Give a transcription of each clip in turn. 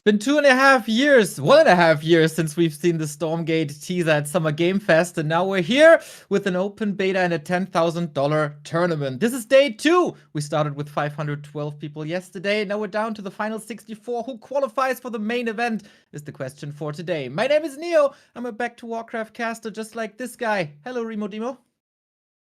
Been 2.5 years, 1.5 years since we've seen the Stormgate teaser at Summer Game Fest, and now we're here with an open beta and a $10,000 tournament. This is day 2. We started with 512 people yesterday, now we're down to the final 64. Who qualifies for the main event is the question for today. My name is Neo, I'm a Back to Warcraft caster just like this guy. Hello, Remo Demo.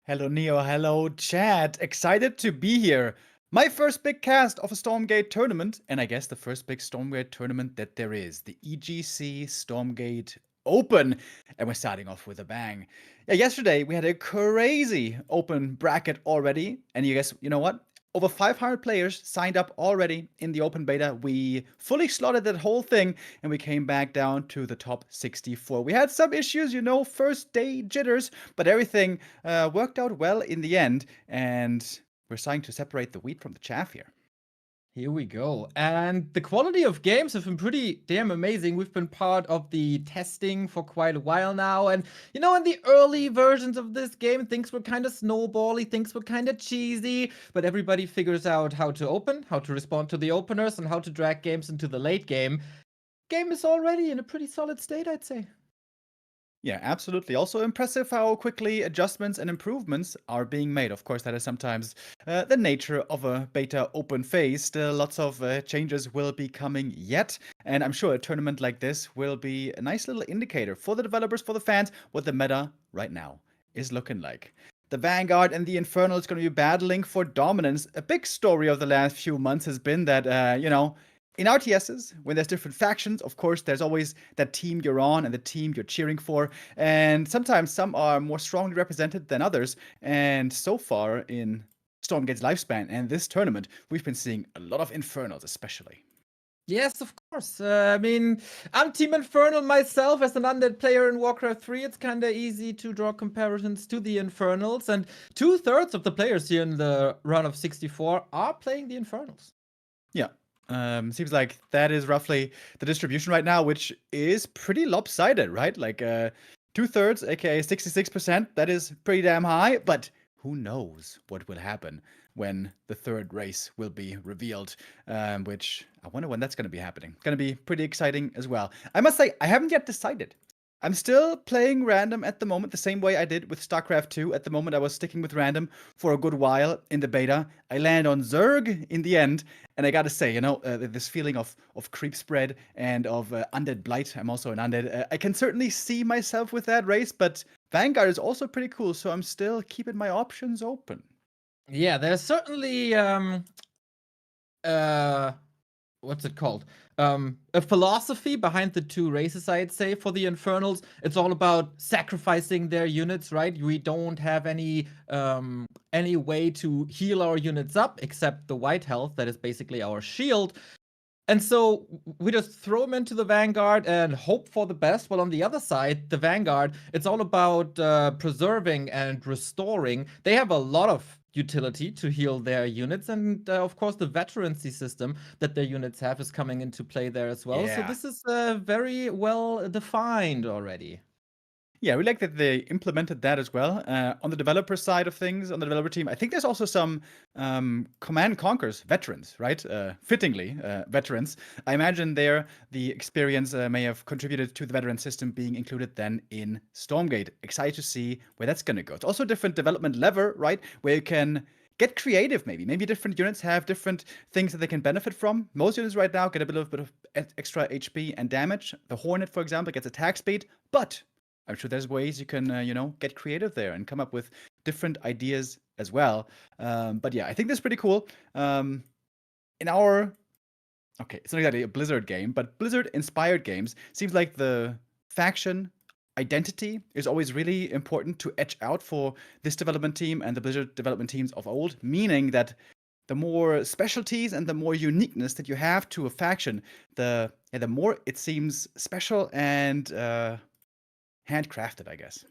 Hello, Neo. Hello, chat. Excited to be here. My first big cast of a Stormgate tournament, and I guess the first big Stormgate tournament that there is, the EGC Stormgate Open. And we're starting off with a bang. Yeah, yesterday we had a crazy open bracket already. And you know what? Over 500 players signed up already in the open beta. We fully slotted that whole thing, and we came back down to the top 64. We had some issues, first day jitters, but everything worked out well in the end, and we're starting to separate the wheat from the chaff here. Here we go. And the quality of games have been pretty damn amazing. We've been part of the testing for quite a while now. And, in the early versions of this game, things were kind of snowbally, things were kind of cheesy. But everybody figures out how to open, how to respond to the openers, and how to drag games into the late game. Game is already in a pretty solid state, I'd say. Yeah, absolutely. Also impressive how quickly adjustments and improvements are being made. Of course, that is sometimes the nature of a beta open phase. Still, lots of changes will be coming yet. And I'm sure a tournament like this will be a nice little indicator for the developers, for the fans, what the meta right now is looking like. The Vanguard and the Infernal is going to be battling for dominance. A big story of the last few months has been that, in RTSs, when there's different factions, of course, there's always that team you're on and the team you're cheering for. And sometimes some are more strongly represented than others. And so far in Stormgate's lifespan and this tournament, we've been seeing a lot of Infernals, especially. Yes, of course. I'm Team Infernal myself as an undead player in Warcraft 3. It's kind of easy to draw comparisons to the Infernals. And 2/3 of the players here in the run of 64 are playing the Infernals. Yeah. Seems like that is roughly the distribution right now, which is pretty lopsided, right? Like 2/3, aka 66%. That is pretty damn high, but who knows what will happen when the third race will be revealed, which I wonder when that's going to be happening. It's going to be pretty exciting as well. I must say, I haven't yet decided. I'm still playing random at the moment, the same way I did with StarCraft 2. At the moment, I was sticking with random for a good while in the beta. I land on Zerg in the end, and I gotta say, this feeling of creep spread and of undead blight. I'm also an undead. I can certainly see myself with that race, but Vanguard is also pretty cool, so I'm still keeping my options open. Yeah, there's certainly what's it called? A philosophy behind the two races, I'd say. For the Infernals, it's all about sacrificing their units, right? We don't have any way to heal our units up except the white health that is basically our shield. And so we just throw them into the Vanguard and hope for the best. While on the other side, the Vanguard, it's all about preserving and restoring. They have a lot of utility to heal their units, and of course the veterancy system that their units have is coming into play there as well. Yeah. So this is very well defined already. Yeah, we like that they implemented that as well. On the developer side of things, on the developer team, I think there's also some Command & Conquer's veterans, right? Fittingly, veterans. I imagine there the experience may have contributed to the veteran system being included then in Stormgate. Excited to see where that's going to go. It's also a different development lever, right? Where you can get creative, maybe. Maybe different units have different things that they can benefit from. Most units right now get a little bit of extra HP and damage. The Hornet, for example, gets attack speed, but I'm sure there's ways you can, get creative there and come up with different ideas as well. But yeah, I think that's pretty cool. Okay, it's not exactly a Blizzard game, but Blizzard-inspired games seems like the faction identity is always really important to etch out for this development team and the Blizzard development teams of old, meaning that the more specialties and the more uniqueness that you have to a faction, the more it seems special and handcrafted, I guess.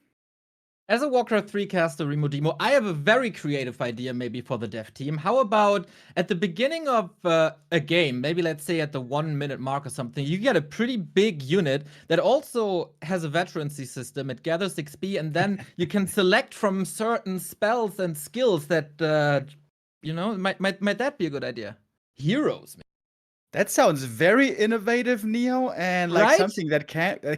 As a Warcraft 3 caster, Remo Demo, I have a very creative idea maybe for the dev team. How about at the beginning of a game, maybe let's say at the 1 minute mark or something, you get a pretty big unit that also has a veterancy system. It gathers XP, and then you can select from certain spells and skills that, might that be a good idea? Heroes, maybe. That sounds very innovative, Neo, and like Right? something that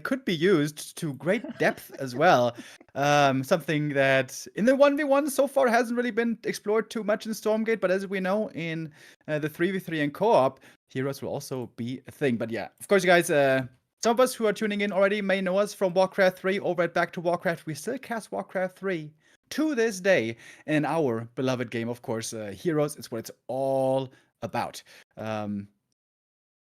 could be used to great depth as well. Something that in the 1v1 so far hasn't really been explored too much in Stormgate, but as we know in the 3v3 and co-op, heroes will also be a thing. But yeah, of course, you guys, some of us who are tuning in already may know us from Warcraft 3 over at Back to Warcraft. We still cast Warcraft 3 to this day in our beloved game, of course. Heroes is what it's all about.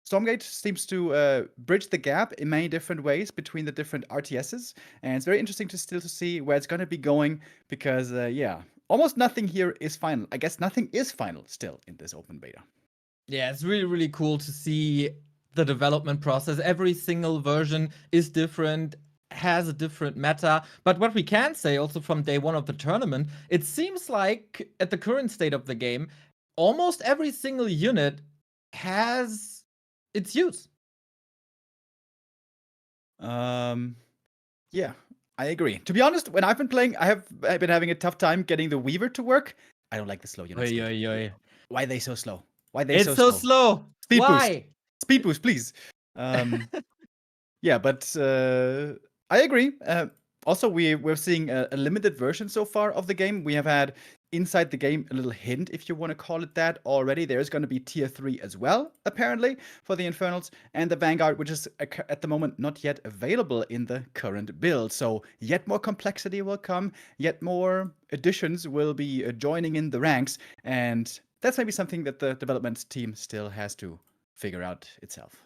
Stormgate seems to bridge the gap in many different ways between the different RTSs, and it's very interesting to see where it's going to be going because, yeah, almost nothing here is final. I guess nothing is final still in this open beta. Yeah, it's really, really cool to see the development process. Every single version is different, has a different meta. But what we can say also from day one of the tournament, it seems like at the current state of the game, almost every single unit has its use. Yeah, I agree. To be honest, when I've been playing, I've been having a tough time getting the Weaver to work. I don't like the slow units. Why are they so slow? Why are they It's so slow. Speed boost. Why? Speed boost, please. Yeah, but I agree. Also, we're seeing a limited version so far of the game. We have had inside the game a little hint, if you want to call it that, already. There's going to be tier 3 as well, apparently, for the Infernals and the Vanguard, which is at the moment not yet available in the current build. So yet more complexity will come, yet more additions will be joining in the ranks, and that's maybe something that the development team still has to figure out itself.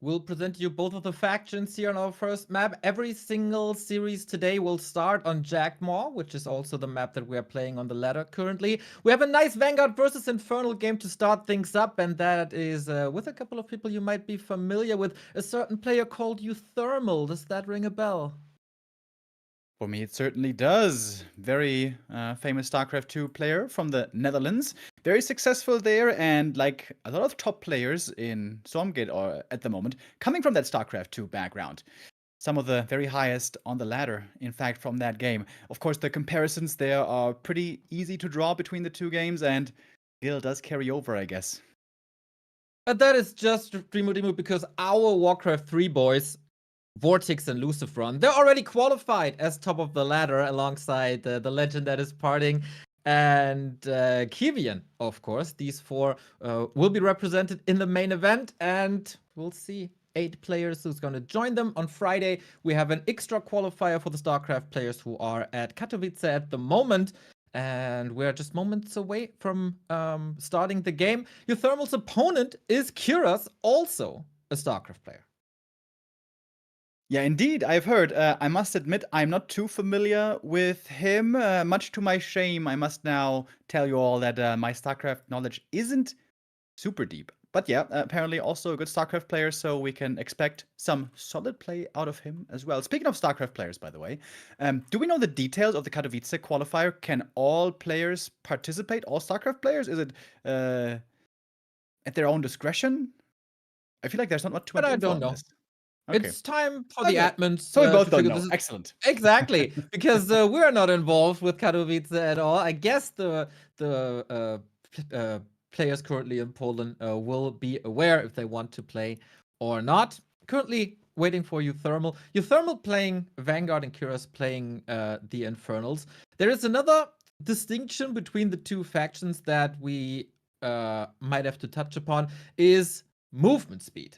We'll present you both of the factions here on our first map. Every single series today will start on Jackmaw, which is also the map that we are playing on the ladder currently. We have a nice Vanguard versus Infernal game to start things up, and that is with a couple of people you might be familiar with. A certain player called YouThermal. Does that ring a bell? For me, it certainly does. Very famous StarCraft 2 player from the Netherlands. Very successful there, and like a lot of top players in Stormgate or at the moment, coming from that StarCraft 2 background. Some of the very highest on the ladder, in fact, from that game. Of course, the comparisons there are pretty easy to draw between the two games, and still does carry over, I guess. But that is just Demu because our Warcraft 3 boys, Vortex and Lucifron, they're already qualified as top of the ladder alongside the legend that is parting and Kivian, of course. These four will be represented in the main event, and we'll see 8 players who's going to join them. On Friday, we have an extra qualifier for the StarCraft players who are at Katowice at the moment, and we're just moments away from starting the game. YouThermal's opponent is Kyras, also a StarCraft player. Yeah, indeed, I've heard. I must admit, I'm not too familiar with him. Much to my shame, I must now tell you all that my StarCraft knowledge isn't super deep. But yeah, apparently also a good StarCraft player, so we can expect some solid play out of him as well. Speaking of StarCraft players, by the way, do we know the details of the Katowice qualifier? Can all players participate, all StarCraft players? Is it at their own discretion? I feel like there's not too much info on this. Okay. It's time for the admins so we both to don't figure know. this. Excellent. Exactly, because we're not involved with Katowice at all. I guess the players currently in Poland will be aware if they want to play or not. Currently waiting for YouThermal. YouThermal playing Vanguard and Kyras playing the Infernals. There is another distinction between the two factions that we might have to touch upon is movement speed.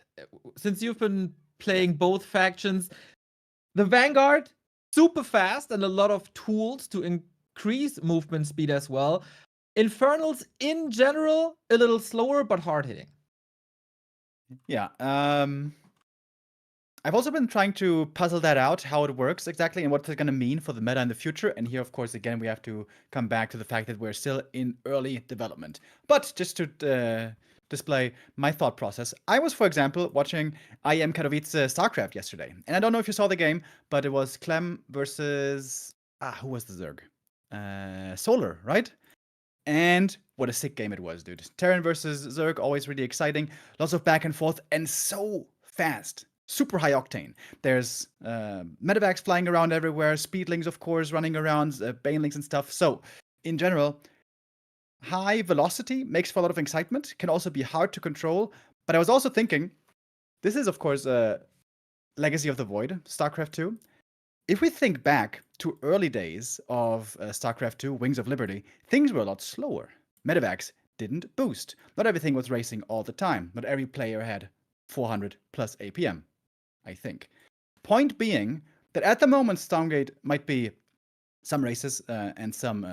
Since you've been playing both factions, the Vanguard, super fast and a lot of tools to increase movement speed as well. Infernals, in general, a little slower, but hard-hitting. Yeah, I've also been trying to puzzle that out, how it works exactly, and what it's going to mean for the meta in the future. And here, of course, again, we have to come back to the fact that we're still in early development. But just to display my thought process, I was, for example, watching IM Katowice StarCraft yesterday. And I don't know if you saw the game, but it was Clem versus... who was the Zerg? Solar, right? And what a sick game it was, dude. Terran versus Zerg, always really exciting. Lots of back and forth, and so fast. Super high octane. There's medevacs flying around everywhere, speedlings, of course, running around, banelings and stuff. So, in general, high velocity makes for a lot of excitement, can also be hard to control, But I was also thinking, this is, of course, a Legacy of the Void, StarCraft 2. If we think back to early days of StarCraft 2, Wings of Liberty, things were a lot slower. Medevacs didn't boost. Not everything was racing all the time. Not every player had 400 plus APM, I think. Point being that at the moment, Stormgate might be some races and some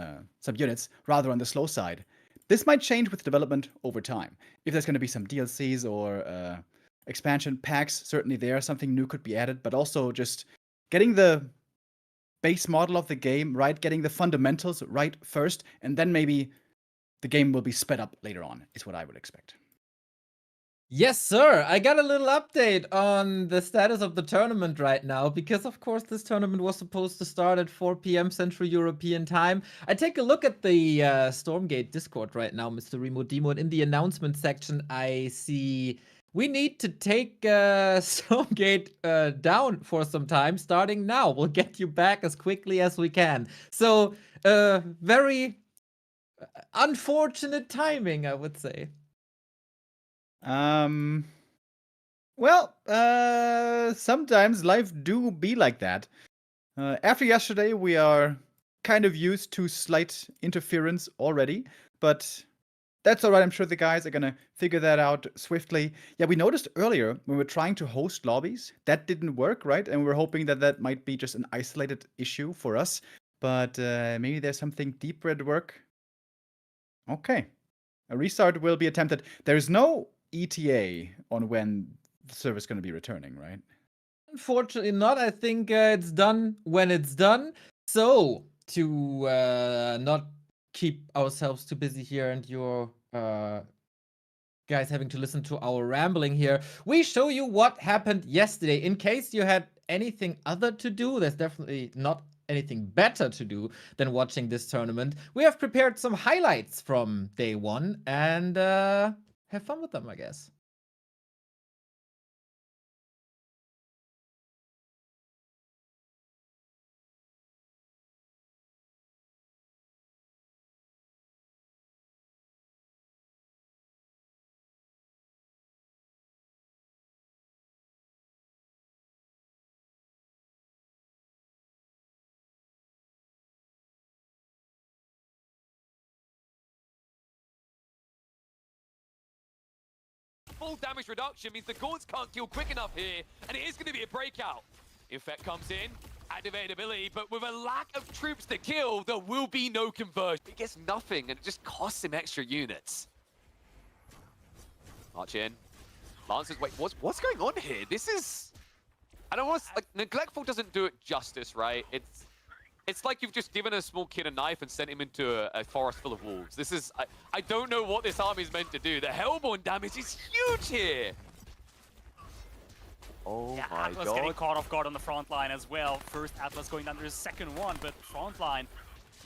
units rather on the slow side. This might change with development over time. If there's going to be some DLCs or expansion packs, certainly there, something new could be added, but also just getting the base model of the game right, getting the fundamentals right first, and then maybe the game will be sped up later on, is what I would expect. Yes, sir. I got a little update on the status of the tournament right now, because of course this tournament was supposed to start at 4 p.m. Central European time. I take a look at the Stormgate Discord right now, Mr. Remo Demo, and in the announcement section I see we need to take Stormgate down for some time, starting now. We'll get you back as quickly as we can. So, very unfortunate timing, I would say. Well, sometimes life do be like that. After yesterday, we are kind of used to slight interference already, but that's all right. I'm sure the guys are gonna figure that out swiftly. Yeah, we noticed earlier when we were trying to host lobbies, that didn't work, right? And we're hoping that that might be just an isolated issue for us, but maybe there's something deeper at work. Okay. A restart will be attempted. There's no ETA on when the server's going to be returning, right? Unfortunately not. I think it's done when it's done. So, to not keep ourselves too busy here and your guys having to listen to our rambling here, we show you what happened yesterday. In case you had anything other to do, there's definitely not anything better to do than watching this tournament. We have prepared some highlights from day one and have fun with them, I guess. Full damage reduction means the Gaunts can't kill quick enough here, and it is going to be a breakout. Infect comes in, activated ability, but with a lack of troops to kill, there will be no conversion. He gets nothing, and it just costs him extra units. March in. Lancers, wait, what's going on here? This is... I don't want to... Like, Neglectful doesn't do it justice, right? It's like you've just given a small kid a knife and sent him into a forest full of wolves. This is... I don't know what this army is meant to do. The Hellborn damage is huge here! Oh yeah, my Atlas god. getting caught off guard on the front line as well. First Atlas going down to his second one, but front line...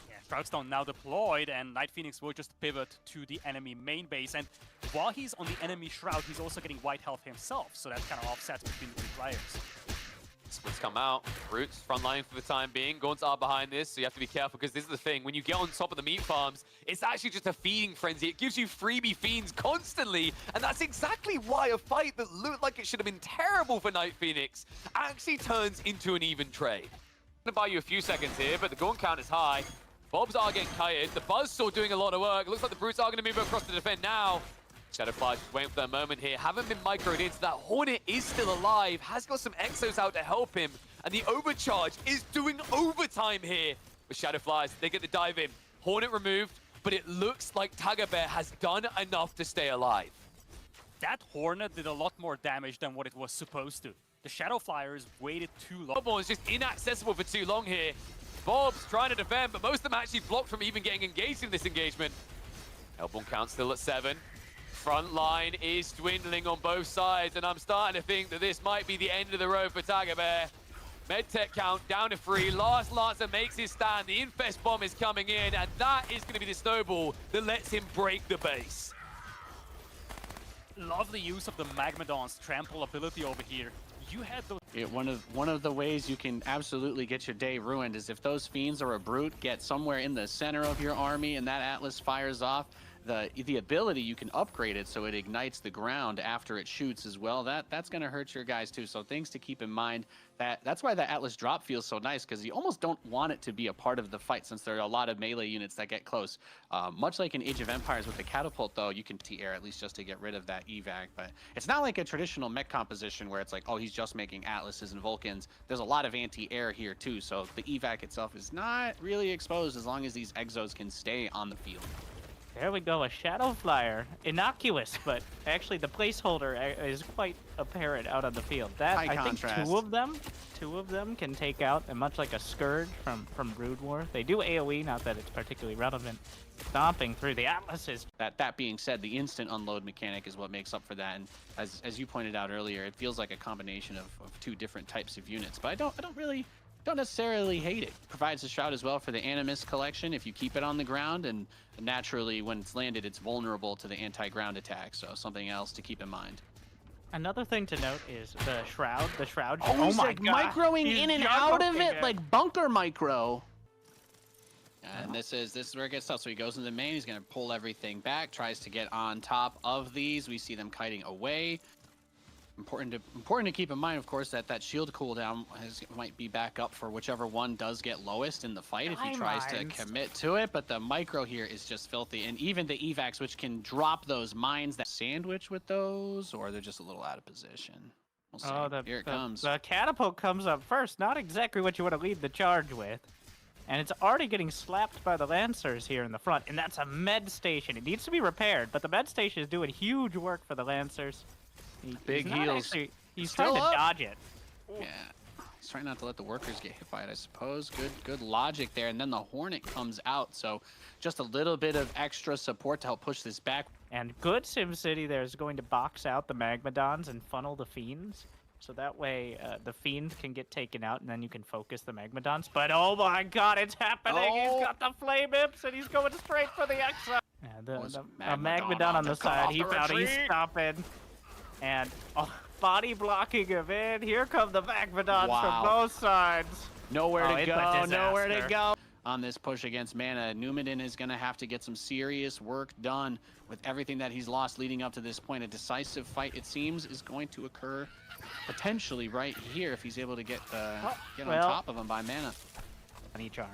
Yeah, Shroudstone now deployed, and Night Phoenix will just pivot to the enemy main base. And while he's on the enemy Shroud, he's also getting white health himself, so that kind of offsets between the two players. Splits come out. Roots front line for the time being. Gaunts are behind this, so you have to be careful, because this is the thing. When you get on top of the meat farms, it's actually just a feeding frenzy. It gives you freebie fiends constantly, and that's exactly why a fight that looked like it should have been terrible for Night Phoenix actually turns into an even trade. I'm gonna buy you a few seconds here, but the Gaunt count is high. Bobs are getting kited. The Buzzsaw doing a lot of work. It looks like the Brutes are going to move across to defend now. Shadowflies just waiting for their moment here. Haven't been microed into that. Hornet is still alive. Has got some Exos out to help him. And the overcharge is doing overtime here. With Shadowflies, they get the dive in. Hornet removed, but it looks like Tiger Bear has done enough to stay alive. That Hornet did a lot more damage than what it was supposed to. The Shadow Flyers waited too long. Hellborn is just inaccessible for too long here. Bob's trying to defend, but most of them actually blocked from even getting engaged in this engagement. Hellborn count still at 7. Front line is dwindling on both sides, and I'm starting to think that this might be the end of the road for Tiger Bear. Medtech count down to 3. Last Lancer makes his stand. The Infest Bomb is coming in, and that is going to be the snowball that lets him break the base. Love the use of the Magmadon's trample ability over here. You had those... One of the ways you can absolutely get your day ruined is if those fiends or a brute get somewhere in the center of your army and that Atlas fires off. the ability, you can upgrade it so it ignites the ground after it shoots as well. That's going to hurt your guys too. So things to keep in mind. That's why the Atlas drop feels so nice, because you almost don't want it to be a part of the fight, since there are a lot of melee units that get close. Much like in Age of Empires with the catapult, though, you can T-air at least just to get rid of that evac. But it's not like a traditional mech composition where it's like, oh, he's just making Atlases and Vulcans. There's a lot of anti-air here too, so the evac itself is not really exposed as long as these Exos can stay on the field. There we go, a Shadow Flyer. Innocuous, but actually the placeholder is quite apparent out on the field. That High I think contrast. two of them can take out, and much like a Scourge from Brood War. They do AoE, not that it's particularly relevant. Stomping through the Atlases. That being said, the instant unload mechanic is what makes up for that. And as you pointed out earlier, it feels like a combination of two different types of units. But I don't necessarily hate it. Provides a shroud as well for the Animus collection if you keep it on the ground, and naturally when it's landed it's vulnerable to the anti-ground attack, so something else to keep in mind. Another thing to note is the shroud. Oh he's my like God. microing He's in and out of juggling it like bunker micro. And this is where it gets tough. So he goes into the main, he's gonna pull everything back, tries to get on top of these. We see them kiting away. Important to keep in mind, of course, that shield cooldown might be back up for whichever one does get lowest in the fight if he tries to commit to it. But the micro here is just filthy, and even the evacs, which can drop those mines that sandwich with those, or they're just a little out of position. We'll see. Oh, Here it comes. The catapult comes up first. Not exactly what you want to lead the charge with. And it's already getting slapped by the Lancers here in the front. And that's a med station. It needs to be repaired, but the med station is doing huge work for the Lancers. Big heals. He's Still trying to up. dodge it. Yeah. He's trying not to let the workers get hit by it, I suppose. Good logic there. And then the Hornet comes out, so just a little bit of extra support to help push this back. And good SimCity there is going to box out the Magmadons and funnel the Fiends. So that way the Fiend can get taken out, and then you can focus the Magmadons. But oh my God, it's happening! Oh. He's got the Flame Imps, and he's going straight for the Exo. Yeah, the Magmadon on the side, he found he's stopping. And body blocking him in. Here come the Magmadons from both sides. Nowhere to it's a go, nowhere to disaster. go. On this push against Mana, Numidan is going to have to get some serious work done with everything that he's lost leading up to this point. A decisive fight, it seems, is going to occur potentially right here if he's able to get on top of him by Mana. Any charge.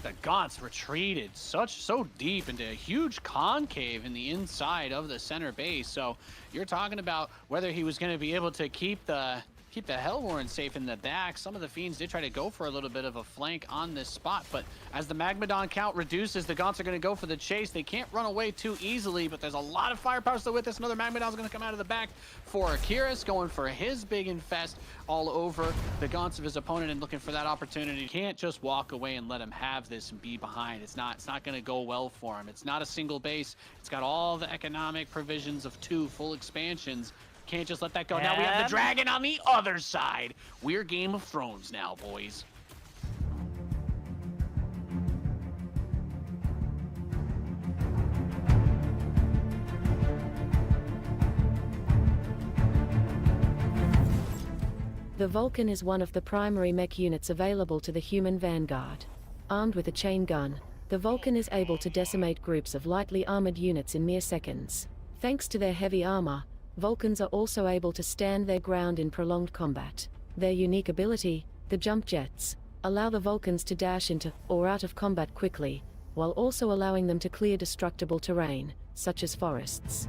The Gaunts retreated so deep into a huge concave in the inside of the center base. So you're talking about whether he was going to be able to keep the Hellborn safe in the back. Some of the Fiends did try to go for a little bit of a flank on this spot, but as the Magmadon count reduces, the Gaunts are going to go for the chase. They can't run away too easily, but there's a lot of firepower still with this. Another Magmadon's going to come out of the back for Akiris, going for his big infest all over the Gaunts of his opponent and looking for that opportunity. You can't just walk away and let him have this and be behind. It's not going to go well for him. It's not a single base. It's got all the economic provisions of 2 full expansions. Can't just let that go. Now we have the dragon on the other side. We're Game of Thrones now, boys. The Vulcan is one of the primary mech units available to the human vanguard. Armed with a chain gun, the Vulcan is able to decimate groups of lightly armored units in mere seconds. Thanks to their heavy armor, Vulcans are also able to stand their ground in prolonged combat. Their unique ability, the jump jets, allow the Vulcans to dash into or out of combat quickly, while also allowing them to clear destructible terrain, such as forests.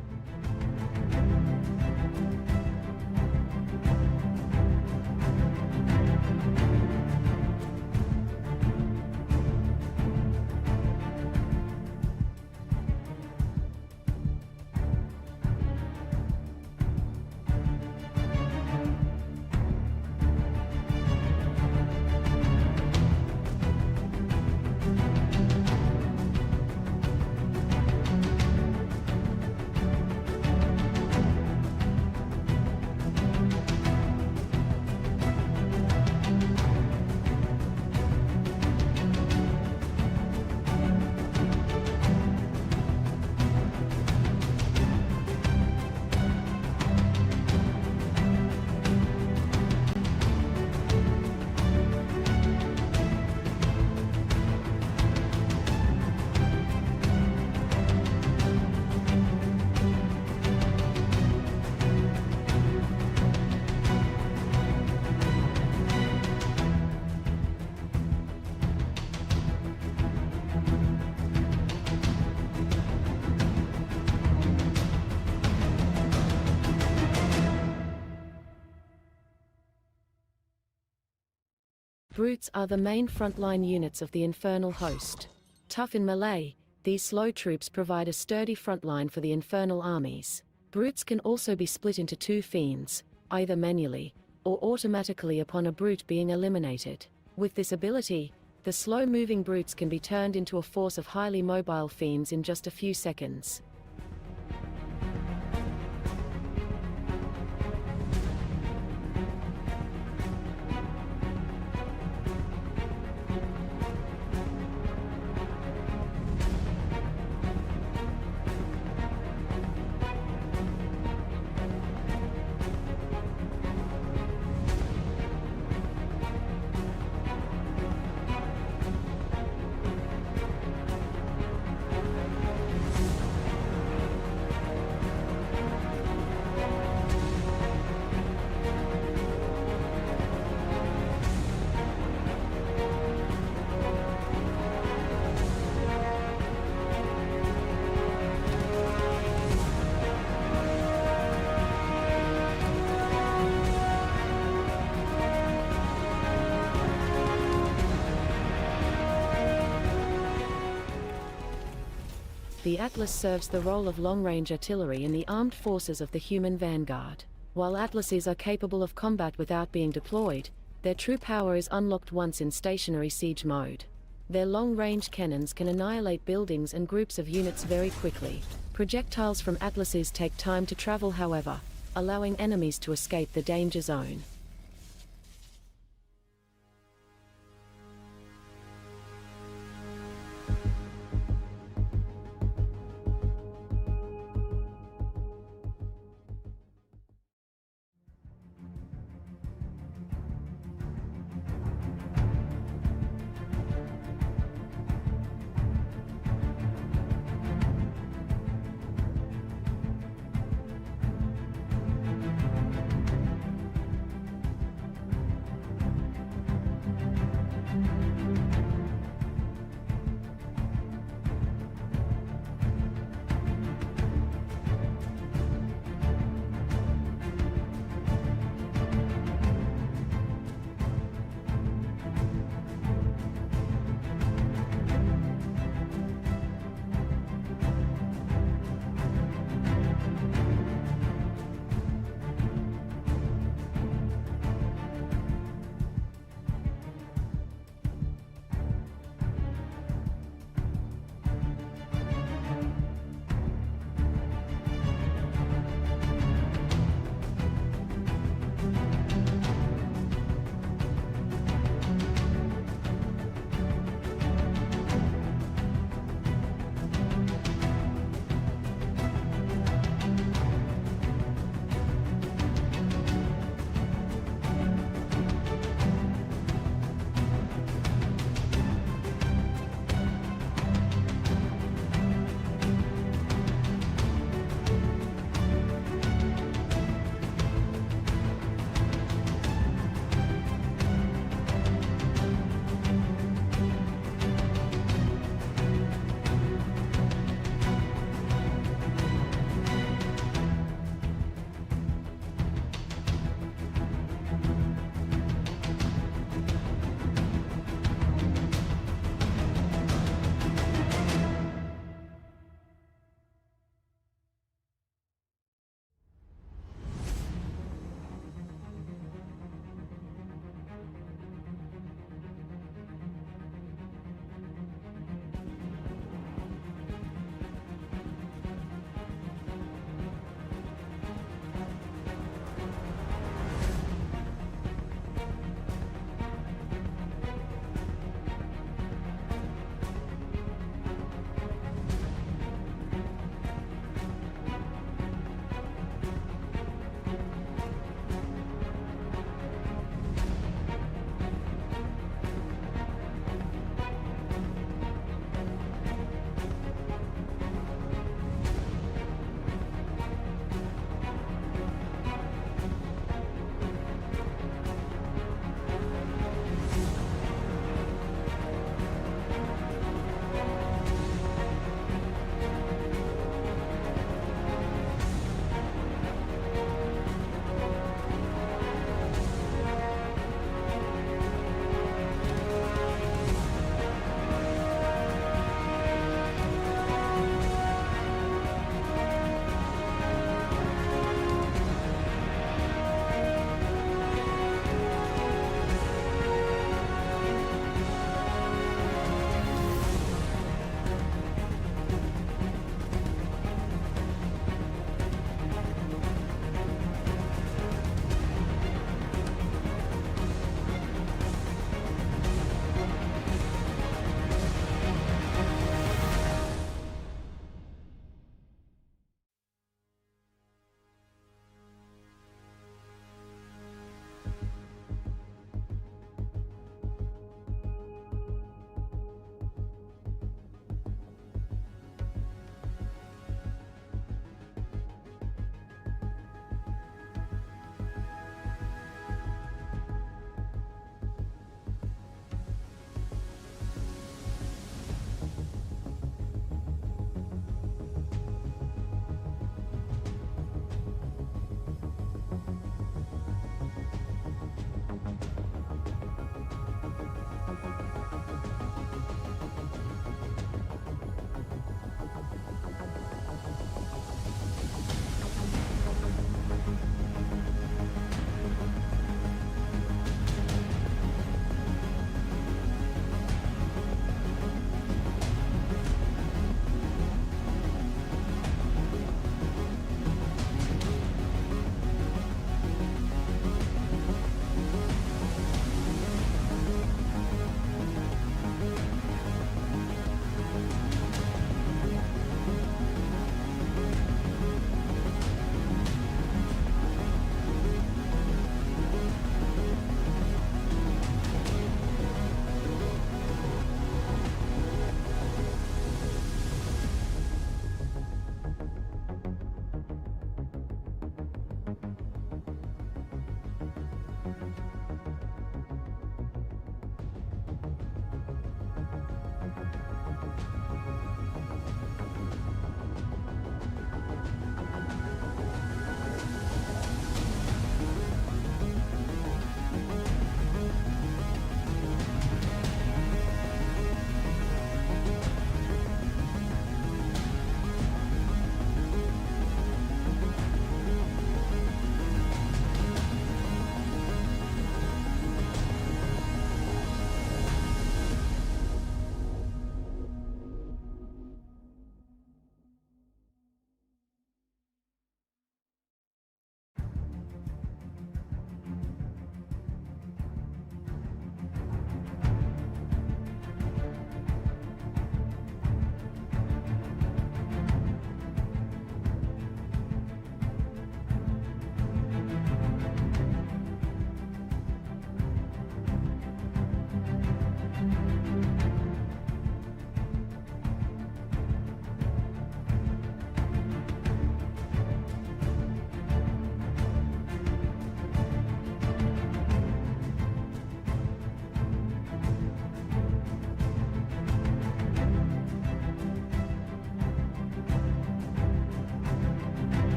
Brutes are the main frontline units of the Infernal host. Tough in melee, these slow troops provide a sturdy frontline for the Infernal armies. Brutes can also be split into 2 fiends, either manually or automatically upon a brute being eliminated. With this ability, the slow-moving brutes can be turned into a force of highly mobile fiends in just a few seconds. The Atlas serves the role of long-range artillery in the armed forces of the human vanguard. While Atlases are capable of combat without being deployed, their true power is unlocked once in stationary siege mode. Their long-range cannons can annihilate buildings and groups of units very quickly. Projectiles from Atlases take time to travel, however, allowing enemies to escape the danger zone.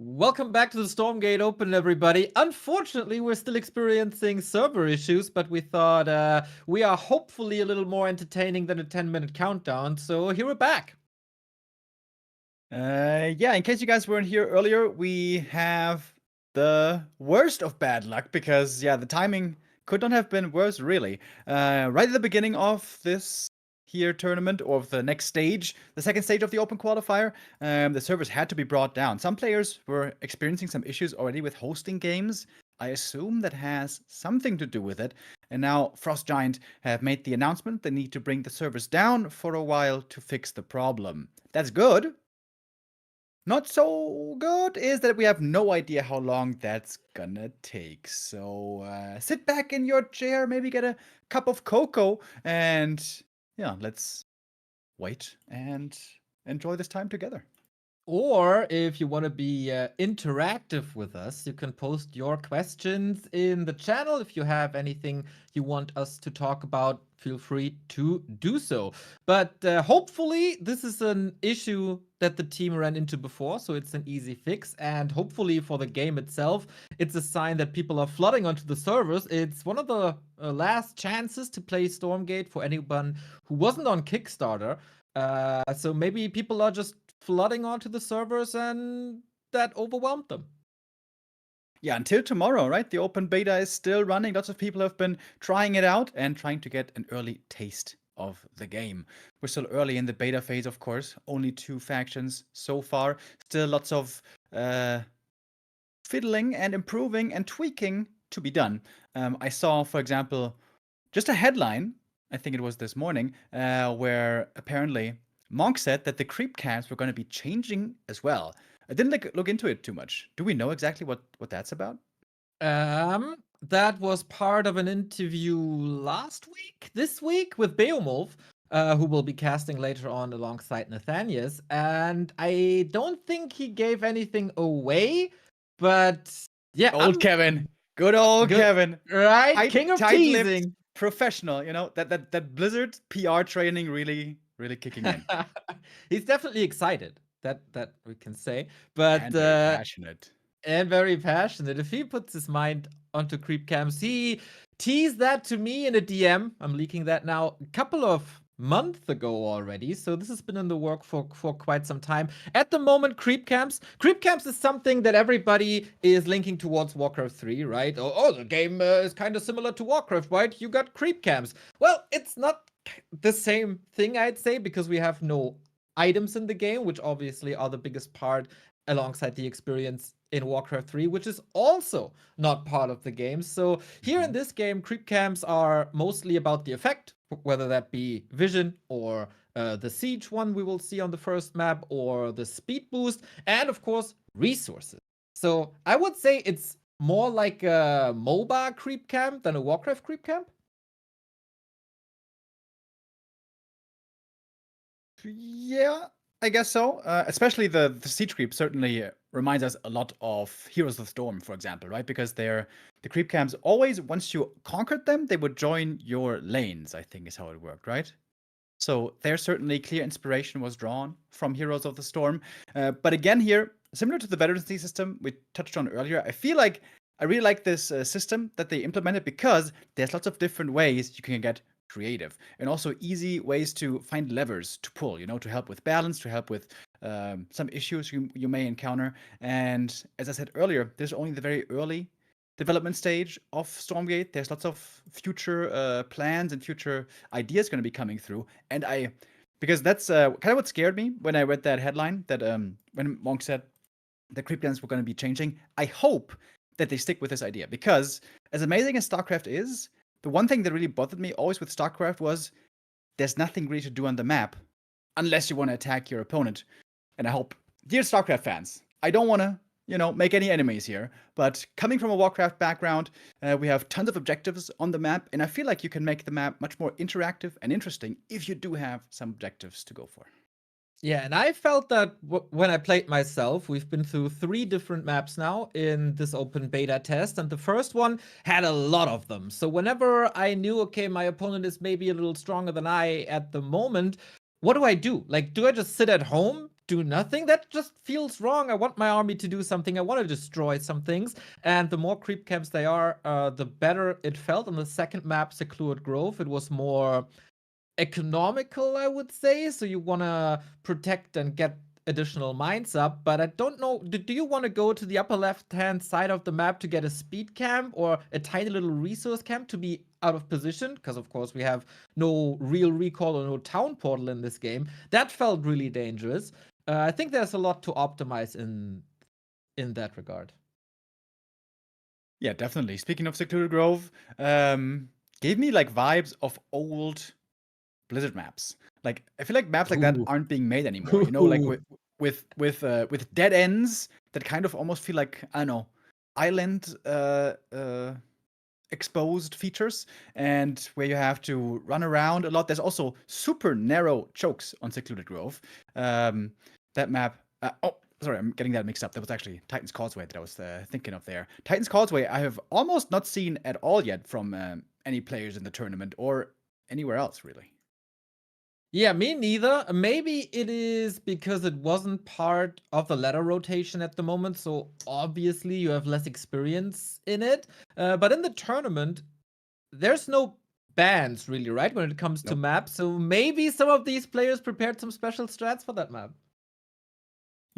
Welcome back to the Stormgate Open, everybody. Unfortunately, we're still experiencing server issues, but we thought we are hopefully a little more entertaining than a 10-minute countdown, so here we're back. Yeah, in case you guys weren't here earlier, we have the worst of bad luck because, yeah, the timing could not have been worse, really. Right at the beginning of this here tournament, or the next stage, the second stage of the Open Qualifier, the servers had to be brought down. Some players were experiencing some issues already with hosting games. I assume that has something to do with it. And now Frost Giant have made the announcement they need to bring the servers down for a while to fix the problem. That's good. Not so good is that we have no idea how long that's gonna take. So sit back in your chair, maybe get a cup of cocoa, and yeah, let's wait and enjoy this time together. Or if you want to be interactive with us, you can post your questions in the channel. If you have anything you want us to talk about, feel free to do so. But hopefully this is an issue that the team ran into before, so it's an easy fix. And hopefully for the game itself, it's a sign that people are flooding onto the servers. It's one of the last chances to play Stormgate for anyone who wasn't on Kickstarter. So maybe people are just flooding onto the servers and that overwhelmed them. Yeah, until tomorrow, right? The open beta is still running. Lots of people have been trying it out and trying to get an early taste of the game. We're still early in the beta phase, of course. Only 2 factions so far. Still lots of fiddling and improving and tweaking to be done. I saw, for example, just a headline, I think it was this morning, where apparently Monk said that the creep cams were going to be changing as well. I didn't look into it too much. Do we know exactly what that's about? That was part of an interview this week with Beowulf, who will be casting later on alongside Nathanias. And I don't think he gave anything away, but yeah. Old Kevin. Good old Kevin. Right? King of teasing. Professional, you know, that Blizzard PR training really kicking in. He's definitely excited. That we can say, but and very passionate. And very passionate. If he puts his mind onto creep cams, he teased that to me in a DM. I'm leaking that now a couple of months ago already. So this has been in the work for quite some time. At the moment, creep cams is something that everybody is linking towards Warcraft 3, right? Oh, the game is kind of similar to Warcraft, right? You got creep cams. Well, it's not the same thing, I'd say, because we have no items in the game, which obviously are the biggest part alongside the experience in Warcraft 3, which is also not part of the game. So here in this game, creep cams are mostly about the effect, whether that be vision or the siege one we will see on the first map, or the speed boost, and of course resources. So I would say it's more like a MOBA creep cam than a Warcraft creep cam. Yeah, I guess so. Especially the siege creep certainly reminds us a lot of Heroes of the Storm, for example, right? Because the creep cams always, once you conquered them, they would join your lanes, I think is how it worked, right? So there certainly clear inspiration was drawn from Heroes of the Storm. But again here, similar to the veterancy system we touched on earlier, I feel like I really like this system that they implemented because there's lots of different ways you can get creative, and also easy ways to find levers to pull, you know, to help with balance, to help with some issues you may encounter. And as I said earlier, there's only the very early development stage of Stormgate. There's lots of future plans and future ideas going to be coming through. And because that's kind of what scared me when I read that headline, that when Monk said the creep cams were going to be changing. I hope that they stick with this idea, because as amazing as StarCraft is, the one thing that really bothered me always with StarCraft was there's nothing really to do on the map unless you want to attack your opponent. And I hope, dear StarCraft fans, I don't want to, make any enemies here, but coming from a Warcraft background, we have tons of objectives on the map, and I feel like you can make the map much more interactive and interesting if you do have some objectives to go for. Yeah, and I felt that when I played myself, we've been through 3 different maps now in this open beta test, and the first one had a lot of them. So whenever I knew, okay, my opponent is maybe a little stronger than I at the moment, what do I do? Like, do I just sit at home do nothing. That just feels wrong. I want my army to do something. I want to destroy some things. And the more creep camps they are, the better it felt. On the second map, Secluded Grove, it was more economical, I would say. So you want to protect and get additional mines up, but I don't know, do you want to go to the upper left hand side of the map to get a speed camp or a tiny little resource camp to be out of position? Because of course we have no real recall or no town portal in this game. That felt really dangerous. I think there's a lot to optimize in that regard. Yeah, definitely. Speaking of Secluded Grove, gave me like vibes of old Blizzard maps. Like I feel like maps like that aren't being made anymore. You know, like with dead ends that kind of almost feel like, I don't know, island exposed features, and where you have to run around a lot. There's also super narrow chokes on Secluded Grove. That map. Sorry, I'm getting that mixed up. That was actually Titan's Causeway that I was thinking of there. Titan's Causeway I have almost not seen at all yet from any players in the tournament or anywhere else, really. Yeah, me neither. Maybe it is because it wasn't part of the ladder rotation at the moment, so obviously you have less experience in it. But in the tournament, there's no bans really, right, when it comes to maps. So maybe some of these players prepared some special strats for that map.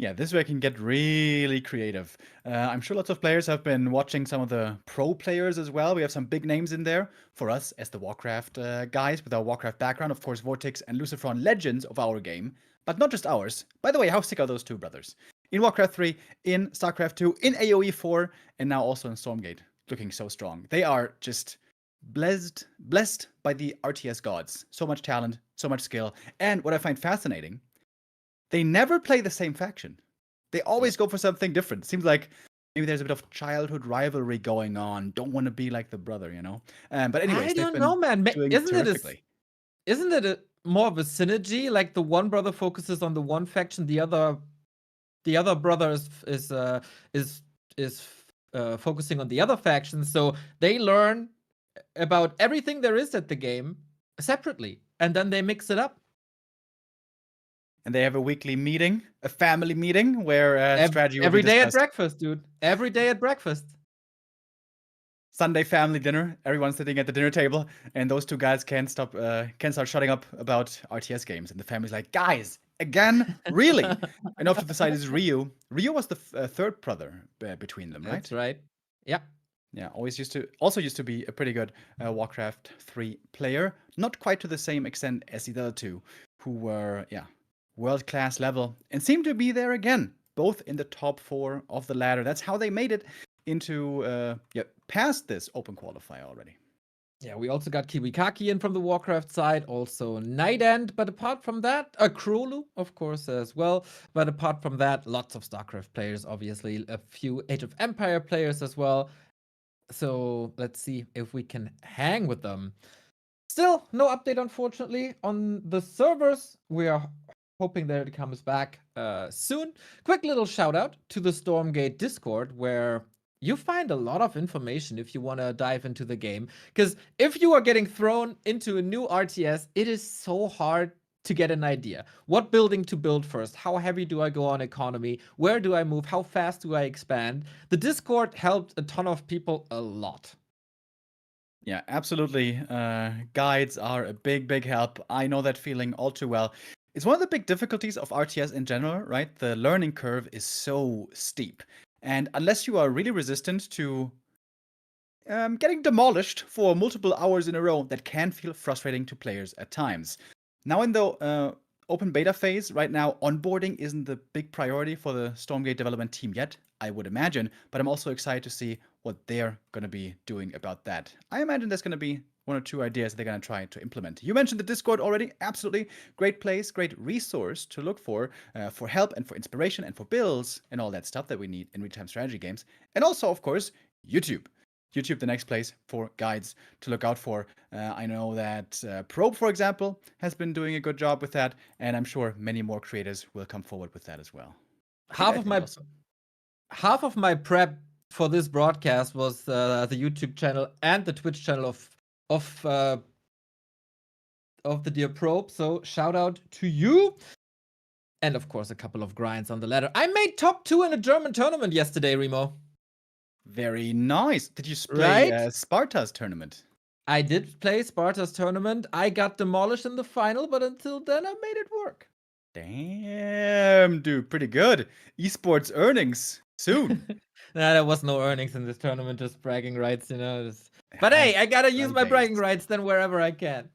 Yeah, this way can get really creative. I'm sure lots of players have been watching some of the pro players as well. We have some big names in there for us as the Warcraft guys with our Warcraft background. Of course, Vortex and Lucifron, legends of our game, but not just ours. By the way, how sick are those two brothers? In Warcraft 3, in StarCraft 2, in AoE 4, and now also in Stormgate, looking so strong. They are just blessed by the RTS gods. So much talent, so much skill. And what I find fascinating, they never play the same faction. They always go for something different. Seems like maybe there's a bit of childhood rivalry going on. Don't want to be like the brother, you know? But anyways, I don't know, man. Isn't it more of a synergy? Like the one brother focuses on the one faction, the other brother is focusing on the other faction. So they learn about everything there is at the game separately, and then they mix it up. And they have a weekly meeting, a family meeting, where strategy will every be day discussed. at breakfast, dude. Every day at breakfast. Sunday family dinner. Everyone's sitting at the dinner table, and those two guys can't start shutting up about RTS games. And the family's like, guys, again, really? And off to the side is Ryu. Ryu was the third brother between them, right? That's right. Yeah. Yeah, used to be a pretty good Warcraft 3 player. Not quite to the same extent as the other two, who were, world-class level, and seem to be there again, both in the top 4 of the ladder. That's how they made it into past this open qualifier already. Yeah, we also got Kiwikaki in from the Warcraft side, also Night End, but apart from that, Krolu, of course, as well. But apart from that, lots of StarCraft players, obviously, a few Age of Empire players as well. So let's see if we can hang with them. Still, no update, unfortunately, on the servers. We are hoping that it comes back soon. Quick little shout out to the Stormgate Discord, where you find a lot of information if you want to dive into the game. Because if you are getting thrown into a new RTS, it is so hard to get an idea. What building to build first? How heavy do I go on economy? Where do I move? How fast do I expand? The Discord helped a ton of people a lot. Yeah, absolutely. Guides are a big help. I know that feeling all too well. It's one of the big difficulties of RTS in general, right? The learning curve is so steep. And unless you are really resistant to getting demolished for multiple hours in a row, that can feel frustrating to players at times. Now in the open beta phase, right now, onboarding isn't the big priority for the Stormgate development team yet, I would imagine, but I'm also excited to see what they're going to be doing about that. I imagine there's going to be 1 or 2 ideas they're going to try to implement. You mentioned the Discord already. Absolutely. Great place, great resource to look for help and for inspiration and for builds and all that stuff that we need in real-time strategy games. And also, of course, YouTube. YouTube, the next place for guides to look out for. I know that Probe, for example, has been doing a good job with that, and I'm sure many more creators will come forward with that as well. Half of my prep for this broadcast was the YouTube channel and the Twitch channel of the dear Probe. So shout out to you. And of course, a couple of grinds on the ladder. I made top 2 in a German tournament yesterday, Remo. Very nice. Did you play Right? Sparta's tournament? I did play Sparta's tournament. I got demolished in the final, but until then, I made it work. Damn, dude, pretty good. Esports earnings soon. Nah, there was no earnings in this tournament, just bragging rights, you know. But hey, I gotta use my bragging rights then wherever I can.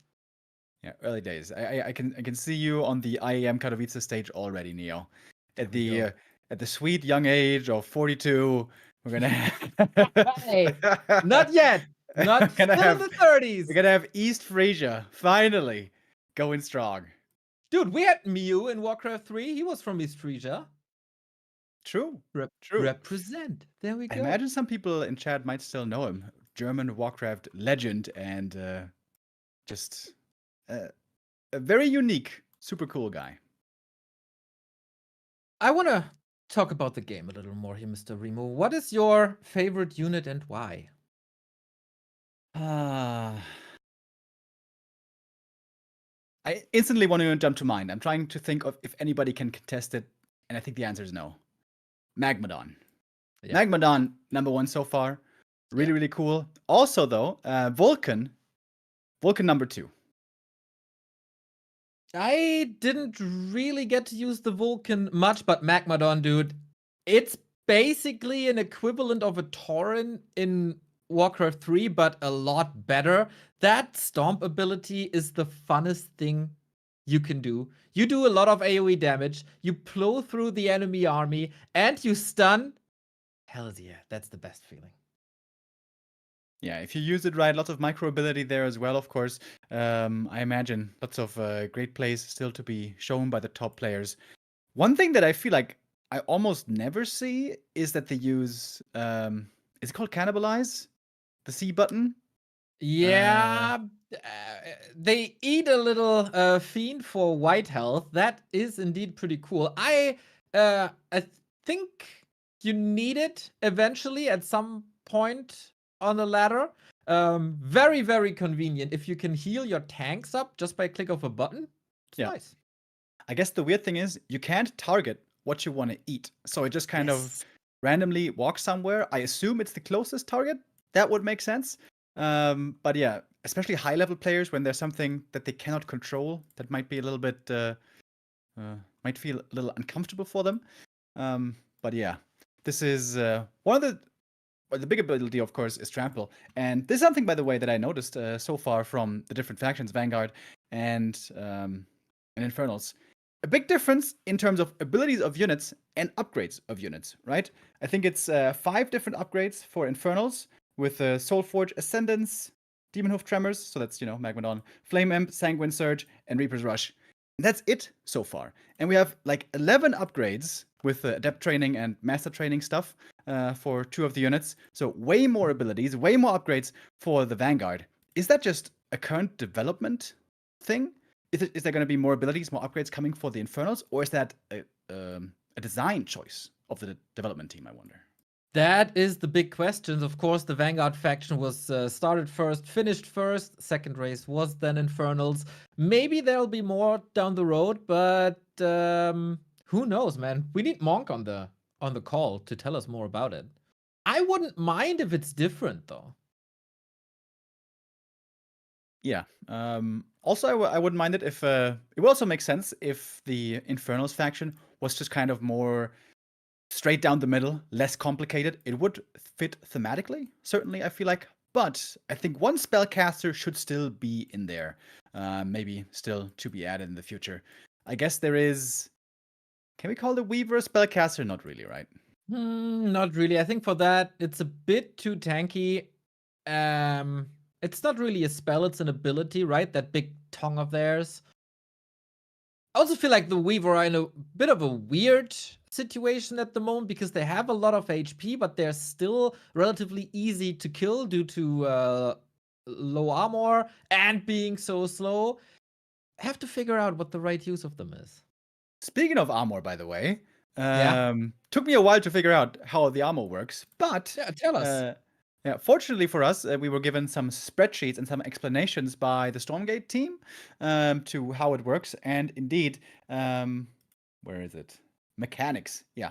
Yeah, early days. I can see you on the IEM Katowice stage already, Neo. At the sweet young age of 42, we're gonna Hey, not yet. Not still in the 30s. We're gonna have East Frisia finally going strong. Dude, we had Mew in Warcraft 3. He was from East Frisia. True. Represent. There we go. I imagine some people in chat might still know him. German Warcraft legend and just a very unique, super cool guy. I want to talk about the game a little more here, Mr. Remo. What is your favorite unit and why? I instantly want to jump to mind. I'm trying to think of if anybody can contest it, and I think the answer is no. Magmadon. Yeah. Magmadon, #1 so far. Really, really cool. Also, though, Vulcan #2. I didn't really get to use the Vulcan much, but Magmadon, dude, it's basically an equivalent of a Tauren in Warcraft 3, but a lot better. That Stomp ability is the funnest thing you can do. You do a lot of AoE damage, you plow through the enemy army, and you stun. Hells yeah, that's the best feeling. Yeah, if you use it right, lots of micro ability there as well, of course. I imagine lots of great plays still to be shown by the top players. One thing that I feel like I almost never see is that they use, is it called Cannibalize? The C button? Yeah, they eat a little fiend for white health. That is indeed pretty cool. I think you need it eventually at some point on the ladder. Very, very convenient. If you can heal your tanks up just by a click of a button, it's nice. I guess the weird thing is you can't target what you want to eat. So it just kind of randomly walks somewhere. I assume it's the closest target. That would make sense. But yeah, especially high level players, when there's something that they cannot control, that might be a little bit, might feel a little uncomfortable for them. But yeah, this is one of the big ability, of course, is Trample. And this is something, by the way, that I noticed so far from the different factions, Vanguard and Infernals. A big difference in terms of abilities of units and upgrades of units, right? I think it's 5 different upgrades for Infernals with Soulforge Ascendance, Demon Hoof Tremors, so that's, Magmadon, Flame Imp, Sanguine Surge, and Reaper's Rush. And that's it so far. And we have like 11 upgrades with Adept Training and Master Training stuff for 2 of the units. So way more abilities, way more upgrades for the Vanguard. Is that just a current development thing? Is there going to be more abilities, more upgrades coming for the Infernals? Or is that a design choice of the development team, I wonder? That is the big question. Of course, the Vanguard faction was started first, finished first. Second race was then Infernals. Maybe there'll be more down the road, but who knows, man? We need Monk on the call to tell us more about it. I wouldn't mind if it's different, though. Yeah. Also, I wouldn't mind it if it would also make sense if the Infernals faction was just kind of more straight down the middle, less complicated. It would fit thematically, certainly, I feel like. But I think one spellcaster should still be in there. Maybe still to be added in the future. I guess there is... Can we call the Weaver a spellcaster? Not really, right? Not really. I think for that, it's a bit too tanky. It's not really a spell, it's an ability, right? That big tongue of theirs. I also feel like the Weaver are in a bit of a weird situation at the moment because they have a lot of HP, but they're still relatively easy to kill due to low armor and being so slow. I have to figure out what the right use of them is. Speaking of armor, by the way, took me a while to figure out how the armor works, but tell us. Fortunately for us, we were given some spreadsheets and some explanations by the Stormgate team to how it works. And indeed, where is it? Mechanics. Yeah.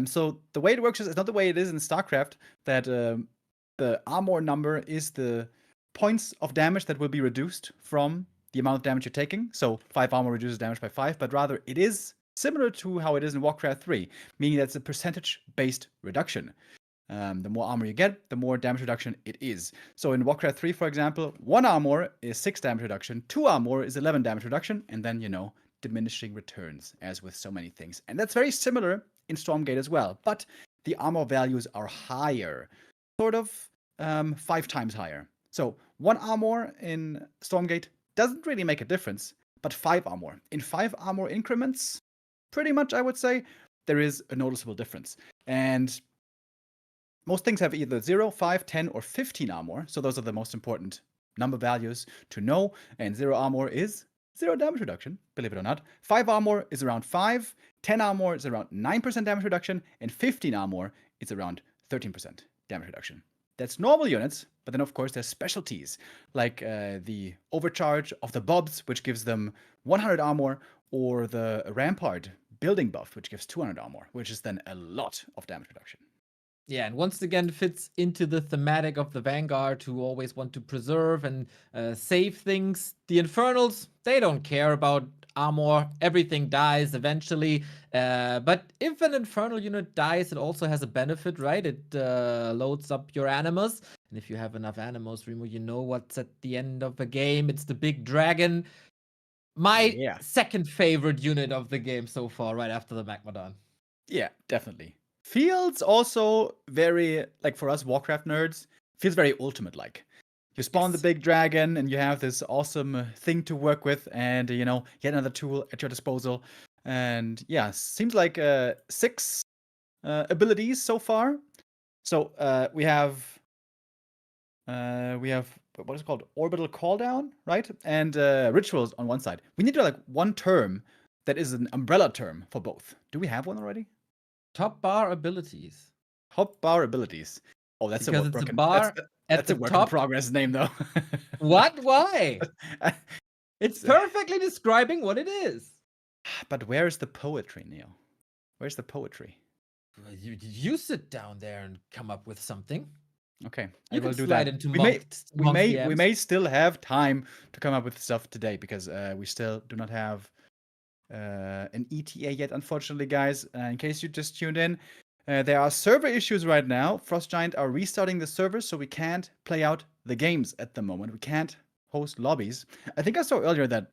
So the way it works is not the way it is in StarCraft, that the armor number is the points of damage that will be reduced from the amount of damage you're taking. So 5 armor reduces damage by 5, but rather it is similar to how it is in Warcraft 3, meaning that's a percentage-based reduction. The more armor you get, the more damage reduction it is. So in Warcraft 3, for example, 1 armor is 6 damage reduction, 2 armor is 11 damage reduction, and then, diminishing returns, as with so many things. And that's very similar in Stormgate as well, but the armor values are higher, sort of 5 times higher. So 1 armor in Stormgate doesn't really make a difference, but 5 armor. In 5 armor increments, pretty much, I would say, there is a noticeable difference. And most things have either 0, 5, 10, or 15 armor, so those are the most important number values to know, and 0 armor is 0 damage reduction, believe it or not. 5 armor is around 5, 10 armor is around 9% damage reduction, and 15 armor is around 13% damage reduction. That's normal units, but then of course there's specialties, like the overcharge of the Bobs, which gives them 100 armor, or the Rampart building buff, which gives 200 armor, which is then a lot of damage reduction. Yeah, and once again fits into the thematic of the Vanguard, who always want to preserve and save things. The Infernals, they don't care about armor. Everything dies eventually. But if an Infernal unit dies, it also has a benefit, right? It loads up your animals. And if you have enough animals, Remo, you know what's at the end of a game. It's the big dragon. My second favorite unit of the game so far, right after the Magmadon. Yeah, definitely. Feels also very, like for us Warcraft nerds, feels very Ultimate-like. You spawn the big dragon, and you have this awesome thing to work with, and, yet another tool at your disposal. And yeah, seems like 6 abilities so far. So we have, what is it called? Orbital Calldown, right? And Rituals on one side. We need to one term that is an umbrella term for both. Do we have one already? Top bar abilities. Top bar abilities. Oh, that's because a it's a bar that's a work in progress name, though. What? Why? It's perfectly describing what it is. But where's the poetry, Neo? Where's the poetry? You sit down there and come up with something. Okay, I will do that. We may still have time to come up with stuff today, because we still do not have an ETA yet, unfortunately, guys. In case you just tuned in, there are server issues right now. Frost Giant are restarting the servers, so we can't play out the games at the moment. We can't host lobbies. I think I saw earlier that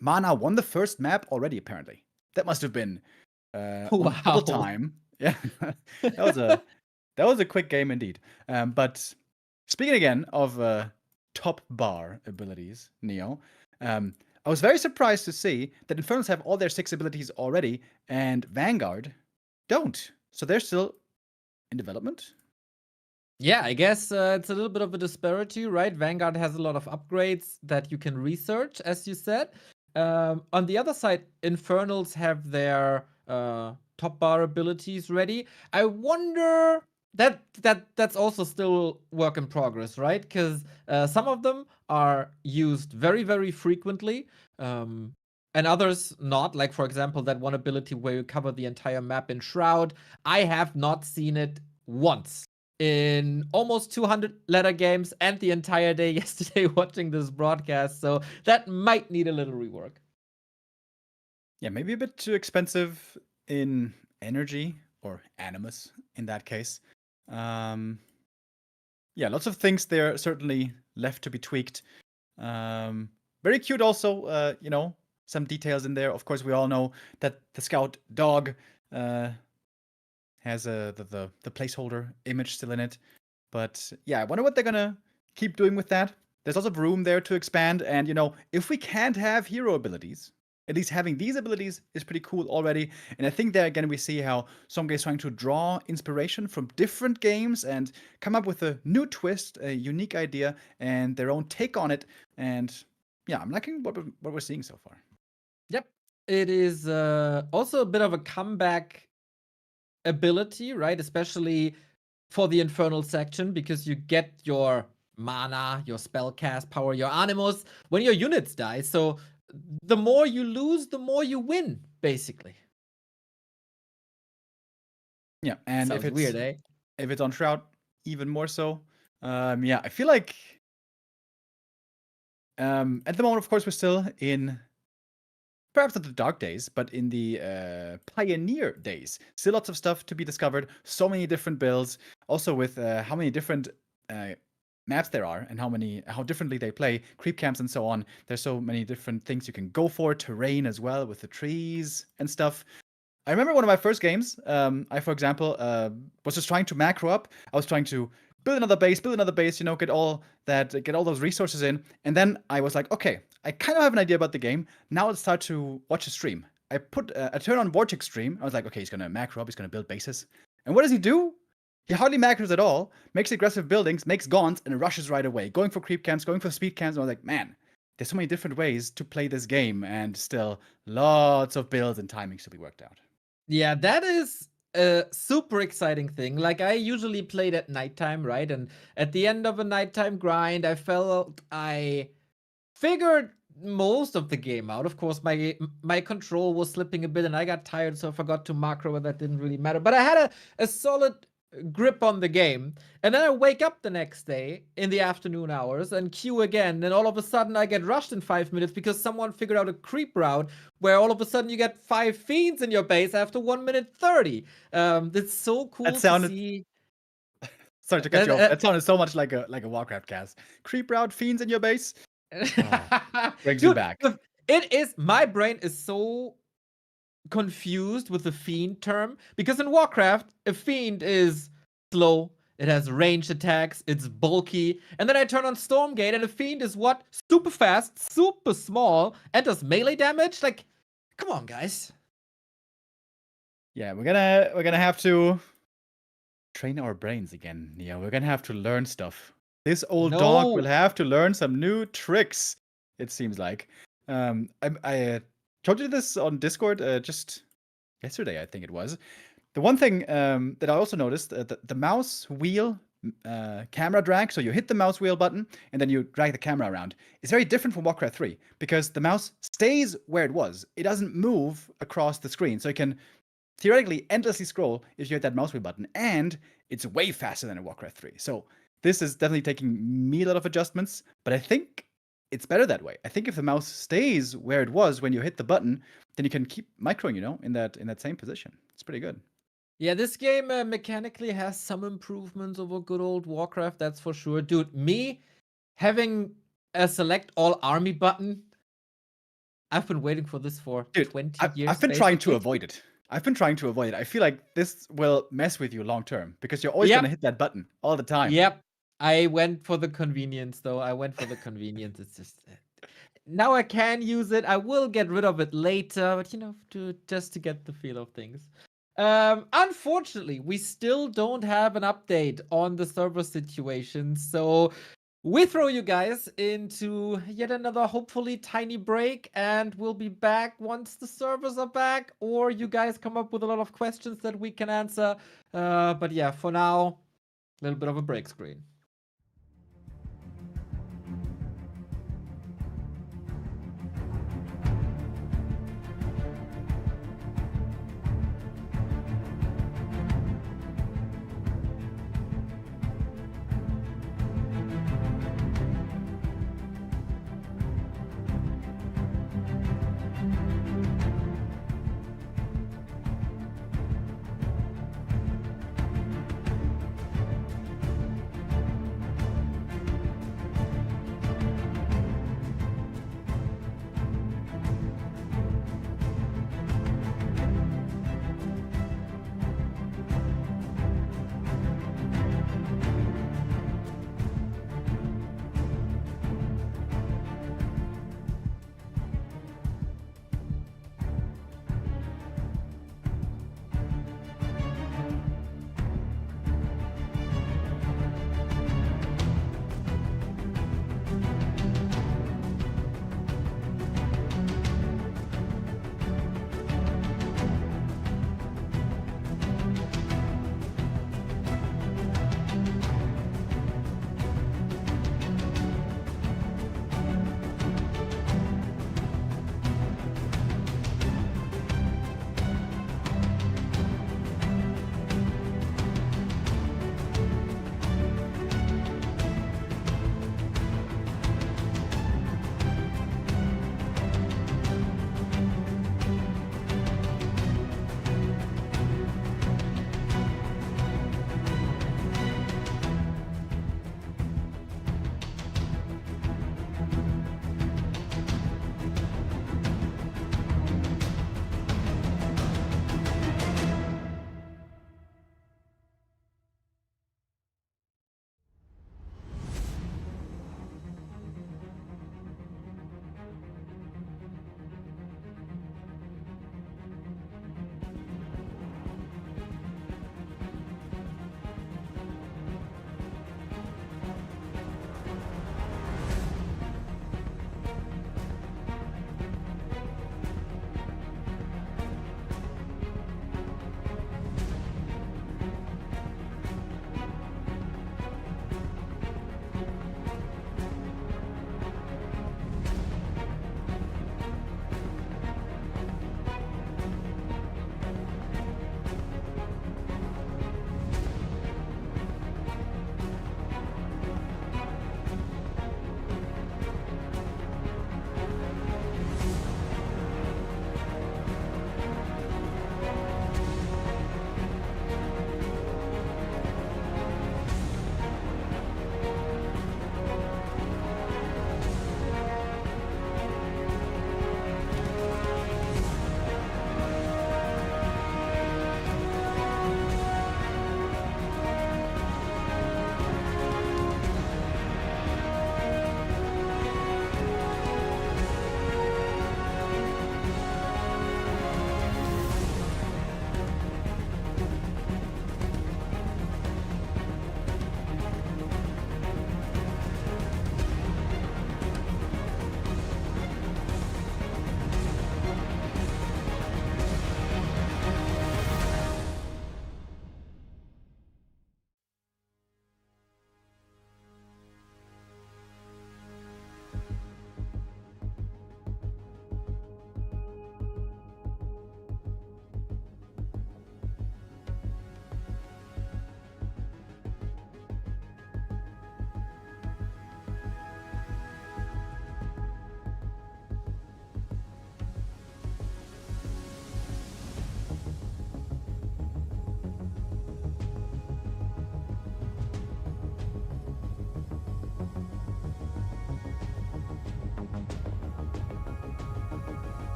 Mana won the first map already, apparently. That must have been wow. time. Yeah, that was a quick game indeed. But speaking again of top bar abilities, Neo, I was very surprised to see that Infernals have all their 6 abilities already, and Vanguard don't. So they're still in development? Yeah, I guess it's a little bit of a disparity, right? Vanguard has a lot of upgrades that you can research, as you said. On the other side, Infernals have their top bar abilities ready. I wonder... That's also still work in progress, right? Because some of them are used very, very frequently, and others not. Like, for example, that one ability where you cover the entire map in Shroud. I have not seen it once in almost 200 ladder games and the entire day yesterday watching this broadcast. So that might need a little rework. Yeah, maybe a bit too expensive in energy, or animus in that case. Yeah, lots of things there certainly left to be tweaked. Very cute also, some details in there. Of course, we all know that the scout dog has the placeholder image still in it. But yeah, I wonder what they're gonna keep doing with that. There's lots of room there to expand, and if we can't have hero abilities, at least having these abilities is pretty cool already. And I think there again we see how Stormgate is trying to draw inspiration from different games and come up with a new twist, a unique idea, and their own take on it. And yeah, I'm liking what we're seeing so far. Yep. It is also a bit of a comeback ability, right? Especially for the Infernal section, because you get your mana, your spellcast power, your animals when your units die. So the more you lose, the more you win, basically. Yeah, and Sounds if it's weird, eh? if it's on Shroud, even more so. Yeah, I feel like at the moment, of course, we're still in perhaps not the dark days, but in the pioneer days. Still lots of stuff to be discovered. So many different builds. Also with how many different maps there are and how differently they play, creep camps and so on. There's so many different things you can go for, terrain as well with the trees and stuff. I remember one of my first games. I, for example, was just trying to macro up. I was trying to build another base, you know, get all those resources in. And then I was like, okay, I kind of have an idea about the game. Now let's start to watch a stream. I turn on Vortex stream. I was like, okay, he's gonna macro up, he's gonna build bases. And what does he do? He hardly macros at all, makes aggressive buildings, makes gaunts, and rushes right away. Going for creep camps, going for speed camps. And I was like, man, there's so many different ways to play this game, and still lots of builds and timings to be worked out. Yeah, that is a super exciting thing. Like, I usually played at nighttime, right? And at the end of a nighttime grind, I felt I figured most of the game out. Of course, my control was slipping a bit, and I got tired, so I forgot to macro, and that didn't really matter. But I had a solid grip on the game, and then I wake up the next day in the afternoon hours and queue again, and all of a sudden I get rushed in 5 minutes because someone figured out a creep route where all of a sudden you get 5 fiends in your base after 1 minute 30. It's so cool to see. Sorry to cut you off. That sounded so much like a Warcraft cast. Creep route, fiends in your base. Brings you back. It is. My brain is so confused with the fiend term, because in Warcraft a fiend is slow, it has ranged attacks, it's bulky, and then I turn on Stormgate and a fiend is what? Super fast, super small, and does melee damage? Like, come on, guys. Yeah, we're gonna have to train our brains again. Yeah, we're gonna have to learn stuff. This old dog will have to learn some new tricks, it seems like. I told you this on Discord just yesterday, I think it was. The one thing that I also noticed, the mouse wheel camera drag, so you hit the mouse wheel button and then you drag the camera around, is very different from Warcraft 3 because the mouse stays where it was. It doesn't move across the screen, so you can theoretically endlessly scroll if you hit that mouse wheel button, and it's way faster than in Warcraft 3. So this is definitely taking me a lot of adjustments, but I think it's better that way. I think if the mouse stays where it was when you hit the button, then you can keep microing, you know, in that same position. It's pretty good. Yeah, this game mechanically has some improvements over good old Warcraft, that's for sure. Dude, me having a select all army button, I've been waiting for this for 20 years. I've been trying to avoid it. I feel like this will mess with you long term because you're always going to hit that button all the time. Yep. I went for the convenience, though. It's just now I can use it. I will get rid of it later, but you know, just to get the feel of things. Unfortunately, we still don't have an update on the server situation, so we throw you guys into yet another hopefully tiny break, and we'll be back once the servers are back, or you guys come up with a lot of questions that we can answer. But yeah, for now, a little bit of a break screen.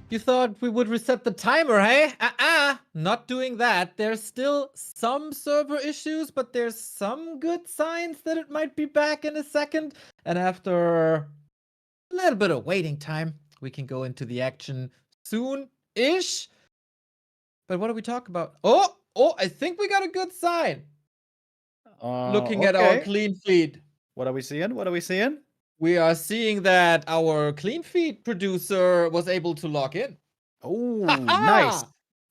You thought we would reset the timer, hey? Not doing that. There's still some server issues, but there's some good signs that it might be back in a second. And after a little bit of waiting time, we can go into the action soon-ish. But what do we talk about? Oh, I think we got a good sign. Looking at our clean feed. What are we seeing? What are we seeing? We are seeing that our clean feed producer was able to log in. Oh, nice.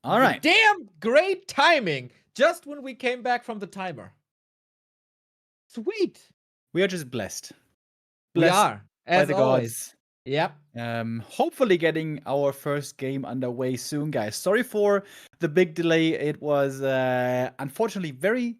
All right. Damn great timing. Just when we came back from the timer. Sweet. We are just blessed. We are, as by the always. gods. Yep. Hopefully getting our first game underway soon, guys. Sorry for the big delay. It was unfortunately very,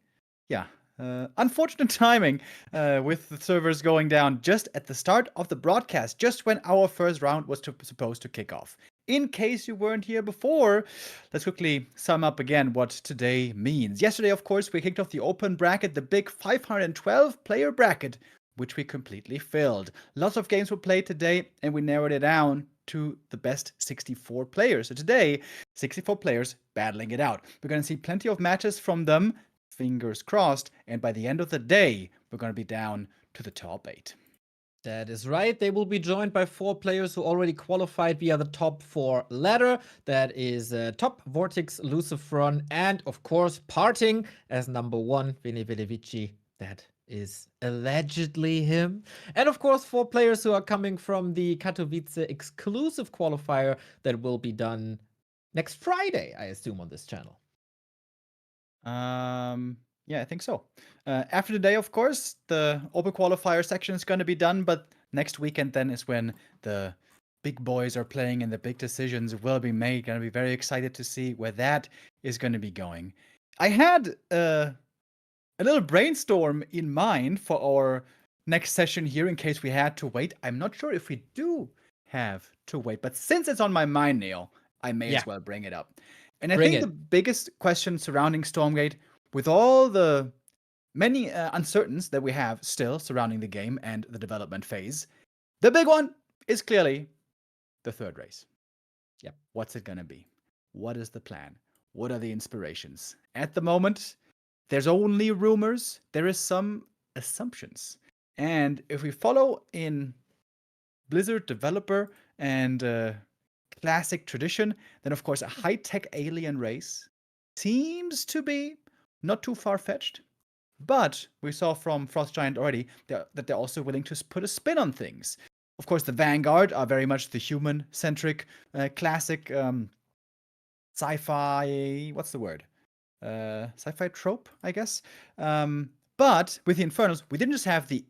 unfortunate timing with the servers going down just at the start of the broadcast, just when our first round was supposed to kick off. In case you weren't here before, let's quickly sum up again what today means. Yesterday, of course, we kicked off the open bracket, the big 512-player bracket, which we completely filled. Lots of games were played today, and we narrowed it down to the best 64 players. So today, 64 players battling it out. We're going to see plenty of matches from them, fingers crossed, and by the end of the day, we're going to be down to the top 8. That is right. They will be joined by 4 players who already qualified via the top 4 ladder. That is Top, Vortex, Lucifron, and of course, parting as number 1, Vini Vici. That is allegedly him. And of course, 4 players who are coming from the Katowice exclusive qualifier that will be done next Friday, I assume, on this channel. Yeah, I think so. After the day, of course, the open qualifier section is going to be done, but next weekend then is when the big boys are playing and the big decisions will be made. Going to be very excited to see where that is going to be going. I had a little brainstorm in mind for our next session here in case we had to wait. I'm not sure if we do have to wait, but since it's on my mind, Neil, I may as well bring it up. And I think the biggest question surrounding Stormgate, with all the many uncertainties that we have still surrounding the game and the development phase, the big one is clearly the third race. Yep. What's it going to be? What is the plan? What are the inspirations? At the moment, there's only rumors. There is some assumptions. And if we follow in Blizzard developer and classic tradition, then of course a high-tech alien race seems to be not too far-fetched. But we saw from Frost Giant already that they're also willing to put a spin on things. Of course, the Vanguard are very much the human-centric, classic sci-fi, what's the word? Sci-fi trope, I guess. But with the Infernals, we didn't just have the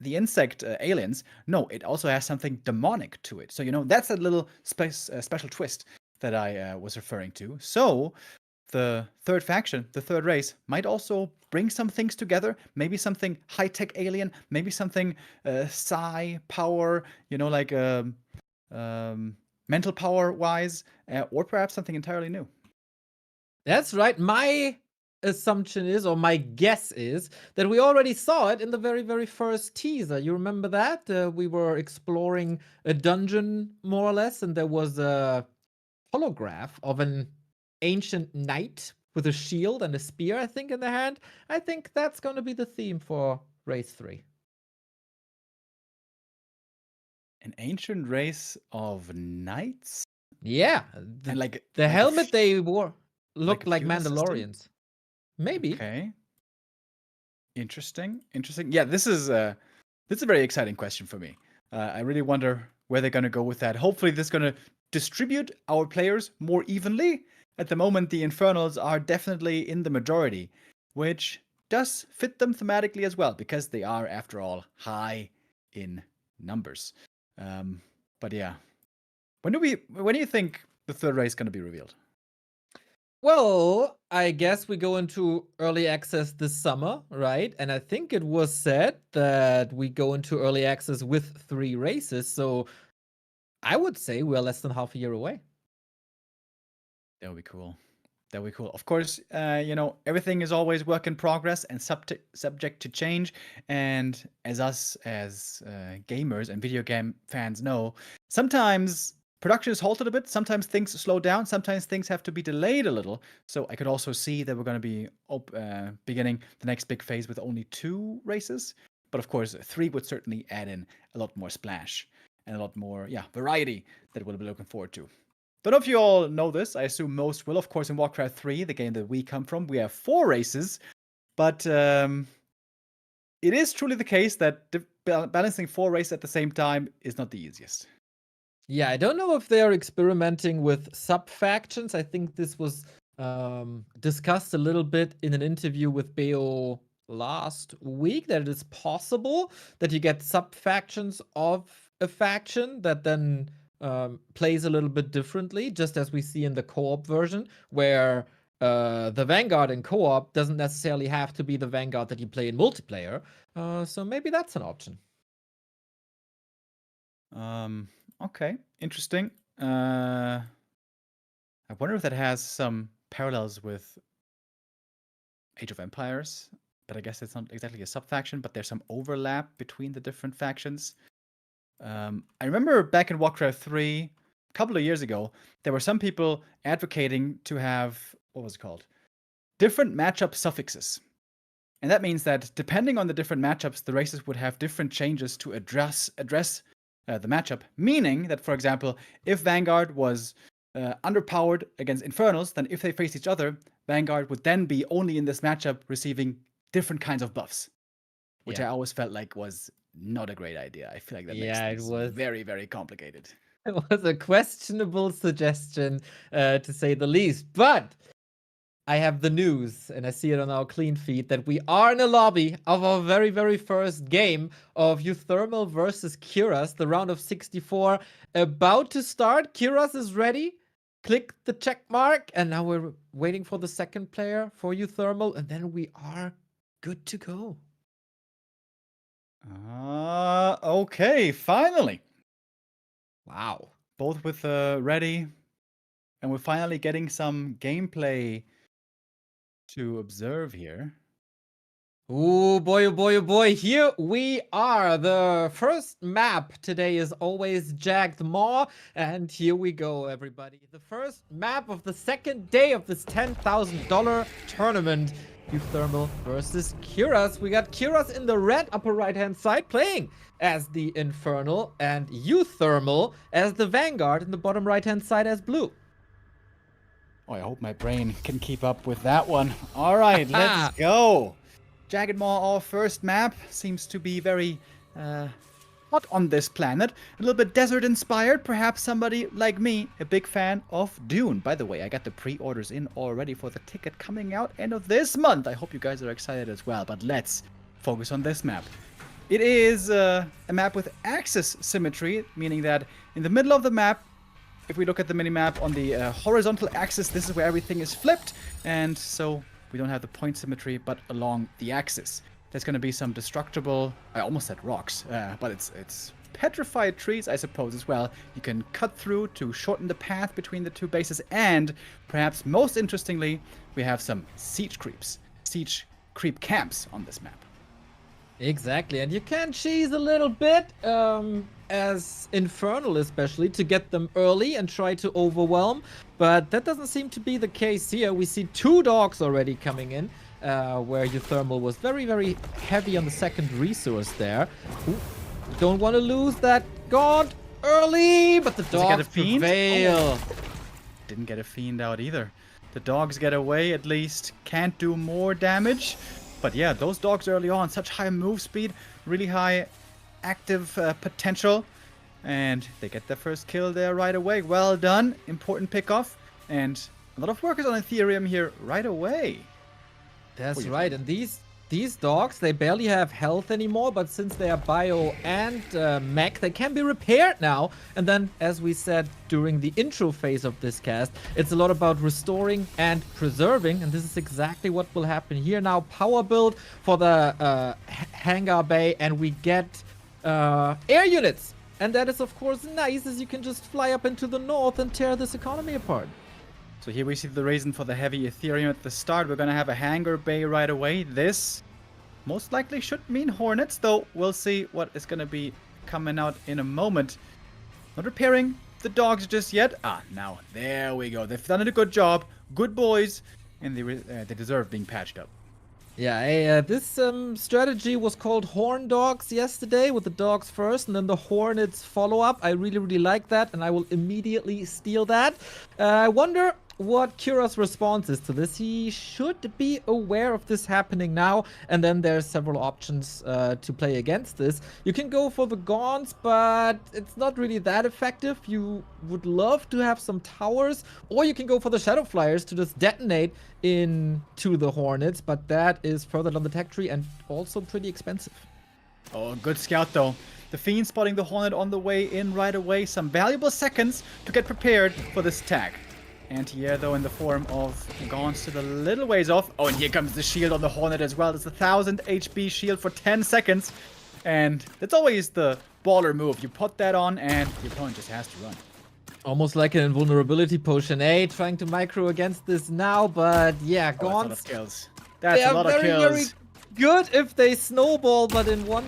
insect aliens. No, it also has something demonic to it. So, you know, that's a little special twist that I was referring to. So the third faction, the third race, might also bring some things together. Maybe something high-tech alien, maybe something psi power, you know, like mental power-wise, or perhaps something entirely new. That's right. My assumption is, or my guess is, that we already saw it in the very, very first teaser. You remember that? We were exploring a dungeon, more or less, and there was a holograph of an ancient knight with a shield and a spear, I think, in the hand. I think that's going to be the theme for Race 3. An ancient race of knights? Yeah. And like the helmet they wore looked like System? Mandalorians. Maybe. Okay. Interesting. Yeah, this is a very exciting question for me. I really wonder where they're going to go with that. Hopefully, this is going to distribute our players more evenly. At the moment, the Infernals are definitely in the majority, which does fit them thematically as well, because they are, after all, high in numbers. But yeah, when do you think the third race is going to be revealed? Well, I guess we go into early access this summer, right? And I think it was said that we go into early access with 3 races. So I would say we're less than half a year away. That would be cool. Of course, you know, everything is always work in progress and subject to change. And as gamers and video game fans know, sometimes production is halted a bit. Sometimes things slow down. Sometimes things have to be delayed a little. So I could also see that we're going to be beginning the next big phase with only 2 races. But of course, 3 would certainly add in a lot more splash and a lot more, variety that we'll be looking forward to. Don't know if you all know this. I assume most will. Of course, in Warcraft 3, the game that we come from, we have 4 races. But it is truly the case that balancing 4 races at the same time is not the easiest. Yeah, I don't know if they are experimenting with sub-factions. I think this was discussed a little bit in an interview with BO last week, that it is possible that you get sub-factions of a faction that then plays a little bit differently, just as we see in the co-op version, where the Vanguard in co-op doesn't necessarily have to be the Vanguard that you play in multiplayer. So maybe that's an option. Okay, interesting. I wonder if that has some parallels with Age of Empires, but I guess it's not exactly a sub-faction, but there's some overlap between the different factions. I remember back in Warcraft 3, a couple of years ago, there were some people advocating to have, what was it called? Different matchup suffixes. And that means that depending on the different matchups, the races would have different changes to address the matchup. Meaning that, for example, if Vanguard was underpowered against Infernals, then if they face each other, Vanguard would then be only in this matchup receiving different kinds of buffs. Which I always felt like was not a great idea. I feel like that makes things very, very complicated. It was a questionable suggestion, to say the least. But I have the news, and I see it on our clean feed, that we are in a lobby of our very, very first game of YouThermal versus Curas, the round of 64 about to start. Curas is ready. Click the check mark, and now we're waiting for the second player for YouThermal, and then we are good to go. Okay, finally. Wow. Both with ready, and we're finally getting some gameplay to observe here. Oh boy, oh boy, oh boy. Here we are. The first map today is always Jagged Maw. And here we go, everybody. The first map of the second day of this $10,000 tournament. YouThermal versus Curas. We got Curas in the red upper right-hand side playing as the Infernal, and YouThermal as the Vanguard in the bottom right-hand side as blue. Oh, I hope my brain can keep up with that one. All right, let's go. Jagged Maw, our first map, seems to be very hot on this planet. A little bit desert-inspired. Perhaps somebody like me, a big fan of Dune. By the way, I got the pre-orders in already for the ticket coming out end of this month. I hope you guys are excited as well. But let's focus on this map. It is a map with axis symmetry, meaning that in the middle of the map, if we look at the minimap on the horizontal axis, this is where everything is flipped. And so we don't have the point symmetry, but along the axis. There's going to be some destructible, I almost said rocks, but it's petrified trees, I suppose, as well. You can cut through to shorten the path between the two bases, and perhaps most interestingly, we have some siege creep camps on this map. Exactly, and you can cheese a little bit, as Infernal especially, to get them early and try to overwhelm, but that doesn't seem to be the case here. We see 2 dogs already coming in, where YouThermal was very, very heavy on the second resource there. Ooh, don't want to lose that god early, but the dogs prevail. Oh. Didn't get a fiend out either. The dogs get away, at least can't do more damage. But yeah, those dogs early on, such high move speed, really high active potential. And they get their first kill there right away. Well done. Important pickoff. And a lot of workers on Ethereum here right away. That's right. And these dogs, they barely have health anymore, but since they are bio and mech, they can be repaired now. And then, as we said during the intro phase of this cast, it's a lot about restoring and preserving, and this is exactly what will happen here now. Power build for the hangar bay, and we get air units. And that is, of course, nice, as you can just fly up into the north and tear this economy apart. So here we see the reason for the heavy Ethereum at the start. We're going to have a hangar bay right away. This most likely should mean Hornets, though we'll see what is going to be coming out in a moment. Not repairing the dogs just yet. Now, there we go. They've done a good job. Good boys. And they deserve being patched up. Yeah, this strategy was called Horn Dogs yesterday, with the dogs first and then the Hornets follow up. I really, really like that, and I will immediately steal that. I wonder what Kira's response is to this. He should be aware of this happening now, and then there's several options to play against this. You can go for the Gaunts, but it's not really that effective. You would love to have some towers, or you can go for the Shadow Flyers to just detonate into the Hornets, but that is further down the tech tree and also pretty expensive. Oh, good scout though. The Fiend spotting the Hornet on the way in right away. Some valuable seconds to get prepared for this tag. Anti-air though in the form of Gaunts still a little ways off. Oh, and here comes the shield on the Hornet as well. It's a 1000 HP shield for 10 seconds. And that's always the baller move. You put that on and the opponent just has to run. Almost like an invulnerability potion, trying to micro against this now, but yeah, Gaunts. That's a lot of kills. That's a lot of kills. Very good if they snowball, but in one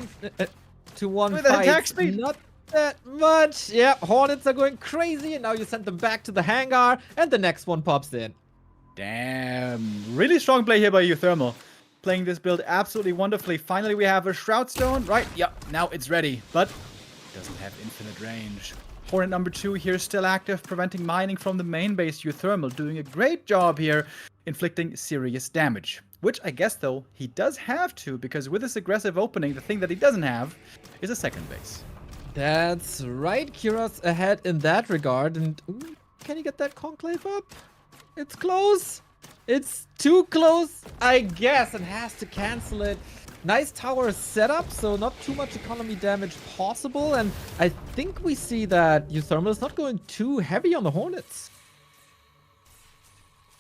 to one with fight, attack speed. Not that much. Yeah, Hornets are going crazy, and now you send them back to the hangar, and the next one pops in. Damn, really strong play here by YouThermal. Playing this build absolutely wonderfully. Finally, we have a Shroud Stone, right? Yep, now it's ready, but it doesn't have infinite range. Hornet number 2 here still active, preventing mining from the main base. YouThermal doing a great job here, inflicting serious damage. Which I guess, though, he does have to, because with this aggressive opening, the thing that he doesn't have is a second base. That's right, Kira's ahead in that regard, and ooh, can he get that Conclave up? It's close. It's too close, I guess, and has to cancel it. Nice tower setup, so not too much economy damage possible, and I think we see that YouThermal is not going too heavy on the Hornets.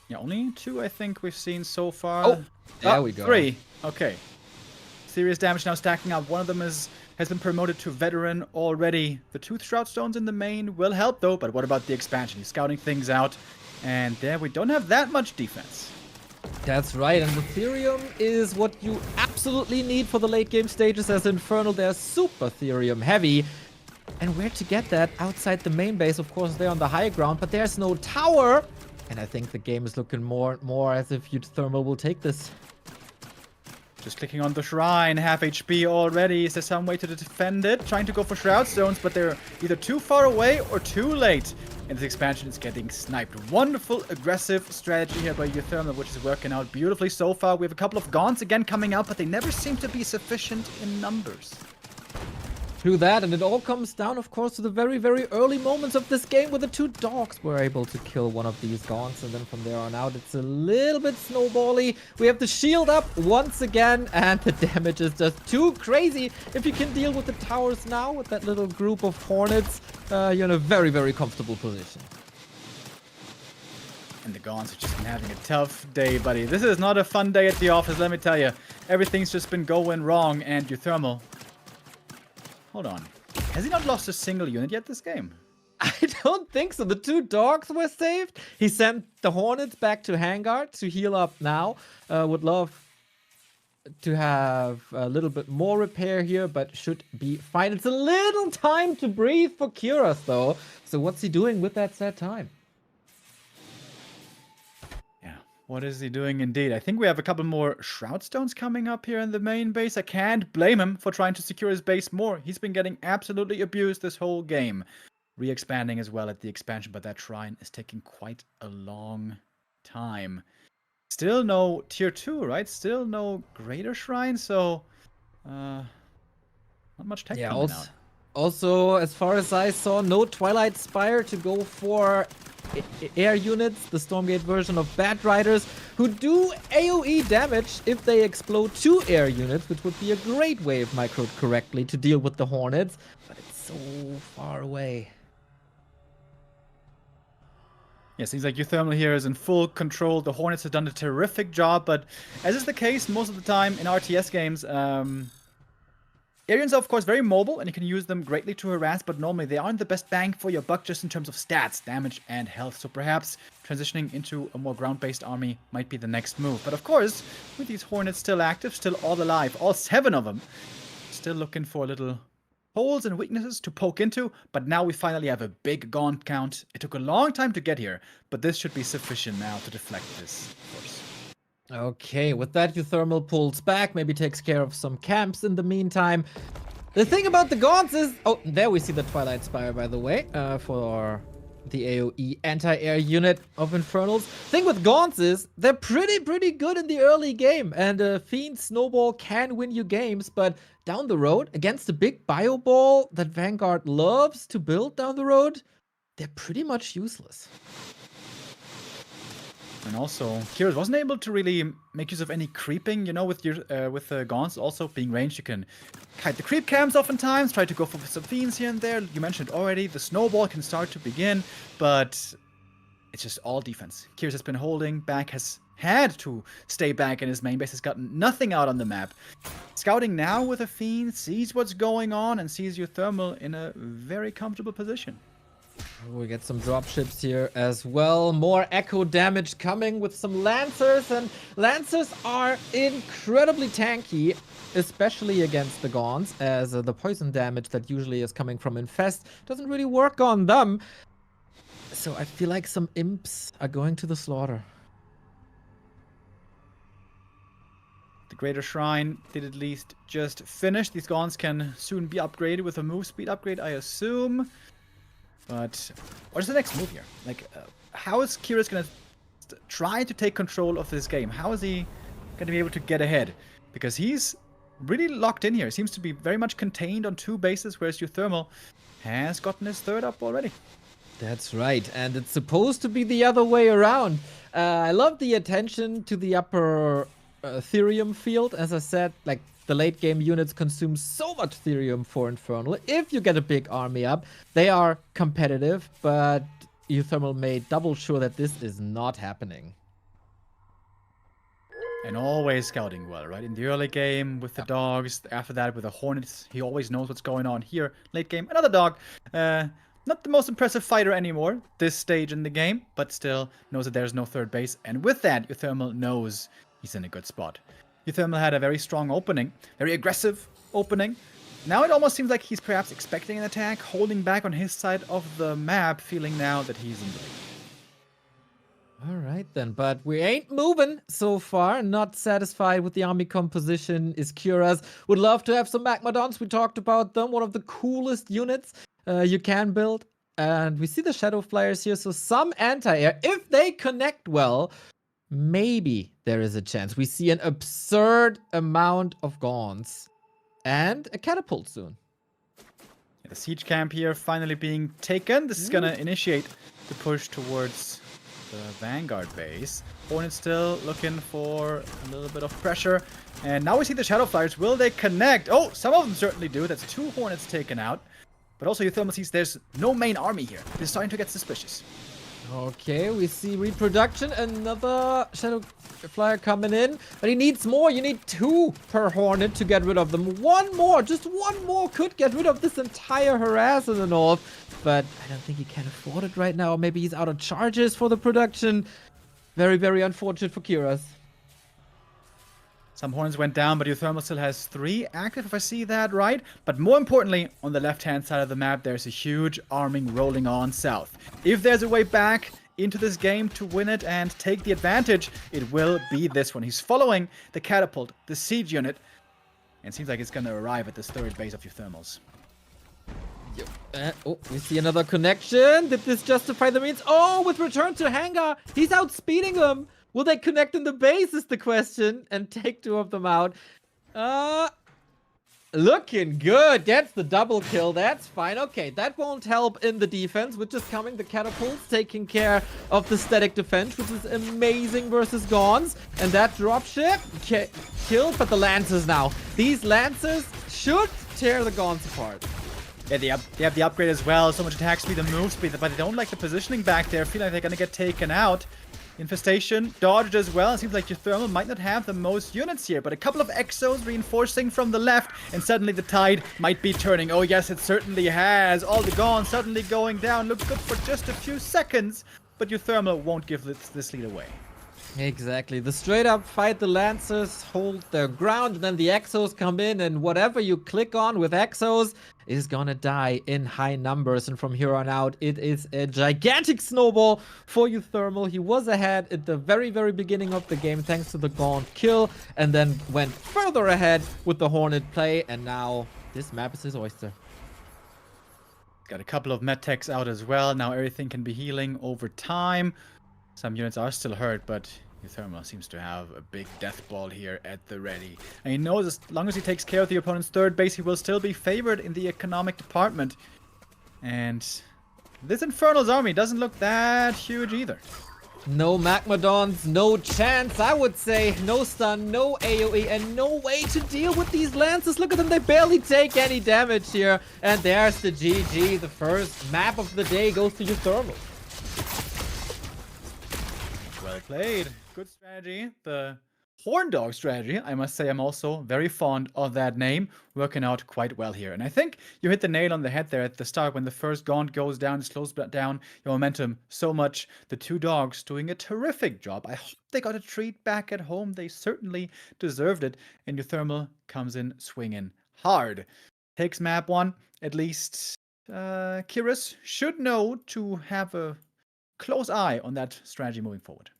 Yeah, only 2 I think we've seen so far. Oh, there we go. 3. Okay. Serious damage now stacking up. One of them has been promoted to veteran already. The 2 Shroud Stones in the main will help though, but what about the expansion? He's scouting things out, and there we don't have that much defense. That's right, and Ethereum is what you absolutely need for the late game stages, as Infernal they're super Ethereum heavy. And where to get that? Outside the main base, of course, they're on the high ground, but there's no tower. And I think the game is looking more and more as if YouThermal will take this. Just clicking on the shrine, half HP already. Is there some way to defend it? Trying to go for Shroud Stones, but they're either too far away or too late. And this expansion is getting sniped. Wonderful, aggressive strategy here by YouThermal, which is working out beautifully so far. We have a couple of Gaunts again coming out, but they never seem to be sufficient in numbers. True that, and it all comes down, of course, to the very, very early moments of this game where the 2 dogs were able to kill one of these Gaunts, and then from there on out, it's a little bit snowbally. We have the shield up once again, and the damage is just too crazy. If you can deal with the towers now, with that little group of Hornets, you're in a very, very comfortable position. And the Gaunts have just been having a tough day, buddy. This is not a fun day at the office, let me tell you. Everything's just been going wrong, and YouThermal... Hold on. Has he not lost a single unit yet this game? I don't think so. The 2 dogs were saved. He sent the Hornets back to hangar to heal up now. Would love to have a little bit more repair here, but should be fine. It's a little time to breathe for Kira, though. So what's he doing with that sad time? What is he doing indeed? I think we have a couple more Shroud Stones coming up here in the main base. I can't blame him for trying to secure his base more. He's been getting absolutely abused this whole game. Re-expanding as well at the expansion, but that shrine is taking quite a long time. Still no tier 2, right? Still no greater shrine, so not much tech coming out. Also, as far as I saw, no Twilight Spire to go for air units, the Stormgate version of Bat Riders, who do AoE damage if they explode 2 air units, which would be a great way, if microed correctly, to deal with the Hornets, but it's so far away. Yeah, seems like YouThermal here is in full control. The Hornets have done a terrific job, but as is the case most of the time in RTS games, Arians are, of course, very mobile, and you can use them greatly to harass, but normally they aren't the best bang for your buck just in terms of stats, damage, and health. So perhaps transitioning into a more ground-based army might be the next move. But of course, with these Hornets still active, still all alive, all 7 of them, still looking for a little holes and weaknesses to poke into, but now we finally have a big Gaunt count. It took a long time to get here, but this should be sufficient now to deflect this force. Okay, with that, YouThermal pulls back, maybe takes care of some camps in the meantime. The thing about the Gaunts is... Oh, there we see the Twilight Spire, by the way, for the AoE anti-air unit of Infernals. Thing with Gaunts is they're pretty good in the early game, and Fiend Snowball can win you games, but down the road, against a big bio ball that Vanguard loves to build down the road, they're pretty much useless. And also, Kyrus wasn't able to really make use of any creeping, you know, with the Gaunts also being ranged. You can kite the creep cams oftentimes, try to go for some fiends here and there. You mentioned already, the snowball can start to begin, but it's just all defense. Kyrus has been holding back, has had to stay back in his main base, has gotten nothing out on the map. Scouting now with a fiend, sees what's going on, and sees YouThermal in a very comfortable position. We get some dropships here as well. More echo damage coming with some Lancers, and Lancers are incredibly tanky, especially against the Gaunts, as the poison damage that usually is coming from Infest doesn't really work on them. So I feel like some imps are going to the slaughter. The Greater Shrine did at least just finish. These Gaunts can soon be upgraded with a move speed upgrade, I assume. But what is the next move here? Like, how is Kyrus going to try to take control of this game? How is he going to be able to get ahead? Because he's really locked in here. He seems to be very much contained on 2 bases, whereas YouThermal has gotten his 3rd up already. That's right, and it's supposed to be the other way around. I love the attention to the upper Therium field. As I said, like, the late game units consume so much Therium for Infernal. If you get a big army up, they are competitive, but YouThermal made double sure that this is not happening. And always scouting well, right? In the early game with the dogs, after that with the Hornets, he always knows what's going on here. Late game, another dog. Not the most impressive fighter anymore, this stage in the game, but still knows that there's no 3rd base. And with that, YouThermal knows he's in a good spot. YouThermal had a very strong opening, very aggressive opening. Now it almost seems like he's perhaps expecting an attack, holding back on his side of the map, feeling now that he's in the lead. Alright then, but we ain't moving so far. Not satisfied with the army composition is Kyrus. Would love to have some Magmadons. We talked about them. One of the coolest units you can build. And we see the Shadow Flyers here, so some anti-air. If they connect well, maybe there is a chance. We see an absurd amount of Gaunts. And a catapult soon. The siege camp here finally being taken. This is going to initiate the push towards the Vanguard base. Hornets still looking for a little bit of pressure. And now we see the Shadow Flyers. Will they connect? Oh, some of them certainly do. That's 2 Hornets taken out. But also YouThermal sees there's no main army here. They're starting to get suspicious. Okay, we see reproduction. Another Shadow Flyer coming in. But he needs more. You need 2 per Hornet to get rid of them. 1 more, just 1 more could get rid of this entire harass in the north. But I don't think he can afford it right now. Maybe he's out of charges for the production. Very, very unfortunate for Kyrus. Some Hornets went down, but YouThermal still has 3 active, if I see that right. But more importantly, on the left-hand side of the map, there's a huge arming rolling on south. If there's a way back into this game to win it and take the advantage, it will be this one. He's following the catapult, the siege unit, and it seems like it's going to arrive at this 3rd base of YouThermal's. Oh, we see another connection. Did this justify the means? Oh, with return to hangar, he's outspeeding them. Will they connect in the base is the question and take 2 of them out. Looking good. Gets the double kill. That's fine. Okay, that won't help in the defense, which is coming. The catapults taking care of the static defense, which is amazing versus Gaunts. And that dropship killed, but the Lancers now. These Lancers should tear the Gaunts apart. Yeah, they have the upgrade as well. So much attack speed and move speed, but they don't like the positioning back there. Feel like they're going to get taken out. Infestation dodged as well. It seems like YouThermal might not have the most units here, but a couple of Exos reinforcing from the left, and suddenly the tide might be turning. Oh yes, it certainly has. All the Gaunts suddenly going down. Looks good for just a few seconds, but YouThermal won't give this lead away. Exactly. The straight up fight, the Lancers hold their ground, and then the Exos come in, and whatever you click on with Exos, is gonna die in high numbers. And from here on out, it is a gigantic snowball for YouThermal. He was ahead at the very, very beginning of the game thanks to the Gaunt kill, and then went further ahead with the Hornet play, and now this map is his oyster. Got a couple of med techs out as well. Now everything can be healing over time. Some units are still hurt, but YouThermal seems to have a big death ball here at the ready. And he knows as long as he takes care of the opponent's third base, he will still be favored in the economic department. And this Infernal's army doesn't look that huge either. No Magmadons, no chance, I would say. No stun, no AoE, and no way to deal with these lances. Look at them, they barely take any damage here. And there's the GG. The first map of the day goes to YouThermal. Well played. Good strategy. The Horn Dog strategy, I must say I'm also very fond of that name. Working out quite well here. And I think you hit the nail on the head there at the start when the first Gaunt goes down, slows down your momentum so much. The two dogs doing a terrific job. I hope they got a treat back at home. They certainly deserved it. And YouThermal comes in swinging hard. Takes map 1. At least Kiris should know to have a close eye on that strategy moving forward.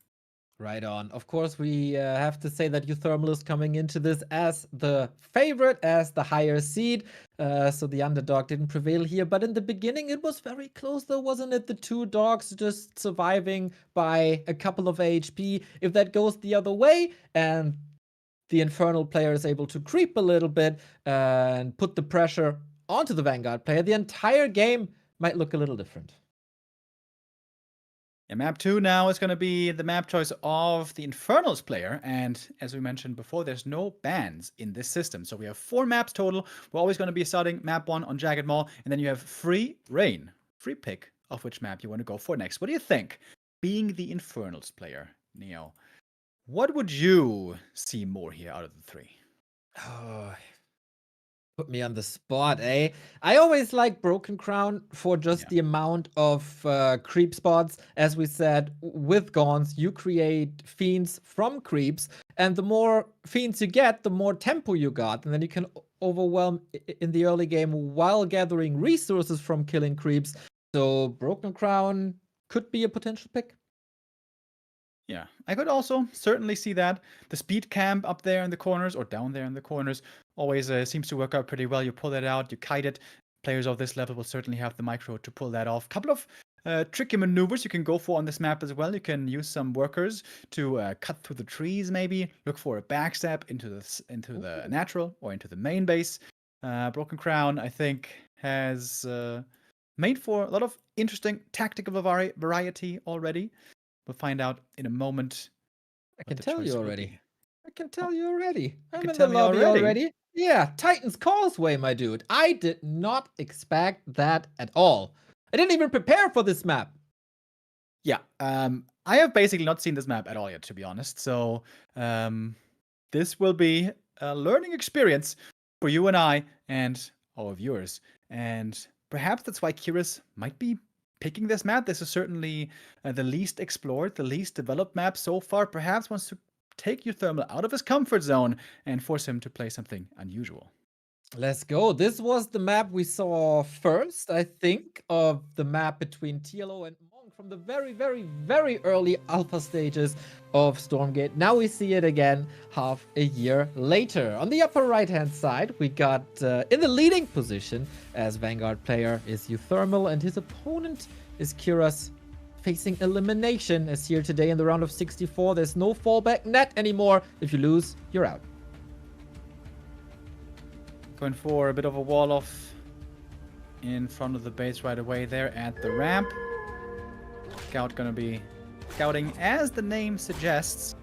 Right on. Of course, we have to say that YouThermal is coming into this as the favorite, as the higher seed. So the underdog didn't prevail here. But in the beginning, it was very close, though, wasn't it? The two dogs just surviving by a couple of HP. If that goes the other way and the Infernal player is able to creep a little bit and put the pressure onto the Vanguard player, the entire game might look a little different. And map 2 now is going to be the map choice of the Infernals player. And as we mentioned before, there's no bans in this system. So we have 4 maps total. We're always going to be starting map 1 on Jagged Maw. And then you have free reign, free pick of which map you want to go for next. What do you think? Being the Infernals player, Neo, what would you see more here out of the 3? Oh, put me on the spot, eh? I always like Broken Crown for just the amount of creep spots. As we said, with Gaunts, you create fiends from creeps, and the more fiends you get, the more tempo you got, and then you can overwhelm in the early game while gathering resources from killing creeps. So Broken Crown could be a potential pick. Yeah, I could also certainly see that. The speed camp up there in the corners, or down there in the corners, always seems to work out pretty well. You pull that out, you kite it. Players of this level will certainly have the micro to pull that off. Couple of tricky maneuvers you can go for on this map as well. You can use some workers to cut through the trees, maybe. Look for a backstab into the natural or into the main base. Broken Crown, I think, has made for a lot of interesting tactical variety already. We'll find out in a moment. I can tell you already. I can tell you already. I'm in tell the me lobby already? already. Yeah, Titan's Causeway, my dude. I did not expect that at all. I didn't even prepare for this map. Yeah, I have basically not seen this map at all yet, to be honest. So this will be a learning experience for you and I and our viewers. And perhaps that's why Kiris might be picking this map. This is certainly the least explored, the least developed map so far. Perhaps wants to take YouThermal out of his comfort zone and force him to play something unusual. Let's go. This was the map we saw first, I think, of the map between TLO and Monk from the very, very, very early alpha stages of Stormgate. Now we see it again half a year later. On the upper right-hand side, we got in the leading position as Vanguard player is YouThermal, and his opponent is Kiras, facing elimination. As here today in the round of 64, there's no fallback net anymore. If you lose, you're out. Going for a bit of a wall off in front of the base right away there at the ramp. Scout gonna be scouting as the name suggests.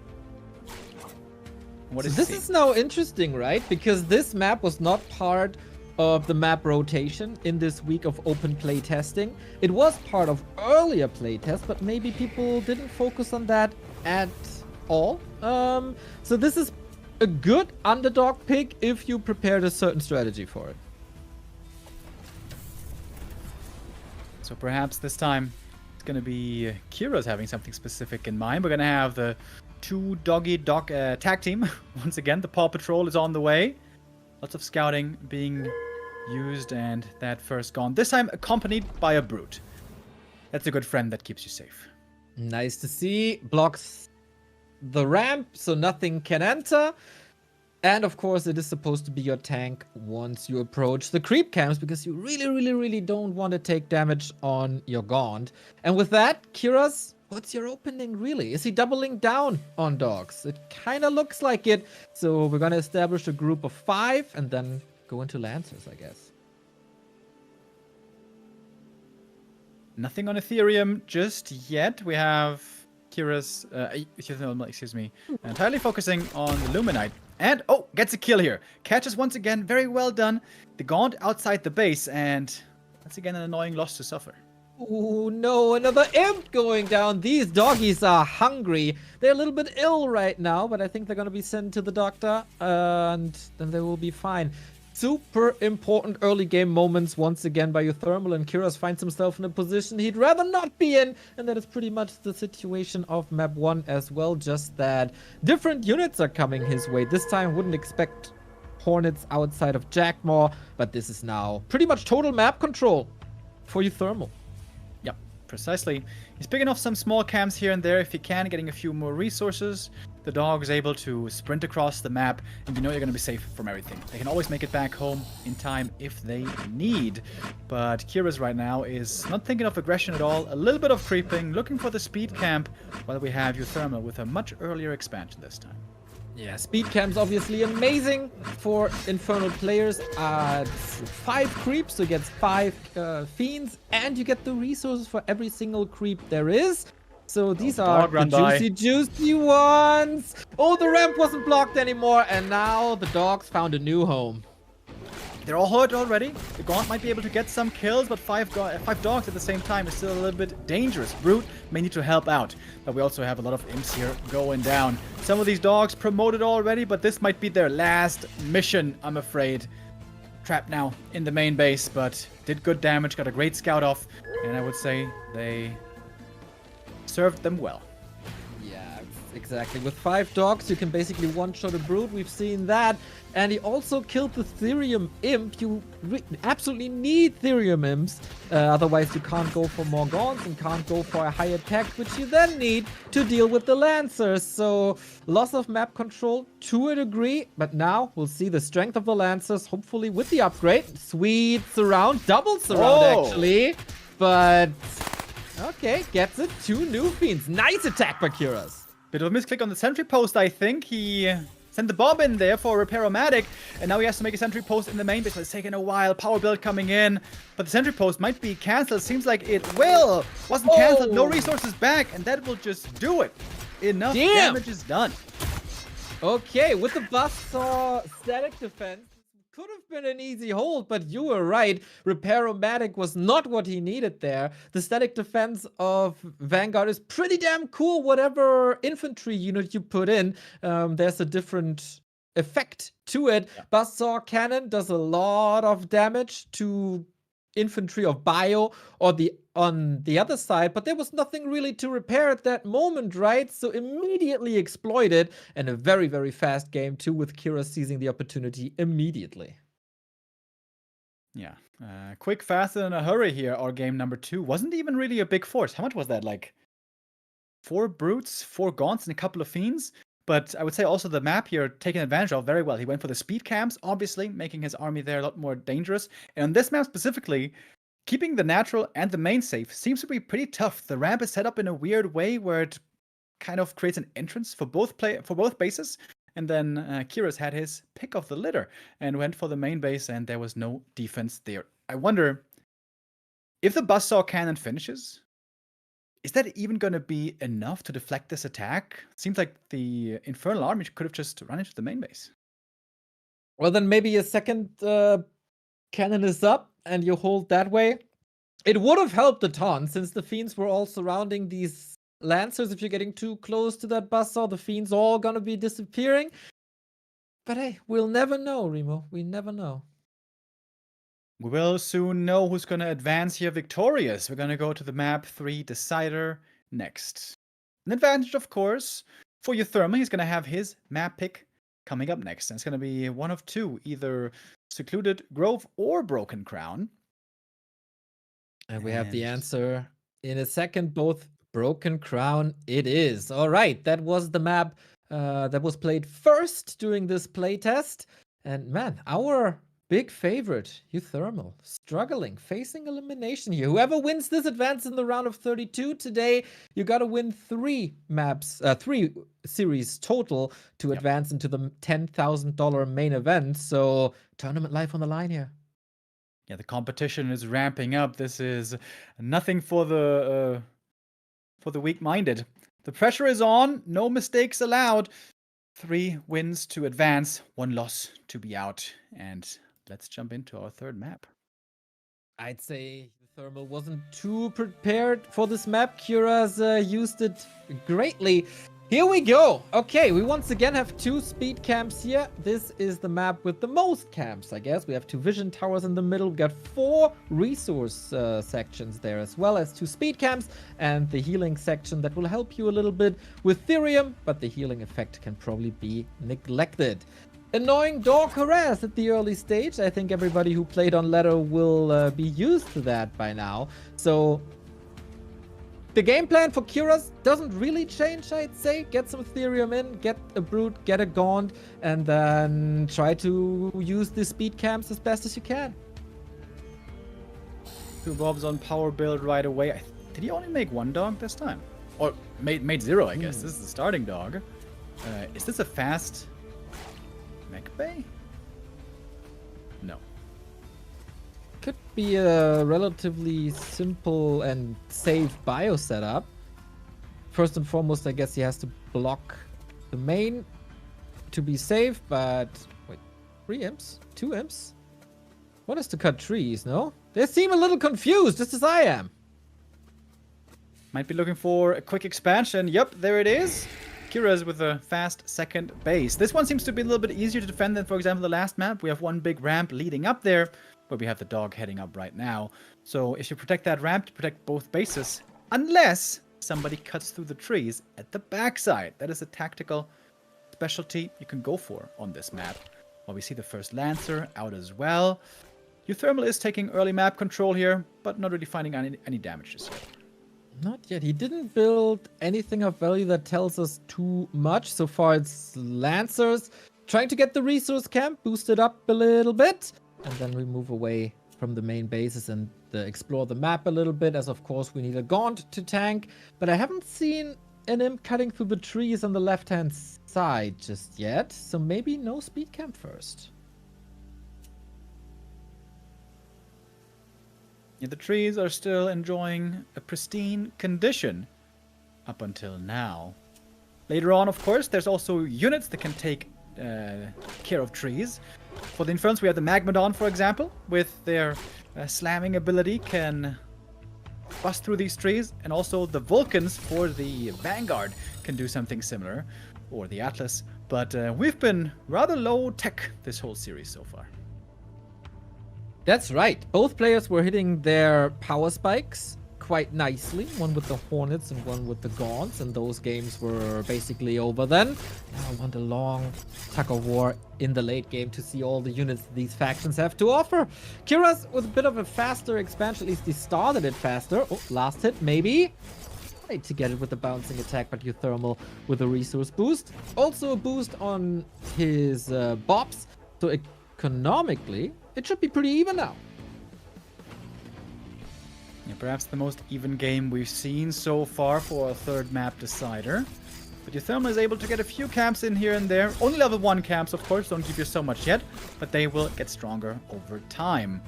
What is this is now interesting, right? Because this map was not part of the map rotation in this week of open play testing. It was part of earlier play tests, but maybe people didn't focus on that at all. So this is a good underdog pick if you prepared a certain strategy for it. So perhaps this time it's going to be Kira's having something specific in mind. We're going to have the two dog tag team. Once again, the Paw Patrol is on the way. Lots of scouting being used and that first gone. This time accompanied by a brute. That's a good friend that keeps you safe. Nice to see. Blocks the ramp so nothing can enter. And of course, it is supposed to be your tank once you approach the creep camps, because you really don't want to take damage on your Gaunt. And with that, Kira's, what's your opening really? Is he doubling down on dogs? It kind of looks like it. So we're going to establish a group of 5 and then go into Lancers, I guess. Nothing on Ethereum just yet. We have Kira's, entirely focusing on the Luminite. And, oh, gets a kill here. Catches once again, very well done. The Gaunt outside the base, and once again an annoying loss to suffer. Oh no, another imp going down. These doggies are hungry. They're a little bit ill right now, but I think they're going to be sent to the doctor, and then they will be fine. Super important early game moments once again by YouThermal, and Kyrus finds himself in a position he'd rather not be in, and that is pretty much the situation of map 1 as well, just that different units are coming his way. This time wouldn't expect Hornets outside of Jackmore, but this is now pretty much total map control for YouThermal. Yep, precisely. He's picking off some small camps here and there if he can, getting a few more resources. The dog is able to sprint across the map, and you know you're going to be safe from everything. They can always make it back home in time if they need. But Kyrus right now is not thinking of aggression at all. A little bit of creeping, looking for the speed camp, while we have YouThermal with a much earlier expansion this time. Yeah, speed camp's obviously amazing for Infernal players. 5 creeps, so you get 5 fiends, and you get the resources for every single creep there is. So these are the juicy ones. Oh, the ramp wasn't blocked anymore, and now the dogs found a new home. They're all hurt already. The Gaunt might be able to get some kills, but 5 dogs at the same time is still a little bit dangerous. Brute may need to help out, but we also have a lot of imps here going down. Some of these dogs promoted already, but this might be their last mission, I'm afraid. Trapped now in the main base, but did good damage, got a great scout off, and I would say they served them well. Yeah, exactly. With 5 dogs, you can basically one-shot a brute. We've seen that. And he also killed the Therium Imp. You absolutely need Therium Imps. Otherwise, you can't go for more Gaunts and can't go for a high attack, which you then need to deal with the Lancers. So, loss of map control to a degree. But now, we'll see the strength of the Lancers, hopefully with the upgrade. Sweet surround, double surround actually. But, okay, gets it. 2 new fiends. Nice attack by Kyrus. Bit of a misclick on the sentry post, I think. He sent the bomb in there for a Repair-O-Matic, and now he has to make a sentry post in the main base, but it's taking a while. Power build coming in, but the sentry post might be cancelled. Seems like it will. Wasn't cancelled, no resources back, and that will just do it. Enough damage is done. Okay, with the Buzzsaw static defense, could have been an easy hold, but you were right. Repair-O-Matic was not what he needed there. The static defense of Vanguard is pretty damn cool. Whatever infantry unit you put in, there's a different effect to it. Yeah. Buzzsaw Cannon does a lot of damage to infantry of bio or on the other side, but there was nothing really to repair at that moment, right? So immediately exploited, and a very, very fast game too, with Kira seizing the opportunity immediately. Yeah, quick, fast, and in a hurry here. Our game number 2 wasn't even really a big force. How much was that? Like 4 brutes, 4 gaunts, and a couple of fiends? But I would say also the map here taken advantage of very well. He went for the speed camps, obviously, making his army there a lot more dangerous. And on this map specifically, keeping the natural and the main safe seems to be pretty tough. The ramp is set up in a weird way where it kind of creates an entrance for both bases. And then Kyrus had his pick of the litter and went for the main base, and there was no defense there. I wonder if the Buzzsaw Cannon finishes, is that even going to be enough to deflect this attack? Seems like the Infernal army could have just run into the main base. Well, then maybe a second cannon is up and you hold that way. It would have helped a ton, since the fiends were all surrounding these Lancers. If you're getting too close to that Buzzsaw, the fiends are all going to be disappearing. But hey, we'll never know, Remo. We never know. We will soon know who's going to advance here victorious. We're going to go to the map 3 decider next. An advantage, of course, for YouThermal. He's going to have his map pick coming up next. And it's going to be one of 2, either Secluded Grove or Broken Crown? And we have the answer in a second. Both Broken Crown it is. All right, that was the map that was played first during this playtest. And man, our big favorite, YouThermal, struggling, facing elimination here. Whoever wins this advance in the round of 32 today, you got to win 3 series total to advance into the $10,000 main event. So tournament life on the line here. Yeah, the competition is ramping up. This is nothing for the weak-minded. The pressure is on. No mistakes allowed. 3 wins to advance, 1 loss to be out. And let's jump into our third map. I'd say Thermal wasn't too prepared for this map. Kira's used it greatly. Here we go. Okay, we once again have 2 speed camps here. This is the map with the most camps, I guess. We have 2 vision towers in the middle. We've got 4 resource sections there, as well as 2 speed camps and the healing section that will help you a little bit with Therium, but the healing effect can probably be neglected. Annoying dog harass at the early stage. I think everybody who played on ladder will be used to that by now. So the game plan for Kira's doesn't really change, I'd say. Get some Therium in, get a Brute, get a Gaunt, and then try to use the speed camps as best as you can. 2 mobs on power build right away. Did he only make 1 dog this time? Or made 0, I guess. This is the starting dog. Is this a fast mech bay? No. Could be a relatively simple and safe bio setup. First and foremost, I guess he has to block the main to be safe, but wait, 3 imps? 2 imps? What is to cut trees, no? They seem a little confused, just as I am. Might be looking for a quick expansion. Yep, there it is. Kira's with a fast second base. This one seems to be a little bit easier to defend than, for example, the last map. We have 1 big ramp leading up there, but we have the dog heading up right now. So if you protect that ramp, you protect both bases. Unless somebody cuts through the trees at the backside. That is a tactical specialty you can go for on this map. Well, we see the first Lancer out as well. YouThermal is taking early map control here, but not really finding any damage just yet. Not yet. He didn't build anything of value that tells us too much. So far, it's Lancers. Trying to get the resource camp boosted up a little bit. And then we move away from the main bases and explore the map a little bit. As, of course, we need a Gaunt to tank. But I haven't seen an imp cutting through the trees on the left-hand side just yet. So maybe no speed camp first. Yeah, the trees are still enjoying a pristine condition up until now. Later on, of course, there's also units that can take care of trees. For the Infernals, we have the Magmadon, for example, with their slamming ability can bust through these trees. And also the Vulcans for the Vanguard can do something similar, or the Atlas. But we've been rather low tech this whole series so far. That's right. Both players were hitting their power spikes quite nicely. One with the Hornets and one with the Gaunts. And those games were basically over then. Now I want a long tug of war in the late game to see all the units these factions have to offer. Kira's with a bit of a faster expansion. At least he started it faster. Oh, last hit, maybe. Tried to get it with the bouncing attack, but YouThermal with a resource boost. Also a boost on his Bobs. So economically, it should be pretty even now. Yeah, perhaps the most even game we've seen so far for a third map decider. But YouThermal is able to get a few camps in here and there. Only level 1 camps, of course, don't give you so much yet, but they will get stronger over time.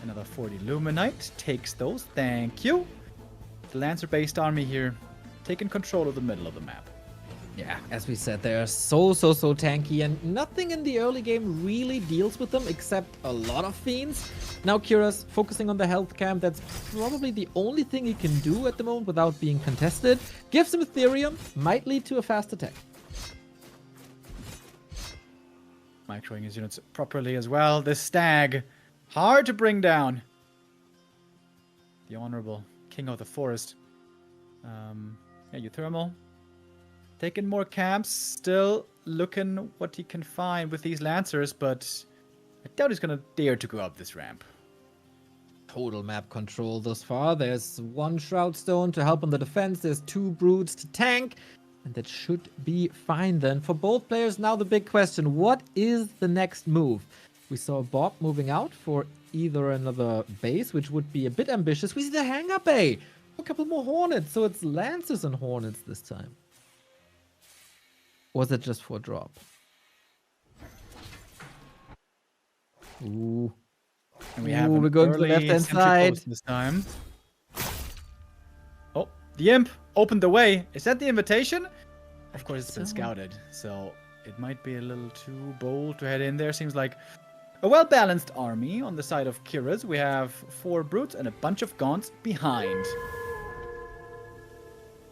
Another 40 Luminite takes those, thank you. The Lancer-based army here taking control of the middle of the map. Yeah, as we said, they're so tanky, and nothing in the early game really deals with them except a lot of fiends. Now Kira's focusing on the health camp. That's probably the only thing he can do at the moment without being contested. Gives him Ethereum, might lead to a fast attack. Microing his units properly as well. The Stag, hard to bring down. The honorable king of the forest. Yeah, YouThermal. Taking more camps, still looking what he can find with these Lancers, but I doubt he's gonna dare to go up this ramp. Total map control thus far. There's one Shroud Stone to help on the defense. There's 2 Brutes to tank. And that should be fine then. For both players, now the big question. What is the next move? We saw Bob moving out for either another base, which would be a bit ambitious. We see the hangar bay. A couple more Hornets. So it's Lancers and Hornets this time. Or was it just for a drop? Ooh. And we have we're going to the left-hand side this time. Oh, the imp opened the way. Is that the invitation? Of course, it's been scouted, so it might be a little too bold to head in there. Seems like a well-balanced army on the side of Kira's. We have 4 Brutes and a bunch of Gaunts behind.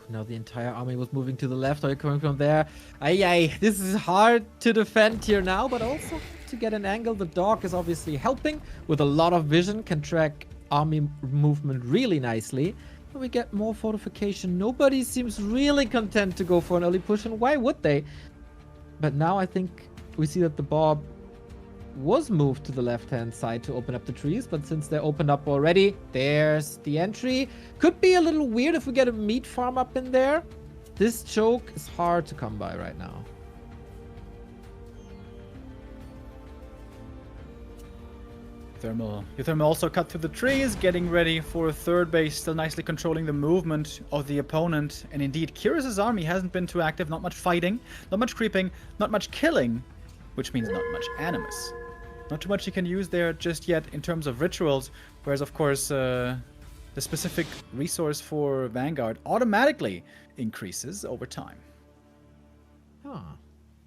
Now the entire army was moving to the left. Are you coming from there? Aye, this is hard to defend here now, but also to get an angle. The dog is obviously helping with a lot of vision, can track army movement really nicely. And we get more fortification. Nobody seems really content to go for an early push, and why would they? But now I think we see that the Bob was moved to the left-hand side to open up the trees, but since they're opened up already, there's the entry. Could be a little weird if we get a meat farm up in there. This choke is hard to come by right now. YouThermal also cut through the trees, getting ready for a third base, still nicely controlling the movement of the opponent. And indeed, Kyrus' army hasn't been too active, not much fighting, not much creeping, not much killing, which means not much animus. Not too much you can use there just yet in terms of rituals, whereas of course the specific resource for Vanguard automatically increases over time.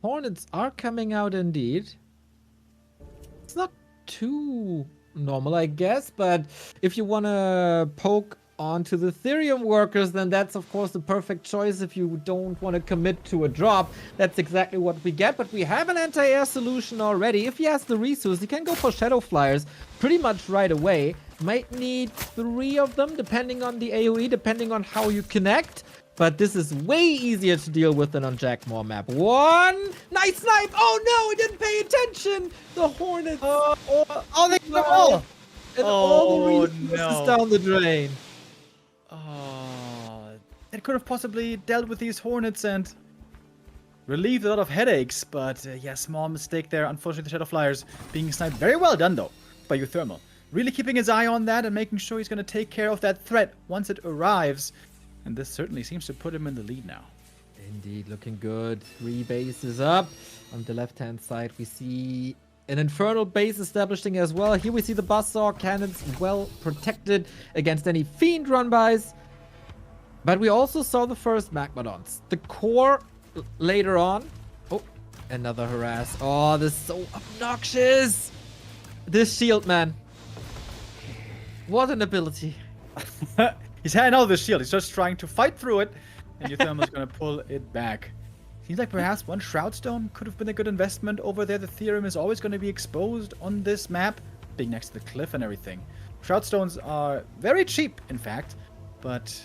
Hornets are coming out indeed. It's not too normal, I guess, but if you want to poke onto the Ethereum workers, then that's of course the perfect choice. If you don't want to commit to a drop, that's exactly what we get. But we have an anti-air solution already. If he has the resource, he can go for Shadow Flyers pretty much right away. Might need 3 of them depending on the AoE, depending on how you connect. But this is way easier to deal with than on Jackmore map. 1 nice snipe. Oh no, he didn't pay attention. The Hornets. They killed them all. And all the resources down the drain. It could have possibly dealt with these Hornets and relieved a lot of headaches, but yeah, small mistake there. Unfortunately, the Shadow Flyers being sniped. Very well done, though, by YouThermal. Really keeping his eye on that and making sure he's going to take care of that threat once it arrives. And this certainly seems to put him in the lead now. Indeed, looking good. 3 bases up. On the left-hand side, we see an Infernal base establishing as well. Here we see the Buzzsaw cannons well protected against any Fiend run-bys. But we also saw the first Magmadons. The core later on. Oh, another harass. Oh, this is so obnoxious. This shield, man. What an ability. He's had out the shield. He's just trying to fight through it. And YouThermal's going to pull it back. Seems like perhaps 1 Shroud Stone could have been a good investment over there. The Theorem is always going to be exposed on this map, being next to the cliff and everything. Shroud Stones are very cheap, in fact. But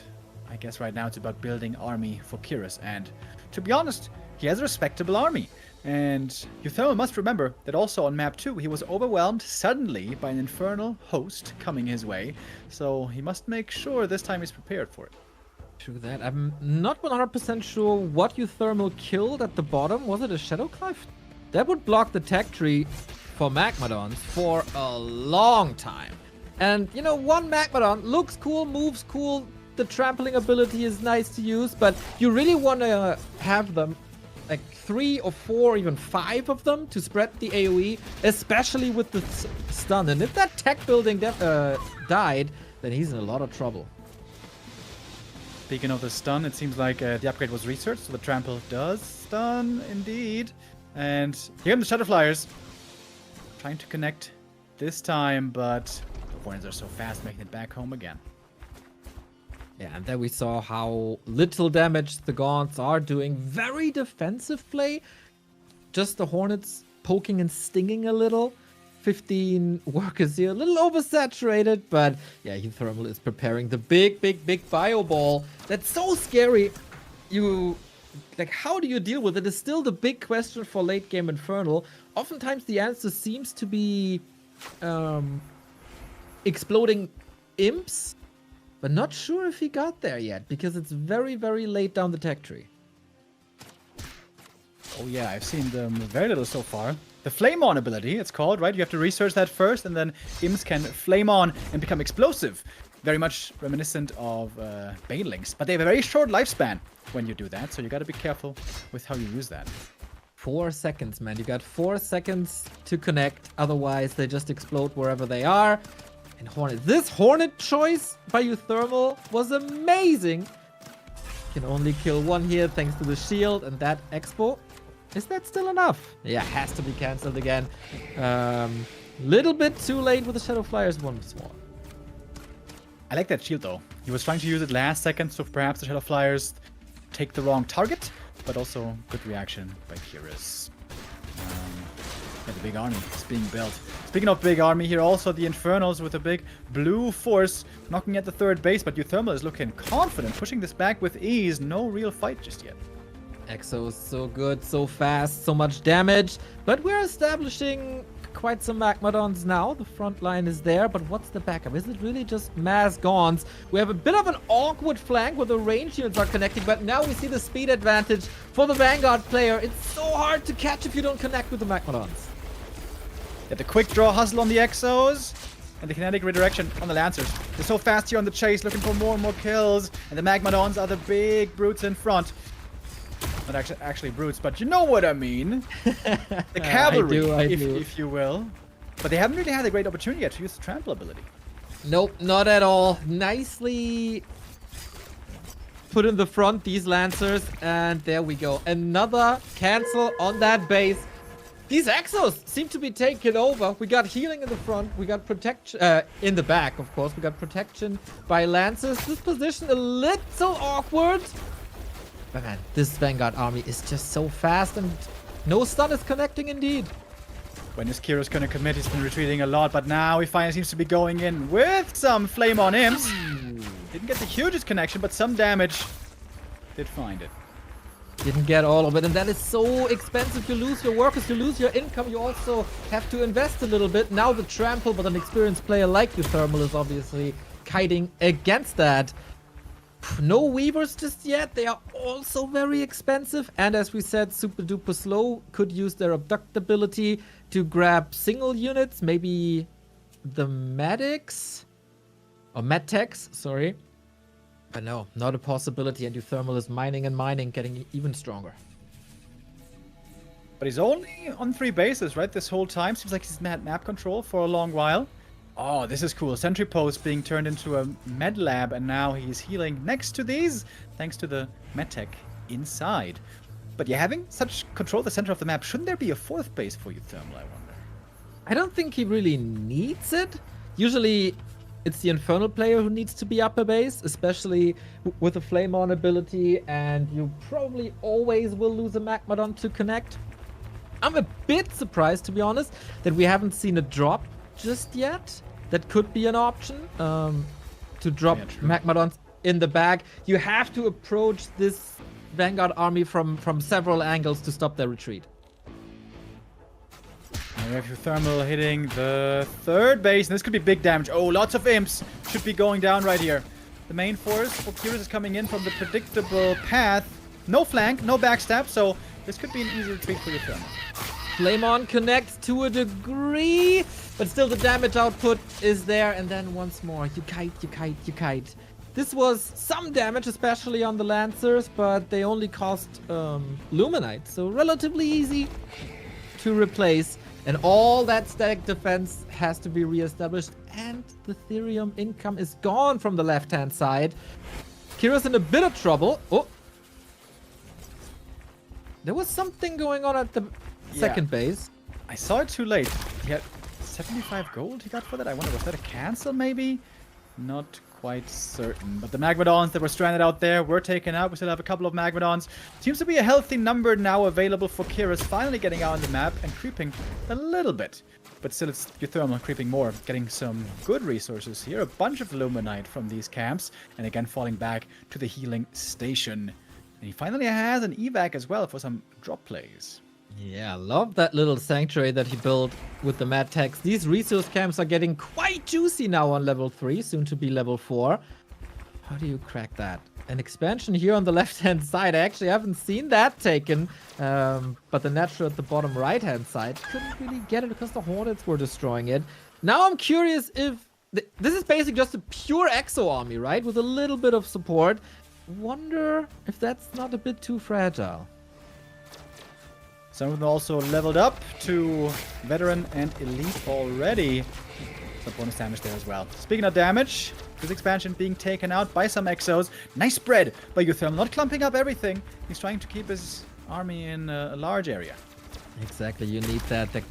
I guess right now it's about building army for Kyrus. And to be honest, he has a respectable army. And YouThermal must remember that also on map 2, he was overwhelmed suddenly by an infernal host coming his way. So he must make sure this time he's prepared for it. True that. I'm not 100% sure what YouThermal killed at the bottom. Was it a Shadow Cliff? That would block the tech tree for Magmadons for a long time. And, you know, 1 Magmadon looks cool, moves cool. The trampling ability is nice to use, but you really want to have them like 3 or 4, even 5 of them to spread the AoE, especially with the stun. And if that tech building died, then he's in a lot of trouble. Speaking of the stun, it seems like the upgrade was researched, so the trample does stun indeed. And here come the Shadow Flyers. Trying to connect this time, but the Hornets are so fast, making it back home again. Yeah, and then we saw how little damage the Gaunts are doing. Very defensive play. Just the Hornets poking and stinging a little. 15 workers here, a little oversaturated, but yeah, YouThermal is preparing the big bio ball. That's so scary. You like how do you deal with it is still the big question for late game Infernal. Oftentimes the answer seems to be exploding imps, but not sure if he got there yet because it's very, very late down the tech tree. Oh yeah, I've seen them very little so far. The Flame On ability, it's called, right? You have to research that first, and then imps can flame on and become explosive. Very much reminiscent of Banelings, but they have a very short lifespan when you do that, so you gotta be careful with how you use that. 4 seconds, man. You got 4 seconds to connect, otherwise they just explode wherever they are. And Hornet, this Hornet choice by YouThermal was amazing. Can only kill one here thanks to the shield and that expo. Is that still enough? Yeah, has to be cancelled again. Little bit too late with the Shadow Flyers once more. I like that shield though. He was trying to use it last second, so perhaps the Shadow Flyers take the wrong target, but also good reaction by Kyrus. Yeah, the big army is being built. Speaking of big army here, also the Infernals with a big blue force knocking at the third base, but YouThermal is looking confident, pushing this back with ease. No real fight just yet. Exo is so good, so fast, so much damage, but we're establishing quite some Magmadons now. The front line is there, but what's the backup? Is it really just mass Gauns? We have a bit of an awkward flank where the range units are connecting, but now we see the speed advantage for the Vanguard player. It's so hard to catch if you don't connect with the Magmadons. Get the quick draw hustle on the Exos, and the kinetic redirection on the Lancers. They're so fast here on the chase, looking for more and more kills, and the Magmadons are the big brutes in front. Not actually brutes, but you know what I mean. The cavalry, I do. If you will. But they haven't really had a great opportunity yet to use the trample ability. Nope, not at all. Nicely put in the front, these Lancers, and there we go. Another cancel on that base. These Exos seem to be taken over. We got healing in the front. We got protection in the back, of course. We got protection by Lancers. This position a little awkward. But man, this Vanguard army is just so fast, and no stun is connecting indeed. When is Kyrus going to commit? He's been retreating a lot, but now he finally seems to be going in with some Flame on Imps. Didn't get the hugest connection, but some damage. Did find it. Didn't get all of it, and that is so expensive. You lose your workers, you lose your income. You also have to invest a little bit. Now the trample, but an experienced player like YouThermal is obviously kiting against that. No Weavers just yet. They are also very expensive. And as we said, super duper slow. Could use their abduct ability to grab single units. Maybe the medics? Or medtechs, sorry. But no, not a possibility. And YouThermal is mining and mining, getting even stronger. But he's only on 3 bases, right? This whole time. Seems like he's had map control for a long while. Oh, this is cool. Sentry post being turned into a med lab, and now he's healing next to these, thanks to the medtech inside. But yeah, having such control of the center of the map, shouldn't there be a 4th base for YouThermal, I wonder? I don't think he really needs it. Usually, it's the Infernal player who needs to be upper base, especially with the Flame On ability, and you probably always will lose a Magmadon to connect. I'm a bit surprised, to be honest, that we haven't seen a drop just yet. That could be an option to drop Magmadons in the bag. You have to approach this Vanguard army from several angles to stop their retreat. Now we have YouThermal hitting the 3rd base, and this could be big damage. Oh, lots of imps should be going down right here. The main force for Kyrus is coming in from the predictable path. No flank, no backstab, so this could be an easy retreat for YouThermal. Flame On connects to a degree, but still the damage output is there. And then once more, you kite. This was some damage, especially on the Lancers, but they only cost Luminite, so relatively easy to replace. And all that static defense has to be reestablished, and the Therium income is gone from the left-hand side. Kyrus in a bit of trouble. Oh, there was something going on at the second base. I saw it too late. He had 75 gold he got for that. I wonder, was that a cancel maybe? Not quite certain. But the Magmadons that were stranded out there were taken out. We still have a couple of Magmadons. Seems to be a healthy number now available for Kyrus, finally getting out on the map and creeping a little bit. But still, it's YouThermal creeping more, getting some good resources here. A bunch of Luminite from these camps, and again falling back to the healing station. And he finally has an evac as well for some drop plays. Yeah, love that little sanctuary that he built with the mad techs. These resource camps are getting quite juicy now on level 3, soon to be level 4. How do you crack that? An expansion here on the left-hand side. I actually haven't seen that taken, but the natural at the bottom right-hand side couldn't really get it because the Hornets were destroying it. Now I'm curious if... this is basically just a pure Exo army, right? With a little bit of support. Wonder if that's not a bit too fragile. Some of them also leveled up to Veteran and Elite already. Some bonus damage there as well. Speaking of damage, this expansion being taken out by some Exos. Nice spread by YouThermal, not clumping up everything. He's trying to keep his army in a large area. Exactly, you need that. There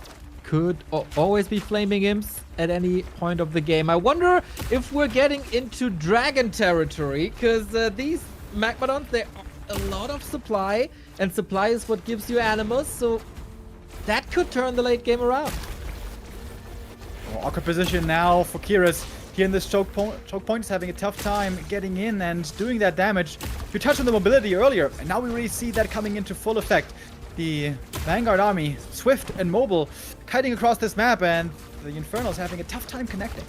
could always be flaming imps at any point of the game. I wonder if we're getting into dragon territory, because these Magmadons, they are a lot of supply, and supply is what gives you animals, so that could turn the late game around. Awkward position now for Kiris. Here in this choke point is having a tough time getting in and doing that damage. You touched on the mobility earlier, and now we really see that coming into full effect. The Vanguard army, swift and mobile, kiting across this map, and the Infernals having a tough time connecting.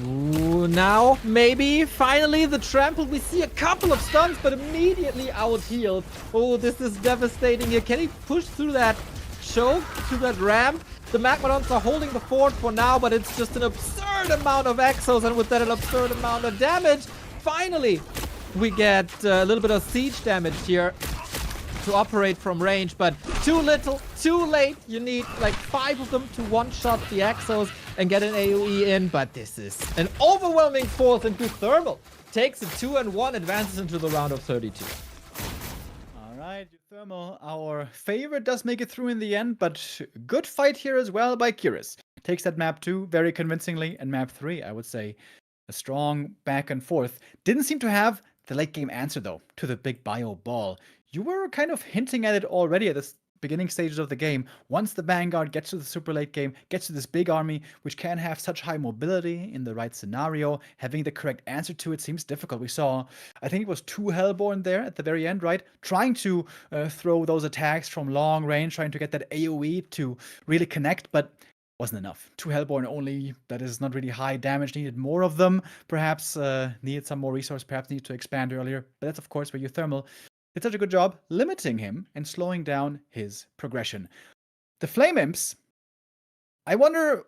Ooh, now, maybe, finally, the trample. We see a couple of stuns, but immediately out-healed. Oh, this is devastating here. Can he push through that choke, through that ramp? The Magmadons are holding the fort for now, but it's just an absurd amount of Exos, and with that, an absurd amount of damage. Finally, we get a little bit of siege damage here to operate from range, but too little, too late. You need like 5 of them to one-shot the Exos and get an AoE in, but this is an overwhelming force, and YouThermal takes a 2-1, advances into the round of 32. Alright, YouThermal, our favorite, does make it through in the end, but good fight here as well by Kiris. Takes that map 2 very convincingly, and map 3, I would say, a strong back and forth. Didn't seem to have the late game answer though to the big bio ball. You were kind of hinting at it already at this beginning stages of the game. Once the Vanguard gets to the super late game, gets to this big army, which can have such high mobility in the right scenario, having the correct answer to it seems difficult. We saw, I think it was 2 Hellborn there at the very end, right? Trying to throw those attacks from long range, trying to get that AoE to really connect, but wasn't enough. 2 Hellborn only, that is not really high damage, needed more of them. Perhaps needed some more resource, perhaps needed to expand earlier. But that's of course where YouThermal did such a good job limiting him and slowing down his progression. The Flame Imps, I wonder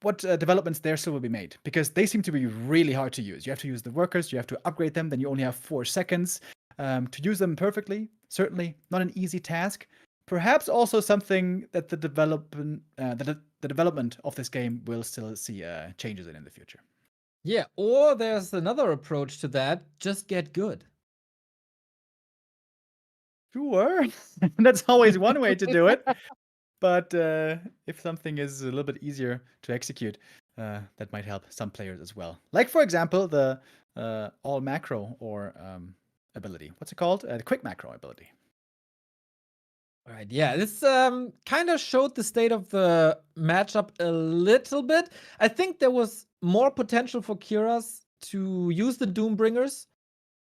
what developments there still will be made, because they seem to be really hard to use. You have to use the workers, you have to upgrade them, then you only have 4 seconds to use them perfectly. Certainly not an easy task. Perhaps also something that the development of this game will still see changes in the future. Yeah, or there's another approach to that. Just get good. Sure, that's always one way to do it. But if something is a little bit easier to execute, that might help some players as well. Like, for example, the all macro or ability. What's it called? The quick macro ability. All right, yeah, this kind of showed the state of the matchup a little bit. I think there was more potential for Kiras to use the Doombringers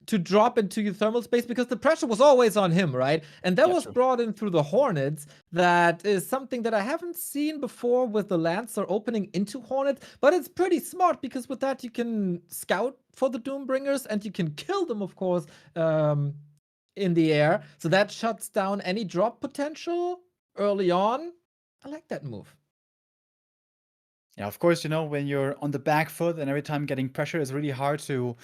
to drop into YouThermal space, because the pressure was always on him, right? And that was brought in through the Hornets. That is something that I haven't seen before with the Lancer opening into Hornets, but it's pretty smart, because with that you can scout for the Doombringers and you can kill them, of course, in the air. So that shuts down any drop potential early on. I like that move. Yeah, of course, you know, when you're on the back foot and every time getting pressure is really hard to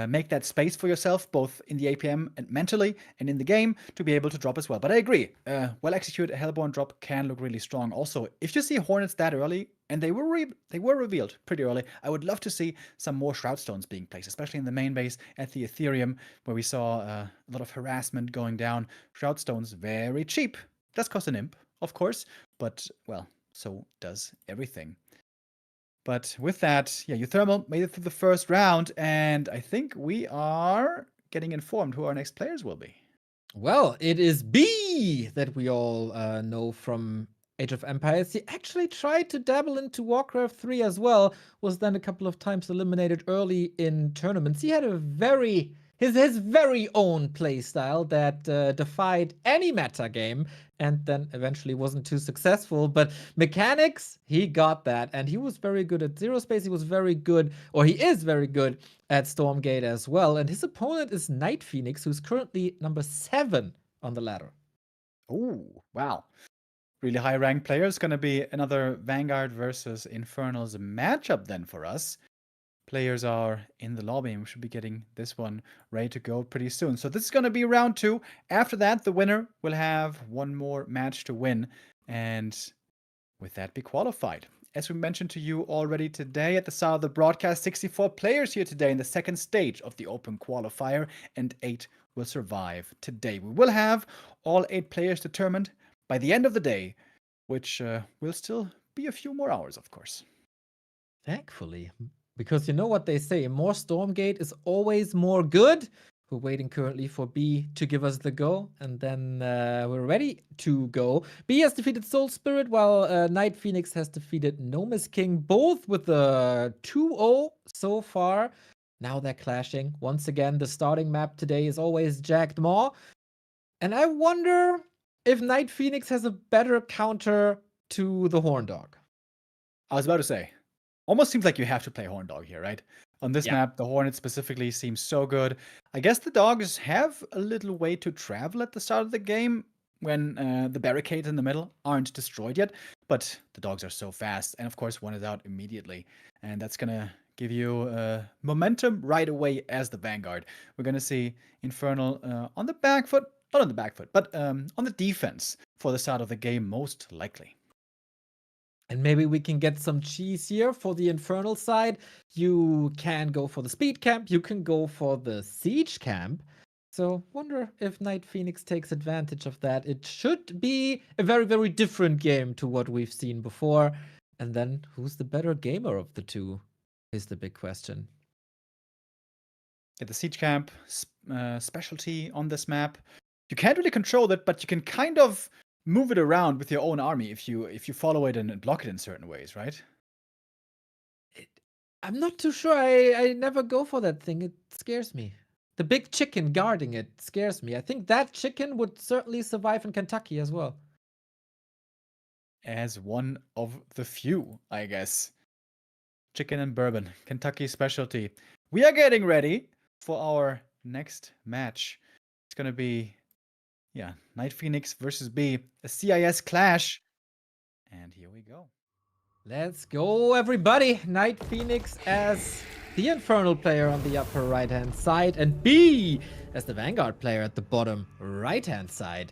make that space for yourself, both in the APM and mentally and in the game, to be able to drop as well. But I agree, well-executed Hellborn drop can look really strong. Also, if you see Hornets that early, and they were revealed pretty early, I would love to see some more Shroud Stones being placed, especially in the main base at the Ethereum, where we saw a lot of harassment going down. Shroud Stones, very cheap. Does cost an imp, of course, but, well, so does everything. But with that, yeah, YouThermal made it through the first round, and I think we are getting informed who our next players will be. Well, it is B that we all know from Age of Empires. He actually tried to dabble into Warcraft 3 as well, was then a couple of times eliminated early in tournaments. He had a very his very own playstyle that defied any meta game and then eventually wasn't too successful. But mechanics, he got that, and he was very good at Zero Space. He was very good, or he is very good at Stormgate as well. And his opponent is Night Phoenix, who's currently number 7 on the ladder. Oh, wow. Really high ranked player. It's going to be another Vanguard versus Infernals matchup then for us. Players are in the lobby, and we should be getting this one ready to go pretty soon. So this is going to be round 2. After that, the winner will have one more match to win, and with that be qualified. As we mentioned to you already today at the start of the broadcast, 64 players here today in the second stage of the Open Qualifier, and 8 will survive today. We will have all 8 players determined by the end of the day, which will still be a few more hours, of course. Thankfully. Because you know what they say, more Stormgate is always more good. We're waiting currently for B to give us the go, and then we're ready to go. B has defeated Soul Spirit, while Night Phoenix has defeated Nomis King, both with a 2-0 so far. Now they're clashing. Once again, the starting map today is always Jagged Maw. And I wonder if Night Phoenix has a better counter to the Horn Dog. I was about to say, almost seems like you have to play Horn Dog here, right? On this map, the Hornet specifically seems so good. I guess the dogs have a little way to travel at the start of the game when the barricades in the middle aren't destroyed yet. But the dogs are so fast, and of course one is out immediately. And that's going to give you momentum right away as the Vanguard. We're going to see Infernal on the back foot. Not on the back foot, but on the defense for the start of the game, most likely. And maybe we can get some cheese here for the Infernal side. You can go for the speed camp. You can go for the siege camp. So wonder if Night Phoenix takes advantage of that. It should be a very, very different game to what we've seen before. And then who's the better gamer of the two is the big question. At the siege camp specialty on this map, you can't really control it, but you can kind of move it around with your own army if you follow it and block it in certain ways, right? I'm not too sure. I never go for that thing. It scares me. The big chicken guarding it scares me. I think that chicken would certainly survive in Kentucky as well. As one of the few, I guess. Chicken and bourbon, Kentucky specialty. We are getting ready for our next match. It's going to be Night Phoenix versus B, a CIS clash. And here we go. Let's go, everybody. Night Phoenix as the Infernal player on the upper right-hand side, and B as the Vanguard player at the bottom right-hand side.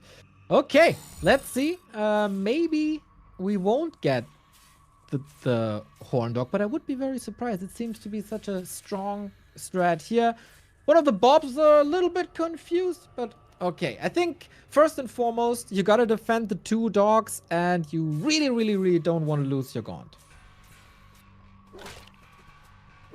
Okay, let's see. Maybe we won't get the Horn Dog, but I would be very surprised. It seems to be such a strong strat here. One of the Bobs are a little bit confused, but okay, I think first and foremost, you gotta defend the 2 dogs, and you really, really, really don't want to lose your Gaunt.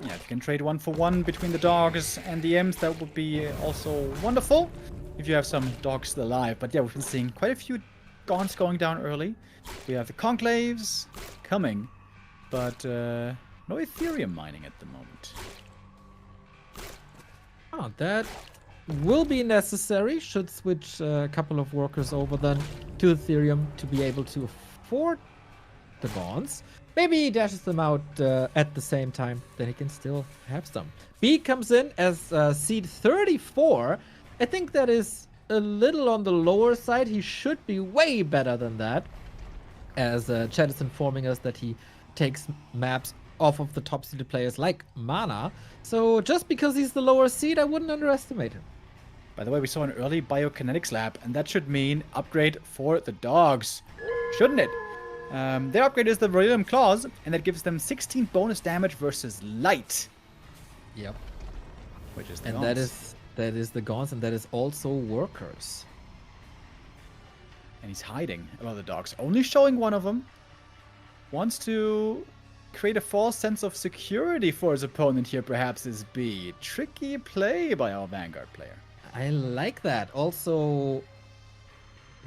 Yeah, if you can trade 1 for 1 between the dogs and the Imps, that would be also wonderful if you have some dogs still alive. But yeah, we've been seeing quite a few Gaunts going down early. We have the Conclaves coming, but no Ethereum mining at the moment. Oh, that will be necessary. Should switch a couple of workers over then to Ethereum to be able to afford the Gaunts. Maybe he dashes them out at the same time, then he can still have some. B comes in as seed 34. I think that is a little on the lower side. He should be way better than that, as Chad is informing us that he takes maps off of the top seeded players like Mana. So just because he's the lower seed, I wouldn't underestimate him. By the way, we saw an early biokinetics lab, and that should mean upgrade for the dogs, shouldn't it? Their upgrade is the Beryllium Claws, and that gives them 16 bonus damage versus light. Yep. Which is the and Gaunts. that is the Gaunts, and that is also workers. And he's hiding about the dogs, only showing one of them. Wants to create a false sense of security for his opponent here, perhaps, is B. Tricky play by our Vanguard player. I like that. Also,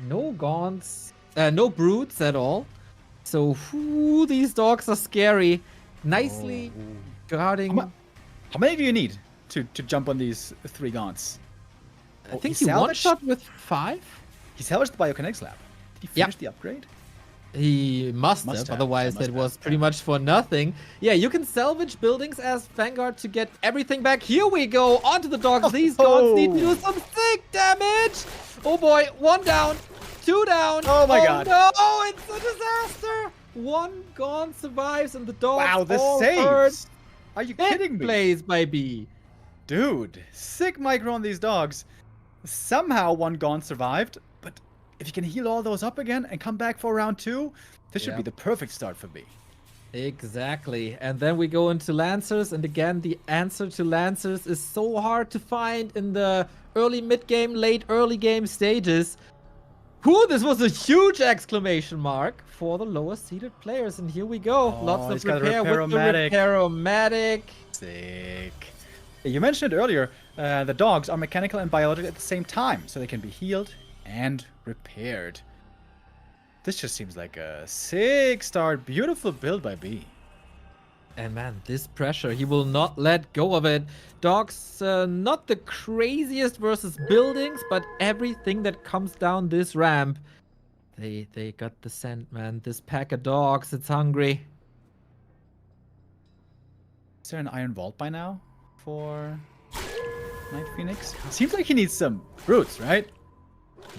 no Gaunts, no Brutes at all. So, these dogs are scary. Nicely guarding. How many do you need to jump on these 3 Gaunts. I think he one-shot with 5? He salvaged the Biokinetics lab. Did he finish the upgrade? He must have, otherwise it was pretty much for nothing. Yeah, you can salvage buildings as Vanguard to get everything back. Here we go, onto the dogs. These dogs need to do some sick damage. Oh boy, 1 down, 2 down. Oh my god. No, it's a disaster. 1 gone survives and the dogs wow, the all saves. hurt. Are you kidding me? Plays by B. Dude, sick micro on these dogs. Somehow 1 gone survived, but if you can heal all those up again and come back for round 2, this should be the perfect start for B. Exactly. And then we go into Lancers, and again, the answer to Lancers is so hard to find in the early mid-game, late early game stages. Whew, this was a huge exclamation mark for the lower seeded players. And here we go. Lots of repair with the Repair-O-Matic. Sick. You mentioned it earlier, the dogs are mechanical and biological at the same time, so they can be healed and repaired. This just seems like a sick start. Beautiful build by B. And man, this pressure, he will not let go of it. Dogs, not the craziest versus buildings, but everything that comes down this ramp, they got the scent, man. This pack of dogs, it's hungry. Is there an Iron Vault by now for Night Phoenix? Seems like he needs some roots, right?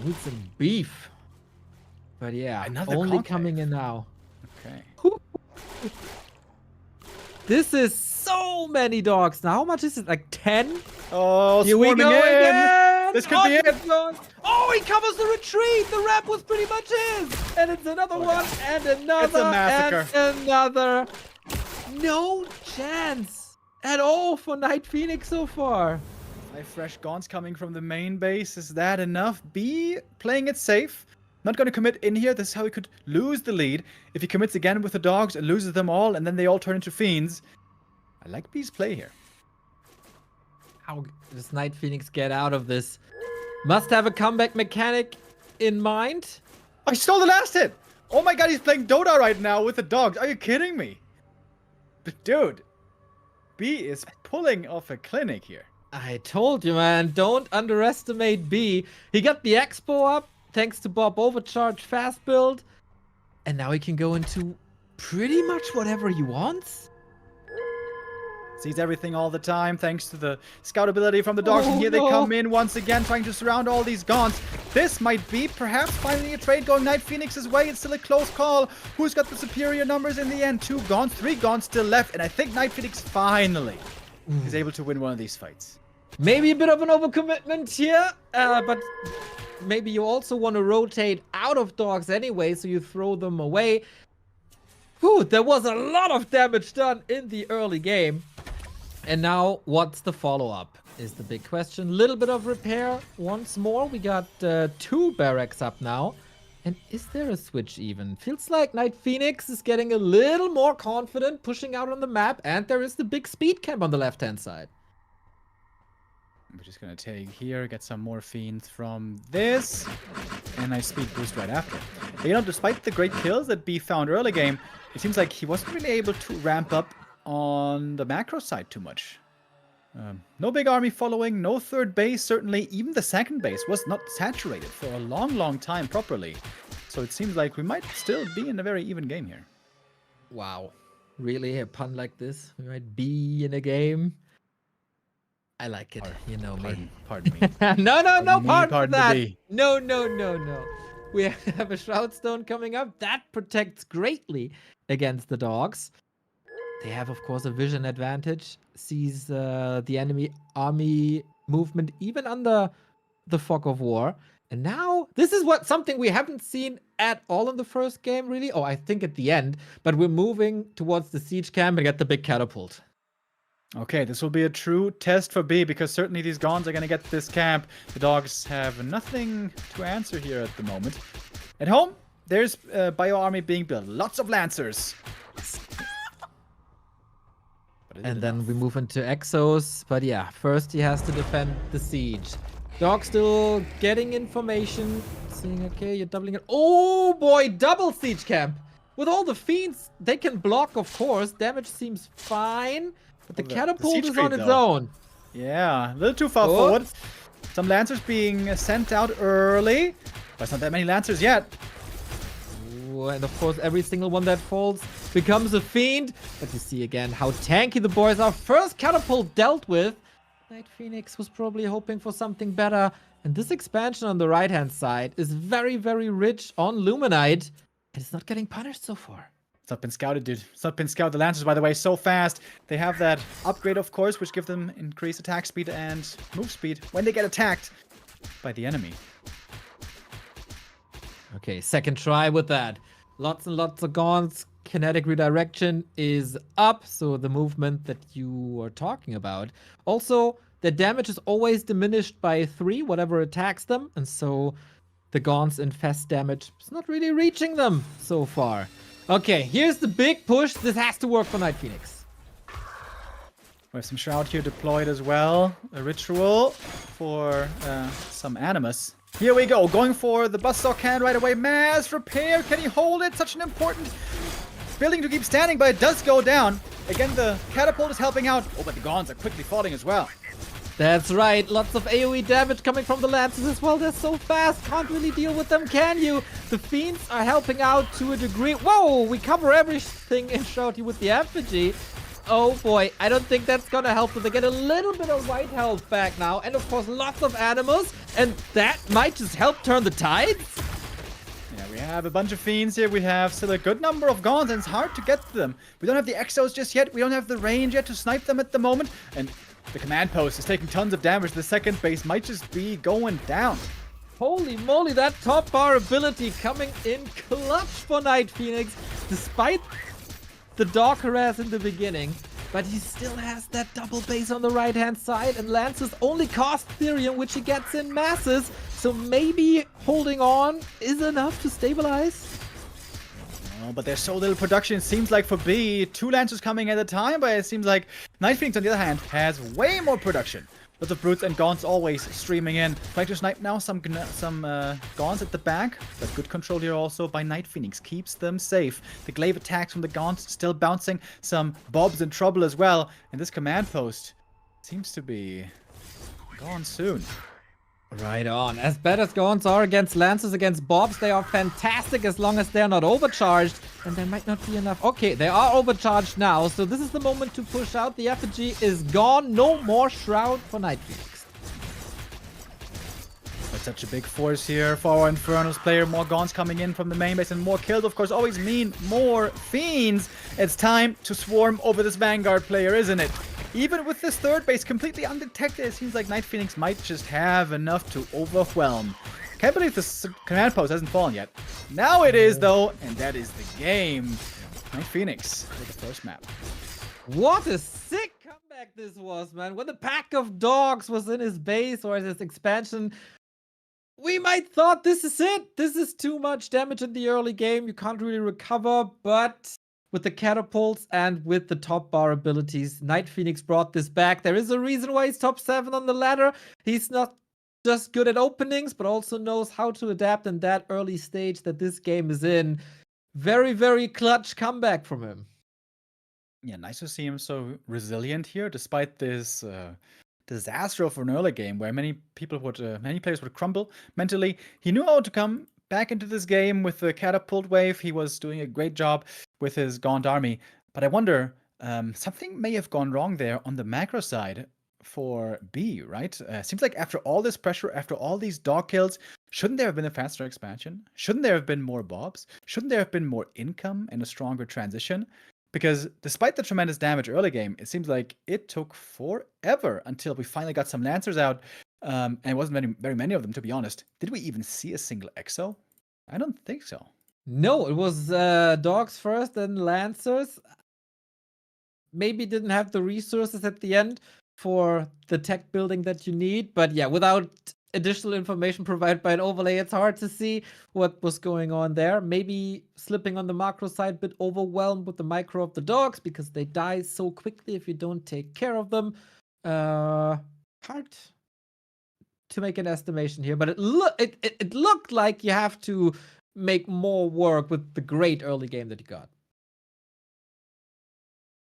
Need some beef. But yeah, another only concave. coming in now. Okay. This is so many dogs now. How much is it? Like 10? Oh, here we go again. This could be it. Oh, he covers the retreat. The ramp was pretty much his. And it's another one, and another, it's a massacre. and another. No chance at all for Night Phoenix so far. 5 fresh Gaunts coming from the main base. Is that enough? B playing it safe. Not going to commit in here. This is how he could lose the lead. If he commits again with the dogs and loses them all, and then they all turn into fiends. I like B's play here. How does Night Phoenix get out of this? Must have a comeback mechanic in mind. Oh, he stole the last hit! Oh my god, he's playing Dota right now with the dogs. Are you kidding me? But dude, B is pulling off a clinic here. I told you, man. Don't underestimate B. He got the Expo up. Thanks to Bob Overcharge fast build. And now he can go into pretty much whatever he wants. Sees everything all the time thanks to the scout ability from the dogs. And here they come in once again trying to surround all these Gaunts. This might be perhaps finally a trade going Night Phoenix's way. It's still a close call. Who's got the superior numbers in the end? 2 Gaunts, 3 Gaunts still left. And I think Night Phoenix finally is able to win one of these fights. Maybe a bit of an overcommitment here, but maybe you also want to rotate out of dogs anyway, so you throw them away. Whew, there was a lot of damage done in the early game. And now, what's the follow-up is the big question. Little bit of repair once more. We got 2 barracks up now. And is there a switch even? Feels like Night Phoenix is getting a little more confident, pushing out on the map. And there is the big speed camp on the left-hand side. We're just going to take here, get some more fiends from this, and nice speed boost right after. But, you know, despite the great kills that B found early game, it seems like he wasn't really able to ramp up on the macro side too much. No big army following, no third base, certainly. Even the second base was not saturated for a long, long time properly. So it seems like we might still be in a very even game here. Wow. Really? A pun like this? We might be in a game? I like it. You know me. Pardon me. No, pardon that. Me. No. We have a Shroud Stone coming up. That protects greatly against the dogs. They have, of course, a vision advantage. Sees the enemy army movement even under the fog of war. And now, this is something we haven't seen at all in the first game, really. Oh, I think at the end. But we're moving towards the siege camp and get the big catapult. Okay, this will be a true test for B, because certainly these Gaunts are going to get this camp. The dogs have nothing to answer here at the moment. At home, there's a bio army being built. Lots of Lancers. And then we move into Exos. But yeah, first he has to defend the siege. Dog still getting information. Seeing, okay, you're doubling it. Oh boy, double siege camp. With all the fiends, they can block, of course. Damage seems fine. But the catapult is on its own. Yeah, a little too far forward. Some Lancers being sent out early. But it's not that many Lancers yet. Ooh, and of course, every single one that falls becomes a fiend. But you see again how tanky the boys are. First catapult dealt with. Night Phoenix was probably hoping for something better. And this expansion on the right-hand side is very, very rich on Luminite. And it's not getting punished so far. It's not been scouted, dude. It's not been scouted. The Lancers, by the way, so fast. They have that upgrade, of course, which gives them increased attack speed and move speed when they get attacked by the enemy. Okay, second try with that. Lots and lots of gaunts. Kinetic redirection is up, so the movement that you are talking about. Also, the damage is always diminished by 3, whatever attacks them, and so the gaunts infest damage is not really reaching them so far. Okay, here's the big push. This has to work for Night Phoenix. We have some Shroud here deployed as well. A ritual for some Animus. Here we go, going for the Buzzsaw Cannon right away. Mass repair, can he hold it? Such an important building to keep standing, but it does go down. Again, the catapult is helping out. Oh, but the Gaunts are quickly falling as well. That's right, lots of AoE damage coming from the Lancers as well. They're so fast, can't really deal with them, can you? The Fiends are helping out to a degree. Whoa, we cover everything in Shroudy with the effigy. Oh boy, I don't think that's gonna help them. They get a little bit of white health back now, and of course lots of animals, and that might just help turn the tides. Yeah, we have a bunch of Fiends here. We have still a good number of Gaunts, and it's hard to get to them. We don't have the Exos just yet. We don't have the range yet to snipe them at the moment, and the command post is taking tons of damage. The second base might just be going down. Holy moly, that top bar ability coming in clutch for Night Phoenix, despite the dog harass in the beginning. But he still has that double base on the right-hand side, and Lancers only cost Therium, which he gets in masses. So maybe holding on is enough to stabilize. Oh, but there's so little production, it seems like, for B. 2 Lancers coming at a time, but it seems like Night Phoenix, on the other hand, has way more production. Lots of Brutes and Gaunts always streaming in. Trying to snipe now some Gaunts at the back, but good control here also by Night Phoenix. Keeps them safe. The glaive attacks from the Gaunts still bouncing. Some Bobs in trouble as well. And this command post seems to be gone soon. Right on. As bad as Gaunts are against Lancers, against Bobs, they are fantastic as long as they're not overcharged. And there might not be enough. Okay, they are overcharged now, so this is the moment to push out. The effigy is gone. No more Shroud for Night Phoenix. But such a big force here for our Infernals player. More Gaunts coming in from the main base, and more kills, of course, always mean more Fiends. It's time to swarm over this Vanguard player, isn't it? Even with this third base completely undetected, it seems like Night Phoenix might just have enough to overwhelm. Can't believe this command post hasn't fallen yet. Now it is, though, and that is the game. Night Phoenix with the first map. What a sick comeback this was, man. When the pack of dogs was in his base or his expansion, we might thought this is it. This is too much damage in the early game. You can't really recover, but with the catapults and with the top bar abilities, Night Phoenix brought this back. There is a reason why he's top 7 on the ladder. He's not just good at openings, but also knows how to adapt in that early stage that this game is in. Very, very clutch comeback from him. Yeah, nice to see him so resilient here, despite this disaster of an early game where many players would crumble mentally. He knew how to come back into this game with the catapult wave. He was doing a great job with his Gaunt army. But I wonder, something may have gone wrong there on the macro side for B, right? Seems like after all this pressure, after all these dog kills, shouldn't there have been a faster expansion? Shouldn't there have been more Bobs? Shouldn't there have been more income and a stronger transition? Because despite the tremendous damage early game, it seems like it took forever until we finally got some Lancers out. And it wasn't very many of them, to be honest. Did we even see a single Exo? I don't think so. No, it was dogs first, then Lancers. Maybe didn't have the resources at the end for the tech building that you need. But yeah, without additional information provided by an overlay, it's hard to see what was going on there. Maybe slipping on the macro side, a bit overwhelmed with the micro of the dogs because they die so quickly if you don't take care of them. Hard to make an estimation here, but it looked like you have to make more work with the great early game that you got.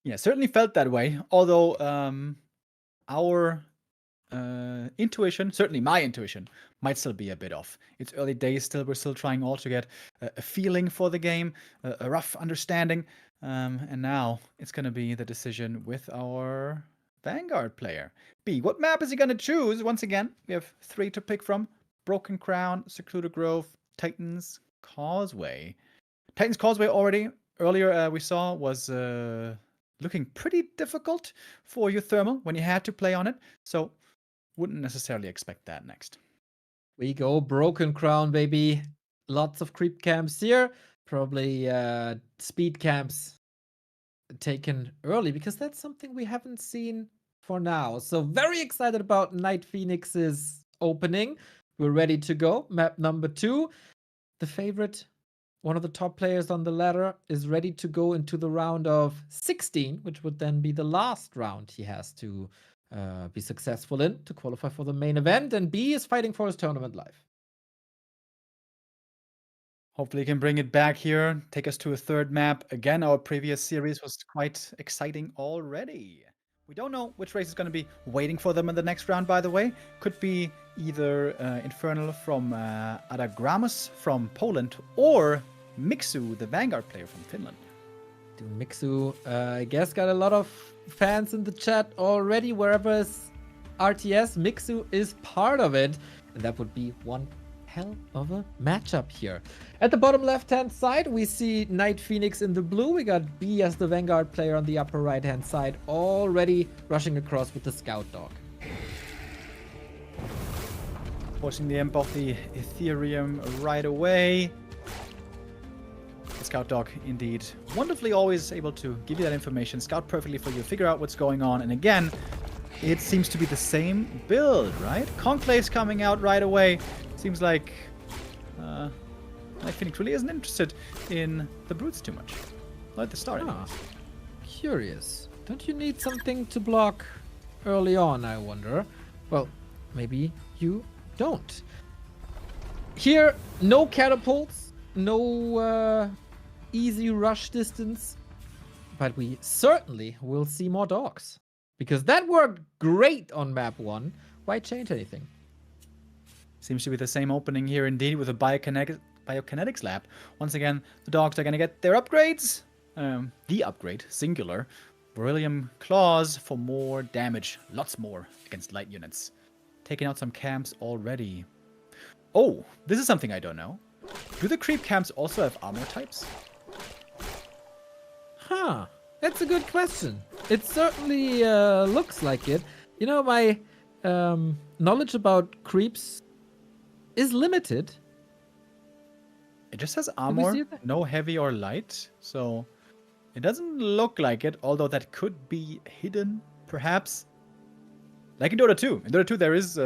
Yeah, certainly felt that way. Although our intuition, certainly my intuition, might still be a bit off. It's early days still. We're still trying all to get a feeling for the game, a rough understanding. And now it's going to be the decision with our Vanguard player. B, what map is he going to choose? Once again, we have 3 to pick from. Broken Crown, Secluded Grove, Titan's Causeway. Titan's Causeway already, earlier we saw, was looking pretty difficult for YouThermal when you had to play on it. So wouldn't necessarily expect that next. We go Broken Crown, baby. Lots of creep camps here. Probably speed camps taken early, because that's something we haven't seen for now. So very excited about Night Phoenix's opening. We're ready to go. Map number 2. The favorite, one of the top players on the ladder, is ready to go into the round of 16, which would then be the last round he has to be successful in to qualify for the main event. And B is fighting for his tournament life. Hopefully he can bring it back here, take us to a third map. Again, our previous series was quite exciting already. We don't know which race is going to be waiting for them in the next round, by the way. Could be either Infernal from Adagramus from Poland, or Mixu, the Vanguard player from Finland. Dude, Mixu, I guess, got a lot of fans in the chat already. Wherever is RTS, Mixu is part of it. And that would be one hell of a matchup here. At the bottom left-hand side, we see Night Phoenix in the blue. We got B as the Vanguard player on the upper right-hand side, already rushing across with the Scout Dog. Forcing the imp off the Ethereum right away. The Scout Dog, indeed, wonderfully always able to give you that information, scout perfectly for you, figure out what's going on. And again, it seems to be the same build, right? Conclave's coming out right away. Seems like Night Phoenix really isn't interested in the brutes too much. Not at the start, anyways. Curious. Don't you need something to block early on, I wonder? Well, maybe you don't. Here, no catapults, no easy rush distance, but we certainly will see more dogs, because that worked great on map 1. Why change anything? Seems to be the same opening here indeed, with a biokinetics lab. Once again, the dogs are going to get their upgrades. The upgrade, singular. Beryllium Claws for more damage. Lots more against light units. Taking out some camps already. Oh, this is something I don't know. Do the creep camps also have armor types? Huh. That's a good question. It certainly looks like it. You know, my knowledge about creeps is limited. It just has armor, no heavy or light, so it doesn't look like it, although that could be hidden, perhaps. Like in Dota 2. In Dota 2 there is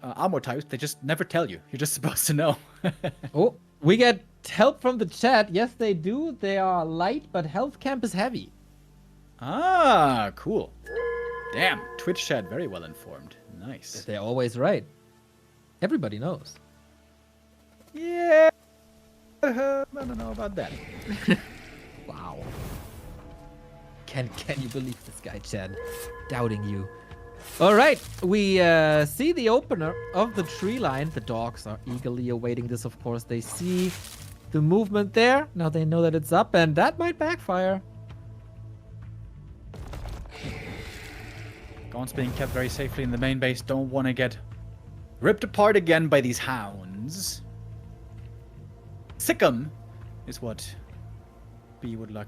armor types, they just never tell you. You're just supposed to know. Oh, we get help from the chat. Yes, they do. They are light, but health camp is heavy. Ah, cool. Damn, Twitch chat very well informed. Nice. They're always right. Everybody knows. Yeah. I don't know about that. Wow. Can you believe this guy, Chad? Doubting you. All right, we see the opener of the tree line. The dogs are eagerly awaiting this, of course. They see the movement there. Now they know that it's up, and that might backfire. Gaunts being kept very safely in the main base. Don't want to get ripped apart again by these hounds. Sick 'em is what B would like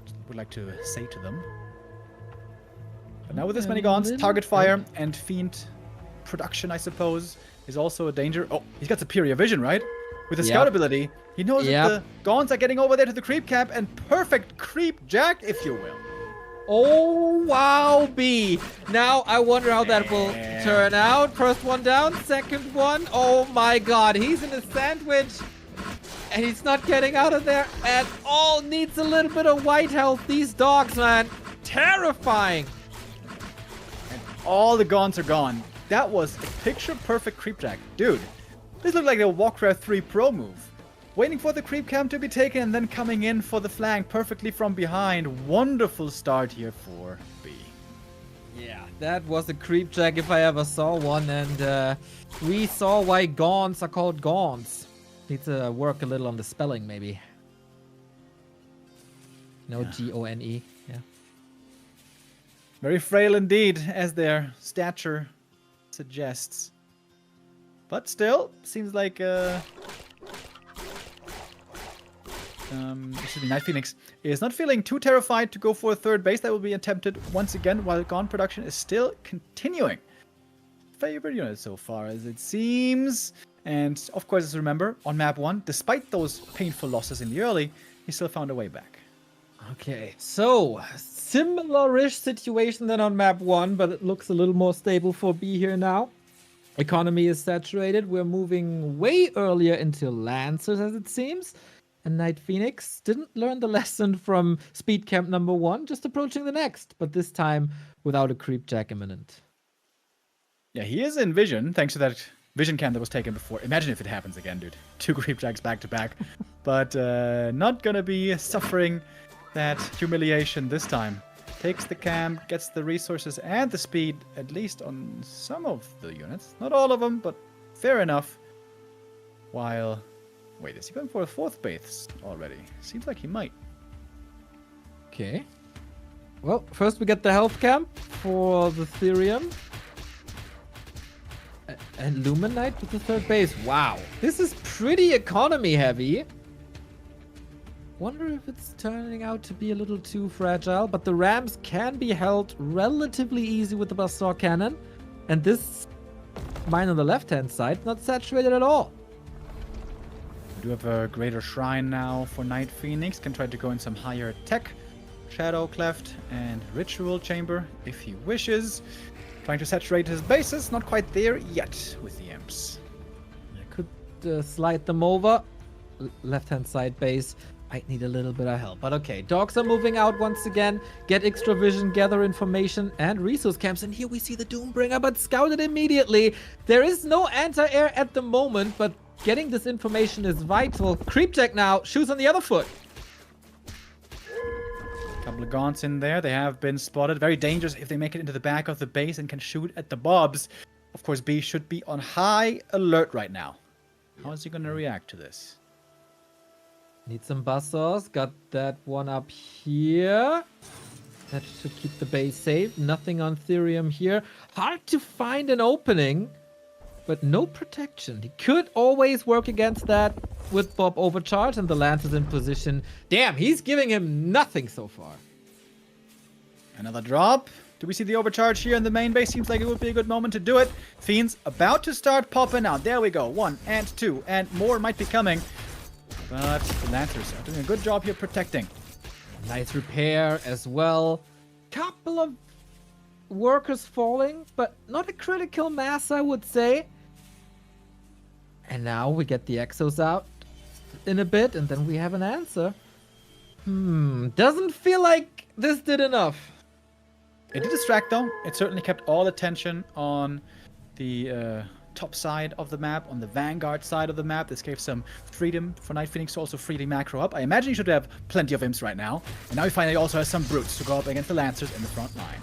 to say to them. But now with this many Gaunts, target fire and Fiend production, I suppose, is also a danger. Oh, he's got superior vision, right? With the scout ability, he knows that the Gaunts are getting over there to the creep camp, and perfect creep jack, if you will. Oh, wow, B. Now I wonder how that will turn out. First one down, second one. Oh my god, he's in a sandwich. And he's not getting out of there at all. Needs a little bit of white health. These dogs, man. Terrifying. And all the Gaunts are gone. That was a picture-perfect creep jack. Dude, this looked like a Warcraft 3 Pro move. Waiting for the creep camp to be taken and then coming in for the flank perfectly from behind. Wonderful start here for B. Yeah, that was a creep jack if I ever saw one, and we saw why gaunts are called gaunts. Need to work a little on the spelling, maybe. No, yeah. G-O-N-E. Yeah. Very frail indeed, as their stature suggests. But still, seems like Night Phoenix is not feeling too terrified to go for a third base. That will be attempted once again, while Gaunt production is still continuing. Favorite unit so far, as it seems. And of course, as remember, on map 1, despite those painful losses in the early, he still found a way back. Okay, so similar-ish situation than on map 1, but it looks a little more stable for B here now. Economy is saturated. We're moving way earlier into Lancers, as it seems. And Night Phoenix didn't learn the lesson from Speed Camp number 1, just approaching the next, but this time without a creep jack imminent. Yeah, he is in vision, thanks to that vision camp that was taken before. Imagine if it happens again, dude. 2 creep jacks back to back. But not gonna be suffering that humiliation this time. Takes the camp, gets the resources and the speed, at least on some of the units. Not all of them, but fair enough. While... Wait, is he going for a 4th base already? Seems like he might. Okay. Well, first we get the health camp for the Therium. And Luminite with the 3rd base. Wow. This is pretty economy heavy. Wonder if it's turning out to be a little too fragile, but the Rams can be held relatively easy with the Bastar Cannon. And this mine on the left-hand side, not saturated at all. We do have a greater shrine now for Night Phoenix. Can try to go in some higher tech. Shadow Cleft and Ritual Chamber if he wishes. Trying to saturate his bases. Not quite there yet with the imps. I could slide them over. Left-hand side base. I need a little bit of help. But okay, dogs are moving out once again. Get extra vision, gather information, and resource camps. And here we see the Doombringer, but scouted immediately. There is no anti-air at the moment, but getting this information is vital. Creepjack now, shoes on the other foot. Couple of gaunts in there. They have been spotted. Very dangerous if they make it into the back of the base and can shoot at the bobs. Of course, B should be on high alert right now. How is he going to react to this? Need some buzzsaws. Got that one up here. That should keep the base safe. Nothing on Therium here. Hard to find an opening, but no protection. He could always work against that with Bob overcharge, and the Lance is in position. Damn, he's giving him nothing so far. Another drop. Do we see the overcharge here in the main base? Seems like it would be a good moment to do it. Fiends about to start popping out. There we go. 1 and 2 and more might be coming. But the Lancers are doing a good job here protecting. Nice repair as well. Couple of workers falling, but not a critical mass, I would say. And now we get the Exos out in a bit, and then we have an answer. Doesn't feel like this did enough. It did distract, though. It certainly kept all attention on the top side of the map, on the Vanguard side of the map. This gave some freedom for Night Phoenix to also free the macro up. I imagine he should have plenty of imps right now. And now he finally also has some brutes to go up against the Lancers in the front line.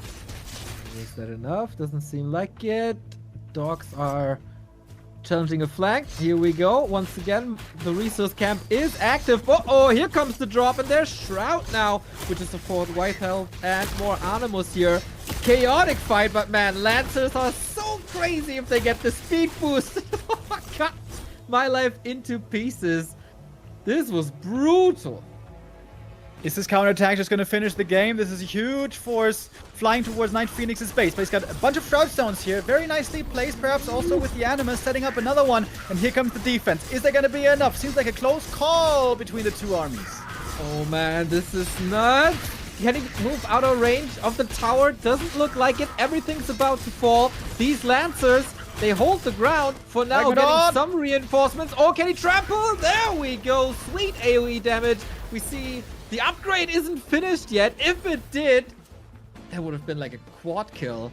Is that enough? Doesn't seem like it. Dogs are challenging a flank. Here we go. Once again, the resource camp is active. Uh-oh, here comes the drop, and there's Shroud now, which is support white health and more Animus here. Chaotic fight, but man, Lancers are so crazy if they get the speed boost. Cut my life into pieces. This was brutal. Is this counterattack just going to finish the game? This is a huge force flying towards Night Phoenix's base. But he's got a bunch of Shroud Stones here. Very nicely placed, perhaps also with the Animus setting up another one. And here comes the defense. Is there going to be enough? Seems like a close call between the two armies. Oh man, this is nuts. Can he move out of range of the tower? Doesn't look like it. Everything's about to fall. These Lancers, they hold the ground for now, getting some reinforcements. Oh, can he trample? There we go. Sweet AoE damage. We see the upgrade isn't finished yet. If it did, that would have been like a quad kill.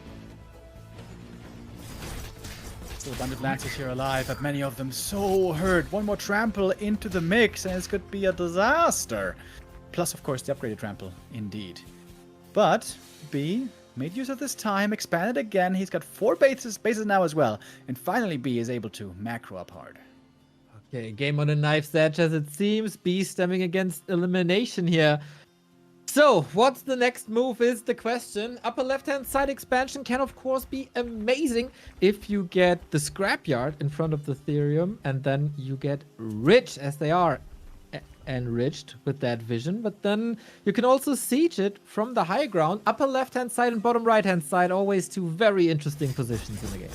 Still a bunch of Lancers here alive, but many of them so hurt. One more trample into the mix, and this could be a disaster. Plus, of course, the upgraded trample, indeed. But B made use of this time, expanded again. He's got 4 bases now as well. And finally, B is able to macro up hard. Okay, game on a knife's edge as it seems. B stemming against elimination here. So, what's the next move is the question. Upper left-hand side expansion can, of course, be amazing if you get the scrapyard in front of the Therium, and then you get rich, as they are enriched with that vision. But then you can also siege it from the high ground. Upper left-hand side and bottom right-hand side, always 2 very interesting positions in the game.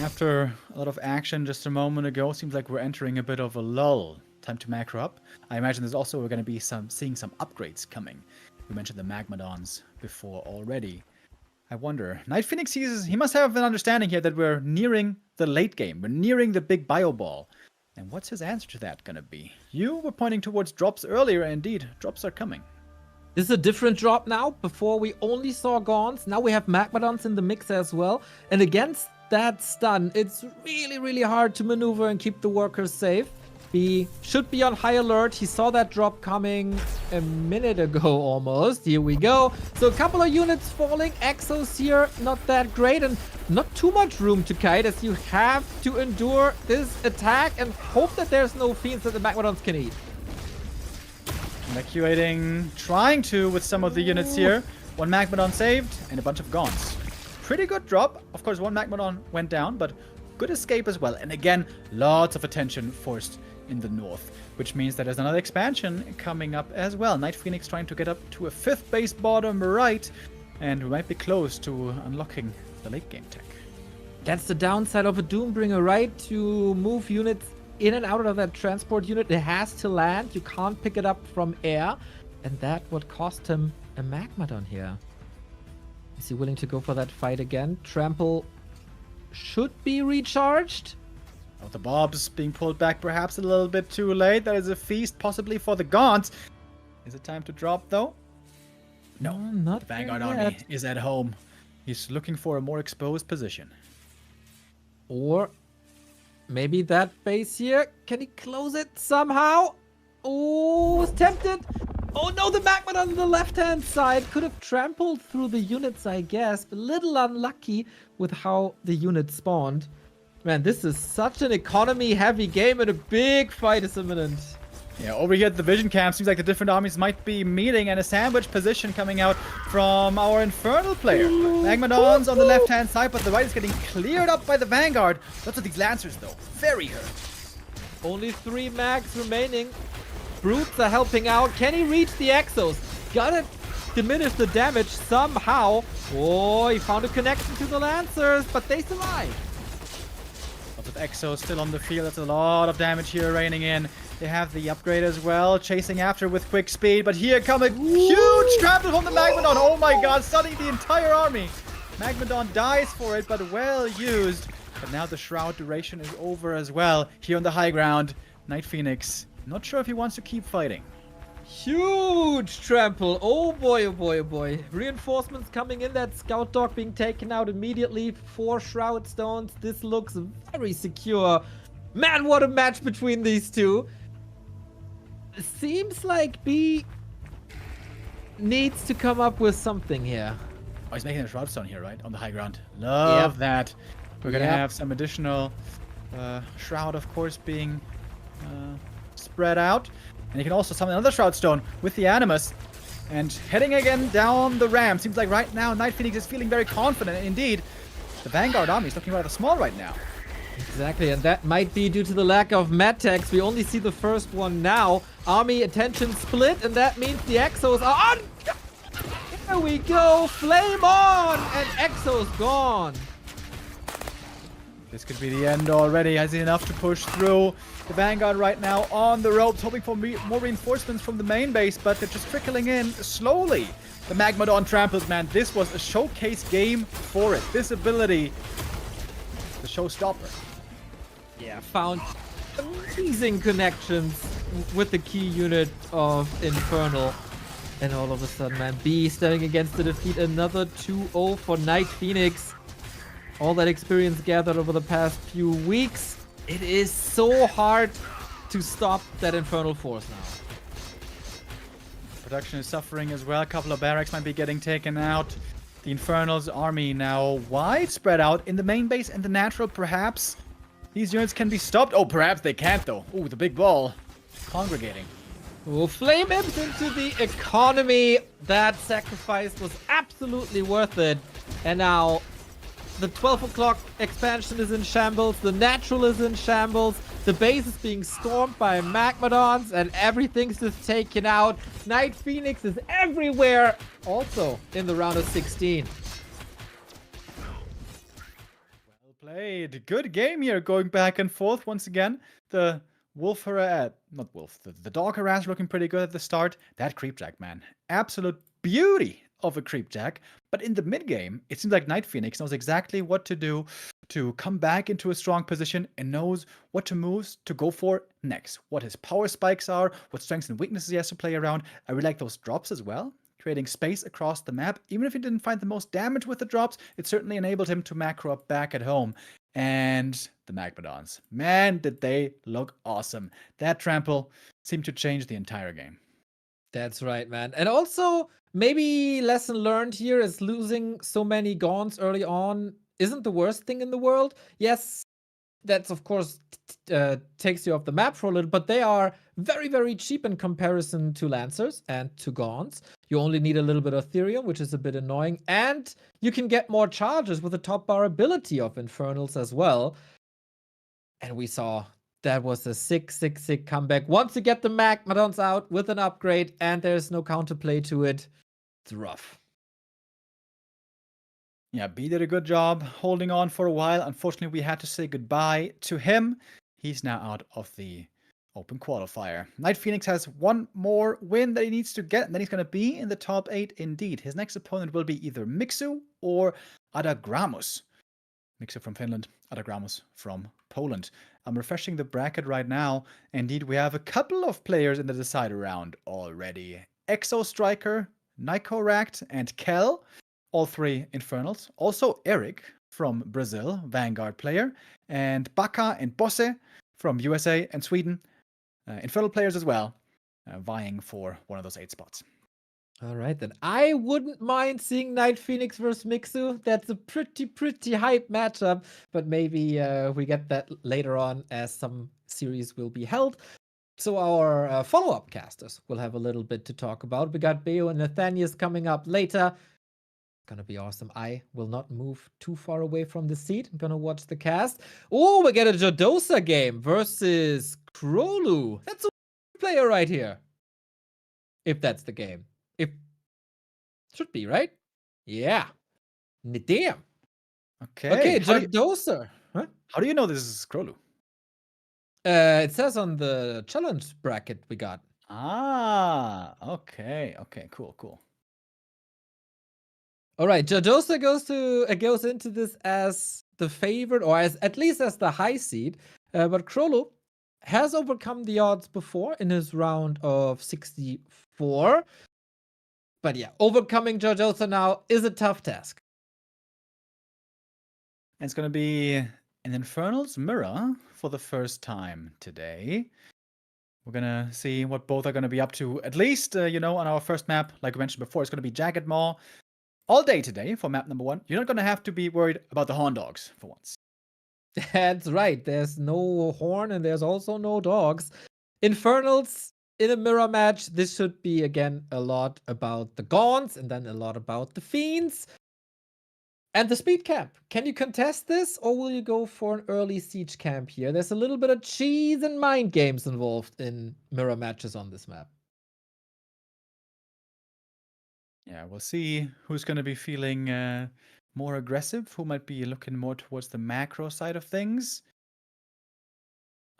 After a lot of action just a moment ago, seems like we're entering a bit of a lull. Time to macro up. I imagine there's also going to be seeing some upgrades coming. We mentioned the Magmadons before already. I wonder. Night Phoenix he must have an understanding here that we're nearing the late game. We're nearing the big bio ball. And what's his answer to that going to be? You were pointing towards drops earlier. Indeed, drops are coming. This is a different drop now. Before we only saw Gaunts. Now we have Magmadons in the mix as well. And against that stun, it's really, really hard to maneuver and keep the workers safe. He should be on high alert. He saw that drop coming a minute ago almost. Here we go. So a couple of units falling. Exos here, not that great. And not too much room to kite as you have to endure this attack and hope that there's no fiends that the Magmadons can eat. Evacuating, trying to with some of the units here. 1 Magmadon saved and a bunch of Gaunts. Pretty good drop. Of course, 1 Magmadon went down, but good escape as well. And again, lots of attention forced in the north, which means that there's another expansion coming up as well. Night Phoenix trying to get up to a 5th base bottom right, and we might be close to unlocking the late game tech. That's the downside of a Doombringer, right? To move units in and out of that transport unit, it has to land. You can't pick it up from air, and that would cost him a Magmadon here. Is he willing to go for that fight again? Trample should be recharged. Oh, the Bob's being pulled back perhaps a little bit too late. That is a feast possibly for the Gaunts. Is it time to drop though? No, not the Vanguard army is at home. He's looking for a more exposed position. Or maybe that base here. Can he close it somehow? Oh, was tempted. Oh no, the Magmadon on the left-hand side could have trampled through the units, I guess. A little unlucky with how the unit spawned. Man, this is such an economy-heavy game and a big fight is imminent. Yeah, over here at the Vision Camp, seems like the different armies might be meeting and a sandwich position coming out from our Infernal player. Magmadon's on the left-hand side, but the right is getting cleared up by the Vanguard. Lots of these Lancers, though. Very hurt. Only 3 mags remaining. Brutes are helping out. Can he reach the Exos? Gotta diminish the damage somehow. Oh, he found a connection to the Lancers, but they survive. Lots of Exos still on the field. That's a lot of damage here raining in. They have the upgrade as well, chasing after with quick speed. But here come a huge trample from the Magmadon. Oh my god, stunning the entire army. Magmadon dies for it, but well used. But now the Shroud duration is over as well. Here on the high ground, Night Phoenix, not sure if he wants to keep fighting. Huge trample. Oh boy, oh boy, oh boy. Reinforcements coming in. That scout dog being taken out immediately. 4 Shroud Stones. This looks very secure. Man, what a match between these two. Seems like B needs to come up with something here. Oh, he's making a Shroud Stone here, right? On the high ground. Love that. We're going to have some additional Shroud, of course, being spread out. And you can also summon another Shroud Stone with the Animus. And heading again down the ramp. Seems like right now Night Phoenix is feeling very confident. Indeed, the Vanguard army is looking rather small right now. Exactly, and that might be due to the lack of Medtechs. We only see the first one now. Army attention split, and that means the Exos are on! There we go! Flame on! And Exos gone. This could be the end already. Has he enough to push through? The Vanguard right now on the ropes, hoping for more reinforcements from the main base, but they're just trickling in slowly. The Magmadon tramples, man. This was a showcase game for it. This ability, the showstopper. Yeah, found amazing connections with the key unit of Infernal. And all of a sudden, man, B standing against the defeat. Another 2-0 for Night Phoenix. All that experience gathered over the past few weeks. It is so hard to stop that Infernal force now. production is suffering as well. A couple of barracks might be getting taken out. The Infernal's army now wide spread out in the main base and the natural. Perhaps these units can be stopped. Oh, perhaps they can't though. Ooh, the big ball congregating. Well, Flame Imps into the economy. That sacrifice was absolutely worth it. And now the 12 o'clock expansion is in shambles. The natural is in shambles. The base is being stormed by Magmadons and everything's just taken out. Night Phoenix is everywhere. Also in the round of 16. Well played. Good game here, going back and forth once again. The Wolf harass, not Wolf, the Dog harass looking pretty good at the start. That Creepjack, man. Absolute beauty of a Creepjack. But in the mid game, it seems like Night Phoenix knows exactly what to do to come back into a strong position and knows what to moves to go for next. What his power spikes are, what strengths and weaknesses he has to play around. I really like those drops as well, creating space across the map. Even if he didn't find the most damage with the drops, it certainly enabled him to macro up back at home. And the Magmadons. Man, did they look awesome. That trample seemed to change the entire game. That's right, man. And also, maybe lesson learned here is losing so many Gaunts early on isn't the worst thing in the world. Yes, that's of course takes you off the map for a little, but they are very, very cheap in comparison to Lancers and to Gaunts. You only need a little bit of Therium, which is a bit annoying, and you can get more charges with the top bar ability of Infernals as well. And we saw that was a sick comeback. Once you get the Magmadons out with an upgrade and there's no counterplay to it, it's rough. Yeah, B did a good job holding on for a while. Unfortunately, we had to say goodbye to him. He's now out of the Open qualifier. Night Phoenix has one more win that he needs to get, and then he's going to be in the top 8 indeed. His next opponent will be either Mixu or Adagramus. Mixu from Finland, Adagramus from Poland. I'm refreshing the bracket right now. Indeed, we have a couple of players in the decider round already. Exo Striker, Nicara, and Kel, all 3 Infernals. Also Eric from Brazil, Vanguard player, and Baka and Bosse from USA and Sweden. Infernal players as well, vying for one of those 8 spots. All right, then. I wouldn't mind seeing Night Phoenix versus Mixu. That's a pretty hype matchup, but maybe we get that later on as some series will be held. So our follow-up casters will have a little bit to talk about. We got Beo and Nathanius coming up later. It's gonna be awesome. I will not move too far away from the seat. I'm gonna watch the cast. Oh, we get a Jodosa game versus Krolu. That's a player right here. If that's the game. If should be, right? Yeah. Damn. Okay, Jodosa. Huh? How do you know this is Krolu? It says on the challenge bracket we got. Ah, okay, cool. All right, Jodosa goes into this as the favorite, or as at least as the high seed. But Krolu has overcome the odds before in his round of 64. But yeah, overcoming Jodosa now is a tough task. And it's going to be an Infernals mirror for the first time today. We're going to see what both are going to be up to. At least, on our first map, like we mentioned before, it's going to be Jagged Maw all day today for map number 1. You're not going to have to be worried about the Horn Dogs for once. That's right. There's no horn and there's also no dogs. Infernals in a mirror match, this should be, again, a lot about the Gaunts and then a lot about the Fiends. And the speed camp. Can you contest this, or will you go for an early siege camp here? There's a little bit of cheese and mind games involved in mirror matches on this map. Yeah, we'll see who's going to be feeling more aggressive, who might be looking more towards the macro side of things.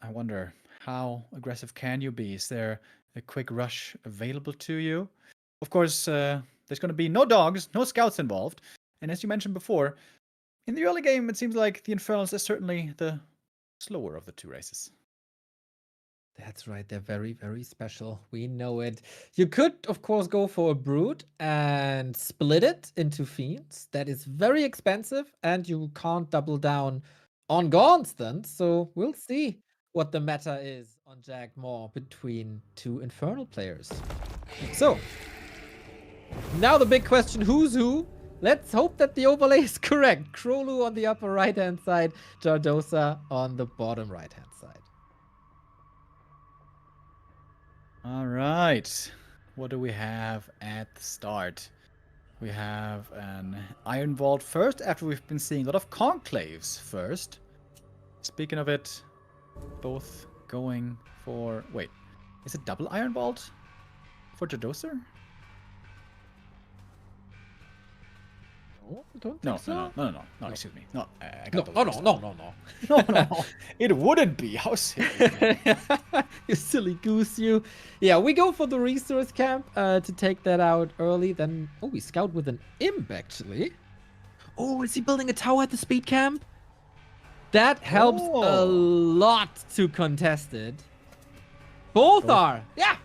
I wonder, how aggressive can you be? Is there a quick rush available to you? Of course, there's going to be no dogs, no scouts involved. And as you mentioned before, in the early game, it seems like the Infernals is certainly the slower of the 2 races. That's right. They're very, very special. We know it. You could, of course, go for a Brood and split it into Fiends. That is very expensive, and you can't double down on Gaunts then. So we'll see what the meta is. on Jack Moore between two Infernal players. So, now the big question, who's who? Let's hope that the overlay is correct. Krolu on the upper right-hand side, Jardosa on the bottom right-hand side. All right. What do we have at the start? We have an Iron Vault first, after we've been seeing a lot of Conclaves first. Speaking of it, both going for... Wait, is it double Iron Vault for Jardosa? No, I don't No, think so. no, excuse me. No, I No, got oh, those no, mixed no, up. no, no. No. It wouldn't be. How silly. You silly goose, you. Yeah, we go for the resource camp to take that out early. Then, oh, we scout with an imp, actually. Oh, is he building a tower at the speed camp? That helps a lot to contest it. Both are. Yeah,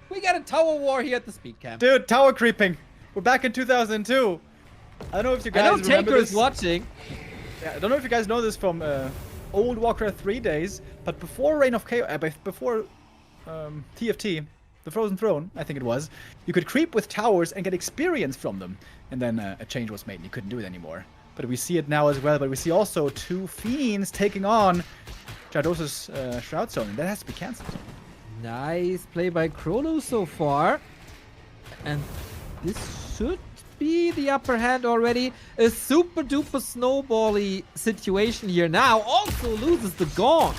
we got a tower war here at the speed camp. Dude, tower creeping. We're back in 2002. I don't know if you guys I know remember Taker is this. watching. Yeah, I don't know if you guys know this from old Warcraft 3 days, but before Reign of Chaos, before TFT, the Frozen Throne, I think it was, you could creep with towers and get experience from them. And then a change was made and you couldn't do it anymore. But we see it now as well, but we see also two Fiends taking on Jardosa's Shroud Zone, and that has to be cancelled. Nice play by Krolu so far. And this should be the upper hand already. A super duper snowbally situation here now. Also loses the Gaunt.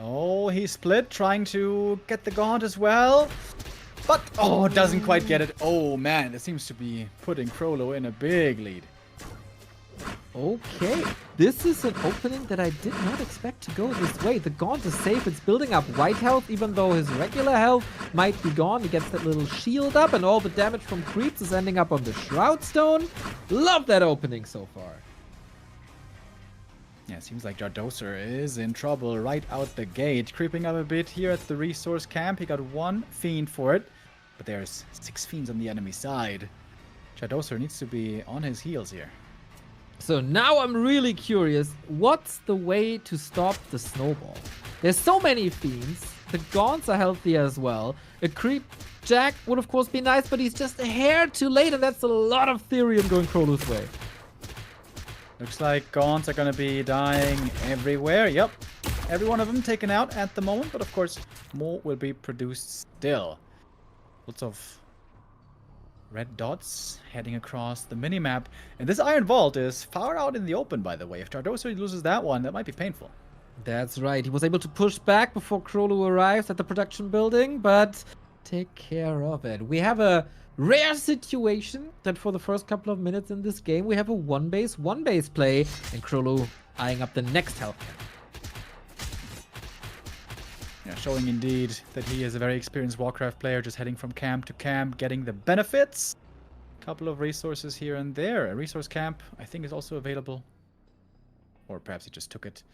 Oh, he split, trying to get the Gaunt as well. But, oh, doesn't quite get it. Oh, man, that seems to be putting Krolu in a big lead. Okay, this is an opening that I did not expect to go this way. The Gaunt is safe. It's building up white health, even though his regular health might be gone. He gets that little shield up, and all the damage from creeps is ending up on the Shroud Stone. Love that opening so far. Yeah, it seems like Jardosa is in trouble right out the gate. Creeping up a bit here at the resource camp. He got one Fiend for it, but there's 6 Fiends on the enemy side. Jardosa needs to be on his heels here. So now I'm really curious, what's the way to stop the snowball? There's so many Fiends, the Gaunts are healthy as well. A creep Jack would of course be nice, but he's just a hair too late, and that's a lot of Therium going Krolu's way. Looks like Gaunts are going to be dying everywhere. Yep, every one of them taken out at the moment, but of course more will be produced still. Lots of red dots heading across the minimap. And this Iron Vault is far out in the open, by the way. If Jardosa loses that one, that might be painful. That's right. He was able to push back before Krolu arrives at the production building, but take care of it. We have a rare situation that for the first couple of minutes in this game, we have a one base play, and Krolu eyeing up the next health camp. Yeah, showing indeed that he is a very experienced Warcraft player, just heading from camp to camp, getting the benefits. Couple of resources here and there. A resource camp, I think, is also available. Or perhaps he just took it.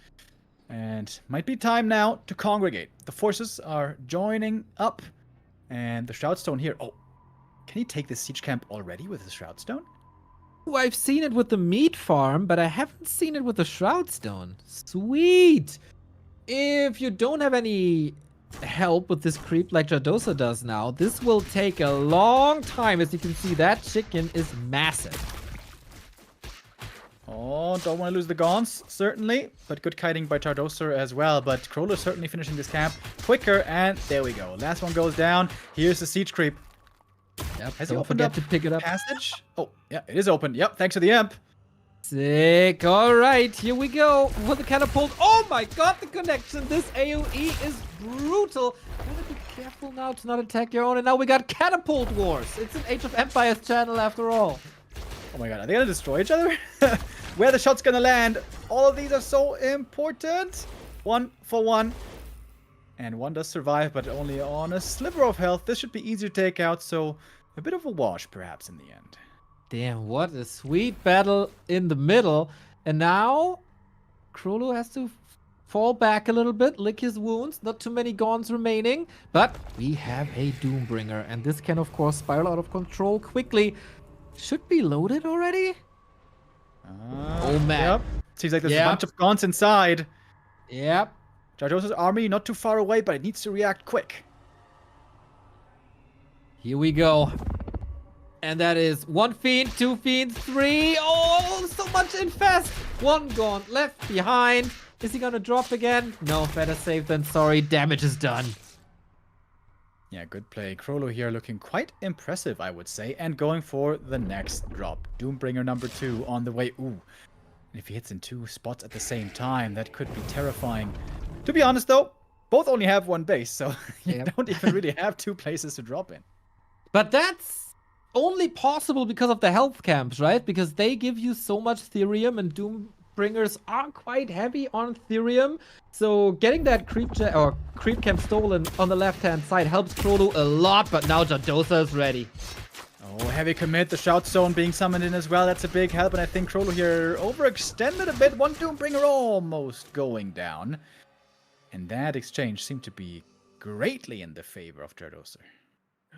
And might be time now to congregate. The forces are joining up. And the Shroud Stone here. Oh, can he take this siege camp already with the Shroud Stone? Ooh, I've seen it with the meat farm, but I haven't seen it with the Shroud Stone. Sweet! If you don't have any help with this creep like Jardosa does now, this will take a long time. As you can see, that chicken is massive. Oh, don't want to lose the Gaunts, certainly. But good kiting by Jardosa as well. But Krolu certainly finishing this camp quicker. And there we go. Last one goes down. Here's the siege creep. Yep, Has he don't opened forget up to pick it up. Passage? Oh, yeah, it is open. Yep, thanks to the imp. Sick. All right, here we go with the catapult. Oh my god, the connection. This AoE is brutal. Gotta be careful now to not attack your own. And now we got catapult wars. It's an Age of Empires channel after all. Oh my god, are they gonna destroy each other? Where the shot's gonna land? All of these are so important. 1 for 1. And one does survive, but only on a sliver of health. This should be easier to take out, so a bit of a wash perhaps in the end. Damn, what a sweet battle in the middle. And now Krolu has to fall back a little bit, lick his wounds. Not too many Gaunts remaining, but we have a Doombringer, and this can of course spiral out of control quickly. Should be loaded already? Oh man. Yep. Seems like there's a bunch of Gaunts inside. Yep. Jardosa's army not too far away, but it needs to react quick. Here we go. And that is 1 fiend, 2 fiends, 3. Oh, so much infest. 1 gone, left behind. Is he gonna drop again? No, better safe than sorry. Damage is done. Yeah, good play. Krolo here looking quite impressive, I would say, and going for the next drop. Doombringer number 2 on the way. Ooh. And if he hits in 2 spots at the same time, that could be terrifying. To be honest, though, both only have 1 base, so you don't even really have 2 places to drop in. But that's only possible because of the health camps, right? Because they give you so much Therium, and Doombringers are quite heavy on Therium. So getting that creep camp stolen on the left-hand side helps Krolo a lot, but now Jardosa is ready. Oh, heavy commit. The Shout Zone being summoned in as well. That's a big help, and I think Krolo here overextended a bit. 1 Doombringer almost going down. And that exchange seemed to be greatly in the favor of Jardosa.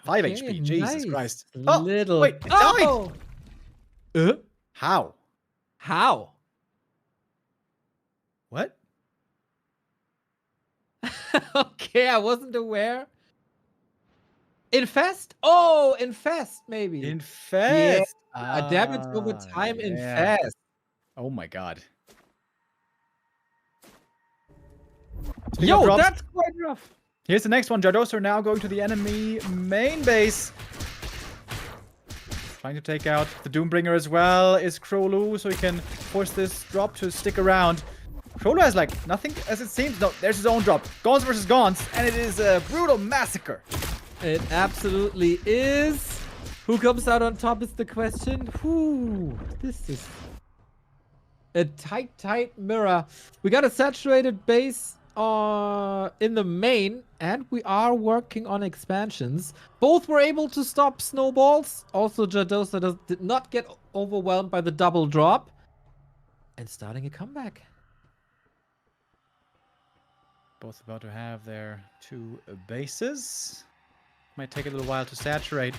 5 Okay, HP, Jesus nice. Christ. Oh, little. Wait, it died! How? How? What? Okay, I wasn't aware. Infest? Oh, infest, maybe. Infest! Yeah, damage over time, infest. Oh my god. Yo, that's quite rough. Here's the next one. Jardosa now going to the enemy main base. Trying to take out the Doombringer as well. Is Krolo, so he can force this drop to stick around. Krolo has like nothing as it seems. No, there's his own drop. Gauntz versus Gauntz, and it is a brutal massacre. It absolutely is. Who comes out on top is the question. Whew, this is a tight mirror. We got a saturated base in the main, and we are working on expansions. Both were able to stop snowballs. Also, Jardosa did not get overwhelmed by the double drop. And starting a comeback. Both about to have their 2 bases. Might take a little while to saturate.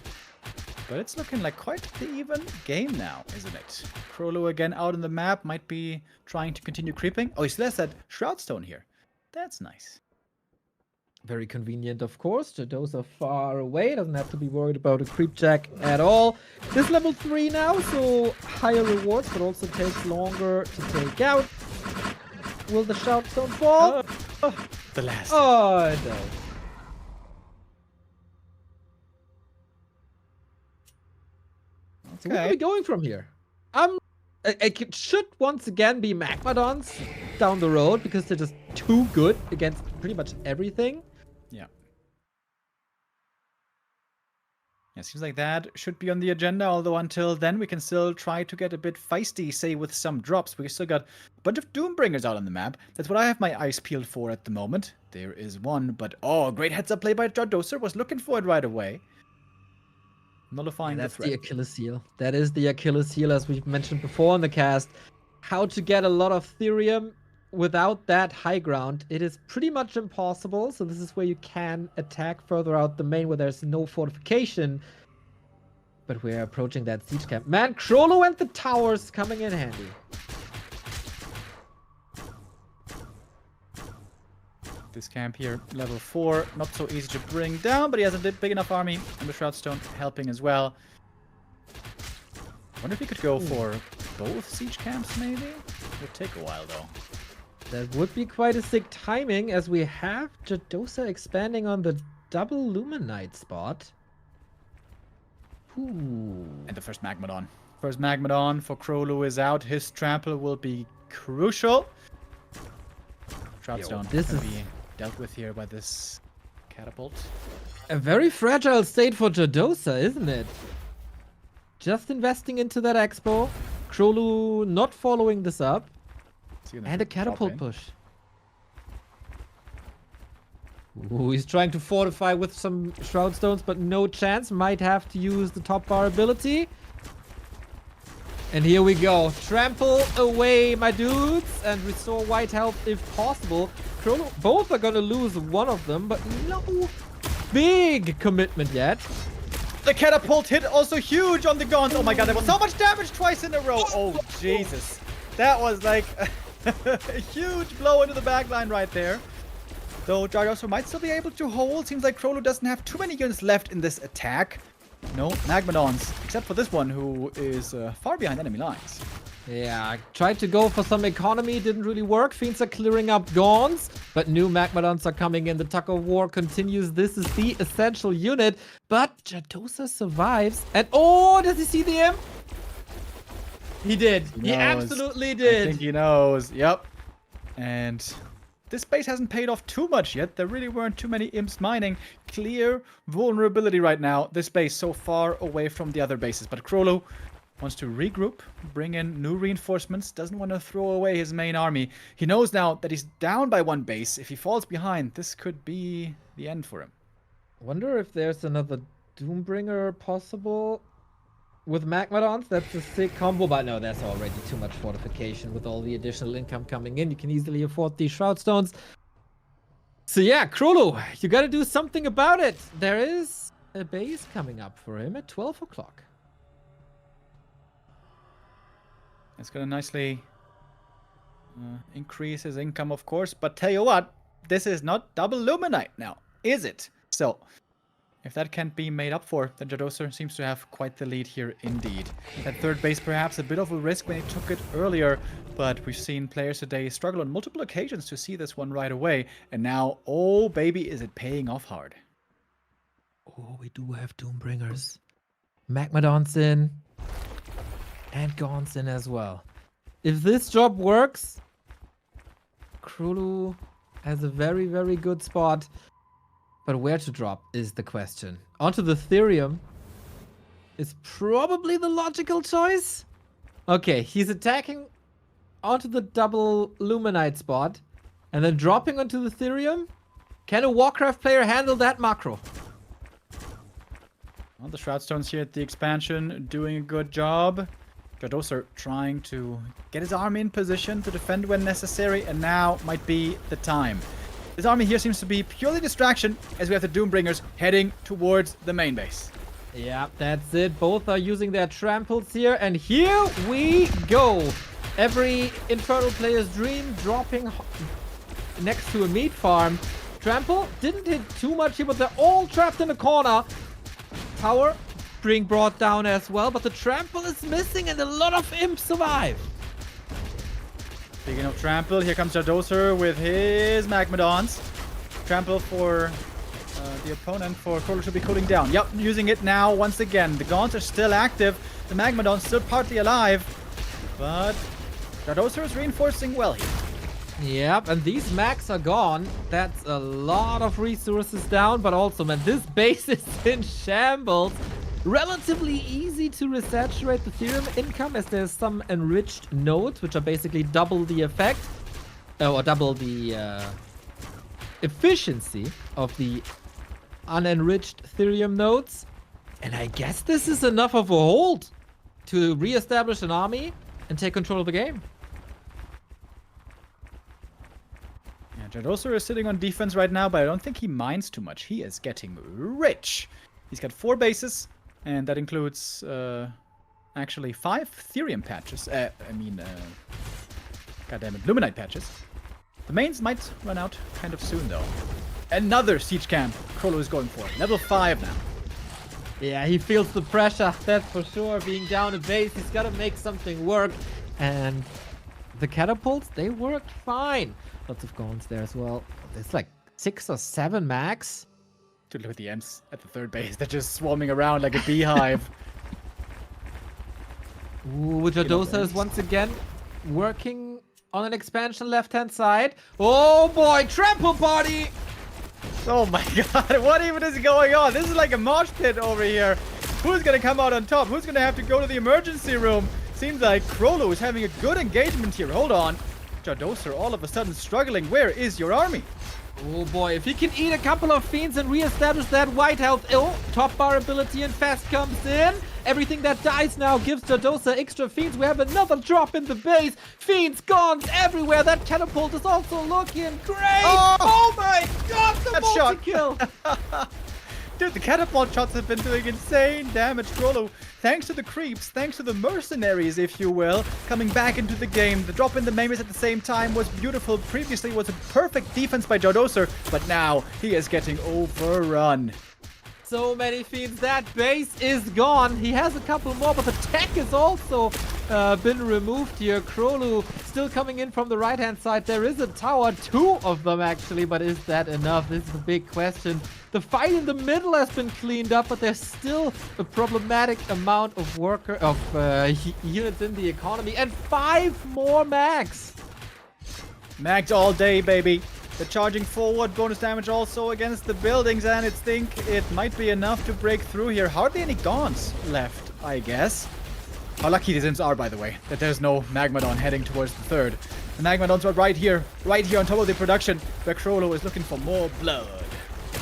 But it's looking like quite the even game now, isn't it? Krolo again out on the map. Might be trying to continue creeping. Oh, he still has that Shroud Stone here. That's nice. Very convenient, of course. Jardosa far away. Doesn't have to be worried about a creep jack at all. This level 3 now, so higher rewards, but also takes longer to take out. Will the Shout Stone fall? The last. Oh, no. So where are we going from here? It should once again be Magmadons down the road because they're just too good against pretty much everything. Yeah. It seems like that should be on the agenda, although until then we can still try to get a bit feisty, say with some drops. We still got a bunch of Doombringers out on the map. That's what I have my eyes peeled for at the moment. There is one, but oh, great heads up play by Jardosa. Was looking for it right away. Nullifying that's the threat. The Achilles heel. That is the Achilles heel, as we've mentioned before in the cast. How to get a lot of Therium without that high ground. It is pretty much impossible. So this is where you can attack further out the main where there's no fortification. But we're approaching that siege camp. Man, Krolo and the towers coming in handy. This camp here, level 4, not so easy to bring down, but he has a big enough army, and the Shroud Stone helping as well. Wonder if he could go for both siege camps, maybe? Would take a while, though. That would be quite a sick timing, as we have Jardosa expanding on the double Luminite spot. Ooh. And the first Magmadon. First Magmadon for Krolo is out. His trample will be crucial. Shroud Stone this can is be dealt with here by this catapult. A very fragile state for Jardosa, isn't it? Just investing into that expo. Krolo not following this up. And a catapult push. Ooh, he's trying to fortify with some Shroud Stones, but no chance. Might have to use the top bar ability. And here we go. Trample away, my dudes, and restore white health if possible. Krolo, both are gonna lose one of them, but no big commitment yet. The catapult hit also huge on the Gauntz. Oh my god, there was so much damage twice in a row. Oh, Jesus. That was like a huge blow into the backline right there. Though Jardoso might still be able to hold. Seems like Krolo doesn't have too many units left in this attack. No Magmadons, except for this one who is far behind enemy lines. Yeah, I tried to go for some economy, didn't really work. Fiends are clearing up Gauns, but new Magmadons are coming in. The tug of war continues. This is the essential unit, but Jardosa survives. And oh, does he see the imp? He did. He absolutely did. I think he knows. Yep. And this base hasn't paid off too much yet. There really weren't too many imps mining. Clear vulnerability right now. This base so far away from the other bases. But Krolo wants to regroup, bring in new reinforcements, doesn't want to throw away his main army. He knows now that he's down by one base. If he falls behind, this could be the end for him. Wonder if there's another Doombringer possible with Magmadons. That's a sick combo, but no, that's already too much fortification with all the additional income coming in. You can easily afford these Shroud Stones. So yeah, Krolo, you gotta do something about it. There is a base coming up for him at 12 o'clock. It's gonna nicely increase his income, of course. But tell you what, this is not double Luminite now, is it? So, if that can't be made up for, then Jardosa seems to have quite the lead here indeed. That third base perhaps a bit of a risk when he took it earlier, but we've seen players today struggle on multiple occasions to see this one right away. And now, oh baby, is it paying off hard. Oh, we do have Doombringers. Magmadons in. And Gaunt's in as well. If this job works, Krolo has a very, very good spot. But where to drop is the question. Onto the Therium is probably the logical choice. Okay, he's attacking onto the double Luminite spot and then dropping onto the Therium. Can a Warcraft player handle that macro? Well, the Shroud Stones here at the expansion doing a good job. Jardosa trying to get his army in position to defend when necessary, and now might be the time. This army here seems to be purely distraction, as we have the Doombringers heading towards the main base. Yeah, that's it. Both are using their tramples here, and here we go. Every Infernal player's dream, dropping next to a meat farm. Trample didn't hit too much here, but they're all trapped in a corner. Tower being brought down as well, but the trample is missing and a lot of imps survive. Speaking of trample, here comes Jardosa with his Magmadons. Trample for the opponent for Krolo should be cooling down. Yep, using it now once again. The Gaunts are still active. The Magmadons still partly alive. But Jardosa is reinforcing well here. Yep, and these mags are gone. That's a lot of resources down, but also, man, this base is in shambles. Relatively easy to resaturate the Therium income, as there's some enriched nodes, which are basically double the effect, or double the efficiency of the unenriched Therium nodes. And I guess this is enough of a hold to re-establish an army and take control of the game. Yeah, Jardosa is sitting on defense right now, but I don't think he minds too much. He is getting rich. He's got 4 bases. And that includes, actually 5 Therium patches. Goddammit, Luminite patches. The mains might run out kind of soon, though. Another siege camp Krolo is going for. Level 5 now. Yeah, he feels the pressure, that's for sure. Being down a base, he's got to make something work. And the catapults, they worked fine. Lots of Gaunts there as well. There's like 6 or 7 max. Dude, look at the imps at the third base. They're just swarming around like a beehive. Ooh, Jardosa is once again working on an expansion left-hand side. Oh boy, trample party! Oh my god, what even is going on? This is like a mosh pit over here. Who's gonna come out on top? Who's gonna have to go to the emergency room? Seems like Krolo is having a good engagement here. Hold on. Jardosa all of a sudden struggling. Where is your army? Oh boy, if he can eat a couple of fiends and re-establish that white health. Oh, top bar ability and fast comes in. Everything that dies now gives Jardosa extra fiends. We have another drop in the base. Fiends, Gaunts everywhere. That catapult is also looking great. Oh my god, the multi-kill. Dude, the catapult shots have been doing insane damage. Krolo, thanks to the creeps, thanks to the mercenaries, if you will, coming back into the game. The drop in the main base at the same time was beautiful. Previously was a perfect defense by Jardoser, but now he is getting overrun. So many feeds. That base is gone. He has a couple more, but the tech is also been removed here. Krolu still coming in from the right-hand side. There is a tower, 2 of them actually, but is that enough? This is the big question. The fight in the middle has been cleaned up, but there's still a problematic amount of units in the economy, and 5 more mags. Mags all day, baby. The charging forward, bonus damage also against the buildings, and it might be enough to break through here. Hardly any Gaunts left, I guess. How lucky the Sims are, by the way, that there's no Magmadon heading towards the third. The Magmadons are right here on top of the production, where Krolo is looking for more blood.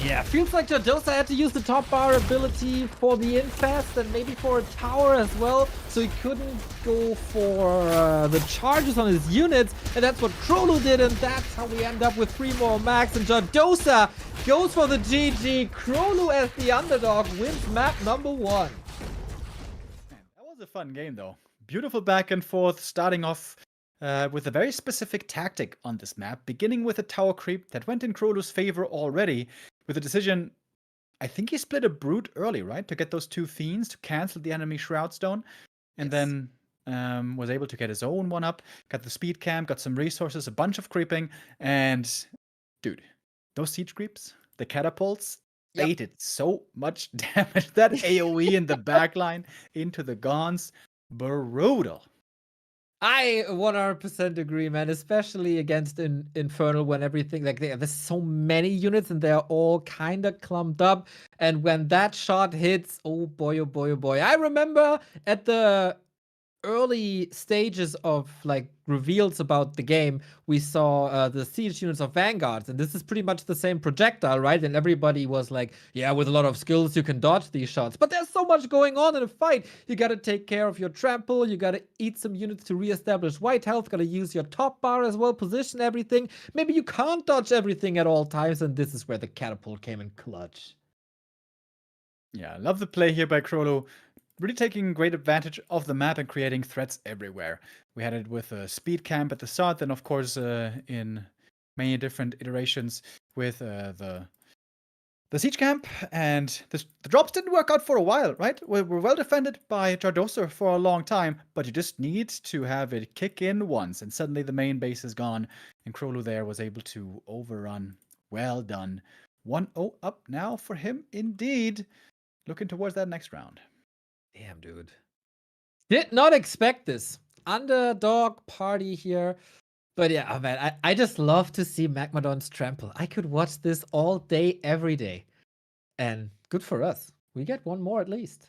Yeah, feels like Jardoser had to use the top bar ability for the infest and maybe for a tower as well, so he couldn't go for the charges on his units, and that's what Krolu did, and that's how we end up with 3 more mags, and Jardoser goes for the GG. Krolu as the underdog wins map number 1. Man, that was a fun game though. Beautiful back and forth, starting off with a very specific tactic on this map, beginning with a tower creep that went in Krolu's favor already, with a decision. I think he split a Brute early, right? To get those 2 Fiends to cancel the enemy Shroud Stone. And then was able to get his own one up. Got the speed camp, got some resources, a bunch of creeping. And, dude, those siege creeps, the catapults, they did so much damage. That AoE in the backline into the Gaunts, brutal. I 100% agree, man, especially against Infernal when everything, like, there's so many units and they're all kind of clumped up. And when that shot hits, oh boy, oh boy, oh boy. I remember at the early stages of, like, reveals about the game, we saw the siege units of Vanguards, and this is pretty much the same projectile, right? And everybody was like, yeah, with a lot of skills you can dodge these shots, but there's so much going on in a fight. You gotta take care of your trample, you gotta eat some units to reestablish white health, gotta use your top bar as well, position everything. Maybe you can't dodge everything at all times, and this is where the catapult came in clutch. Yeah, I love the play here by Krolo. Really taking great advantage of the map and creating threats everywhere. We had it with a speed camp at the start, then of course in many different iterations with the siege camp, and the drops didn't work out for a while, right? We're well defended by Jardoser for a long time, but you just need to have it kick in once, and suddenly the main base is gone, and Krolu there was able to overrun. Well done. 1-0 up now for him indeed. Looking towards that next round. Damn, dude. Did not expect this. Underdog party here. But yeah, oh man, I just love to see Magmadon's trample. I could watch this all day, every day. And good for us. We get 1 more at least.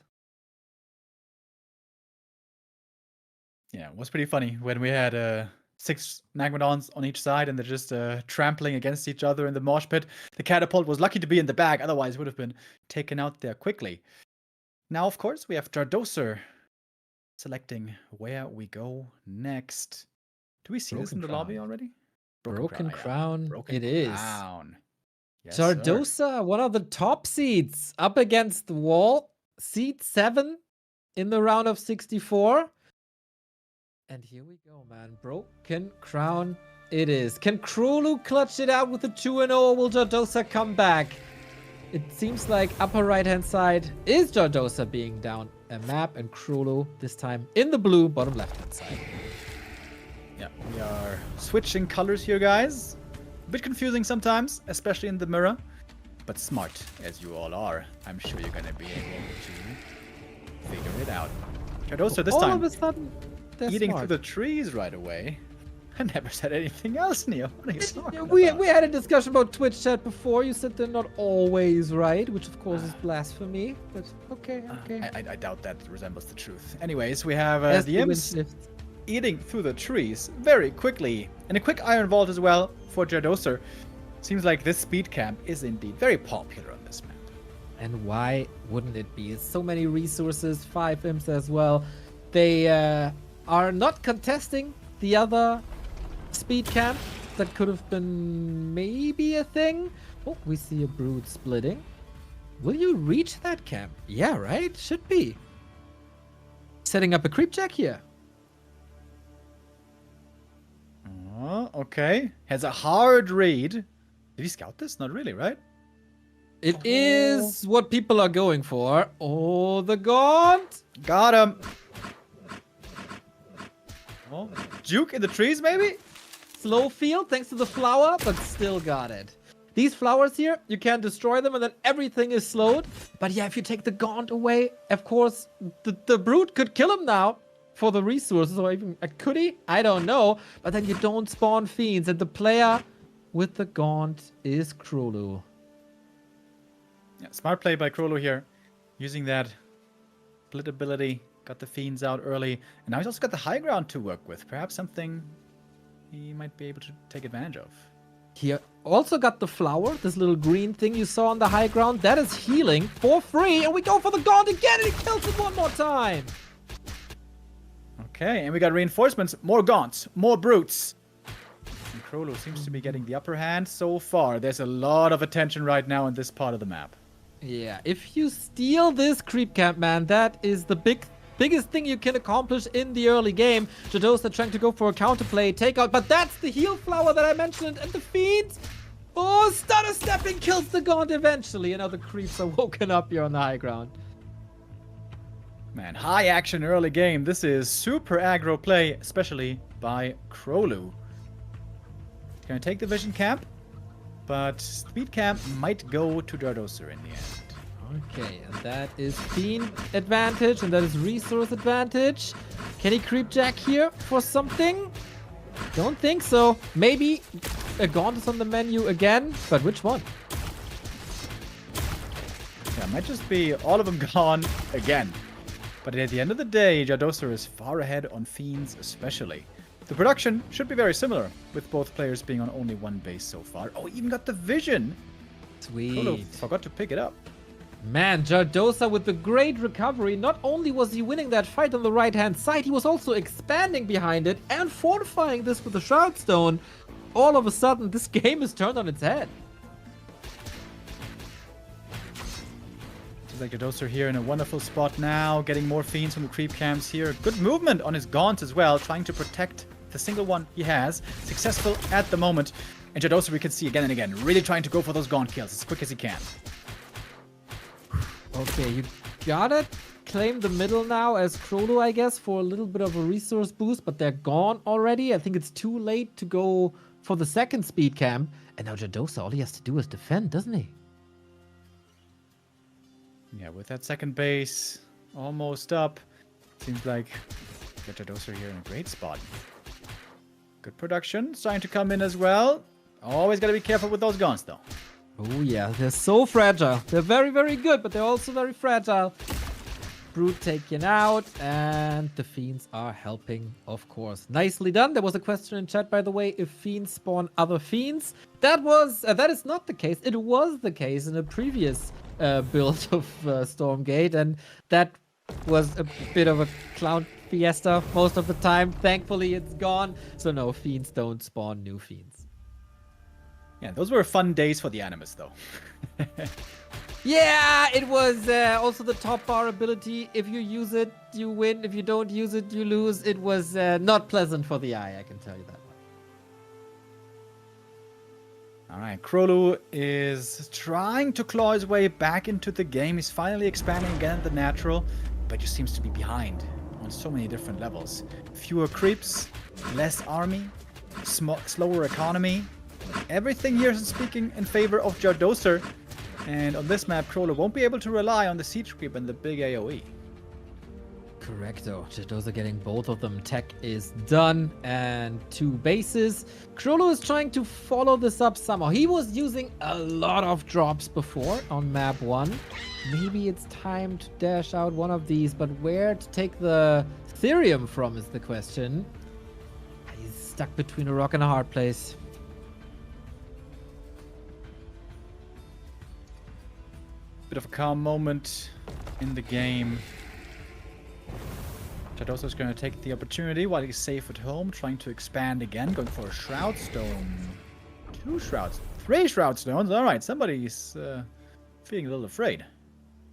Yeah, it was pretty funny when we had 6 Magmadons on each side and they're just trampling against each other in the mosh pit. The catapult was lucky to be in the bag, otherwise it would have been taken out there quickly. Now, of course, we have Jardoser selecting where we go next. Do we see this in the lobby already? Broken Crown. Broken it is. Crown. Yes, Jardoser, one of the top seeds, up against the wall. Seed 7 in the round of 64. And here we go, man. Broken Crown it is. Can Krolu clutch it out with a 2-0, or will Jardoser come back? It seems like upper right-hand side is Jardoser being down a map, and Krolu this time in the blue, bottom left-hand side. Yeah, we are switching colors here, guys. A bit confusing sometimes, especially in the mirror. But smart, as you all are, I'm sure you're going to be able to figure it out. Jardoser this time, all of a sudden, eating smart. through the trees right away. I never said anything else, Neo. What are you talking about? We had a discussion about Twitch chat before. You said they're not always right, which of course is blasphemy. But okay. I doubt that resembles the truth. Anyways, we have the imps eating through the trees very quickly. And a quick Iron Vault as well for Jardoser. Seems like this speed camp is indeed very popular on this map. And why wouldn't it be? So many resources, 5 imps as well. They are not contesting the other speed camp. That could have been maybe a thing. Oh, we see a Brood splitting. Will you reach that camp? Yeah, right? Should be. Setting up a creep jack here. Oh, okay. Has a hard read. Did he scout this? Not really, right? It is what people are going for. Oh, the gaunt. Got him. Oh, juke in the trees, maybe? Slow field thanks to the flower, but still got it. These flowers here, you can destroy them and then everything is slowed. But yeah, if you take the gaunt away, of course, the brute could kill him now for the resources. Or even could he? I don't know. But then you don't spawn fiends. And the player with the gaunt is Krolu. Yeah, smart play by Krolu here. Using that split ability. Got the fiends out early. And now he's also got the high ground to work with. Perhaps something he might be able to take advantage of. He also got the flower, this little green thing you saw on the high ground. That is healing for free. And we go for the gaunt again and he kills it one more time. Okay, and we got reinforcements. More gaunts, more brutes. And Krolu seems to be getting the upper hand so far. There's a lot of attention right now in this part of the map. Yeah, if you steal this creep camp, man, that is the biggest thing you can accomplish in the early game. Jadosa trying to go for a counterplay, takeout, but that's the heal flower that I mentioned, and the fiends. Oh, stutter stepping kills the gaunt eventually, and now the creeps are woken up here on the high ground. Man, high action early game. This is super aggro play, especially by Krolu. Gonna take the vision camp, but speed camp might go to Jadosa in the end. Okay, and that is fiend advantage, and that is resource advantage. Can he creep jack here for something? Don't think so. Maybe a gaunt is on the menu again, but which one? Yeah, might just be all of them gone again. But at the end of the day, Jadosa is far ahead on fiends especially. The production should be very similar, with both players being on only one base so far. Oh, even got the vision! Sweet. Krolu forgot to pick it up. Man, Jadosa with the great recovery. Not only was he winning that fight on the right-hand side, he was also expanding behind it and fortifying this with the Shroud Stone. All of a sudden, this game is turned on its head. Seems like Jadosa here in a wonderful spot now, getting more fiends from the creep camps here. Good movement on his gaunts as well, trying to protect the single one he has. Successful at the moment. And Jadosa we can see again and again, really trying to go for those gaunt kills as quick as he can. Okay, you gotta claim the middle now as Krolu, I guess, for a little bit of a resource boost, but they're gone already. I think it's too late to go for the second speed camp. And now Jadosa, all he has to do is defend, doesn't he? Yeah, with that second base almost up, seems like Jadosa here in a great spot. Good production, starting to come in as well. Always gotta be careful with those guns though. Oh yeah, they're so fragile. They're very, very good, but they're also very fragile. Brute taken out, and the fiends are helping, of course. Nicely done. There was a question in chat, by the way, if fiends spawn other fiends. That is not the case. It was the case in a previous build of Stormgate, and that was a bit of a clown fiesta most of the time. Thankfully, it's gone. So no, fiends don't spawn new fiends. Yeah, those were fun days for the Animus, though. Yeah, it was also the top bar ability. If you use it, you win. If you don't use it, you lose. It was not pleasant for the eye, I can tell you that much. All right, Krolu is trying to claw his way back into the game. He's finally expanding again at the natural, but just seems to be behind on so many different levels. Fewer creeps, less army, slower economy. Everything here is speaking in favor of Jadosa. And on this map, Krolu won't be able to rely on the siege creep and the big AoE. Correcto. Jadosa getting both of them. Tech is done. And 2 bases. Krolu is trying to follow this up somehow. He was using a lot of drops before on map 1. Maybe it's time to dash out one of these. But where to take the Therium from is the question. He's stuck between a rock and a hard place. Bit of a calm moment in the game. Jadosa is going to take the opportunity while he's safe at home, trying to expand again, going for a Shroud Stone. 2 Shrouds, 3 Shroud Stones. All right, somebody's feeling a little afraid.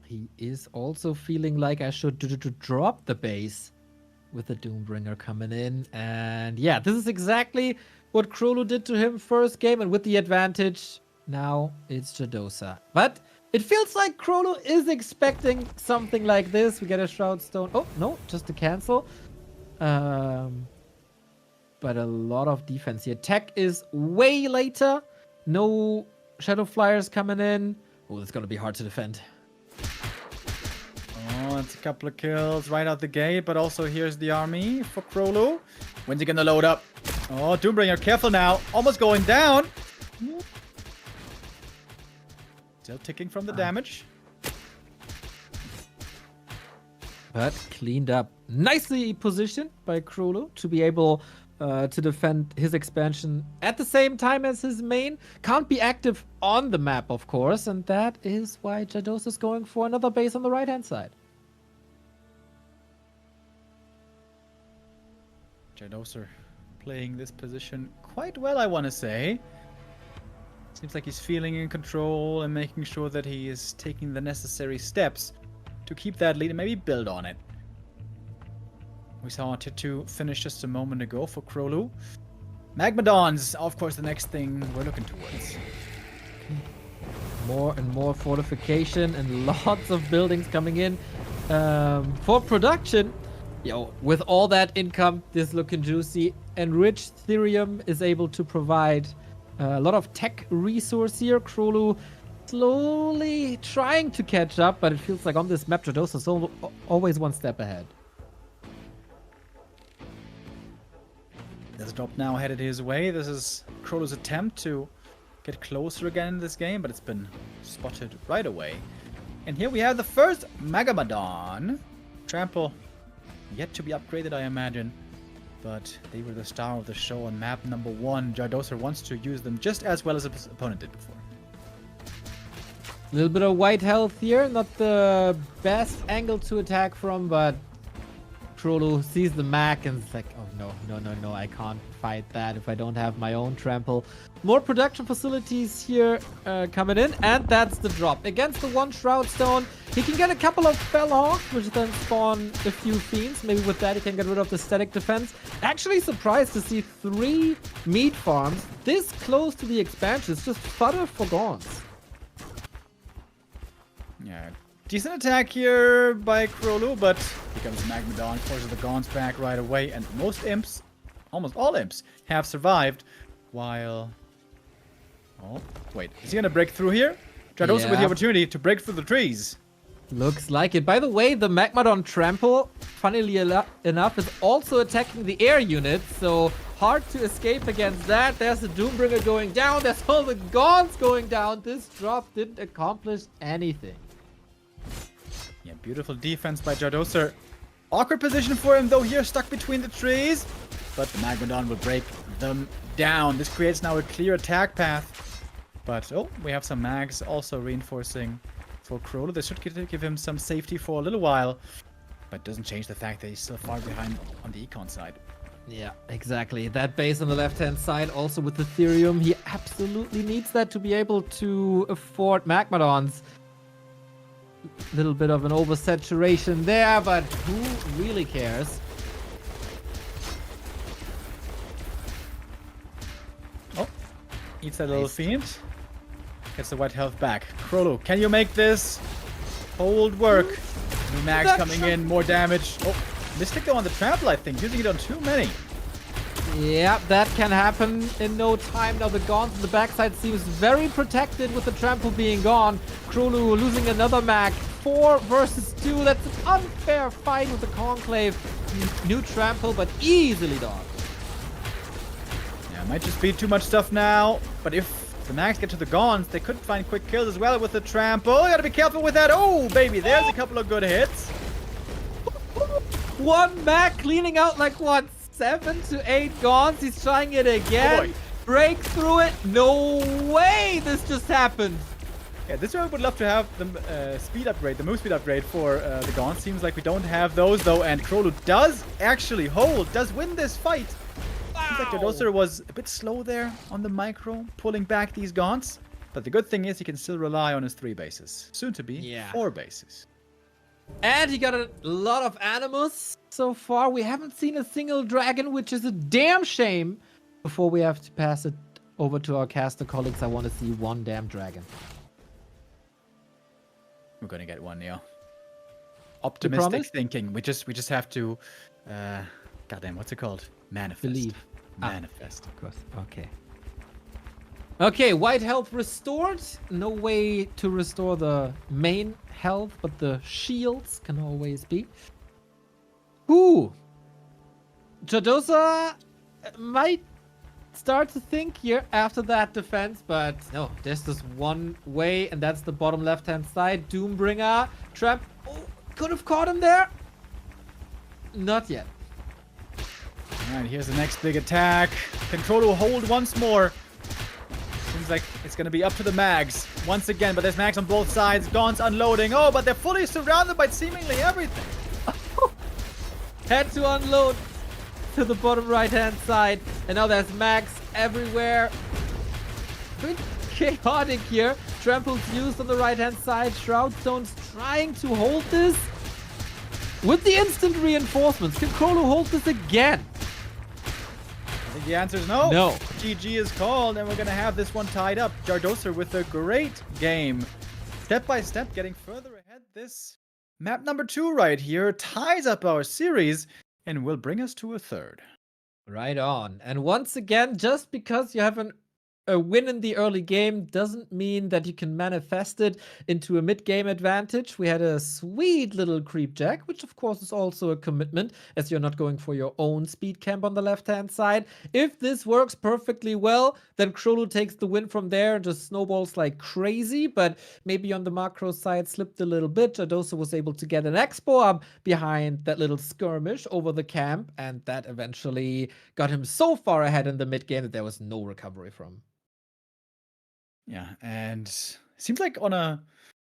he is also feeling like I should drop the base with the Doombringer coming in. And yeah, this is exactly what Krolu did to him first game. And with the advantage, now it's Jadosa. But it feels like Krolu is expecting something like this. We get a Shroud Stone. Oh, no, just to cancel. But a lot of defense here. Tech is way later. No Shadow Flyers coming in. Oh, it's going to be hard to defend. Oh, it's a couple of kills right out the gate, but also here's the army for Krolu. When's he gonna load up? Oh, Doombringer, careful now. Almost going down. Still ticking from the damage. But cleaned up. Nicely positioned by Krolu to be able to defend his expansion at the same time as his main. Can't be active on the map, of course, and that is why Jados is going for another base on the right-hand side. Jadoser playing this position quite well, I want to say. Seems like he's feeling in control and making sure that he is taking the necessary steps to keep that lead and maybe build on it. We saw T2 finish just a moment ago for Krolu. Magmadons, of course, the next thing we're looking towards. More and more fortification and lots of buildings coming in for production. Yo, with all that income, this looking juicy. Enriched Therium is able to provide a lot of tech resource here. Krolu slowly trying to catch up, but it feels like on this map, Jados is always one step ahead. There's a drop now headed his way. This is Krolu's attempt to get closer again in this game, but it's been spotted right away. And here we have the first Magamadon. Trample yet to be upgraded, I imagine. But they were the star of the show on map number 1. Jadoser wants to use them just as well as his opponent did before. A little bit of white health here. Not the best angle to attack from, but Krolu sees the Mac and is like, oh no, I can't fight that if I don't have my own trample. More production facilities here coming in, and that's the drop. Against the one Shroud Stone, he can get a couple of Fellhawks, which then spawn a few Fiends. Maybe with that he can get rid of the static defense. Actually surprised to see 3 meat farms this close to the expansion. It's just fodder for Gaunts. Yeah, decent attack here by Krolu, but here comes Magmadon, forces the Gaunts back right away, and most imps, almost all imps, have survived, while... Oh, wait, is he gonna break through here? Jadoser with the opportunity to break through the trees. Looks like it. By the way, the Magmadon Trample, funnily enough, is also attacking the air unit, so hard to escape against that. There's the Doombringer going down, there's all the Gaunts going down. This drop didn't accomplish anything. Yeah, beautiful defense by Jadoser. Awkward position for him though here, stuck between the trees. But the Magmadon will break them down. This creates now a clear attack path. But, oh, we have some mags also reinforcing for Krolu. This should give him some safety for a little while. But doesn't change the fact that he's still far behind on the econ side. Yeah, exactly. That base on the left-hand side, also with the Therium, he absolutely needs that to be able to afford Magmadons. Little bit of an oversaturation there, but who really cares? Oh, eats that little fiend. Gets the white health back. Krolu, can you make this hold work? New mags coming in, more damage. Oh, Mystic though on the trample, I think, using it on too many. Yeah, that can happen in no time. Now the Gaunts on the backside seems very protected with the trample being gone. Krolu losing another mag. 4 versus 2. That's an unfair fight with the Conclave. New trample, but easily dodged. Yeah, might just be too much stuff now. But if the mags get to the Gaunts, they could find quick kills as well with the trample. You gotta be careful with that. Oh, baby, there's a couple of good hits. 1 mag cleaning out like what? 7 to 8 Gaunts. He's trying it again. Break through it. No way this just happened. Yeah, this one I would love to have the speed upgrade, the move speed upgrade for the Gaunts. Seems like we don't have those though, and Krolu does actually hold, does win this fight. Wow. Seems like Jadoser was a bit slow there on the micro, pulling back these Gaunts. But the good thing is he can still rely on his 3 bases. Soon to be 4 bases. And he got a lot of animals so far. We haven't seen a single dragon, which is a damn shame. Before we have to pass it over to our caster colleagues, I want to see one damn dragon. We're gonna get one, Neo. Optimistic thinking. We just have to, goddamn, what's it called? Manifest. Believe. Manifest. Of course. Okay. Okay, white health restored. No way to restore the main health, but the shields can always be. Ooh. Jadosa might start to think here after that defense, but no, there's just one way, and that's the bottom left-hand side. Doombringer. Trap. Oh, could have caught him there. Not yet. Alright, here's the next big attack. Control to hold once more. Seems like it's gonna be up to the mags once again, but there's mags on both sides. Gaunts unloading. Oh, but they're fully surrounded by seemingly everything. Had to unload to the bottom right-hand side, and now there's mags everywhere. Bit chaotic here. Tramples used on the right-hand side. Shroud Stone's trying to hold this. With the instant reinforcements, can Krolu hold this again? I think the answer is no. No. GG is called, and we're going to have this one tied up. Jardoser with a great game. Step by step, getting further ahead. This map number 2 right here ties up our series and will bring us to a 3rd. Right on. And once again, just because you have a win in the early game doesn't mean that you can manifest it into a mid-game advantage. We had a sweet little creep jack, which of course is also a commitment, as you're not going for your own speed camp on the left-hand side. If this works perfectly well, then Krolu takes the win from there and just snowballs like crazy, but maybe on the macro side slipped a little bit. Jadosa was able to get an expo up behind that little skirmish over the camp, and that eventually got him so far ahead in the mid-game that there was no recovery from. Yeah, and seems like on a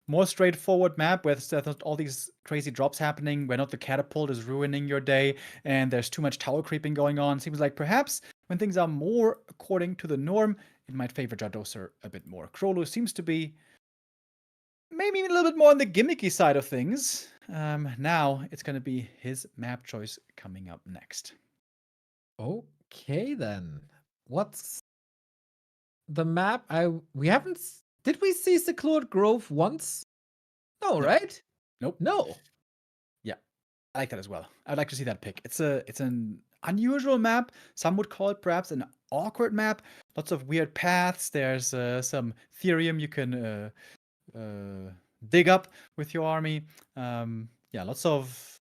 more straightforward map where there's not all these crazy drops happening, where not the catapult is ruining your day, and there's too much tower creeping going on. Seems like perhaps when things are more according to the norm, it might favor Jardoser a bit more. Krolu seems to be maybe a little bit more on the gimmicky side of things. Now it's going to be his map choice coming up next. Okay, then. What's the map? We haven't. Did we see Secluded Grove once? No, right? Nope. No. Yeah, I like that as well. I'd like to see that pick. It's an unusual map. Some would call it perhaps an awkward map. Lots of weird paths. There's some Therium you can dig up with your army. Yeah, lots of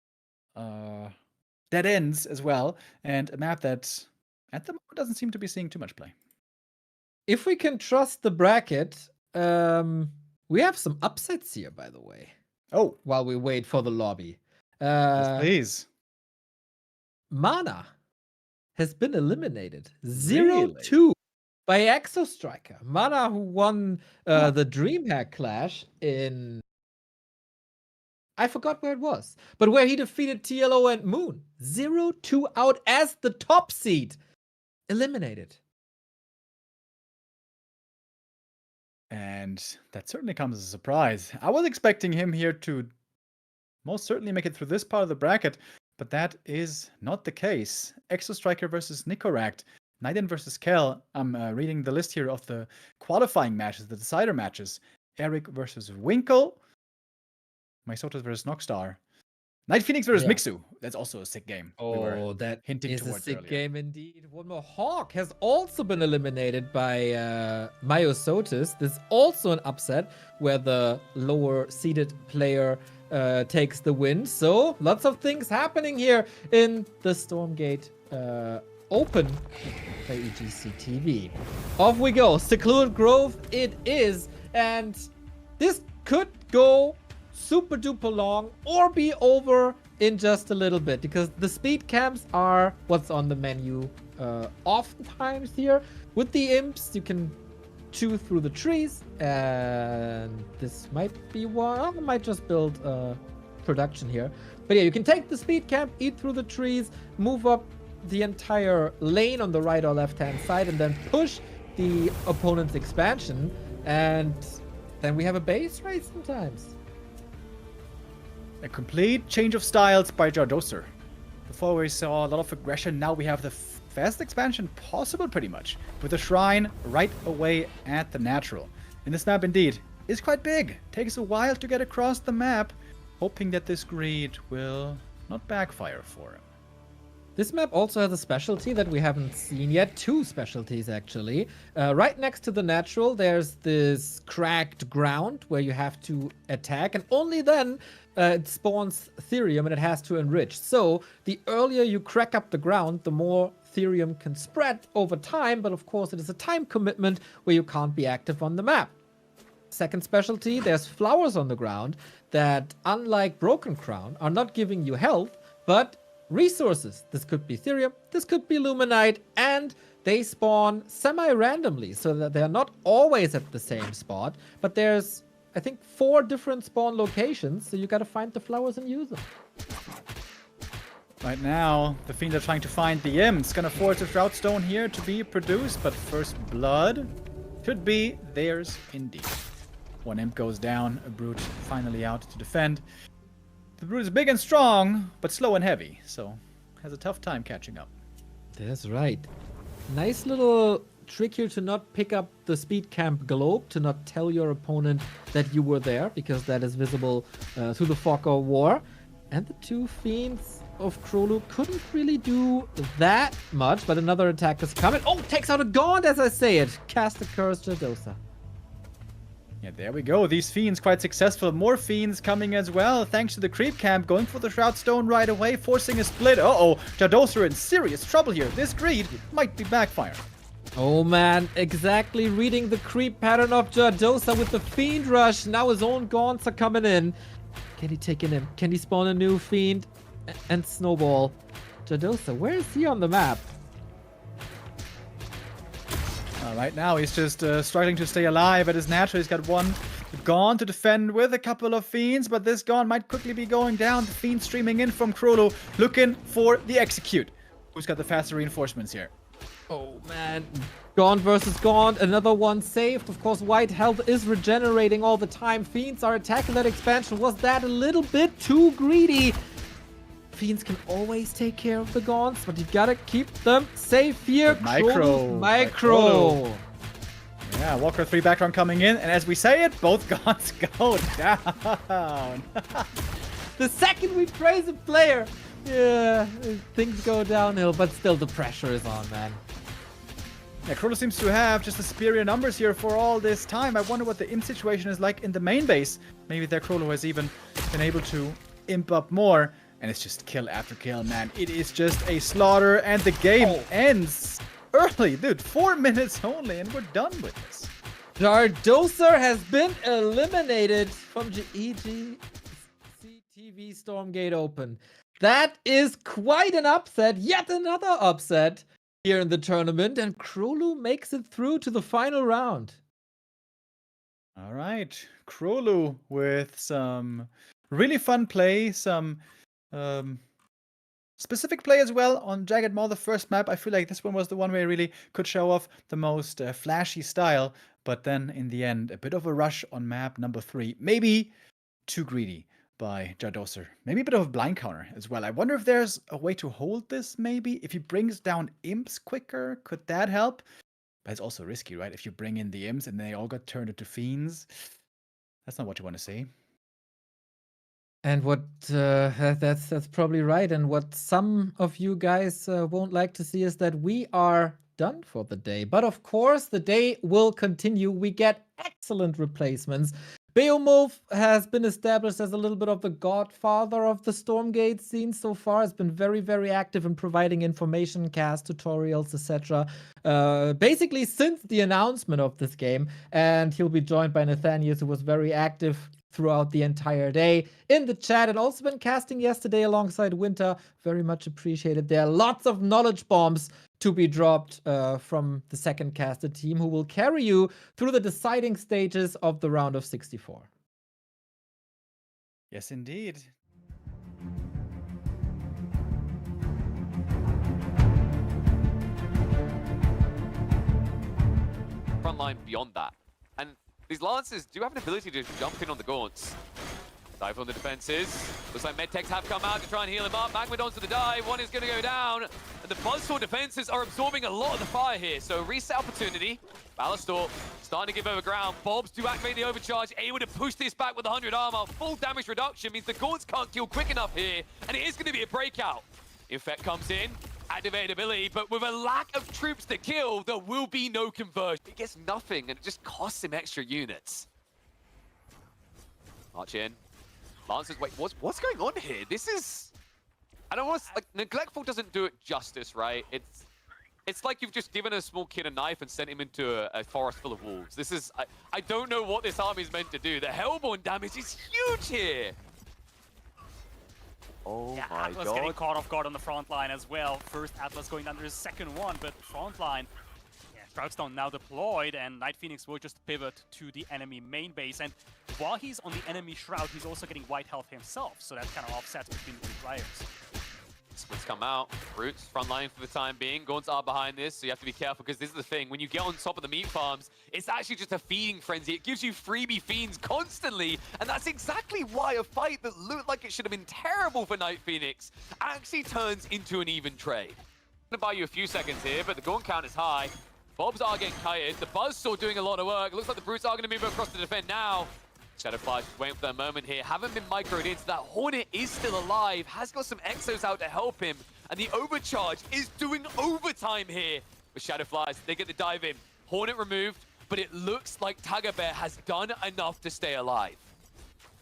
dead ends as well, and a map that at the moment doesn't seem to be seeing too much play. If we can trust the bracket, we have some upsets here, by the way. Oh, while we wait for the lobby. Yes, please. Mana has been eliminated. 0-2 by Exo Striker. Mana, who won the DreamHack Clash in... I forgot where it was. But where he defeated TLO and Moon. 0-2 out as the top seed. Eliminated. And that certainly comes as a surprise. I was expecting him here to most certainly make it through this part of the bracket, but that is not the case. Exo Striker versus Nicara. Naiden versus Kel. I'm reading the list here of the qualifying matches, the decider matches. Eric versus Winkle. Mysotus versus Nockstar. Night Phoenix versus Mixu. That's also a sick game. Oh, that is a sick game indeed. One more. Hawk has also been eliminated by Myosotis. This is also an upset where the lower seeded player takes the win. So lots of things happening here in the Stormgate Open by EGCTV. Off we go. Secluded Grove it is. And this could go super duper long or be over in just a little bit, because the speed camps are what's on the menu oftentimes here. With the imps you can chew through the trees, and this might be one. I might just build production here, but yeah, you can take the speed camp, eat through the trees, move up the entire lane on the right or left hand side, and then push the opponent's expansion And then we have a base race sometimes. A complete change of styles by Jardoser. Before we saw a lot of aggression, now we have the fast expansion possible pretty much. With a shrine right away at the natural. And this map indeed is quite big. Takes a while to get across the map. Hoping that this greed will not backfire for him. This map also has a specialty that we haven't seen yet. 2 specialties, actually. Right next to the natural, there's this cracked ground where you have to attack. And only then it spawns Therium and it has to enrich. So the earlier you crack up the ground, the more Therium can spread over time. But of course, it is a time commitment where you can't be active on the map. Second specialty, there's flowers on the ground that, unlike Broken Crown, are not giving you health, but resources. This could be Therium, this could be Luminite, and they spawn semi-randomly, so that they're not always at the same spot, but there's, I think, 4 different spawn locations, so you gotta find the flowers and use them. Right now, the Fiends are trying to find the imps. Gonna force a Shroud Stone here to be produced, but first blood should be theirs indeed. 1 imp goes down, a brute finally out to defend. The brute is big and strong, but slow and heavy, so has a tough time catching up. That's right. Nice little trick here to not pick up the speed camp globe, to not tell your opponent that you were there, because that is visible through the fog of war. And the 2 Fiends of Krolu couldn't really do that much, but another attack is coming. Oh, takes out a Gaunt as I say it. Cast a Curse Jardoser. Yeah, there we go. These Fiends quite successful. More Fiends coming as well, thanks to the creep camp. Going for the Shroud Stone right away, forcing a split. Uh-oh, Jardoser in serious trouble here. This greed might be backfiring. Oh man, exactly reading the creep pattern of Jardoser with the Fiend Rush. Now his own Gaunts are coming in. Can he take in him? Can he spawn a new Fiend? And Snowball. Jardoser, where is he on the map? Right now, he's just struggling to stay alive at his natural. He's got 1 Gaunt to defend with, a couple of Fiends, but this Gaunt might quickly be going down. The Fiend streaming in from Krolu, looking for the Execute. Who's got the faster reinforcements here? Oh man, Gaunt versus Gaunt, another one saved. Of course, white health is regenerating all the time. Fiends are attacking that expansion. Was that a little bit too greedy? Fiends can always take care of the Gaunts, but you gotta keep them safe here. Micro. Yeah, Walker 3 background coming in, and as we say it, both Gaunts go down. The second we praise a player, yeah, things go downhill, but still the pressure is on, man. Yeah, Krolu seems to have just the superior numbers here for all this time. I wonder what the imp situation is like in the main base. Maybe their Krolu has even been able to imp up more. And it's just kill after kill, man. It is just a slaughter, and the game ends early. Dude, 4 minutes only, and we're done with this. Jardoser has been eliminated from the EGCTV Stormgate Open. That is quite an upset. Yet another upset here in the tournament. And Krolu makes it through to the final round. All right. Krolu with some really fun play, some specific play as well on Jagged Maw, the first map. I feel like this one was the one where he really could show off the most flashy style, but then in the end, a bit of a rush on map number 3. Maybe too greedy by Jardoser. Maybe a bit of a blind counter as well. I wonder if there's a way to hold this, maybe? If he brings down imps quicker, could that help? But it's also risky, right? If you bring in the imps and they all got turned into fiends, that's not what you want to see. And what that's probably right. And what some of you guys won't like to see is that we are done for the day. But of course, the day will continue. We get excellent replacements. Beowulf has been established as a little bit of the godfather of the Stormgate scene so far. Has been very, very active in providing information, cast tutorials, etc. Basically since the announcement of this game. And he'll be joined by Nathaniel, who was very active throughout the entire day in the chat, and also been casting yesterday alongside Winter. Very much appreciated. There are lots of knowledge bombs to be dropped from the second casted team, who will carry you through the deciding stages of the round of 64. Yes, indeed. Frontline beyond that. And These Lancers do have an ability to jump in on the Gaunts. Dive on the defenses. Looks like Medtechs have come out to try and heal him up. Magmadon's to the dive. One is going to go down. And the Buzzsaw defenses are absorbing a lot of the fire here. So reset opportunity. Ballastor starting to give over ground. Bobs do activate the overcharge. Able to push this back with 100 armor. Full damage reduction means the Gaunts can't kill quick enough here. And it is going to be a breakout. Infect comes in. Activated ability, but with a lack of troops to kill, there will be no conversion. He gets nothing, and it just costs him extra units. March in. Lancers, wait, what's going on here? This is... I don't want to... Like, Neglectful doesn't do it justice, right? It's like you've just given a small kid a knife and sent him into a forest full of wolves. This is... I don't know what this army is meant to do. The Hellborn damage is huge here! Oh yeah, my Atlas god. getting caught off guard on the front line as well. First Atlas going under his second one, but front line... Yeah, Shroudstone now deployed, and Night Phoenix will just pivot to the enemy main base. And while he's on the enemy Shroud, he's also getting white health himself, so that kind of offsets between the two players. Splits come out. Roots front line for the time being. Gaunts are behind this, so you have to be careful because this is the thing. When you get on top of the meat farms, it's actually just a feeding frenzy. It gives you freebie fiends constantly, and that's exactly why a fight that looked like it should have been terrible for Night Phoenix actually turns into an even trade. I'm gonna buy you a few seconds here, but the Gaunt count is high. Bobs are getting kited. The Buzzsaw doing a lot of work. It looks like the Brutes are going to move across to defend now. Shadowfly just waiting for their moment here. Haven't been microed into that. Hornet is still alive. Has got some Exos out to help him. And the overcharge is doing overtime here. With Shadowflies, they get the dive in. Hornet removed, but it looks like Tiger Bear has done enough to stay alive.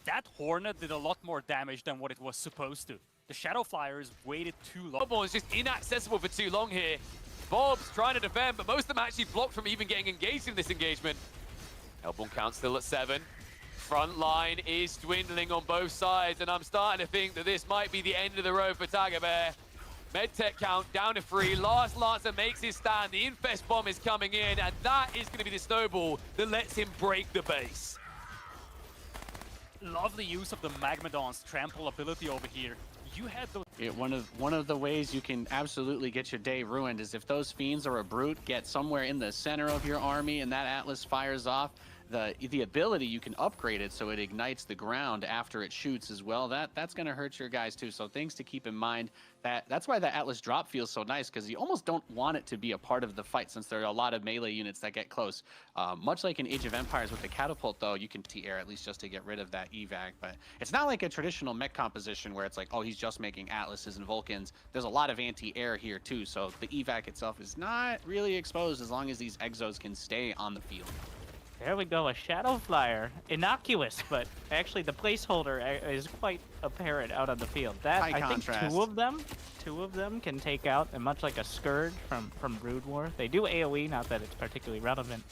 That Hornet did a lot more damage than what it was supposed to. The Shadow Flyers waited too long. Hellborn is just inaccessible for too long here. Bob's trying to defend, but most of them actually blocked from even getting engaged in this engagement. Hellborn count still at 7. Front line is dwindling on both sides, and I'm starting to think that this might be the end of the road for Tiger Bear. Medtech count down to 3. Last Lancer makes his stand. The Infest Bomb is coming in, and that is going to be the snowball that lets him break the base. Lovely use of the Magmadon's trample ability over here. You had those... One of the ways you can absolutely get your day ruined is if those fiends or a brute get somewhere in the center of your army and that Atlas fires off, the ability, you can upgrade it so it ignites the ground after it shoots as well. That's going to hurt your guys too. So things to keep in mind. That's why the Atlas drop feels so nice, because you almost don't want it to be a part of the fight since there are a lot of melee units that get close. Much like in Age of Empires with the catapult, though, you can T-air at least just to get rid of that evac. But it's not like a traditional mech composition where it's like, oh, he's just making Atlases and Vulcans. There's a lot of anti-air here too, so the evac itself is not really exposed as long as these Exos can stay on the field. There we go, a Shadow Flyer. Innocuous, but actually the placeholder is quite apparent out on the field. That High I contrast. think two of them can take out, and much like a Scourge from Brood War. They do AoE, not that it's particularly relevant.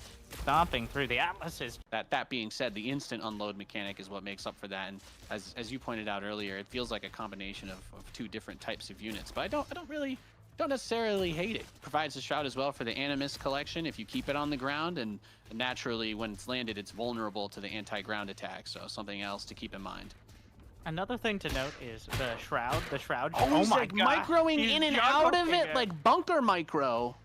Stomping through the Atlases. That being said, the instant unload mechanic is what makes up for that. And as you pointed out earlier, it feels like a combination of two different types of units. But I don't necessarily hate it. Provides a shroud as well for the Animus collection if you keep it on the ground, and naturally when it's landed it's vulnerable to the anti-ground attack, so something else to keep in mind. Another thing to note is the Shroud. Oh he's my like God. microing He's in and out of juggling it like bunker micro.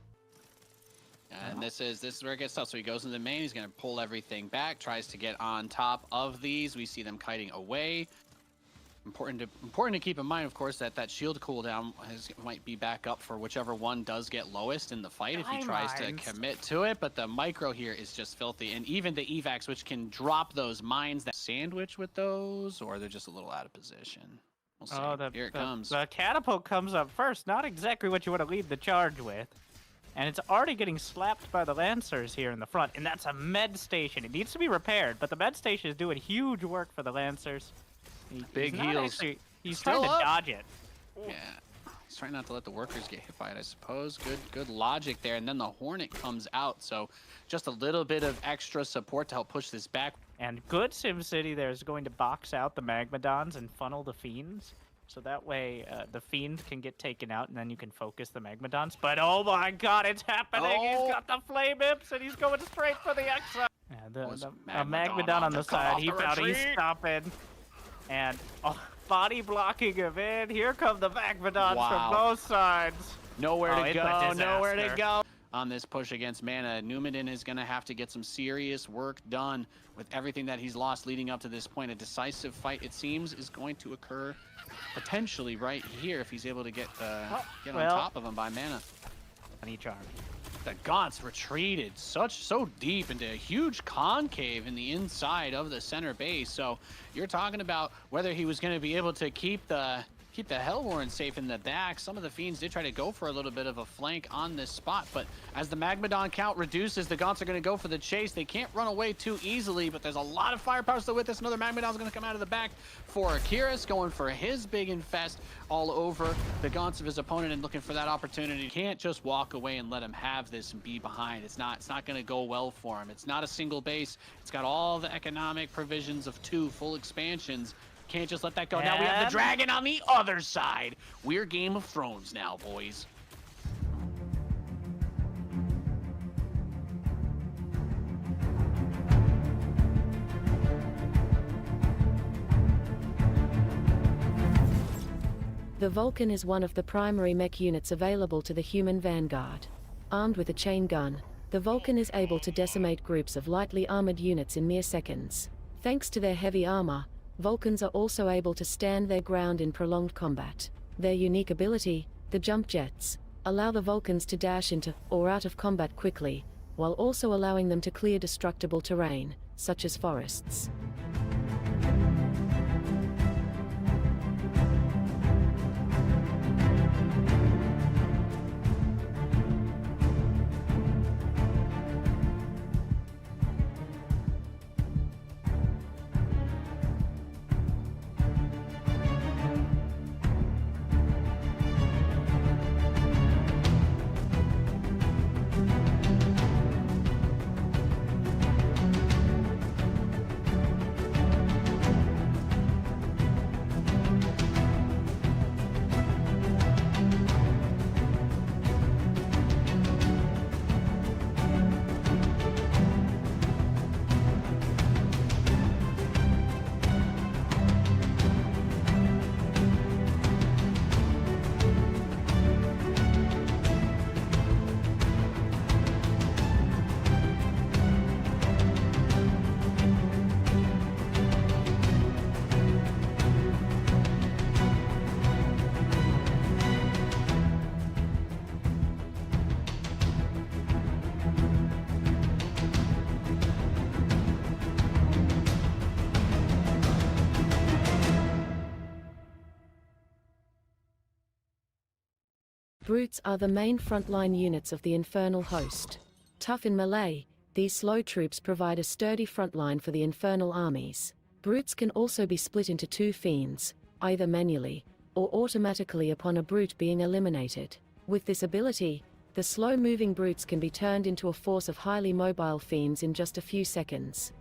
And this is where it gets tough. So he goes in the main, he's gonna pull everything back, tries to get on top of these. We see them kiting away. Important to keep in mind, of course, that shield cooldown might be back up for whichever one does get lowest in the fight if he tries to commit to it. But the micro here is just filthy, and even the evacs, which can drop those mines that sandwich with those, or they're just a little out of position. We'll see. Oh, Here it comes. The catapult comes up first. Not exactly what you want to lead the charge with. And it's already getting slapped by the Lancers here in the front, and that's a med station. It needs to be repaired, but the med station is doing huge work for the Lancers. Big heals. He's Still trying to up. dodge it. Yeah, he's trying not to let the workers get hit by it, I suppose. Good logic there. And then the Hornet comes out, so just a little bit of extra support to help push this back. And good SimCity there is going to box out the Magmadons and funnel the Fiends. So that way the Fiend can get taken out, and then you can focus the Magmadons. But oh my god, it's happening! Oh. He's got the Flame Imps, and he's going straight for the Exo. Yeah, the Magmadon on the side, he found he's stopping. And body blocking him in. Here come the Magmadons from both sides. Nowhere to go, nowhere to go. on this push against Mana. Numidan is going to have to get some serious work done with everything that he's lost leading up to this point. A decisive fight, it seems, is going to occur potentially right here if he's able to get on top of him by Mana. Honey charm. The Gaunts retreated so deep into a huge concave in the inside of the center base. So you're talking about whether he was going to be able to keep the Hellborn safe in the back. Some of the Fiends did try to go for a little bit of a flank on this spot, but as the Magmadon count reduces, the Gaunts are going to go for the chase. They can't run away too easily, but there's a lot of firepower still with this. Another Magmadon's going to come out of the back for Akiris, going for his big infest all over the Gaunts of his opponent and looking for that opportunity. Can't just walk away and let him have this and be behind. It's not going to go well for him. It's not a single base. It's got all the economic provisions of 2 full expansions. Can't just let that go. Now we have the dragon on the other side. We're Game of Thrones now, boys. The Vulcan is one of the primary mech units available to the human vanguard. Armed with a chain gun, the Vulcan is able to decimate groups of lightly armored units in mere seconds. Thanks to their heavy armor, Vulcans are also able to stand their ground in prolonged combat. Their unique ability, the jump jets, allow the Vulcans to dash into or out of combat quickly, while also allowing them to clear destructible terrain, such as forests. Brutes are the main frontline units of the Infernal host. Tough in melee, these slow troops provide a sturdy frontline for the Infernal armies. Brutes can also be split into 2 fiends, either manually or automatically upon a brute being eliminated. With this ability, the slow-moving brutes can be turned into a force of highly mobile fiends in just a few seconds.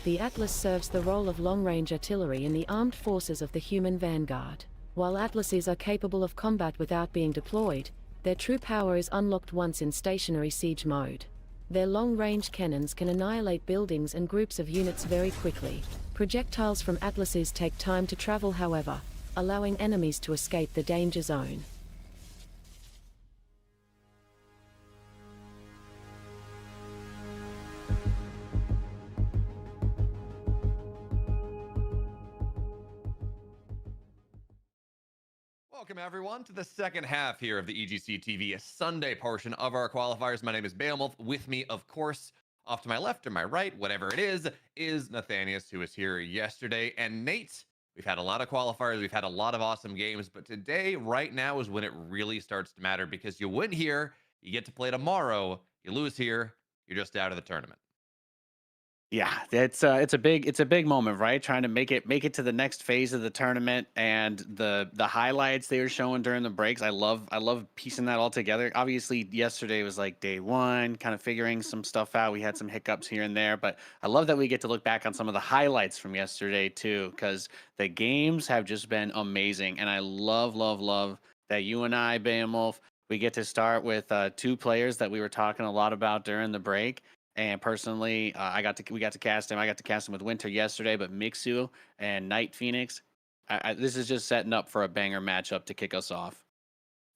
The Atlas serves the role of long-range artillery in the armed forces of the human vanguard. While Atlases are capable of combat without being deployed, their true power is unlocked once in stationary siege mode. Their long-range cannons can annihilate buildings and groups of units very quickly. Projectiles from Atlases take time to travel, however, allowing enemies to escape the danger zone. Welcome, everyone, to the second half here of the EGCTV Sunday portion of our qualifiers. My name is Beowulf. With me, of course, off to my left or my right, whatever it is Nathanius, who was here yesterday. And Nate, we've had a lot of qualifiers. We've had a lot of awesome games. But today, right now, is when it really starts to matter, because you win here, you get to play tomorrow. You lose here, you're just out of the tournament. Yeah, it's a big moment, right? Trying to make it to the next phase of the tournament, and the highlights they were showing during the breaks. I love piecing that all together. Obviously, yesterday was like day one, kind of figuring some stuff out. We had some hiccups here and there, but I love that we get to look back on some of the highlights from yesterday too, because the games have just been amazing, and I love that you and I, Beowulf, we get to start with two players that we were talking a lot about during the break. And personally, we got to cast him. I got to cast him with Winter yesterday, but Mixu and Night Phoenix, this is just setting up for a banger matchup to kick us off.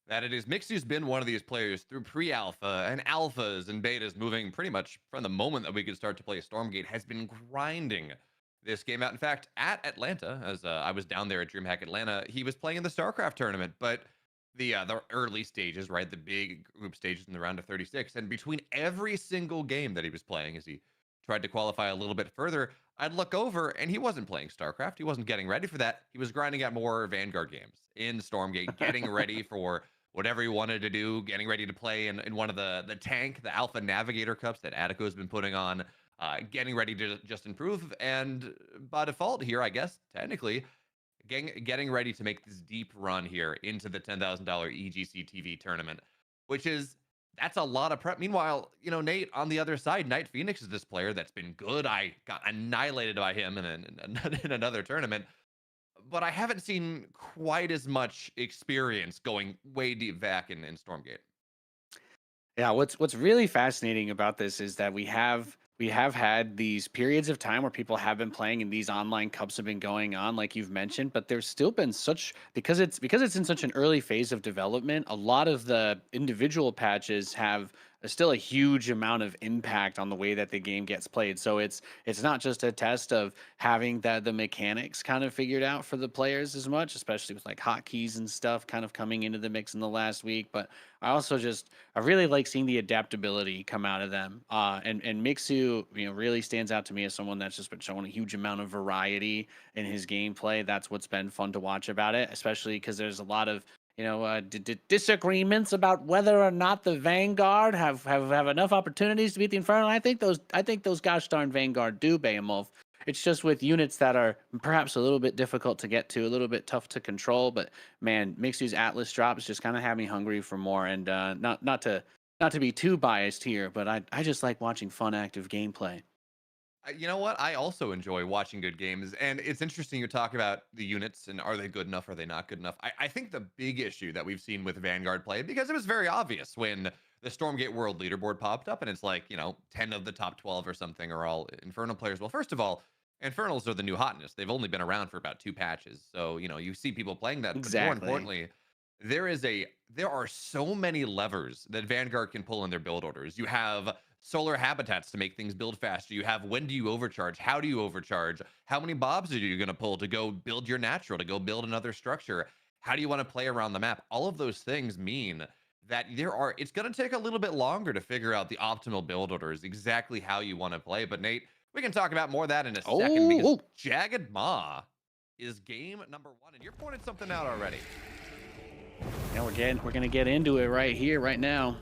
That it is. Mixu's been one of these players through pre-alpha and alphas and betas, moving pretty much from the moment that we could start to play Stormgate, has been grinding this game out. In fact, at Atlanta, as I was down there at DreamHack Atlanta, he was playing in the StarCraft tournament, but the early stages, right? The big group stages in the round of 36. And between every single game that he was playing, as he tried to qualify a little bit further, I'd look over and he wasn't playing StarCraft. He wasn't getting ready for that. He was grinding out more Vanguard games in Stormgate, getting ready for whatever he wanted to do, getting ready to play in one of the Alpha Navigator Cups that Attico's been putting on, getting ready to just improve. And by default here, I guess, technically, getting ready to make this deep run here into the $10,000 EGCTV tournament, that's a lot of prep. Meanwhile, Nate, on the other side, Night Phoenix is this player that's been good. I got annihilated by him in another tournament, but I haven't seen quite as much experience going way deep back in Stormgate. Yeah, what's really fascinating about this is that we have had these periods of time where people have been playing and these online cups have been going on, like you've mentioned, but there's still been because it's in such an early phase of development, a lot of the individual patches have still a huge amount of impact on the way that the game gets played. So it's not just a test of having the mechanics kind of figured out for the players as much, especially with like hotkeys and stuff kind of coming into the mix in the last week. But I really like seeing the adaptability come out of them. And Mixu, really stands out to me as someone that's just been showing a huge amount of variety in his gameplay. That's what's been fun to watch about it, especially because there's a lot of disagreements about whether or not the Vanguard have enough opportunities to beat the Inferno. I think those gosh darn Vanguard do, Beowulf. It's just with units that are perhaps a little bit difficult to get to, a little bit tough to control. But man, Mixu's Atlas drops just kind of have me hungry for more. And not to be too biased here, but I just like watching fun, active gameplay. You know what? I also enjoy watching good games, and it's interesting you talk about the units and are they good enough, are they not good enough? I think the big issue that we've seen with Vanguard play, because it was very obvious when the Stormgate World leaderboard popped up and it's like, 10 of the top 12 or something are all Infernal players. Well, first of all, Infernals are the new hotness. They've only been around for about 2 patches. So, you see people playing that. Exactly. But more importantly, there are so many levers that Vanguard can pull in their build orders. You have solar habitats to make things build faster. You have when do you overcharge? How do you overcharge? How many bobs are you going to pull to go build your natural, to go build another structure? How do you want to play around the map? All of those things mean that it's going to take a little bit longer to figure out the optimal build orders, exactly how you want to play. But Nate, we can talk about more of that in a second, because Jagged Maw is game number 1, and you're pointing something out already. Yeah, we're gonna get into it right here, right now.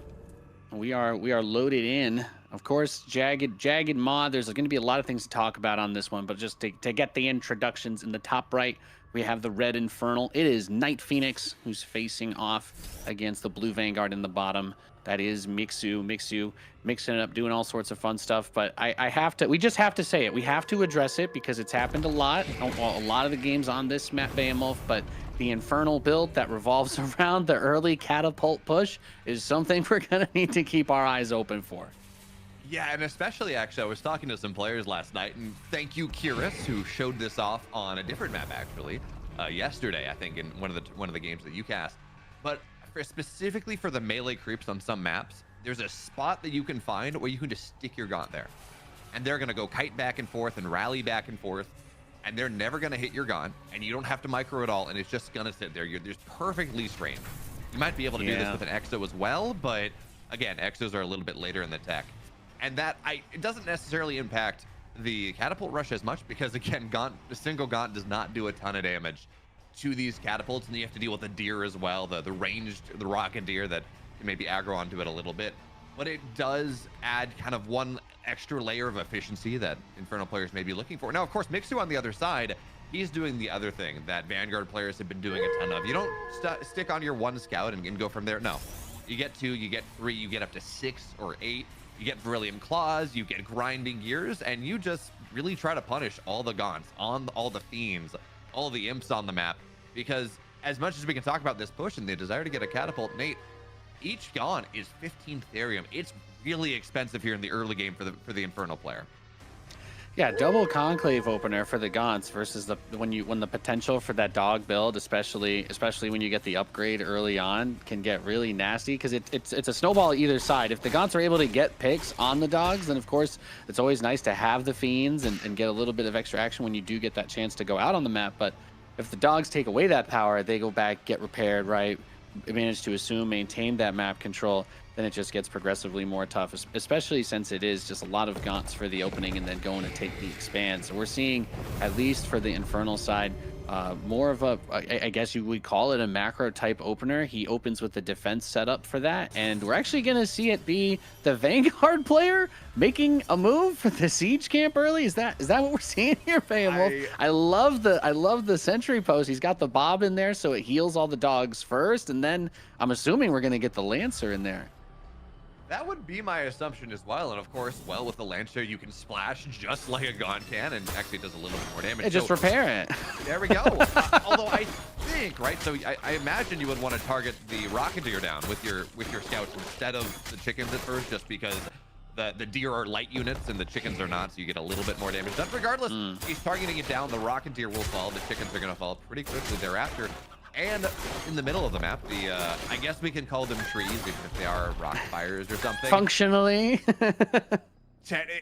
We are loaded in. Of course, Jagged Maw. There's going to be a lot of things to talk about on this one, but just to get the introductions, in the top right, we have the red Infernal. It is Night Phoenix who's facing off against the blue Vanguard in the bottom. That is Mixu mixing it up, doing all sorts of fun stuff. But we just have to say it. We have to address it because it's happened a lot. A lot of the games on this map, Beowulf, but the Infernal build that revolves around the early catapult push is something we're going to need to keep our eyes open for. Yeah, and especially, actually, I was talking to some players last night, and thank you, Kiris, who showed this off on a different map, actually, yesterday, I think, in one of the games that you cast. But specifically for the melee creeps on some maps, there's a spot that you can find where you can just stick your gaunt there. And they're going to go kite back and forth and rally back and forth. and they're never going to hit your gun, and you don't have to micro at all, and it's just going to sit there. There's perfect least range. You might be able to do this with an Exo as well, but again, Exos are a little bit later in the tech. And it doesn't necessarily impact the catapult rush as much because, again, the single Gaunt does not do a ton of damage to these catapults, and you have to deal with the deer as well, the rocket deer that can maybe aggro onto it a little bit. But it does add kind of one extra layer of efficiency that Infernal players may be looking for. Now, of course, Mixu on the other side, he's doing the other thing that Vanguard players have been doing a ton of. You don't stick on your one scout and go from there. No, you get 2, you get 3, you get up to 6 or 8. You get Beryllium Claws, you get Grinding Gears, and you just really try to punish all the Gaunts, all the Fiends, all the Imps on the map. Because as much as we can talk about this push and the desire to get a catapult, Nate, each Gaunt is 15 Therium. It's really expensive here in the early game for the Infernal player. Yeah, double conclave opener for the Gaunts versus when the potential for that dog build, especially when you get the upgrade early on, can get really nasty because it's a snowball either side. If the Gaunts are able to get picks on the dogs, then of course it's always nice to have the Fiends and get a little bit of extra action when you do get that chance to go out on the map. But if the dogs take away that power, they go back, get repaired, right? Manage to maintain that map control, then it just gets progressively more tough, especially since it is just a lot of Gaunts for the opening and then going to take the expand. So we're seeing, at least for the Infernal side, more of a, I guess you would call it a macro type opener. He opens with the defense setup for that, and we're actually going to see it be the Vanguard player making a move for the siege camp early. Is that what we're seeing here, Fayamwolf? I love the sentry post. He's got the Bob in there, so it heals all the dogs first, and then I'm assuming we're going to get the Lancer in there. That would be my assumption as well. And of course, well, with the Lancer, you can splash just like a Gaunt can, and actually does a little bit more damage. Just repair it. There we go. Although I think, right, so I imagine you would want to target the Rocketeer down with your scouts instead of the chickens at first, just because the deer are light units and the chickens are not, so you get a little bit more damage done. Regardless, he's targeting it down. The Rocketeer will fall. The chickens are going to fall pretty quickly thereafter. And in the middle of the map, I guess we can call them trees, even if they are rock fires or something. Functionally.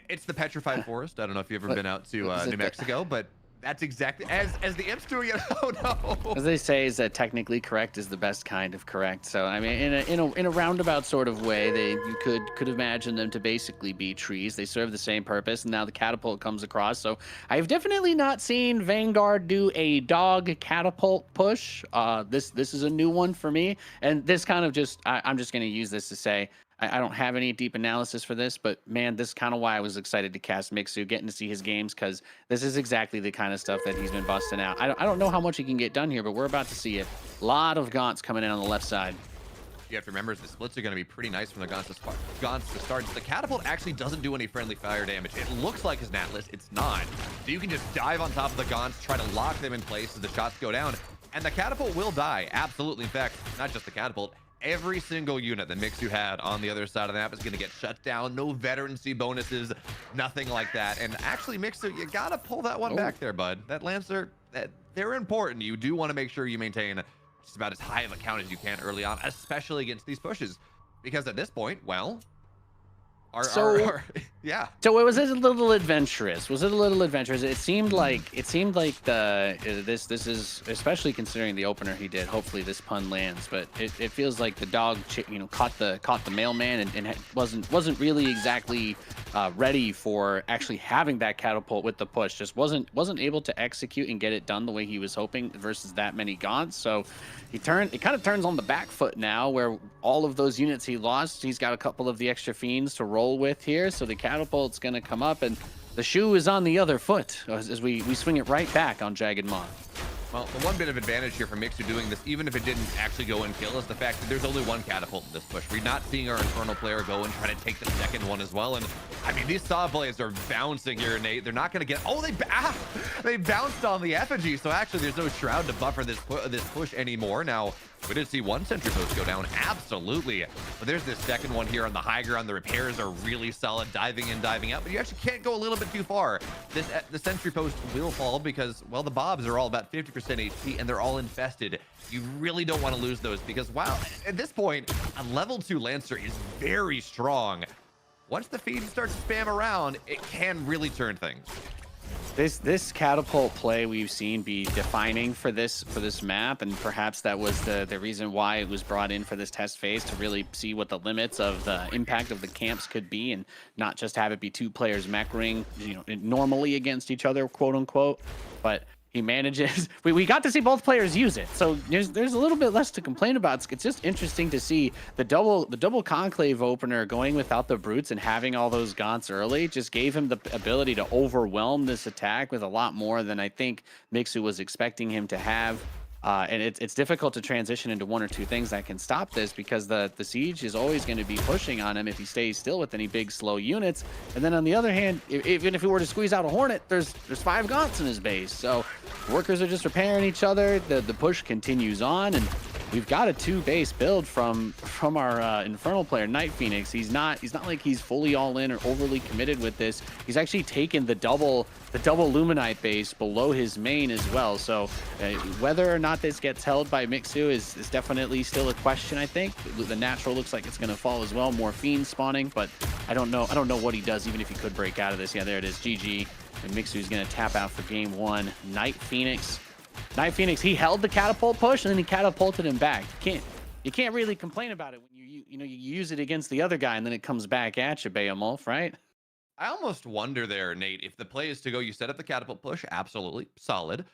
It's the petrified forest. I don't know if you've ever been out to New Mexico, but that's exactly as the Imps doing it. Oh no! As they say, is that technically correct is the best kind of correct. So I mean, in a roundabout sort of way, you could imagine them to basically be trees. They serve the same purpose, and now the catapult comes across. So I've definitely not seen Vanguard do a dog catapult push. This is a new one for me, and this kind of just I'm just going to use this to say. I don't have any deep analysis for this, but man, this is kind of why I was excited to cast Mixu, getting to see his games, because this is exactly the kind of stuff that he's been busting out. I don't know how much he can get done here, but we're about to see it. A lot of Gaunts coming in on the left side. You have to remember, the splits are going to be pretty nice from the Gaunts to start. The catapult actually doesn't do any friendly fire damage. It looks like his Natless. It's not. So you can just dive on top of the Gaunts, try to lock them in place as the shots go down, and the catapult will die. Absolutely. In fact, not just the catapult. Every single unit that Mixu had on the other side of the map is going to get shut down. No veterancy bonuses, nothing like that. And actually, Mixu, you got to pull that one back there, bud. That Lancer, they're important. You do want to make sure you maintain just about as high of a count as you can early on, especially against these pushes. Because at this point, well, yeah. So was it a little adventurous? It seemed like this is, especially considering the opener he did. Hopefully this pun lands, but it feels like the dog, caught the mailman and wasn't really exactly ready for actually having that catapult with the push. Just wasn't able to execute and get it done the way he was hoping versus that many Gaunts. So it kind of turns on the back foot now, where all of those units he lost, he's got a couple of the extra Fiends to roll with here. So the catapult's going to come up, and the shoe is on the other foot as we swing it right back on Jagged Maw. Well, the one bit of advantage here for Mixu doing this, even if it didn't actually go and kill, is the fact that there's only one catapult in this push. We're not seeing our Infernal player go and try to take the second one as well. And I mean, these saw blades are bouncing here, Nate. They're not going to get. Oh, they bounced on the effigy. So actually, there's no shroud to buffer this push anymore. Now, we did see one sentry post go down, absolutely. But there's this second one here on the high ground. The repairs are really solid, diving in, diving out. But you actually can't go a little bit too far. The sentry post will fall because, well, the Bobs are all about 50% HP, and they're all infested. You really don't want to lose those because, wow, at this point, a level 2 Lancer is very strong. Once the feed starts to spam around, it can really turn things. This catapult play we've seen be defining for this map, and perhaps that was the reason why it was brought in for this test phase, to really see what the limits of the impact of the camps could be, and not just have it be two players mech-ring, you know, normally against each other, quote unquote, but he manages. We got to see both players use it, so there's a little bit less to complain about. It's just interesting to see the double conclave opener going without the brutes and having all those gaunts early. Just gave him the ability to overwhelm this attack with a lot more than I think Mixu was expecting him to have. And it's difficult to transition into one or two things that can stop this, because the siege is always going to be pushing on him if he stays still with any big slow units. And then on the other hand, even if he were to squeeze out a hornet, there's 5 gaunts in his base, so workers are just repairing each other. The push continues on, and we've got a 2-base build from our Infernal player, Night Phoenix. He's not like he's fully all in or overly committed with this. He's actually taken the double Luminite base below his main as well. So whether or not this gets held by Mixu is definitely still a question. I think the natural looks like it's going to fall as well. More fiends spawning, but I don't know what he does, even if he could break out of this. Yeah, there it is. GG. And Mixu's going to tap out for game 1. Night Phoenix, he held the catapult push and then he catapulted him back. You can't really complain about it when you use it against the other guy and then it comes back at you, Beowulf, right? I almost wonder there, Nate, if the play is to go, you set up the catapult push, absolutely solid,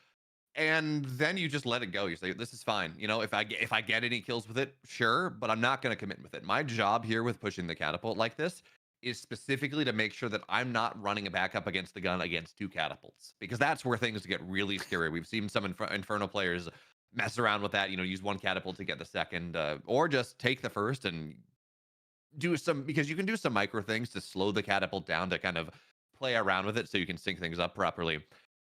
and then you just let it go. You say, this is fine. You know, if I get any kills with it, sure, but I'm not going to commit with it. My job here with pushing the catapult like this is specifically to make sure that I'm not running a back up against the gun against 2 catapults, because that's where things get really scary. We've seen some Inferno players mess around with that, you know, use 1 catapult to get the second, or just take the first and do some, because you can do some micro things to slow the catapult down to kind of play around with it so you can sync things up properly,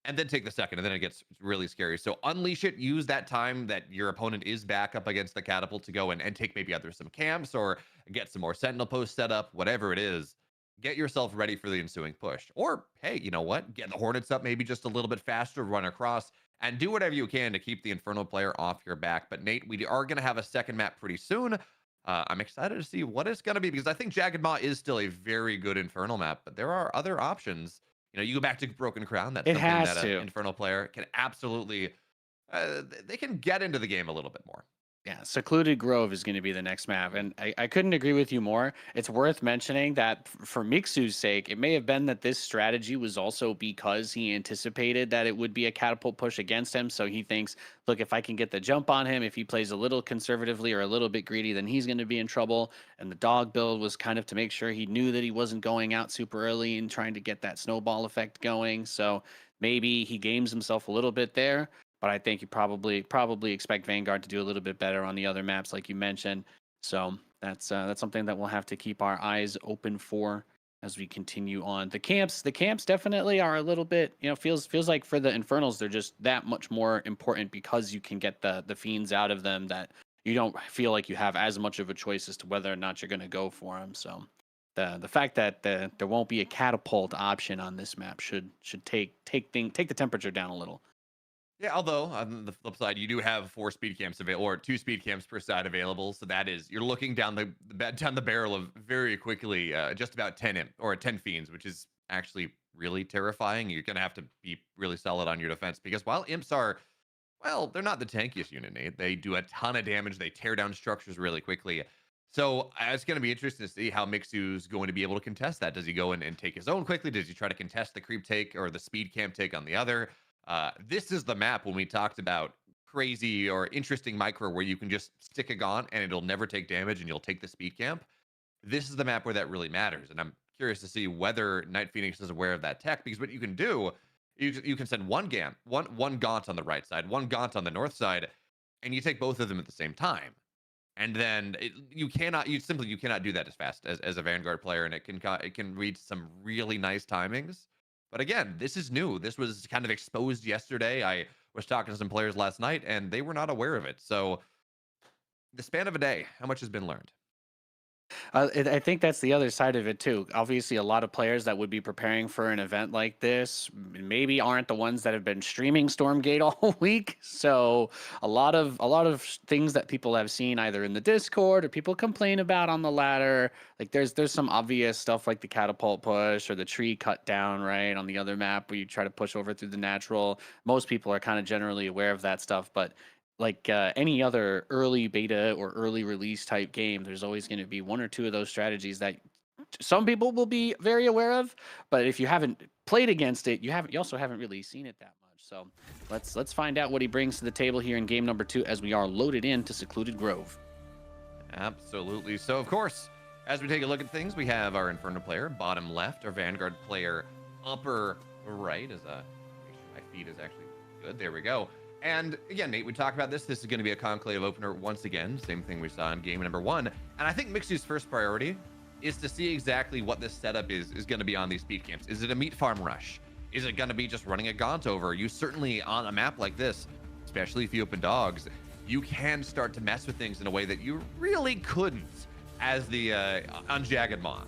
and then take the second, and then it gets really scary. So unleash it, use that time that your opponent is back up against the catapult to go and take maybe some camps or get some more sentinel posts set up, whatever it is. Get yourself ready for the ensuing push. Or hey, you know what, get the hornets up maybe just a little bit faster, run across, and do whatever you can to keep the Inferno player off your back. But Nate, we are going to have a second map pretty soon. I'm excited to see what it's going to be, because I think Jagged Maw is still a very good Infernal map, but there are other options. You know, you go back to Broken Crown. That's something that an Infernal player can absolutely, they can get into the game a little bit more. Yeah, Secluded Grove is going to be the next map, and I couldn't agree with you more. It's worth mentioning that for Mixu's sake, it may have been that this strategy was also because he anticipated that it would be a catapult push against him, so he thinks, look, if I can get the jump on him, if he plays a little conservatively or a little bit greedy, then he's going to be in trouble. And the dog build was kind of to make sure he knew that he wasn't going out super early and trying to get that snowball effect going. So maybe he games himself a little bit there. But I think you probably expect Vanguard to do a little bit better on the other maps, like you mentioned. So that's something that we'll have to keep our eyes open for as we continue on. The camps definitely are a little bit, you know, feels like for the Infernals, they're just that much more important, because you can get the fiends out of them, that you don't feel like you have as much of a choice as to whether or not you're going to go for them. So the fact that there won't be a catapult option on this map should take the temperature down a little. Yeah, although on the flip side, you do have 4 speed camps available, or 2 speed camps per side available. So that is, you're looking down the barrel of very quickly just about 10 imp or 10 fiends, which is actually really terrifying. You're gonna have to be really solid on your defense, because while imps are, well, they're not the tankiest unit, Nate. They do a ton of damage. They tear down structures really quickly. So it's going to be interesting to see how Mixu's going to be able to contest that. Does he go in and take his own quickly? Does he try to contest the creep take or the speed camp take on the other? This is the map when we talked about crazy or interesting micro where you can just stick a gaunt and it'll never take damage and you'll take the speed camp. This is the map where that really matters. And I'm curious to see whether Night Phoenix is aware of that tech, because what you can do, you can send one gaunt on the right side, 1 gaunt on the north side, and you take both of them at the same time. And then you cannot do that as fast as a Vanguard player, and it can reach some really nice timings. But again, this is new. This was kind of exposed yesterday. I was talking to some players last night, and they were not aware of it. So the span of a day, how much has been learned? I think that's the other side of it too. Obviously, a lot of players that would be preparing for an event like this maybe aren't the ones that have been streaming Stormgate all week. So a lot of things that people have seen either in the Discord or people complain about on the ladder. Like there's some obvious stuff like the catapult push or the tree cut down right on the other map where you try to push over through the natural. Most people are kind of generally aware of that stuff, but like any other early beta or early release type game, there's always going to be one or two of those strategies that some people will be very aware of, but if you haven't played against it, you also haven't really seen it that much. So let's find out what he brings to the table here in game number 2 as we are loaded into Secluded Grove. Absolutely. So of course, as we take a look at things, we have our Inferno player bottom left, our Vanguard player upper right. As my feed is actually good. There we go. And again, Nate, we talked about this. This is going to be a conclave opener once again. Same thing we saw in game number 1. And I think Mixu's first priority is to see exactly what this setup is going to be on these speed camps. Is it a meat farm rush? Is it going to be just running a gaunt over? You certainly, on a map like this, especially if you open dogs, you can start to mess with things in a way that you really couldn't as the unjagged Maw.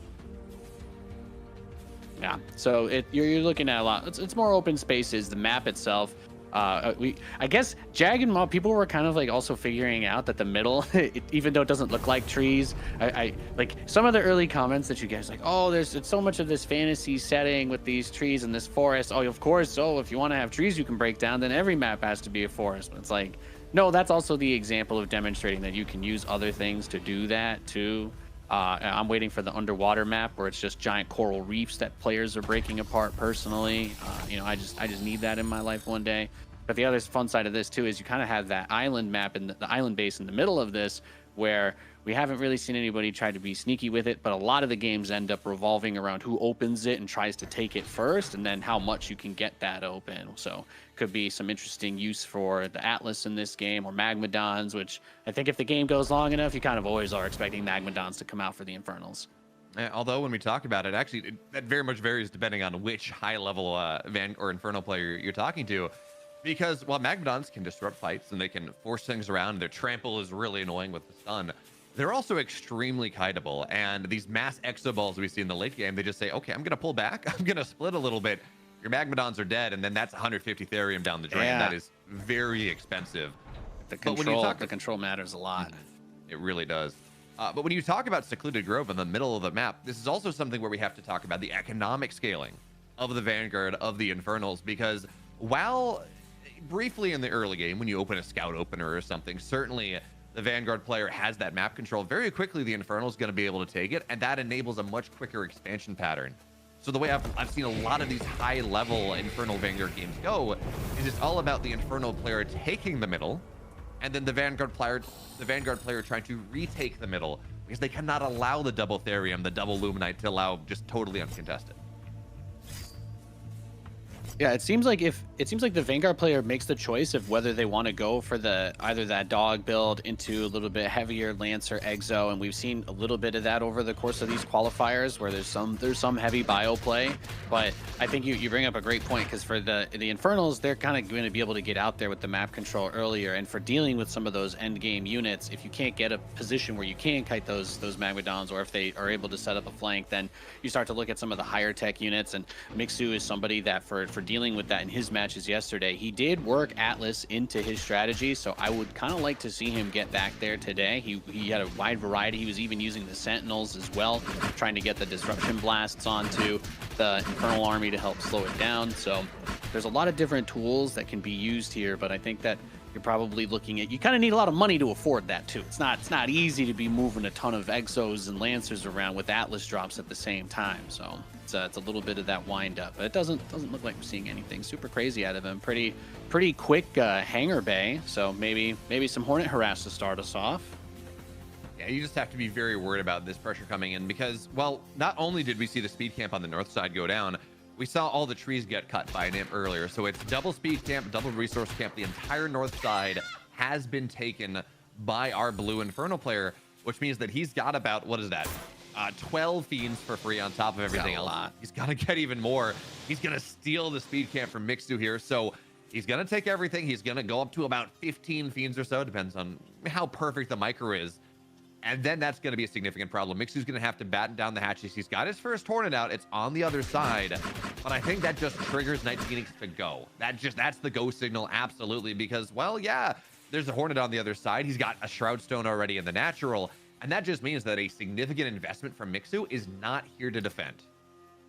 Yeah, so you're looking at a lot. It's more open spaces. The map itself. I guess Jag and Maw, people were kind of like also figuring out that the middle, even though it doesn't look like trees, I like some of the early comments that you guys like, oh, it's so much of this fantasy setting with these trees and this forest. Oh, of course. So if you want to have trees you can break down, then every map has to be a forest. But it's like, no, that's also the example of demonstrating that you can use other things to do that too. I'm waiting for the underwater map where it's just giant coral reefs that players are breaking apart personally. I just need that in my life one day. But the other fun side of this too is you kind of have that island map and the island base in the middle of this where we haven't really seen anybody try to be sneaky with it, but a lot of the games end up revolving around who opens it and tries to take it first, and then how much you can get that open. So could be some interesting use for the Atlas in this game, or Magmadons, which I think if the game goes long enough, you kind of always are expecting Magmadons to come out for the Infernals. Although when we talk about it, actually, that very much varies depending on which high-level Van or Infernal player you're talking to. Because while Magmadons can disrupt fights and they can force things around, their trample is really annoying with the stun, they're also extremely kiteable. And these mass exo balls we see in the late game, they just say, okay, I'm going to pull back. I'm going to split a little bit. Your Magmadons are dead. And then that's 150 Therium down the drain. Yeah. That is very expensive. The control matters a lot. It really does. But when you talk about Secluded Grove in the middle of the map, this is also something where we have to talk about the economic scaling of the Vanguard, of the Infernals, because while briefly in the early game, when you open a scout opener or something, certainly the Vanguard player has that map control. Very quickly, the Infernal is going to be able to take it, and that enables a much quicker expansion pattern. So the way I've seen a lot of these high-level Infernal Vanguard games go is it's all about the Infernal player taking the middle, and then the Vanguard player trying to retake the middle, because they cannot allow the double Therium, the double Luminite to allow just totally uncontested. Yeah, it seems like the Vanguard player makes the choice of whether they want to go for either that dog build into a little bit heavier Lancer Exo, and we've seen a little bit of that over the course of these qualifiers where there's some heavy bio play. But I think you bring up a great point, because for the Infernals, they're kind of going to be able to get out there with the map control earlier, and for dealing with some of those end game units, if you can't get a position where you can kite those Magmadons, or if they are able to set up a flank, then you start to look at some of the higher tech units. And Mixu is somebody that for dealing with that in his matches yesterday, he did work Atlas into his strategy, so I would kind of like to see him get back there today. He had a wide variety. He was even using the Sentinels as well, trying to get the disruption blasts onto the Infernal army to help slow it down. So there's a lot of different tools that can be used here, but I think that you're probably looking at, you kind of need a lot of money to afford that too. It's not easy to be moving a ton of Exos and Lancers around with Atlas drops at the same time. So it's a little bit of that wind up, but it doesn't look like we're seeing anything super crazy out of him. Pretty quick hangar bay. So maybe some Hornet harass to start us off. Yeah, you just have to be very worried about this pressure coming in, because, well, not only did we see the speed camp on the north side go down, we saw all the trees get cut by an imp earlier. So it's double speed camp, double resource camp. The entire north side has been taken by our blue Infernal player, which means that he's got about, what is that? 12 fiends for free on top of everything else. He's gonna get even more. He's gonna steal the speed camp from Mixu here. So he's gonna take everything. He's gonna go up to about 15 fiends or so. Depends on how perfect the micro is. And then that's going to be a significant problem. Mixu's going to have to batten down the hatches. He's got his first Hornet out. It's on the other side. But I think that just triggers Night Phoenix to go. That's the go signal, absolutely. Because, well, yeah, there's a Hornet on the other side. He's got a Shroud Stone already in the natural. And that just means that a significant investment from Mixu is not here to defend.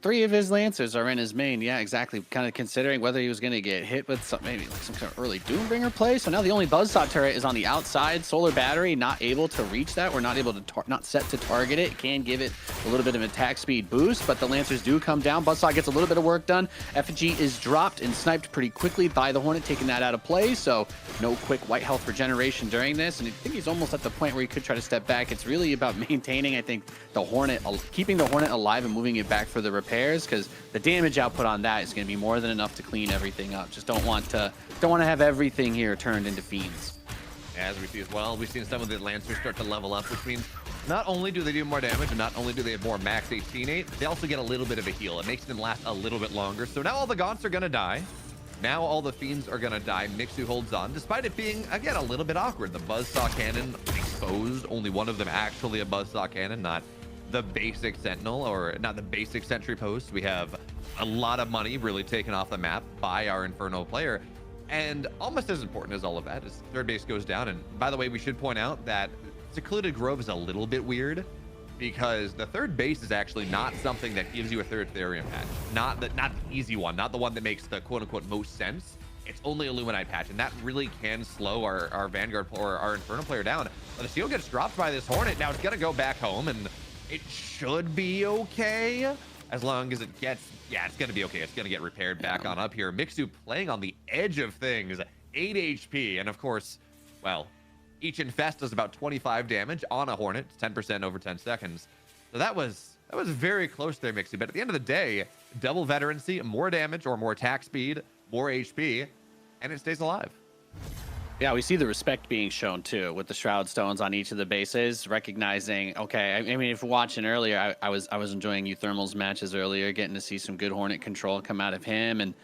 3 of his Lancers are in his main. Yeah, exactly. Kind of considering whether he was going to get hit with maybe like some kind of early Doombringer play. So now the only Buzzsaw turret is on the outside. Solar Battery not able to reach that. We're not able to not set to target it. Can give it a little bit of attack speed boost, but the Lancers do come down. Buzzsaw gets a little bit of work done. Effigy is dropped and sniped pretty quickly by the Hornet, taking that out of play. So no quick white health regeneration during this. And I think he's almost at the point where he could try to step back. It's really about maintaining, I think, the Hornet, keeping the Hornet alive and moving it back for the repairs, because the damage output on that is going to be more than enough to clean everything up. Just don't want to have everything here turned into fiends. As we see as well, we've seen some of the Lancers start to level up, which means not only do they do more damage and not only do they have more max HP, they also get a little bit of a heal. It makes them last a little bit longer. So now all the Gaunts are going to die. Now all the Fiends are going to die. Mixu holds on, despite it being, again, a little bit awkward. The Buzzsaw Cannon exposed, only one of them actually a Buzzsaw Cannon, not the basic Sentinel, or not the basic Sentry Post. We have a lot of money really taken off the map by our Inferno player. And almost as important as all of that is third base goes down. And by the way, we should point out that Secluded Grove is a little bit weird, because the third base is actually not something that gives you a third Therium patch. Not the easy one, not the one that makes the quote-unquote most sense. It's only a Luminite patch, and that really can slow our Vanguard or our Inferno player down. But the seal gets dropped by this Hornet. Now it's gonna go back home, and it should be okay as long as it gets, yeah, it's gonna be okay. It's gonna get repaired back on up here. Mixu playing on the edge of things, 8 HP, and of course, well, each infest does about 25 damage on a Hornet, 10% over 10 seconds. So that was very close there, Mixu. But at the end of the day, double veterancy, more damage or more attack speed, more HP, and it stays alive. Yeah, we see the respect being shown too with the Shroud Stones on each of the bases, recognizing, okay, I mean, if we're watching earlier, I was enjoying YouThermal's matches earlier, getting to see some good Hornet control come out of him, and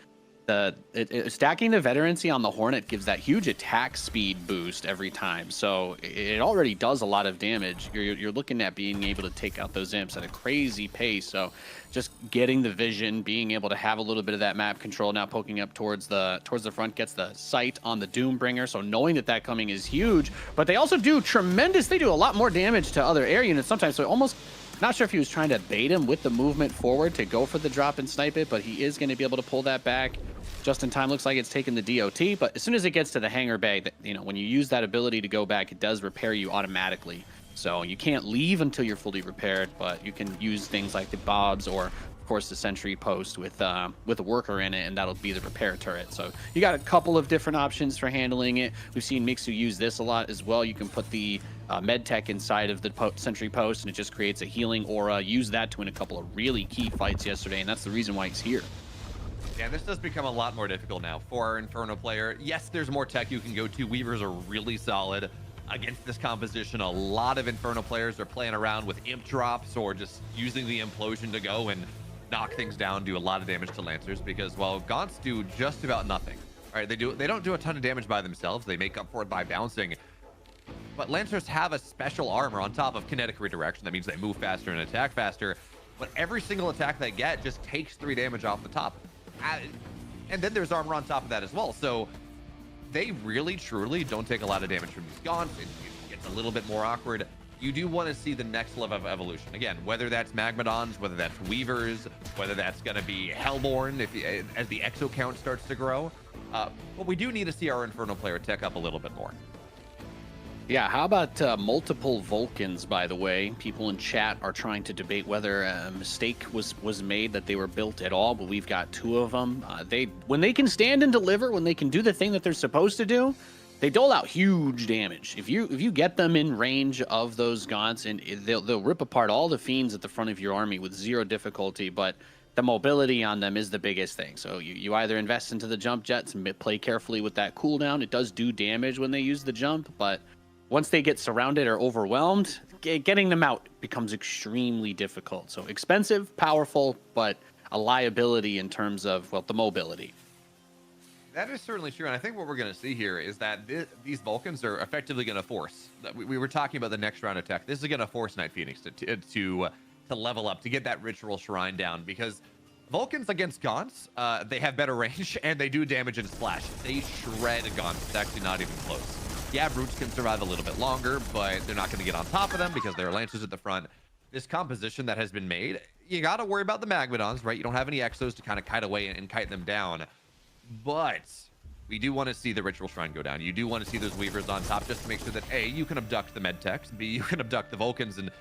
stacking the veterancy on the Hornet gives that huge attack speed boost every time. So it already does a lot of damage. You're looking at being able to take out those imps at a crazy pace. So just getting the vision, being able to have a little bit of that map control, now poking up towards the front, gets the sight on the Doombringer. So knowing that coming is huge, but they also do they do a lot more damage to other air units sometimes. So almost not sure if he was trying to bait him with the movement forward to go for the drop and snipe it, but he is going to be able to pull that back just in time. Looks like it's taken the DOT, but as soon as it gets to the hangar bay, when you use that ability to go back, it does repair you automatically. So you can't leave until you're fully repaired, but you can use things like the Bobs or, of course, the Sentry Post with a worker in it, and that'll be the repair turret. So you got a couple of different options for handling it. We've seen Mixu use this a lot as well. You can put the med tech inside of the Sentry Post, and it just creates a healing aura. Use that to win a couple of really key fights yesterday, and that's the reason why he's here. Yeah, this does become a lot more difficult now for our Inferno player. Yes, there's more tech you can go to. Weavers are really solid against this composition. A lot of Inferno players are playing around with imp drops or just using the implosion to go and knock things down, do a lot of damage to Lancers, because, well, Gaunts do just about nothing. All right, they don't do a ton of damage by themselves. They make up for it by bouncing. But Lancers have a special armor on top of kinetic redirection. That means they move faster and attack faster. But every single attack they get just takes 3 damage off the top. And then there's armor on top of that as well. So they really, truly don't take a lot of damage from these Gaunts. It gets a little bit more awkward. You do want to see the next level of evolution. Again, whether that's Magmadons, whether that's Weavers, whether that's going to be Hellborn as the Exo count starts to grow. But we do need to see our Inferno player tech up a little bit more. Yeah, how about multiple Vulcans, by the way? People in chat are trying to debate whether a mistake was made that they were built at all, but we've got 2 of them. When they can stand and deliver, when they can do the thing that they're supposed to do, they dole out huge damage. If you get them in range of those Gaunts, and they'll rip apart all the Fiends at the front of your army with 0 difficulty, but the mobility on them is the biggest thing. So you either invest into the jump jets and play carefully with that cooldown. It does do damage when they use the jump, but once they get surrounded or overwhelmed, getting them out becomes extremely difficult. So expensive, powerful, but a liability in terms of, well, the mobility. That is certainly true, and I think what we're going to see here is that these Vulcans are effectively going to force. We were talking about the next round attack. This is going to force Night Phoenix to level up, to get that Ritual Shrine down, because Vulcans against Gaunts, they have better range, and they do damage and splash. They shred Gaunts. It's actually not even close. Yeah, Brutes can survive a little bit longer, but they're not going to get on top of them because there are Lancers at the front. This composition that has been made, you got to worry about the Magmadons, right? You don't have any Exos to kind of kite away and kite them down. But we do want to see the Ritual Shrine go down. You do want to see those Weavers on top just to make sure that A, you can abduct the Medtechs, B, you can abduct the Vulcans, and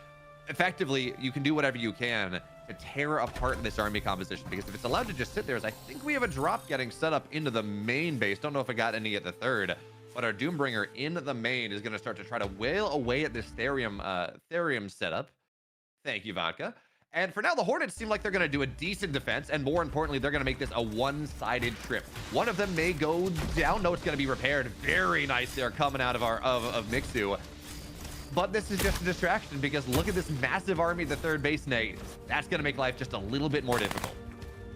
effectively you can do whatever you can to tear apart this army composition, because if it's allowed to just sit there, as I think we have a drop getting set up into the main base. Don't know if I got any at the third, but our Doombringer in the main is going to start to try to wail away at this Therium setup. Thank you, Vodka. And for now, the Hornets seem like they're going to do a decent defense, and more importantly, they're going to make this a one-sided trip. One of them may go down. No, it's going to be repaired. Very nice there coming out of Mixu. But this is just a distraction, because look at this massive army at the third base, Nate. That's going to make life just a little bit more difficult.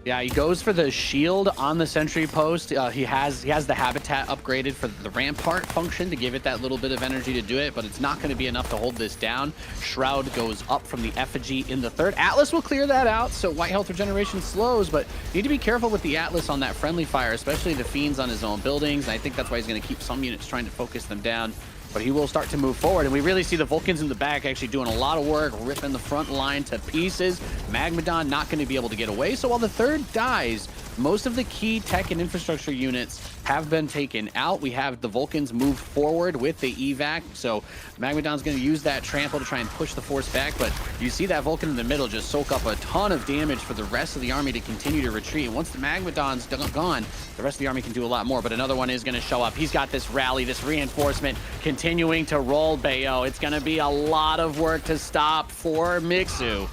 Yeah, he goes for the shield on the sentry post. He has the habitat upgraded for the rampart function to give it that little bit of energy to do it, but it's not going to be enough to hold this down. Shroud goes up from the effigy in the third. Atlas will clear that out, so white health regeneration slows, but you need to be careful with the Atlas on that friendly fire, especially the Fiends on his own buildings. And I think that's why he's going to keep some units trying to focus them down. But he will start to move forward, and we really see the Vulcans in the back actually doing a lot of work, ripping the front line to pieces. Magmadon not going to be able to get away, so while the third dies, most of the key tech and infrastructure units have been taken out. We have the Vulcans move forward with the evac, so Magmadon's going to use that trample to try and push the force back, but you see that Vulcan in the middle just soak up a ton of damage for the rest of the army to continue to retreat. And once the Magmadon's gone, the rest of the army can do a lot more, but another one is going to show up. He's got this rally, this reinforcement continuing to roll, Bayo. It's going to be a lot of work to stop for Mixu.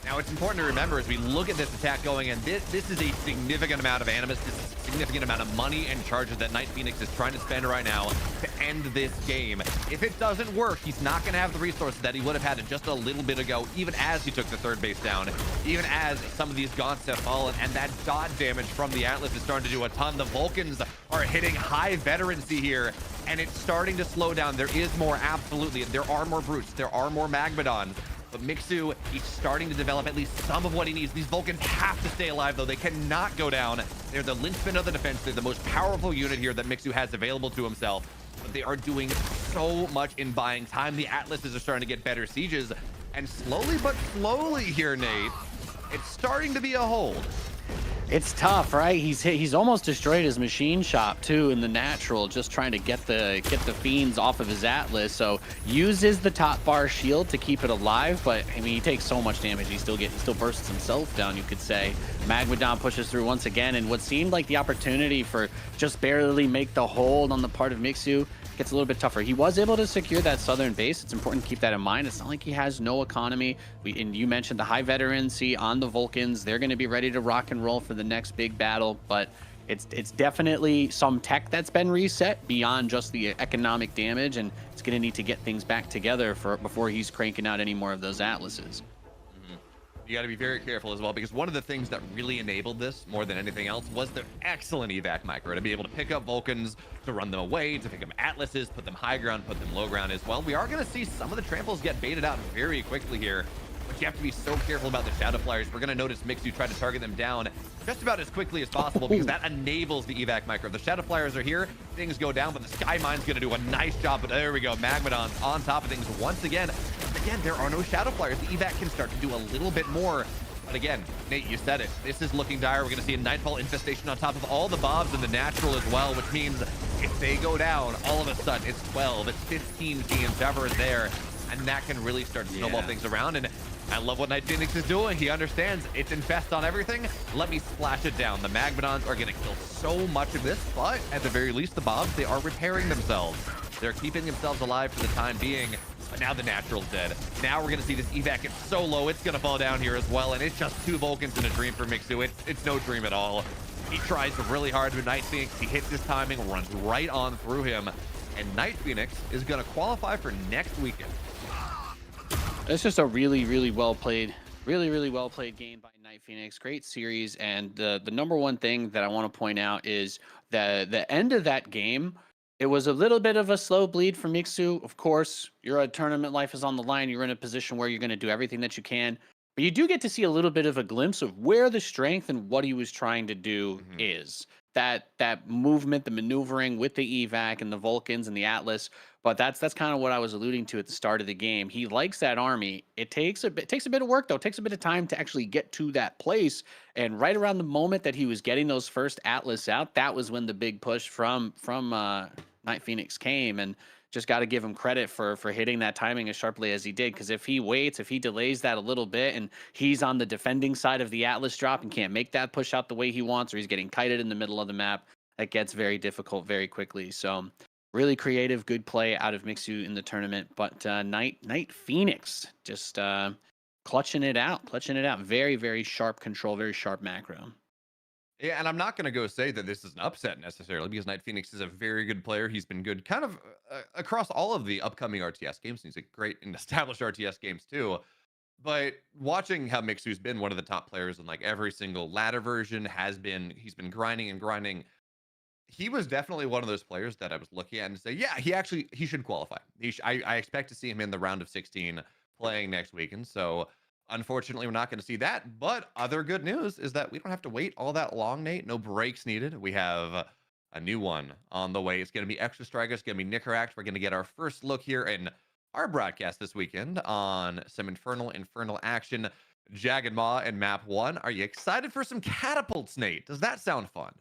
Now, it's important to remember as we look at this attack going in, this is a significant amount of Animus, this is a significant amount of money and charges that Night Phoenix is trying to spend right now to end this game. If it doesn't work, he's not going to have the resources that he would have had just a little bit ago, even as he took the third base down, even as some of these Gaunts have fallen, and that dot damage from the Atlas is starting to do a ton. The Vulcans are hitting high veterancy here, and it's starting to slow down. There is more, absolutely. There are more Brutes, there are more Magmadons. But Mixu, he's starting to develop at least some of what he needs. These Vulcans have to stay alive, though. They cannot go down. They're the linchpin of the defense. They're the most powerful unit here that Mixu has available to himself. But they are doing so much in buying time. The Atlases are starting to get better sieges. And slowly but slowly here, Nate, it's starting to be a hold. It's tough, right? He's almost destroyed his machine shop too in the natural, just trying to get the Fiends off of his Atlas. So uses the top bar shield to keep it alive, but I mean he takes so much damage. He still bursts himself down, you could say. Magmadon pushes through once again, and what seemed like the opportunity for just barely make the hold on the part of Mixu gets a little bit tougher. He was able to secure that southern base. It's important to keep that in mind. It's not like he has no economy. And you mentioned the high veterancy on the Vulcans. They're going to be ready to rock and roll for the next big battle, but it's definitely some tech that's been reset beyond just the economic damage, and it's going to need to get things back together before he's cranking out any more of those Atlases. You got to be very careful as well, because one of the things that really enabled this more than anything else was the excellent evac micro, to be able to pick up Vulcans, to run them away, to pick up Atlases, put them high ground, put them low ground as well. We are going to see some of the tramples get baited out very quickly here, but you have to be so careful about the Shadow Flyers. We're going to notice Mixu try to target them down just about as quickly as possible, because that enables the evac micro. If the Shadow Flyers are here, things go down, but the Sky Mine's going to do a nice job. But there we go, Magmadon's on top of things once again. Again, there are no Shadow Flyers. The evac can start to do a little bit more. But again, Nate, you said it. This is looking dire. We're going to see a Nightfall infestation on top of all the Bobs in the natural as well, which means if they go down, all of a sudden it's 12, it's 15 teams ever there, and that can really start to snowball things around. And I love what Night Phoenix is doing. He understands it's infest on everything. Let me splash it down. The Magmadons are going to kill so much of this, but at the very least, the Bobs, they are repairing themselves. They're keeping themselves alive for the time being. But now the natural's dead. Now we're going to see this evac get so low, it's going to fall down here as well. And it's just two Vulcans in a dream for Mixu. It's no dream at all. He tries really hard with Night Phoenix. He hits his timing, runs right on through him. And Night Phoenix is going to qualify for next weekend. It's just a really well played game by Night Night Phoenix, great series, and the number one thing that I want to point out is the end of that game. It was a little bit of a slow bleed for Mixu. Of course, you're a tournament, life is on the line. You're in a position where you're going to do everything that you can, but you do get to see a little bit of a glimpse of where the strength and what he was trying to do is. That movement, the maneuvering with the evac and the Vulcans and the Atlas. But that's kind of what I was alluding to at the start of the game. He likes that army. It takes a bit of work though. It takes a bit of time to actually get to that place. And right around the moment that he was getting those first Atlas out, that was when the big push from Night Phoenix came. And just got to give him credit for hitting that timing as sharply as he did. Because if he waits, if he delays that a little bit, and he's on the defending side of the Atlas drop and can't make that push out the way he wants, or he's getting kited in the middle of the map, that gets very difficult very quickly. So really creative, good play out of Mixu in the tournament. But Night Phoenix just clutching it out. Very, very sharp control, very sharp macro. Yeah, and I'm not going to go say that this is an upset necessarily, because Night Phoenix is a very good player. He's been good kind of across all of the upcoming RTS games. He's a great and established RTS games too. But watching how Mixu's been one of the top players in like every single ladder version, he's been grinding and grinding. He was definitely one of those players that I was looking at and say, yeah, he should qualify. I expect to see him in the round of 16 playing next weekend. So unfortunately, we're not going to see that. But other good news is that we don't have to wait all that long, Nate. No breaks needed. We have a new one on the way. It's going to be Exo Striker. It's going to be Nicara. We're going to get our first look here in our broadcast this weekend on some infernal action. Jagged Maw and Map 1. Are you excited for some catapults, Nate? Does that sound fun?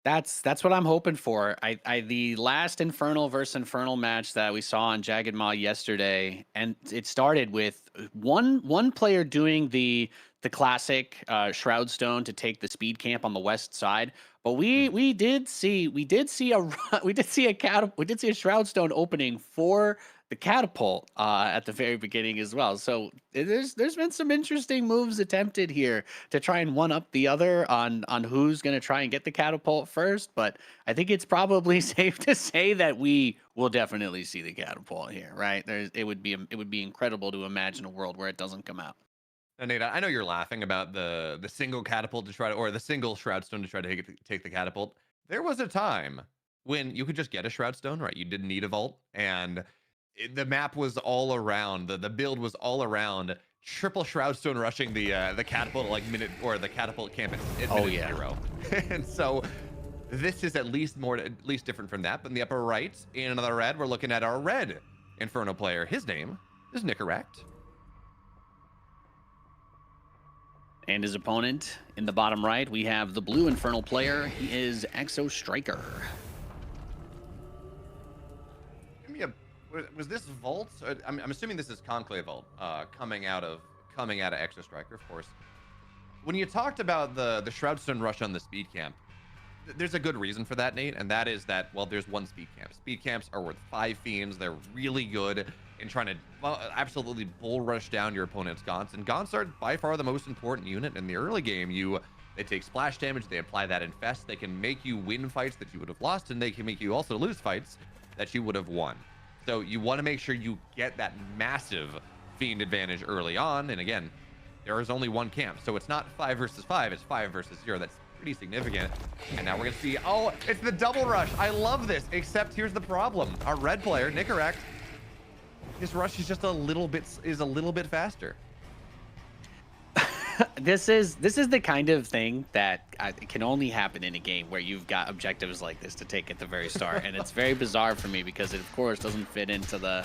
That's what I'm hoping for. The last Infernal versus Infernal match that we saw on Jagged Maw yesterday, and it started with one player doing the classic Shroud Stone to take the speed camp on the west side. But we did see a Shroud Stone opening for the catapult at the very beginning as well. So there's been some interesting moves attempted here to try and one up the other on who's going to try and get the catapult first. But I think it's probably safe to say that we will definitely see the catapult here, right? It would be incredible to imagine a world where it doesn't come out. And Nate, I know you're laughing about the single catapult to try to, or the single Shroud Stone to try to take the catapult. There was a time when you could just get a Shroud Stone, right? You didn't need a vault, and the map was all around. The build was all around triple Shroud Stone rushing the catapult at the catapult camp at minute 0. And so this is at least different from that. But in the upper right, in another red, we're looking at our red Inferno player. His name is Nicara. And his opponent in the bottom right, we have the blue Infernal player. He is Exo Striker. Was this Vault? I'm assuming this is Conclave Vault coming out of Exo Striker, of course. When you talked about the Shroud Stone rush on the speed camp, there's a good reason for that, Nate, and that is that, well, there's one speed camp. Speed camps are worth 5 fiends. They're really good in trying to absolutely bull rush down your opponent's gaunts, and gaunts are by far the most important unit in the early game. They take splash damage, they apply that infest, they can make you win fights that you would have lost, and they can make you also lose fights that you would have won. So you want to make sure you get that massive fiend advantage early on. And again, there is only one camp, so it's not 5 versus 5, it's 5 versus 0. That's pretty significant. And now we're gonna see, oh, it's the double rush. I love this, except here's the problem. Our red player, Nicara, his rush is just a little bit faster. This is the kind of thing that can only happen in a game where you've got objectives like this to take at the very start, and it's very bizarre for me because it of course doesn't fit into the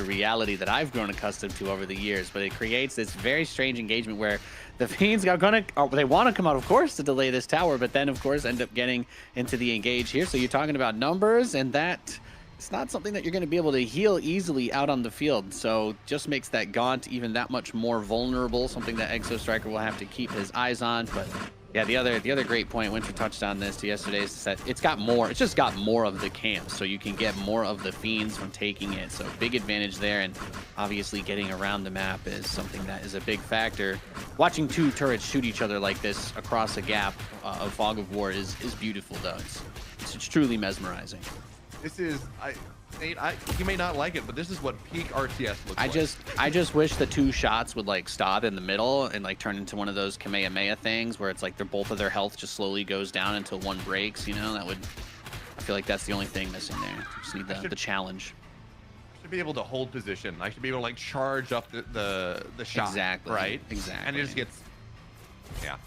reality that I've grown accustomed to over the years. But it creates this very strange engagement where the fiends are they want to come out, of course, to delay this tower, but then of course end up getting into the engage here. So you're talking about numbers, and that it's not something that you're going to be able to heal easily out on the field. So just makes that Gaunt even that much more vulnerable, something that Exo Striker will have to keep his eyes on. But yeah, the other great point, Winter touched on this yesterday, is that it's just got more of the camp, so you can get more of the fiends from taking it. So big advantage there, and obviously getting around the map is something that is a big factor. Watching 2 turrets shoot each other like this across a gap of Fog of War is beautiful, though. It's truly mesmerizing. This is Nate, you may not like it, but this is what peak RTS looks like. I just wish the 2 shots would like stop in the middle and like turn into one of those Kamehameha things where it's like both of their health just slowly goes down until one breaks. You know, that would. I feel like that's the only thing missing there. Just need the challenge. I should be able to hold position. I should be able to like charge up the shot. Exactly. Right. Exactly. And it just gets. Yeah.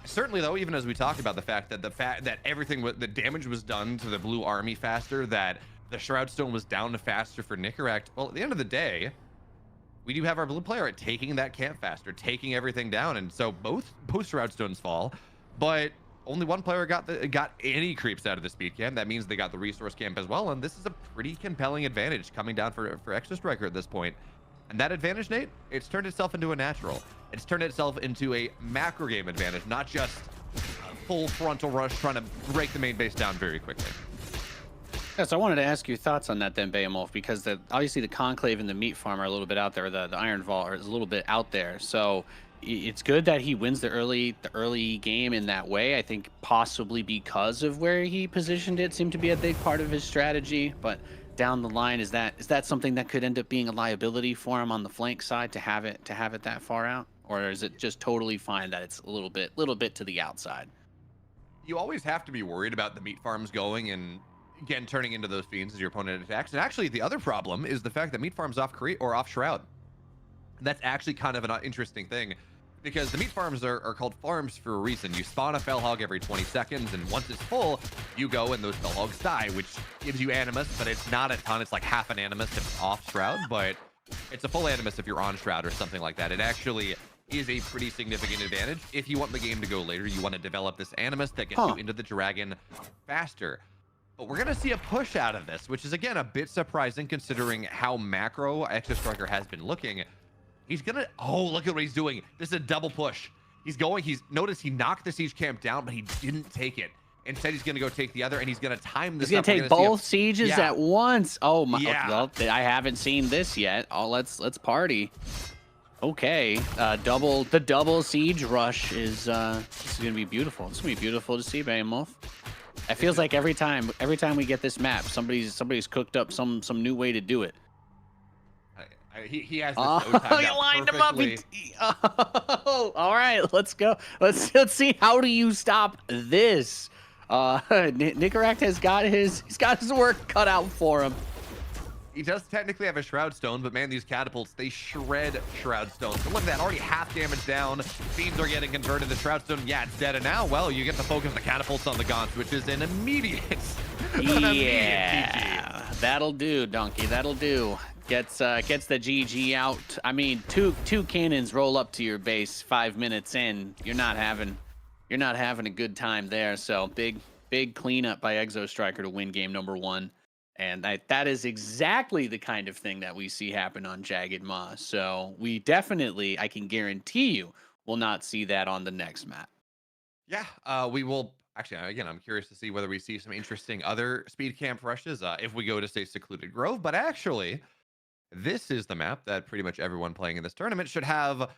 Certainly, though, even as we talk about the fact that everything, the damage was done to the blue army faster, that the Shroud Stone was down faster for Nicara. Well, at the end of the day, we do have our blue player at taking that camp faster, taking everything down, and so both Shroud Stones fall, but only one player got any creeps out of the speed camp. That means they got the resource camp as well, and this is a pretty compelling advantage coming down for Exo Striker at this point. And that advantage, Nate, it's turned itself into a natural. It's turned itself into a macro game advantage, not just a full frontal rush trying to break the main base down very quickly. Yes, I wanted to ask your thoughts on that then, Behemoth, because obviously the Conclave and the Meat Farm are a little bit out there. The Iron Vault is a little bit out there. So it's good that he wins the early game in that way. I think possibly because of where he positioned it seemed to be a big part of his strategy. But down the line, is that something that could end up being a liability for him on the flank side to have it that far out, or is it just totally fine that it's a little bit to the outside? You always have to be worried about the meat farms going and again turning into those fiends as your opponent attacks. And actually, the other problem is the fact that meat farms off Shroud. That's actually kind of an interesting thing, because the meat farms are called farms for a reason. You spawn a fell hog every 20 seconds, and once it's full, you go and those fell hogs die, which gives you animus, but it's not a ton. It's like half an animus if it's off Shroud, but it's a full animus if you're on Shroud or something like that. It actually is a pretty significant advantage. If you want the game to go later, you want to develop this animus that gets you into the dragon faster. But we're going to see a push out of this, which is, again, a bit surprising considering how macro Exo Striker has been looking. He's going to... Oh, look at what he's doing. This is a double push. Notice he knocked the siege camp down, but he didn't take it. Instead, he's going to go take the other, and he's going to time this. He's going to take both sieges at once. Oh, my... Yeah. Well, I haven't seen this yet. Oh, let's party. Okay. The double siege rush is this is going to be beautiful. It's going to be beautiful to see, Behemoth. It feels like every time we get this map, somebody's cooked up some new way to do it. He has this you lined him up. Oh, all right, let's go. Let's see. How do you stop this? Nicara has got his work cut out for him. He does technically have a Shroud Stone, but man, these catapults, they shred Shroud Stones. So look at that, already half damage down. Fiends are getting converted. The Shroud Stone, yeah, it's dead. And now, well, you get to focus the catapults on the Gaunts, which is an immediate yeah, that'll do, Donkey. That'll do. Gets the GG out. I mean, two cannons roll up to your base 5 minutes in. You're not having a good time there. So big cleanup by Exo Striker to win game number 1. And that is exactly the kind of thing that we see happen on Jagged Maw. So we definitely, I can guarantee you, will not see that on the next map. Yeah, we will. Actually, again, I'm curious to see whether we see some interesting other speed camp rushes if we go to, say, Secluded Grove. But actually, this is the map that pretty much everyone playing in this tournament should have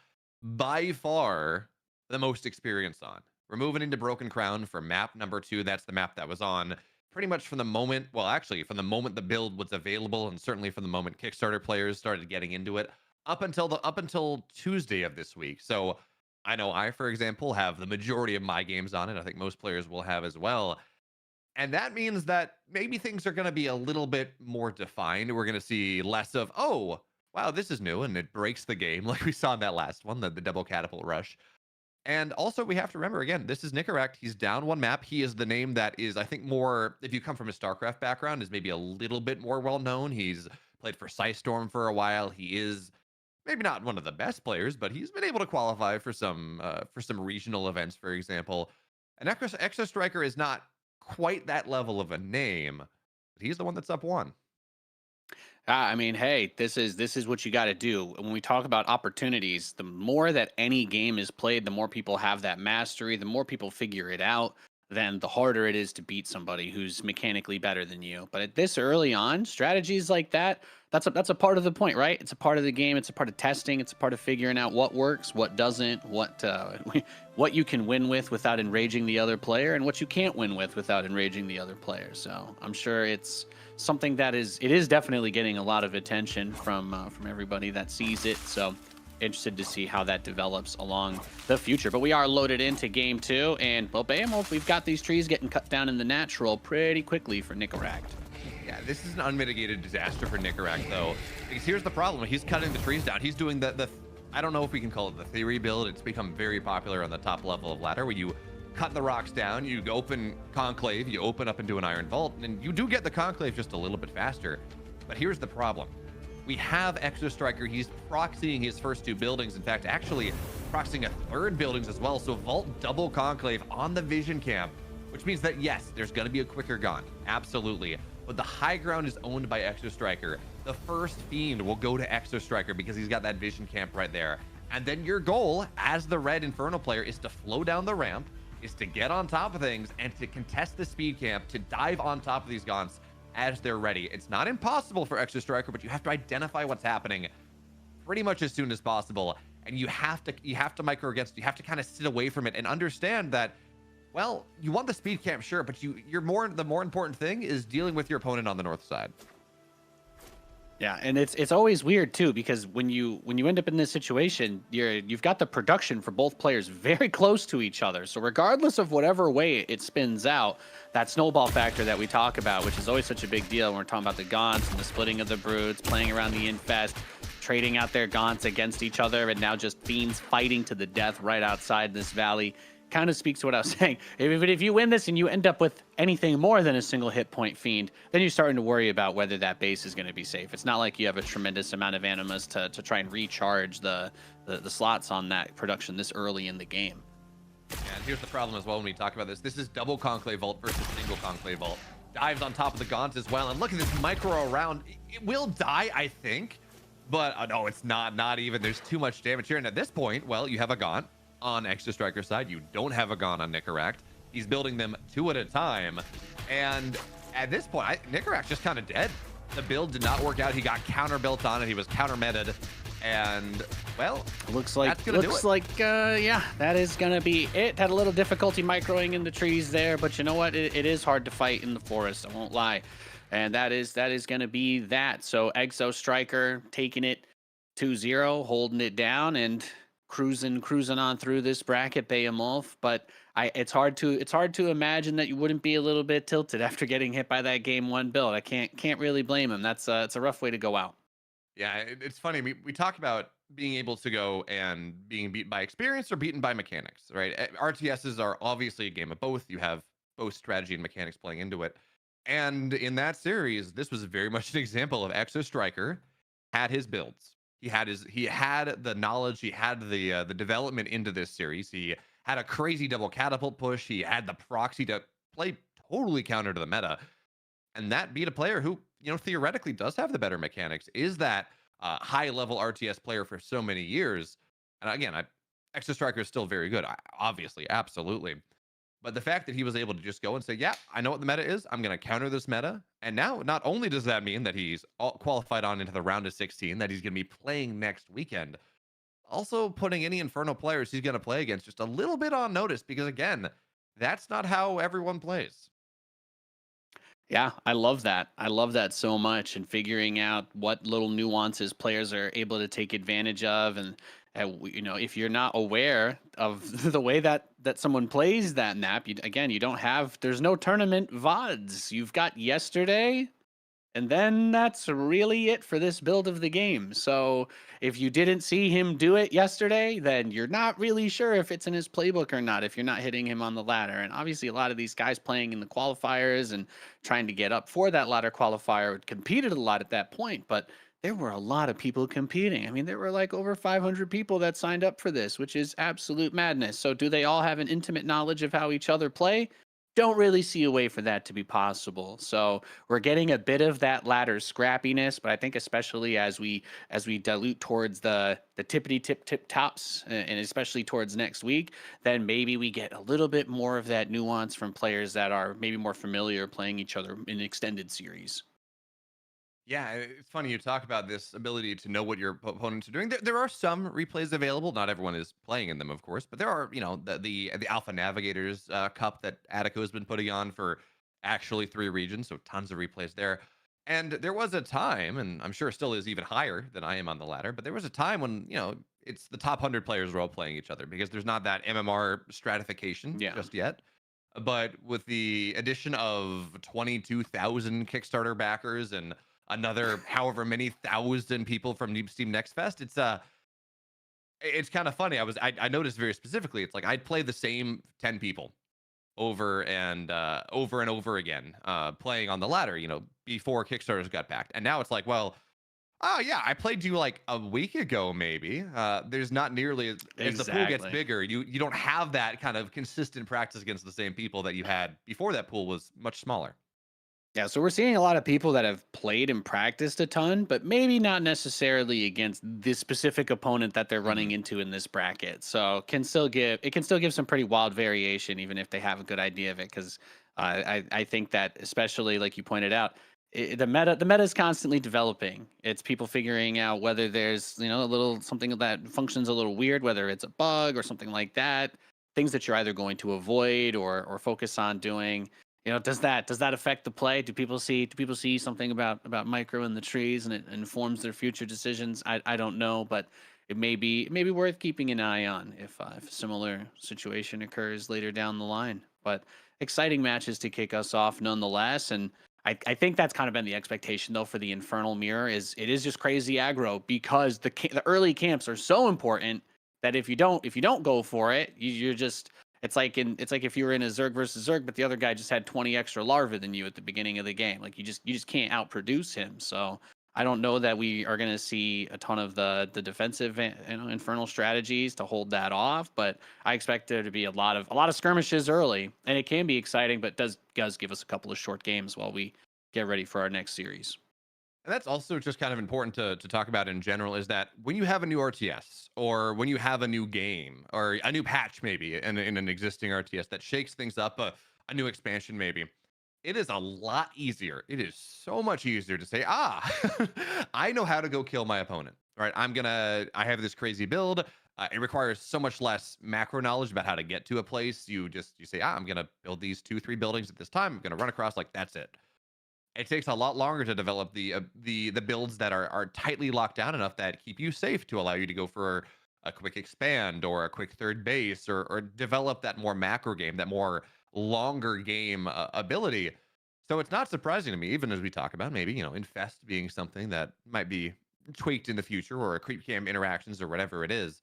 by far the most experience on. We're moving into Broken Crown for map number 2. That's the map that was on pretty much from the moment, well, actually, from the moment the build was available, and certainly from the moment Kickstarter players started getting into it, up until Tuesday of this week. So I know I, for example, have the majority of my games on it. I think most players will have as well. And that means that maybe things are going to be a little bit more defined. We're going to see less of, oh, wow, this is new, and it breaks the game, like we saw in that last one, the double catapult rush. And also, we have to remember, again, this is Nicara. He's down one map. He is the name that is, I think, more, if you come from a StarCraft background, is maybe a little bit more well-known. He's played for Storm for a while. He is maybe not one of the best players, but he's been able to qualify for some regional events, for example. And Exo Striker is not quite that level of a name, but he's the one that's up 1. I mean, hey, this is what you got to do. When we talk about opportunities, the more that any game is played, the more people have that mastery, the more people figure it out, then the harder it is to beat somebody who's mechanically better than you. But at this early on, strategies like that, that's a part of the point, right? It's a part of the game. It's a part of testing. It's a part of figuring out what works, what doesn't, what you can win with without enraging the other player, and what you can't win with without enraging the other player. So I'm sure it's something that is definitely getting a lot of attention from everybody that sees it. So interested to see how that develops along the future. But we are loaded into game 2, and well, Behemoth, we've got these trees getting cut down in the natural pretty quickly for Nicara. Yeah, this is an unmitigated disaster for Nicara, though, because here's the problem. He's cutting the trees down. He's doing the I don't know if we can call it the theory build. It's become very popular on the top level of ladder, where you cut the rocks down, you open conclave, you open up into an iron vault, and you do get the conclave just a little bit faster. But here's the problem. We have Exo Striker. He's proxying his first 2 buildings. In fact, actually proxying a 3rd buildings as well. So vault double conclave on the vision camp, which means that yes, there's going to be a quicker gun. Absolutely. But the high ground is owned by Exo Striker. The first fiend will go to Exo Striker because he's got that vision camp right there. And then your goal as the red Inferno player is to flow down the ramp, is to get on top of things and to contest the speed camp, to dive on top of these gaunts as they're ready. It's not impossible for Exo Striker, but you have to identify what's happening pretty much as soon as possible. And you have to micro against, you have to kind of sit away from it and understand that, well, you want the speed camp, sure, but the more important thing is dealing with your opponent on the north side. Yeah, and it's always weird too, because when you end up in this situation, you've got the production for both players very close to each other. So regardless of whatever way it spins out, that snowball factor that we talk about, which is always such a big deal when we're talking about the gaunts and the splitting of the broods, playing around the infest, trading out their gaunts against each other, and now just fiends fighting to the death right outside this valley. Kind of speaks to what I was saying. If you win this and you end up with anything more than a single hit point fiend, then you're starting to worry about whether that base is going to be safe. It's not like you have a tremendous amount of animas to try and recharge the slots on that production this early in the game. And here's the problem as well when we talk about this. This is double conclave vault versus single conclave vault. Dives on top of the gaunt as well. And look at this micro around. It will die, I think. But no, it's not even. There's too much damage here. And at this point, well, you have a gaunt on Exo Striker's side. You don't have a gaunt on Nicara. He's building them 2 at a time. And at this point, Nicara's just kind of dead. The build did not work out. He got counter built on it. He was counter meted. And well, looks like yeah, that is gonna be it. Had a little difficulty microing in the trees there, but you know what? It is hard to fight in the forest, I won't lie. And that is gonna be that. So Exo Striker taking it 2-0, holding it down and cruising on through this bracket, Behemoth. But it's hard to imagine that you wouldn't be a little bit tilted after getting hit by that game 1 build. I can't really blame him. It's a rough way to go out. Yeah, it's funny. We talk about being able to go and being beaten by experience or beaten by mechanics, right? RTSs are obviously a game of both. You have both strategy and mechanics playing into it. And in that series, this was very much an example of Exo Striker had his builds. He had the knowledge, he had the development into this series. He had a crazy double catapult push. He had the proxy to play totally counter to the meta. And that beat a player who, theoretically does have the better mechanics, is that high-level RTS player for so many years. And again, Exo Striker is still very good, obviously, absolutely. But the fact that he was able to just go and say, yeah, I know what the meta is. I'm going to counter this meta. And now, not only does that mean that he's qualified on into the round of 16, that he's going to be playing next weekend, also putting any Inferno players he's going to play against just a little bit on notice, because, again, that's not how everyone plays. Yeah, I love that. I love that so much, and figuring out what little nuances players are able to take advantage of. And if you're not aware of the way that someone plays that map, there's no tournament VODs. You've got yesterday, and then that's really it for this build of the game. So if you didn't see him do it yesterday, then you're not really sure if it's in his playbook or not, if you're not hitting him on the ladder. And obviously a lot of these guys playing in the qualifiers and trying to get up for that ladder qualifier competed a lot at that point, but there were a lot of people competing. I mean, there were like over 500 people that signed up for this, which is absolute madness. So do they all have an intimate knowledge of how each other play? Don't really see a way for that to be possible. So we're getting a bit of that ladder scrappiness, but I think especially as we dilute towards the tippity tip tops, and especially towards next week, then maybe we get a little bit more of that nuance from players that are maybe more familiar playing each other in extended series. Yeah, it's funny you talk about this ability to know what your opponents are doing. There are some replays available. Not everyone is playing in them, of course, but there are, the Alpha Navigators Cup that Attico has been putting on for actually 3 regions, so tons of replays there. And there was a time, and I'm sure still is even higher than I am on the ladder, but there was a time when, it's the top 100 players role playing each other because there's not that MMR stratification just yet. But with the addition of 22,000 Kickstarter backers and another however many thousand people from Steam Next Fest, it's kind of funny. I noticed very specifically, it's like I'd play the same 10 people over and over again, playing on the ladder, before Kickstarters got backed. And now it's like, well, oh yeah, I played you like a week ago, maybe. There's not nearly as the pool gets bigger, you don't have that kind of consistent practice against the same people that you had before that pool was much smaller. Yeah, so we're seeing a lot of people that have played and practiced a ton, but maybe not necessarily against this specific opponent that they're running into in this bracket. So it can still give some pretty wild variation, even if they have a good idea of it. Because I think that, especially like you pointed out, the meta is constantly developing. It's people figuring out whether there's a little something that functions a little weird, whether it's a bug or something like that. Things that you're either going to avoid or focus on doing. Does that affect the play? Do people see something about micro in the trees and it informs their future decisions? I don't know, but it may be worth keeping an eye on if a similar situation occurs later down the line. But exciting matches to kick us off nonetheless, and I think that's kind of been the expectation though for the Infernal Mirror. It is just crazy aggro because the early camps are so important that if you don't go for it, you're just. It's like if you were in a Zerg versus Zerg, but the other guy just had 20 extra larvae than you at the beginning of the game. Like you just can't outproduce him. So I don't know that we are going to see a ton of the defensive Infernal strategies to hold that off. But I expect there to be a lot of skirmishes early, and it can be exciting, but does give us a couple of short games while we get ready for our next series. And that's also just kind of important to talk about in general, is that when you have a new RTS or when you have a new game or a new patch maybe in an existing RTS that shakes things up, a new expansion maybe, it is a lot easier. It is so much easier to say, I know how to go kill my opponent. All right, I have this crazy build. It requires so much less macro knowledge about how to get to a place. You say, I'm going to build these 2-3 buildings at this time. I'm going to run across, like, that's it. It takes a lot longer to develop the builds that are tightly locked down enough that keep you safe to allow you to go for a quick expand or a quick third base or develop that more macro game, that more longer game ability. So it's not surprising to me, even as we talk about maybe, Infest being something that might be tweaked in the future, or a creep cam interactions or whatever it is.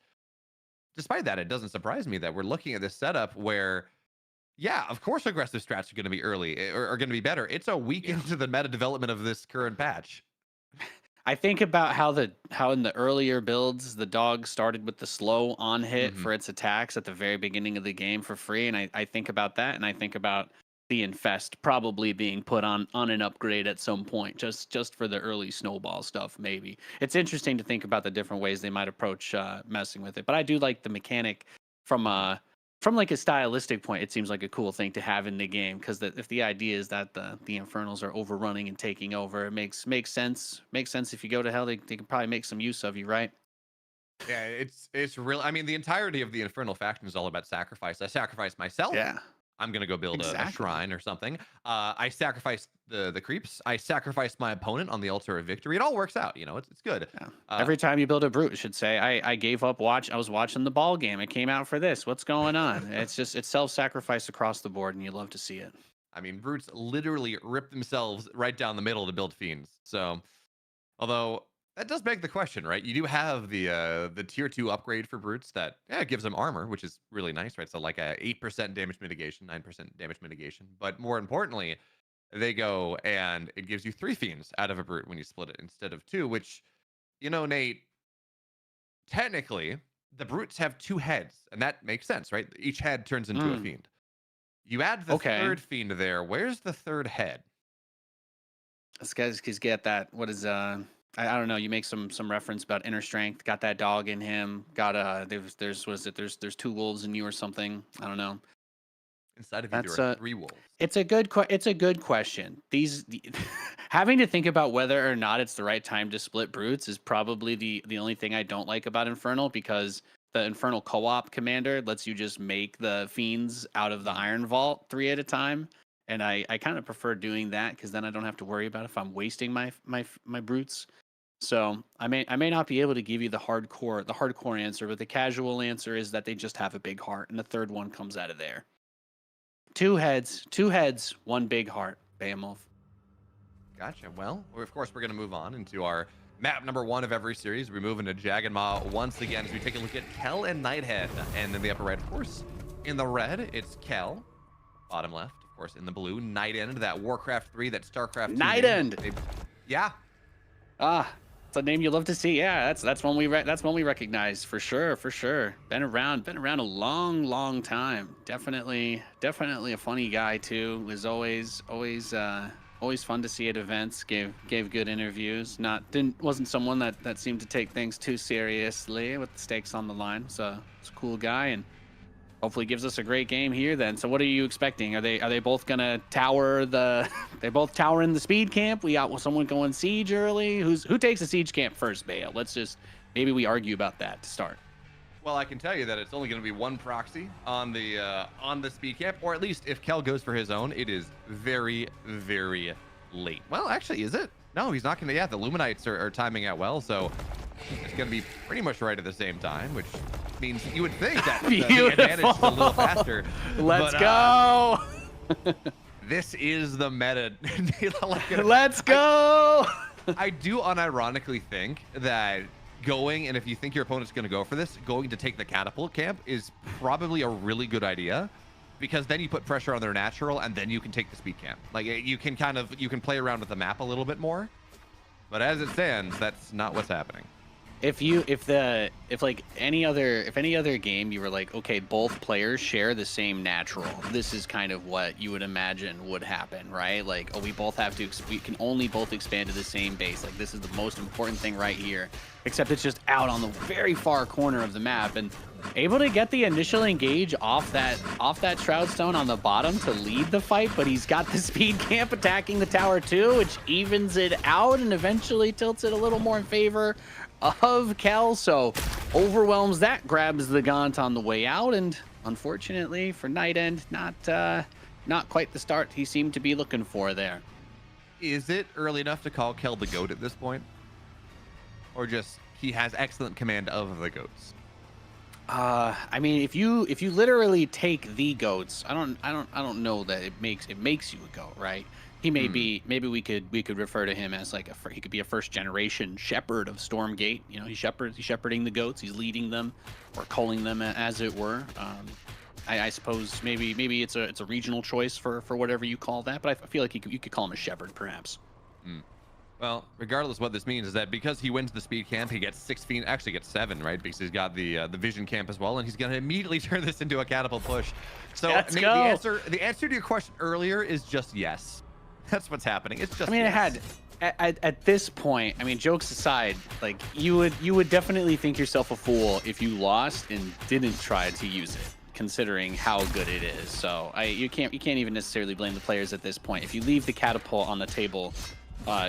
Despite that, it doesn't surprise me that we're looking at this setup where, yeah, of course, aggressive strats are going to be early or are going to be better. It's a week into the meta development of this current patch. I think about how in the earlier builds, the dog started with the slow on hit for its attacks at the very beginning of the game for free. And I think about that, and I think about the Infest probably being put on an upgrade at some point, just for the early snowball stuff, maybe. It's interesting to think about the different ways they might approach messing with it. But I do like the mechanic from like a stylistic point. It seems like a cool thing to have in the game, because if the idea is that the Infernals are overrunning and taking over, it makes sense. Makes sense. If you go to hell, they can probably make some use of you, right? Yeah, it's real. I mean, the entirety of the Infernal faction is all about sacrifice. I sacrifice myself. Yeah. I'm gonna go build a shrine or something. I sacrifice the creeps. I sacrifice my opponent on the altar of victory. It all works out, it's good. Yeah. Every time you build a brute, it should say, I gave up I was watching the ball game. It came out for this. What's going on? It's self-sacrifice across the board, and you love to see it. I mean, brutes literally rip themselves right down the middle to build fiends. So, although that does beg the question, right? You do have the tier 2 upgrade for brutes that gives them armor, which is really nice, right? So like a 8% damage mitigation, 9% damage mitigation. But more importantly, they go and it gives you 3 fiends out of a brute when you split it instead of 2, which, Nate, technically the brutes have 2 heads, and that makes sense, right? Each head turns into a fiend. You add the third fiend there. Where's the third head? This guy's get that. What is I don't know. You make some reference about inner strength. Got that dog in him. Got there's 2 wolves in you or something. I don't know. Inside of you there are 3 wolves. It's a good question. Having to think about whether or not it's the right time to split brutes is probably the only thing I don't like about Infernal, because the Infernal co-op commander lets you just make the fiends out of the Iron Vault 3 at a time. and I kind of prefer doing that because then I don't have to worry about if I'm wasting my brutes. So I may not be able to give you the hardcore answer, but the casual answer is that they just have a big heart, and the third one comes out of there. Two heads, one big heart. Behemoth. Gotcha. Well, of course, we're going to move on into our map number 1 of every series. We move into Jaganma once again as we take a look at Kel and Nighthead. And in the upper right, of course, in the red, it's Kel. Bottom left, of course, in the blue, Night End, that Warcraft 3, that StarCraft 2. Night End. Yeah. It's a name you love to see. Yeah, that's one we recognize for sure. Been around a long time. Definitely a funny guy too. Was always fun to see at events. Gave good interviews. Wasn't someone that seemed to take things too seriously with the stakes on the line. So it's a cool guy, and hopefully gives us a great game here then. So what are you expecting? Are they both gonna tower they're both towering the speed camp? We got someone going siege early. Who takes the siege camp first, Bale? Let's just maybe we argue about that to start. Well, I can tell you that it's only going to be one proxy on the speed camp, or at least if Kel goes for his own, it is very, very late. Well, actually, is it? No, he's not going to. Yeah, the Luminites are timing out well, so it's going to be pretty much right at the same time, which means you would think that the advantage is a little faster. Let's go. This is the meta. Let's go. I do unironically think that going, and if you think your opponent's going to go for this, going to take the catapult camp is probably a really good idea, because then you put pressure on their natural, and then you can take the speed camp. Like, you can play around with the map a little bit more. But as it stands, that's not what's happening. If any other game you were like, okay, both players share the same natural, this is kind of what you would imagine would happen, right? Like, oh, we can only both expand to the same base. Like, this is the most important thing right here. Except it's just out on the very far corner of the map, and able to get the initial engage off that Shroud Stone on the bottom to lead the fight, but he's got the speed camp attacking the tower too, which evens it out and eventually tilts it a little more in favor of Kel. So overwhelms that, grabs the Gaunt on the way out, and unfortunately for Night End, not quite the start he seemed to be looking for there. Is it early enough to call Kel the GOAT at this point? Or just he has excellent command of the goats? I mean, if you literally take the goats, I don't know that it makes you a goat, right? He may be, maybe we could refer to him as like he could be a first generation shepherd of Stormgate. You know, he's shepherding the goats, he's leading them or culling them, as it were. I suppose maybe it's a regional choice for whatever you call that, but I feel like you could call him a shepherd perhaps. Well, regardless what this means is that because he wins the speed camp, he gets 6 feet, actually gets 7, right? Because he's got the vision camp as well, and he's going to immediately turn this into a catapult push. So the answer to your question earlier is just yes. That's what's happening. It's just. I mean, yes. At this point, I mean, jokes aside, like you would definitely think yourself a fool if you lost and didn't try to use it, considering how good it is. So you can't even necessarily blame the players at this point. If you leave the catapult on the table,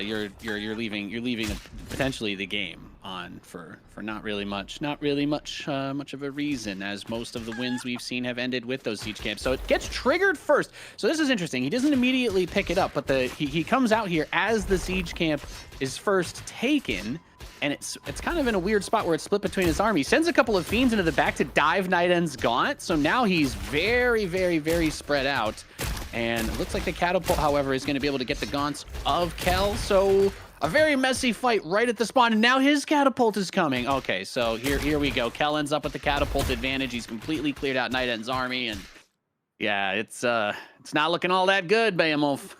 you're leaving potentially the game on for not really much of a reason, as most of the wins we've seen have ended with those siege camps. So it gets triggered first. So this is interesting. He doesn't immediately pick it up, but he comes out here as the siege camp is first taken, and it's kind of in a weird spot where it's split between his army. He sends a couple of fiends into the back to dive Night End's Gaunt, so now he's very, very, very spread out. And it looks like the catapult, however, is going to be able to get the Gaunts of Kel. So a very messy fight right at the spawn, and now his catapult is coming. Okay, so here we go. Kel ends up with the catapult advantage. He's completely cleared out Night End's army, and yeah, it's not looking all that good, Behemoth.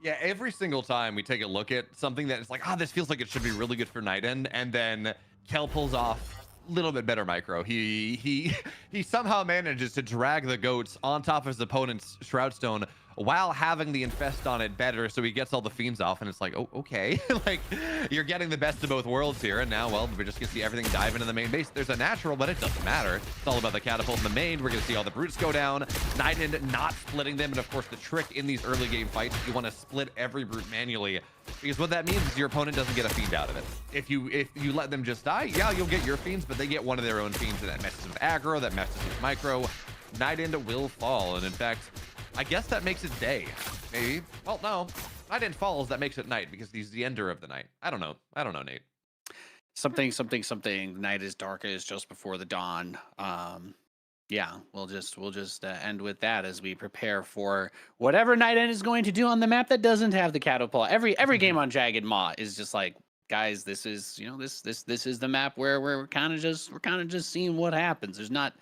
Yeah, every single time we take a look at something that it's like, this feels like it should be really good for Night End, and then Kel pulls off a little bit better micro. He somehow manages to drag the goats on top of his opponent's Shroud Stone while having the infest on it better, so he gets all the fiends off, and it's like, oh, okay. Like, you're getting the best of both worlds here, and now, well, we're just gonna see everything dive into the main base. There's a natural, but it doesn't matter. It's all about the catapult in the main. We're gonna see all the brutes go down. Night End not splitting them, and of course, the trick in these early game fights, you want to split every brute manually, because what that means is your opponent doesn't get a fiend out of it. If you let them just die, yeah, you'll get your fiends, but they get one of their own fiends, and that messes with aggro, that messes with micro. Night End will fall, and in fact, I guess that makes it day, maybe. Well, no, Night End falls. That makes it night because he's the ender of the night. I don't know, Nate. Something. Night is darkest just before the dawn. Yeah, we'll just end with that as we prepare for whatever Night End is going to do on the map that doesn't have the catapult. Every game on Jagged Maw is just like, guys, this is this is the map where we're kind of just seeing what happens. There's not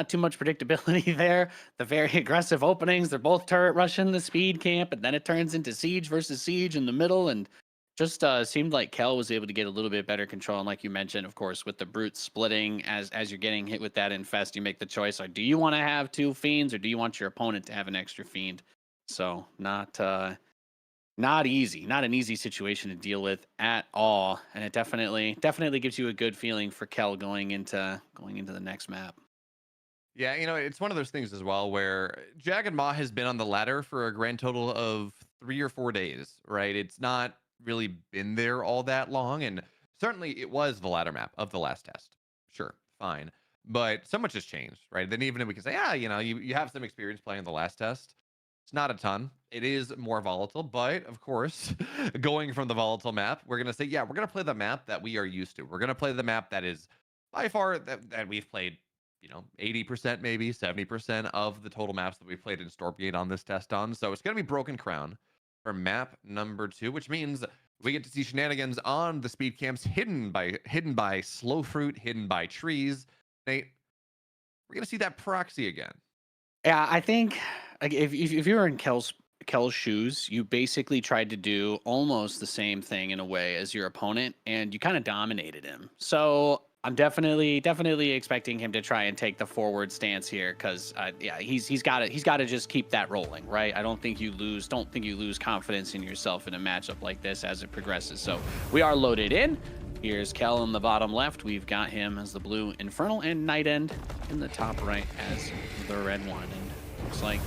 too much predictability there. The very aggressive openings, they're both turret rushing the speed camp, and then it turns into siege versus siege in the middle, and just seemed like Kel was able to get a little bit better control. And like you mentioned, of course, with the brutes splitting, as you're getting hit with that infest, you make the choice: or do you want to have 2 fiends, or do you want your opponent to have an extra fiend? So not easy, not an easy situation to deal with at all. And it definitely gives you a good feeling for Kel going into the next map. Yeah, it's one of those things as well where Jagged Maw has been on the ladder for a grand total of 3 or 4 days, right? It's not really been there all that long, and certainly it was the ladder map of the last test. Sure, fine. But so much has changed, right? Then even if we can say, you have some experience playing the last test, it's not a ton. It is more volatile, but of course, going from the volatile map, we're going to say, we're going to play the map that we are used to. We're going to play the map that is by far that we've played 80%, maybe 70% of the total maps that we've played in Stormgate on this test on. So it's going to be Broken Crown for map number 2, which means we get to see shenanigans on the speed camps hidden by slow fruit, hidden by trees. Nate, we're going to see that proxy again. Yeah, I think like if you were in Kel's shoes, you basically tried to do almost the same thing in a way as your opponent, and you kind of dominated him. So I'm definitely expecting him to try and take the forward stance here, because he's got to just keep that rolling, right? I don't think you lose confidence in yourself in a matchup like this as it progresses. So we are loaded in. Here's Kel in the bottom left. We've got him as the blue Infernal, and Night End in the top right as the red one. And looks like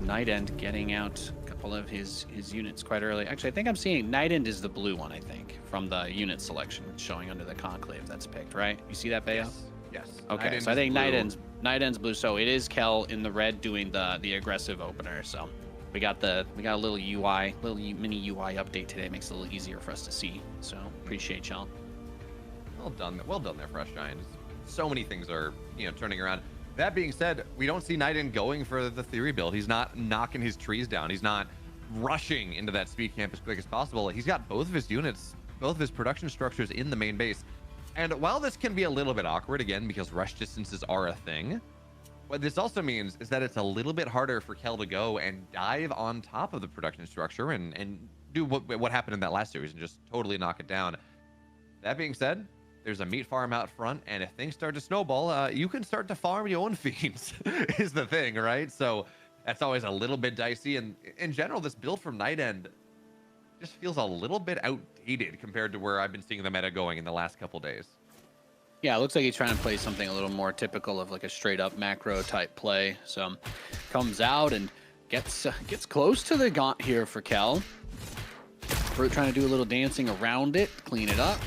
Night End getting out a couple of his units quite early. Actually, I think I'm seeing Night End is the blue one, I think, from the unit selection showing under the conclave that's picked, right? You see that, Bayo? Yes. Okay, so I think Night End's blue. So it is Kel in the red doing the aggressive opener. So we got a little mini UI update today. Makes it a little easier for us to see. So appreciate y'all. Well done there, Fresh Giant. So many things are turning around. That being said, we don't see Night End going for the theory build. He's not knocking his trees down. He's not rushing into that speed camp as quick as possible. He's got both of his units, both of his production structures in the main base. And while this can be a little bit awkward, again, because rush distances are a thing, what this also means is that it's a little bit harder for Kel to go and dive on top of the production structure and do what happened in that last series and just totally knock it down. That being said, there's a meat farm out front, and if things start to snowball, you can start to farm your own fiends, is the thing, right? So that's always a little bit dicey. And in general, this build from Night End just feels a little bit outdated compared to where I've been seeing the meta going in the last couple days. Yeah, it looks like he's trying to play something a little more typical of like a straight up macro type play. So comes out and gets close to the gaunt here for Kel. Brute trying to do a little dancing around it, clean it up.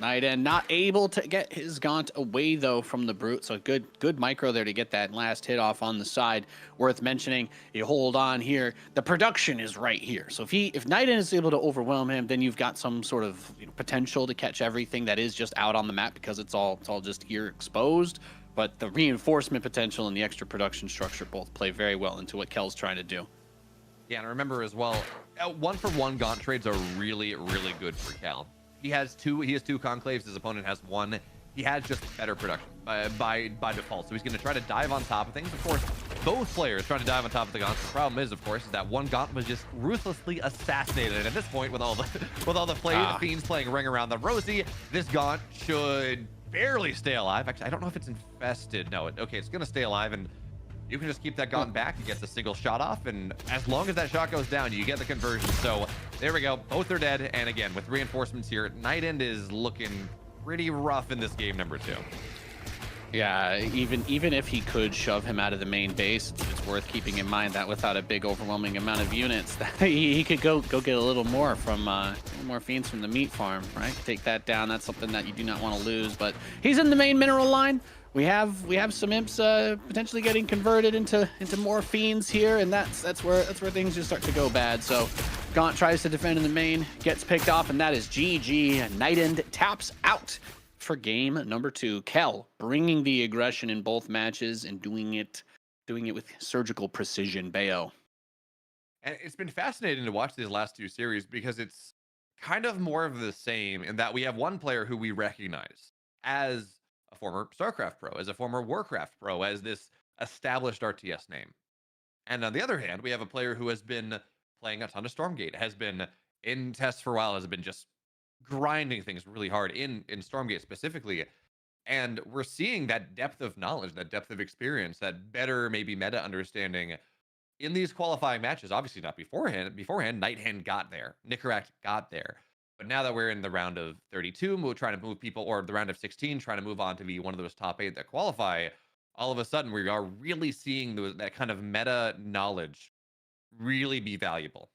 Night End not able to get his gaunt away though from the brute, so good micro there to get that last hit off on the side. Worth mentioning, you hold on here, the production is right here. So if Night End is able to overwhelm him, then you've got some sort of potential to catch everything that is just out on the map, because it's all just here exposed. But the reinforcement potential and the extra production structure both play very well into what Kel's trying to do. Yeah, and remember as well, 1-for-1 gaunt trades are really, really good for Kel. He has two conclaves. His opponent has one. He has just better production by default. So he's going to try to dive on top of things. Of course, both players trying to dive on top of the gaunt. The problem is, of course, is that one gaunt was just ruthlessly assassinated. And at this point, with all the fiends playing Ring Around the Rosie, this gaunt should barely stay alive. Actually, I don't know if it's infested. No, okay, it's going to stay alive, and you can just keep that gaunt back. He gets a single shot off, and as long as that shot goes down, you get the conversion. So there we go. Both are dead. And again, with reinforcements here, Night End is looking pretty rough in this game number 2. Yeah, even if he could shove him out of the main base, it's worth keeping in mind that without a big overwhelming amount of units, that he could go get a little more from more fiends from the meat farm, right? Take that down. That's something that you do not want to lose. But he's in the main mineral line we have some imps potentially getting converted into more fiends here, and that's where things just start to go bad. So Gaunt tries to defend in the main, gets picked off, and that is GG. Night End taps out for game number 2. Kel bringing the aggression in both matches and doing it with surgical precision. Bayo. And it's been fascinating to watch these last 2 series because it's kind of more of the same in that we have one player who we recognize as a former StarCraft pro, as a former Warcraft pro, as this established RTS name. And on the other hand, we have a player who has been playing a ton of Stormgate, has been in tests for a while, has been just grinding things really hard in Stormgate specifically. And we're seeing that depth of knowledge, that depth of experience, that better maybe meta understanding in these qualifying matches. Obviously not beforehand. Night Hand got there. Nicara got there. But now that we're in the round of 32, we're trying to move people, or the round of 16, trying to move on to be one of those top 8 that qualify, all of a sudden we are really seeing that kind of meta knowledge really be valuable.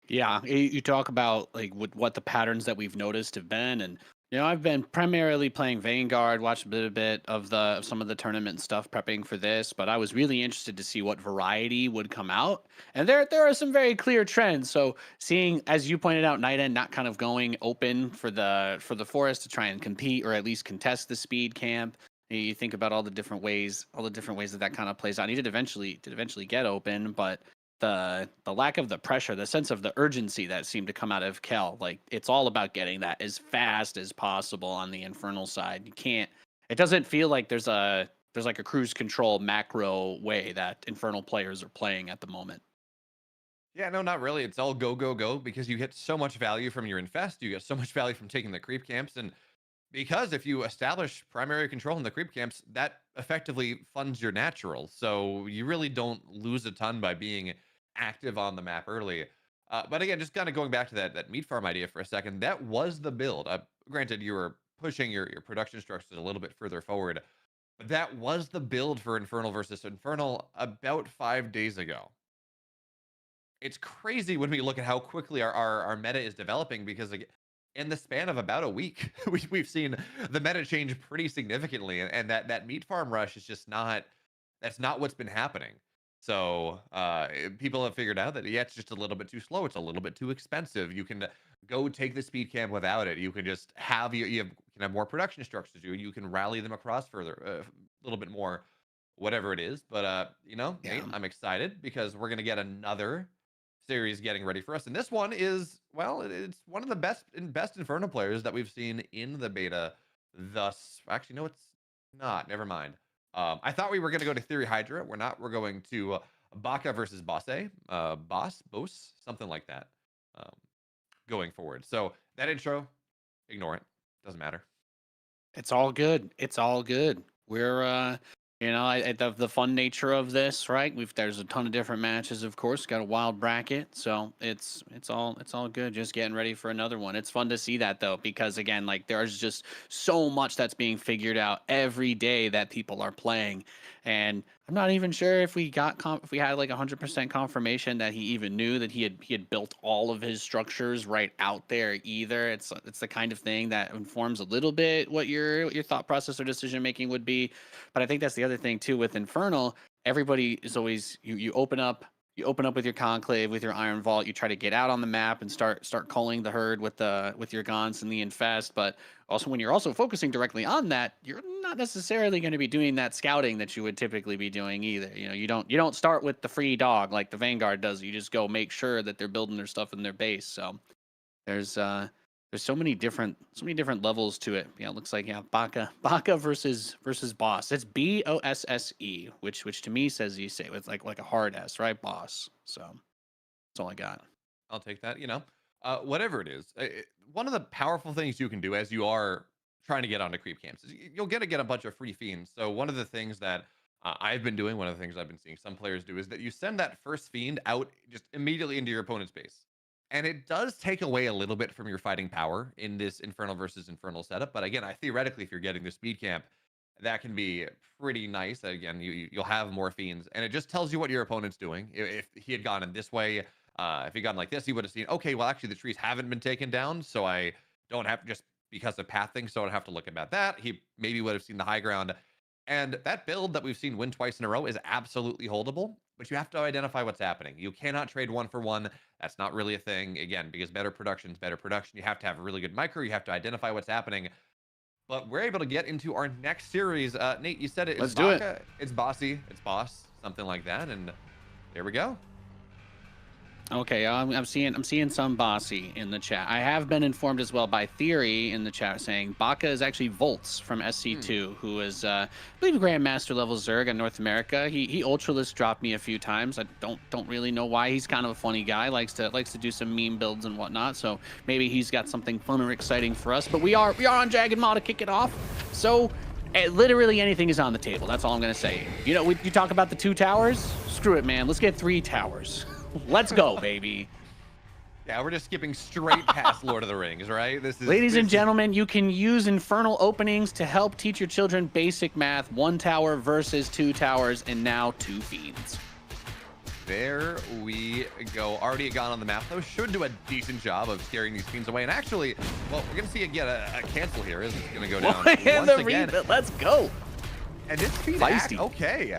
Yeah, you talk about like what the patterns that we've noticed have been, and I've been primarily playing Vanguard, watched a bit of some of the tournament stuff prepping for this, but I was really interested to see what variety would come out. And there are some very clear trends. So seeing, as you pointed out, Night End not kind of going open for the forest to try and compete or at least contest the speed camp. You think about all the different ways that kind of plays out. He did eventually get open, but the lack of the pressure, the sense of the urgency that seemed to come out of Kel, like it's all about getting that as fast as possible on the Infernal side. It doesn't feel like there's like a cruise control macro way that Infernal players are playing at the moment. Yeah, no, not really. It's all go, go, go, because you get so much value from your infest. You get so much value from taking the creep camps. And because if you establish primary control in the creep camps, that effectively funds your natural. So you really don't lose a ton by being active on the map early. But again, just kind of going back to that meat farm idea for a second, that was the build. Granted, you were pushing your production structures a little bit further forward, but that was the build for Infernal versus Infernal about 5 days ago. It's crazy when we look at how quickly our meta is developing, because like, in the span of about a week, we've seen the meta change pretty significantly, and that meat farm rush is just that's not what's been happening. So people have figured out that it's just a little bit too slow. It's a little bit too expensive. You can go take the speed camp without it. You can just have can have more production structures. You can rally them across further, a little bit more, whatever it is. But Nate, I'm excited because we're gonna get another series getting ready for us, and this one is, well, it's one of the best Inferno players that we've seen in the beta thus. Actually, no, it's not. Never mind. I thought we were going to go to Theory Hydra. We're not. We're going to Baka versus Bosse, Bose, something like that, going forward. So that intro, ignore it. Doesn't matter. It's all good. It's all good. We're the fun nature of this, right? There's a ton of different matches, of course. Got a wild bracket, so it's all good. Just getting ready for another one. It's fun to see that though, because again, like there's just so much that's being figured out every day that people are playing, and I'm not even sure if we had like 100% confirmation that he even knew that he had built all of his structures right out there either. It's the kind of thing that informs a little bit what your thought process or decision making would be. But I think that's the other thing too with Infernal. Everybody is always you open up with your Conclave, with your Iron Vault. You try to get out on the map and start calling the herd with your Gaunts and the Infest. But also when you're also focusing directly on that, you're not necessarily going to be doing that scouting that you would typically be doing either. You don't start with the free dog like the Vanguard does. You just go make sure that they're building their stuff in their base. So there's so many different levels to it. Yeah, it looks like Baka versus Boss. It's BOSSE, which to me says you say with like a hard S, right? Boss. So that's all I got. I'll take that. Whatever it is, one of the powerful things you can do as you are trying to get onto creep camps is you'll get a bunch of free fiends. So one of the things that I've been doing, one of the things I've been seeing some players do, is that you send that first fiend out just immediately into your opponent's base. And it does take away a little bit from your fighting power in this Infernal versus Infernal setup. But again, theoretically, if you're getting the speed camp, that can be pretty nice. Again, you'll have more fiends, and it just tells you what your opponent's doing. If he had gone in this way, if he gone like this, he would have seen, okay, well, actually, the trees haven't been taken down, so I don't have to just because of pathing, so I don't have to look about that. He maybe would have seen the high ground. And that build that we've seen win twice in a row is absolutely holdable, but you have to identify what's happening. You cannot trade 1-for-1. That's not really a thing, again, because better production is better production. You have to have a really good micro. You have to identify what's happening. But we're able to get into our next series. Nate, you said it. Let's do it. It's Bossy. It's Boss. Something like that. And there we go. Okay, I'm seeing some Bossy in the chat. I have been informed as well by Theory in the chat saying Baka is actually Volts from SC2, who is, I believe, Grandmaster level Zerg in North America. He Ultralist dropped me a few times. I don't really know why. He's kind of a funny guy. Likes to do some meme builds and whatnot. So maybe he's got something fun or exciting for us. But we are on Jagged Maw to kick it off. So literally anything is on the table. That's all I'm gonna say. You know, you talk about the 2 towers. Screw it, man. Let's get 3 towers. Let's go, baby. Yeah, we're just skipping straight past Lord of the Rings, right? Ladies and gentlemen, you can use infernal openings to help teach your children basic math. 1 tower versus 2 towers, and now 2 fiends. There we go. Already gone on the map, though. Should do a decent job of scaring these fiends away. And actually, well, we're going to see again a cancel here. This is going to go down once again. Let's go. And this fiend, okay.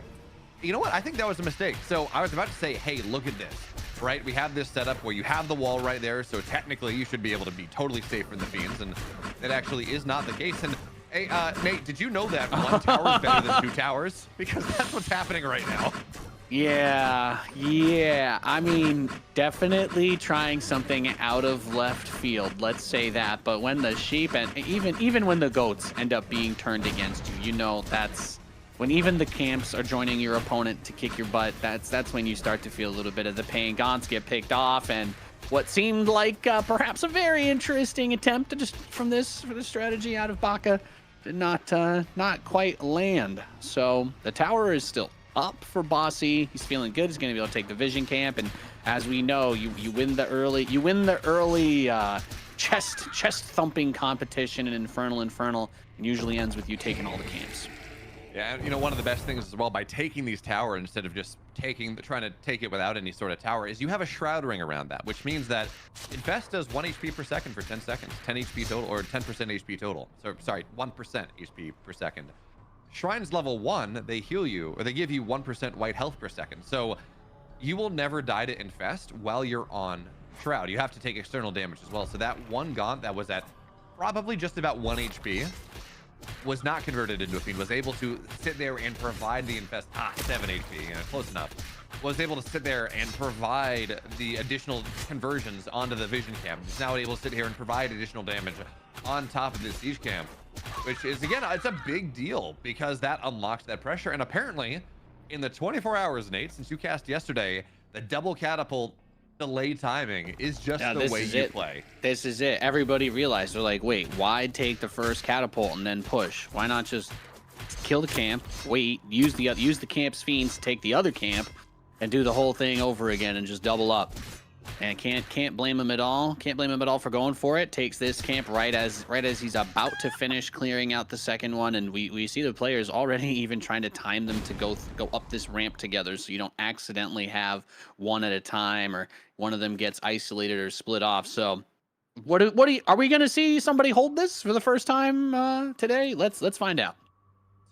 You know what? I think that was a mistake. So I was about to say, hey, look at this, right? We have this setup where you have the wall right there. So technically you should be able to be totally safe from the fiends. And that actually is not the case. And hey, Nate, did you know that 1 tower is better than 2 towers? Because that's what's happening right now. Yeah. I mean, definitely trying something out of left field. Let's say that. But when the sheep and even when the goats end up being turned against you, you know that's when even the camps are joining your opponent to kick your butt. That's when you start to feel a little bit of the pain. Gaunts get picked off, and what seemed like perhaps a very interesting attempt to just for this strategy out of Baka did not quite land. So the tower is still up for Bossy. He's feeling good. He's going to be able to take the vision camp, and as we know, you win the early chest thumping competition in Infernal, and usually ends with you taking all the camps. Yeah, you know, one of the best things as well by taking these towers instead of just trying to take it without any sort of tower is you have a shroud ring around that, which means that Infest does 1 HP per second for 10 seconds, 10 HP total, or 10% HP total. So sorry, 1% HP per second. Shrines level 1, they heal you, or they give you 1% white health per second. So you will never die to Infest while you're on Shroud. You have to take external damage as well. So that one Gaunt that was at probably just about 1 HP was not converted into a fiend, was able to sit there and provide the Infest 7 HP, close enough. Was able to sit there and provide the additional conversions onto the vision camp. Is now able to sit here and provide additional damage on top of this siege camp, which is, again, it's a big deal because that unlocks that pressure. And apparently in the 24 hours, Nate, since you cast yesterday, the double catapult delay timing is just the way you play. This is it. Everybody realized, they're like, wait, why take the first catapult and then push? Why not just kill the camp, wait, use the camp's fiends to take the other camp, and do the whole thing over again and just double up? And can't blame him at all. Can't blame him at all for going for it. Takes this camp right as he's about to finish clearing out the second one, and we see the players already even trying to time them to go up this ramp together, so you don't accidentally have one at a time or one of them gets isolated or split off. So are we gonna see somebody hold this for the first time today? Let's find out.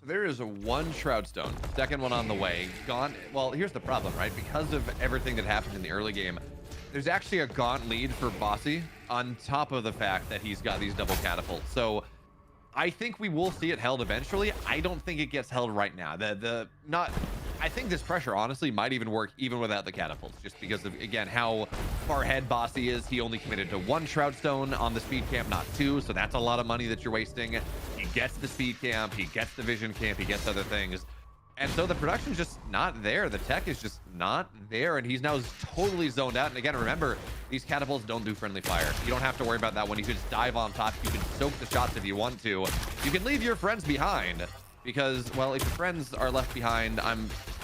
So there is one Shroud Stone, second one on the way. Gone. Well, here's the problem, right? Because of everything that happened in the early game, there's actually a Gaunt lead for Bossy on top of the fact that he's got these double catapults. So I think we will see it held eventually. I don't think it gets held right now. I think this pressure honestly might even work even without the catapults, just because of, again, how far ahead Bossy is. He only committed to 1 Shroud Stone on the speed camp, not 2. So that's a lot of money that you're wasting. He gets the speed camp, he gets the vision camp, he gets other things. And so the production's just not there. The tech is just not there, and he's now totally zoned out. And again, remember, these catapults don't do friendly fire. You don't have to worry about that one. You can just dive on top. You can soak the shots if you want to. You can leave your friends behind because, well, if your friends are left behind,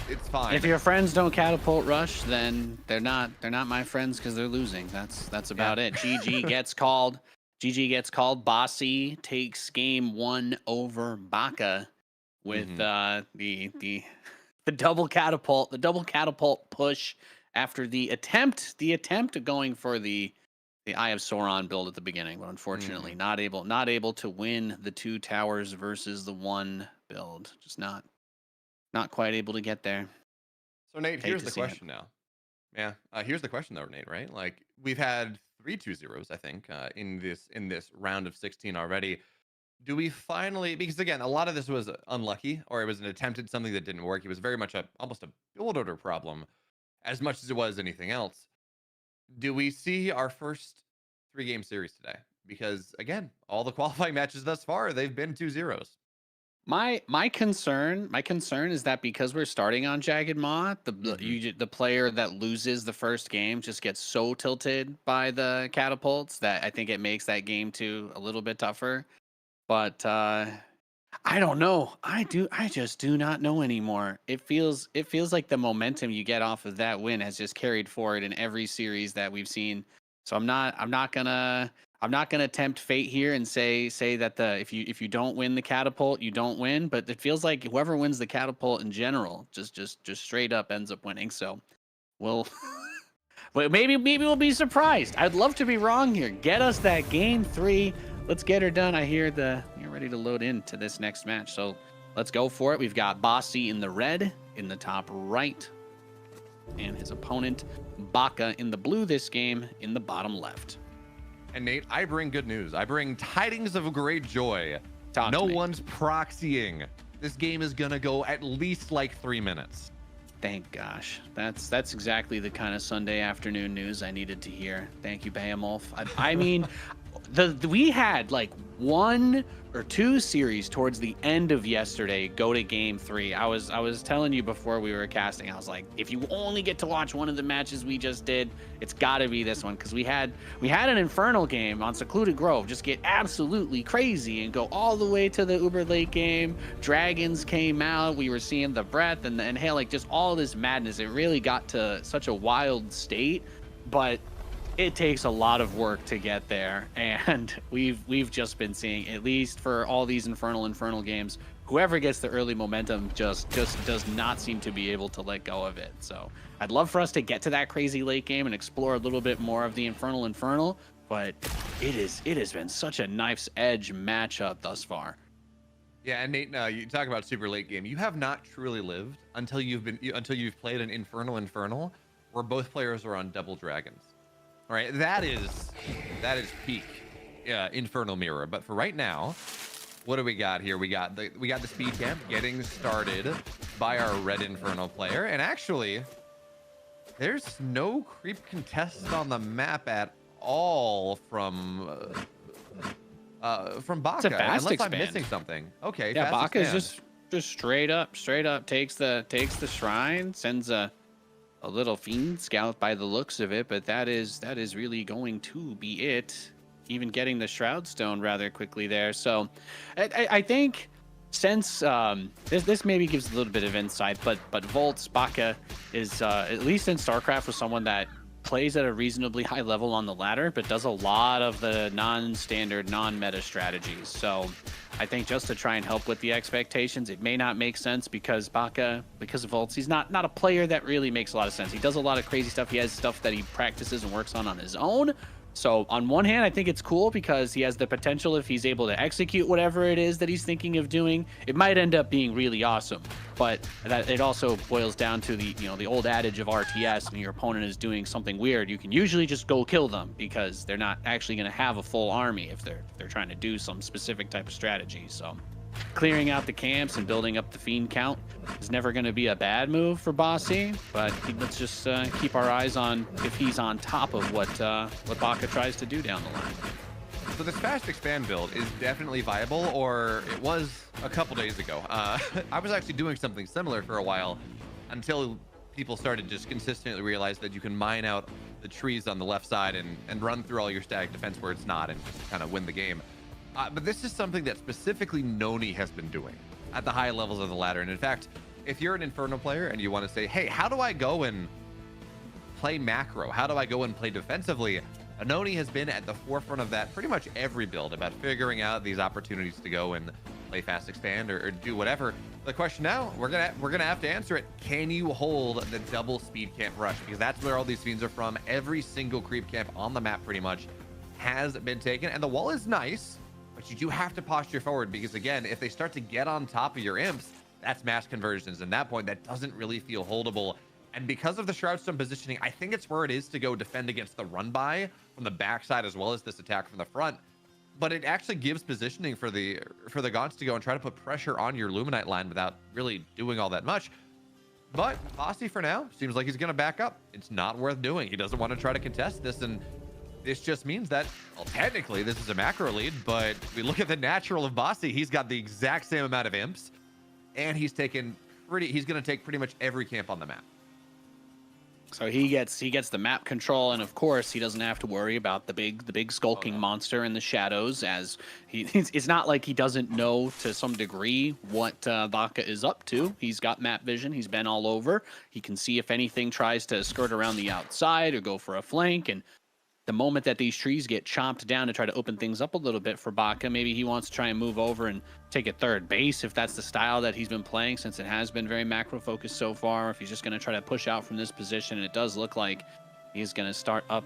it's fine. If your friends don't catapult rush, then they're not my friends because they're losing. That's about it. GG gets called. GG gets called. Bossy takes game 1 over Baka with the double catapult push after the attempt going for the Eye of Sauron build at the beginning, but unfortunately not able to win the 2 towers versus the 1 build. Just not quite able to get there. So Nate, here's the question now. Yeah, here's the question though, Nate. Right? Like we've had 3 2-0s, I think, in this round of 16 already. Do we finally? Because again, a lot of this was unlucky, or it was an attempt at something that didn't work. It was very much almost a build order problem, as much as it was anything else. Do we see our first 3-game series today? Because again, all the qualifying matches thus far, they've been 2-0s. My concern is that because we're starting on Jagged Maw, the player that loses the first game just gets so tilted by the catapults that I think it makes that game 2 a little bit tougher. But I don't know. I just do not know anymore. It feels like the momentum you get off of that win has just carried forward in every series that we've seen. So I'm not gonna tempt fate here and say that if you don't win the catapult, you don't win. But it feels like whoever wins the catapult in general just straight up ends up winning. So we'll maybe we'll be surprised. I'd love to be wrong here. Get us that game 3. Let's get her done. I hear you're ready to load into this next match. So let's go for it. We've got Bossy in the red in the top right, and his opponent Baka in the blue this game in the bottom left. And Nate, I bring good news. I bring tidings of great joy. No one's proxying. This game is gonna go at least like 3 minutes. Thank gosh. That's exactly the kind of Sunday afternoon news I needed to hear. Thank you, Behemoth. I mean, we had like 1 or 2 series towards the end of yesterday go to game 3. I was telling you before we were casting, I was like, if you only get to watch one of the matches we just did, it's got to be this one, because we had an Infernal game on Secluded Grove just get absolutely crazy and go all the way to the uber late game. Dragons came out, we were seeing the breath and hey, like just all this madness. It really got to such a wild state, but it takes a lot of work to get there, and we've just been seeing, at least for all these infernal games, whoever gets the early momentum just does not seem to be able to let go of it. So I'd love for us to get to that crazy late game and explore a little bit more of the infernal, but it has been such a knife's edge matchup thus far. Yeah, and Nate, you talk about super late game. You have not truly lived until you've played an infernal where both players are on double dragons. All right, that is peak Infernal Mirror. But for right now, what do we got here? We got the speed camp getting started by our red Infernal player, and actually, there's no creep contested on the map at all from Baka. It's a fast unless expand. I'm missing something. Okay, yeah, fast Baka is expand. just straight up takes the shrine, sends a little fiend scout by the looks of it, but that is really going to be it. Even getting the Shroud Stone rather quickly there. So I think since this maybe gives a little bit of insight, but Volt's Baka is at least in StarCraft was someone that plays at a reasonably high level on the ladder, but does a lot of the non-standard, non-meta strategies. So I think just to try and help with the expectations, it may not make sense because Baka, because of Volts, he's not a player that really makes a lot of sense. He does a lot of crazy stuff. He has stuff that he practices and works on his own. So on one hand, I think it's cool because he has the potential, if he's able to execute whatever it is that he's thinking of doing, it might end up being really awesome. But that it also boils down to the old adage of RTS, when your opponent is doing something weird, you can usually just go kill them because they're not actually going to have a full army if they're trying to do some specific type of strategy. So clearing out the camps and building up the fiend count is never going to be a bad move for Bossy, but let's just keep our eyes on if he's on top of what Baka tries to do down the line. So this fast expand build is definitely viable, or it was a couple days ago. I was actually doing something similar for a while until people started just consistently realize that you can mine out the trees on the left side and run through all your static defense where it's not and just kind of win the game. But this is something that specifically Noni has been doing at the high levels of the ladder. And in fact, if you're an Inferno player and you want to say, hey, how do I go and play macro? How do I go and play defensively? Noni has been at the forefront of that pretty much every build, about figuring out these opportunities to go and play fast expand or do whatever. The question now, we're gonna have to answer it. Can you hold the double speed camp rush? Because that's where all these fiends are from. Every single creep camp on the map pretty much has been taken, and the wall is nice, but you do have to posture forward because, again, if they start to get on top of your imps, that's mass conversions. And that point, that doesn't really feel holdable. And because of the Shroudstone positioning, I think it's where it is to go defend against the run by from the backside as well as this attack from the front. But it actually gives positioning for the Gaunts to go and try to put pressure on your Luminite line without really doing all that much. But Bossy for now seems like he's going to back up. It's not worth doing. He doesn't want to try to contest this, and this just means that, well, technically this is a macro lead, but we look at the natural of Bossy. He's got the exact same amount of imps, and he's going to take pretty much every camp on the map. So he gets the map control, and of course he doesn't have to worry about the big skulking monster in the shadows, as it's not like he doesn't know to some degree what Vaca is up to. He's got map vision. He's been all over. He can see if anything tries to skirt around the outside or go for a flank, and the moment that these trees get chomped down to try to open things up a little bit for Baca, maybe he wants to try and move over and take a third base if that's the style that he's been playing, since it has been very macro focused so far. If he's just going to try to push out from this position, and it does look like he's going to start up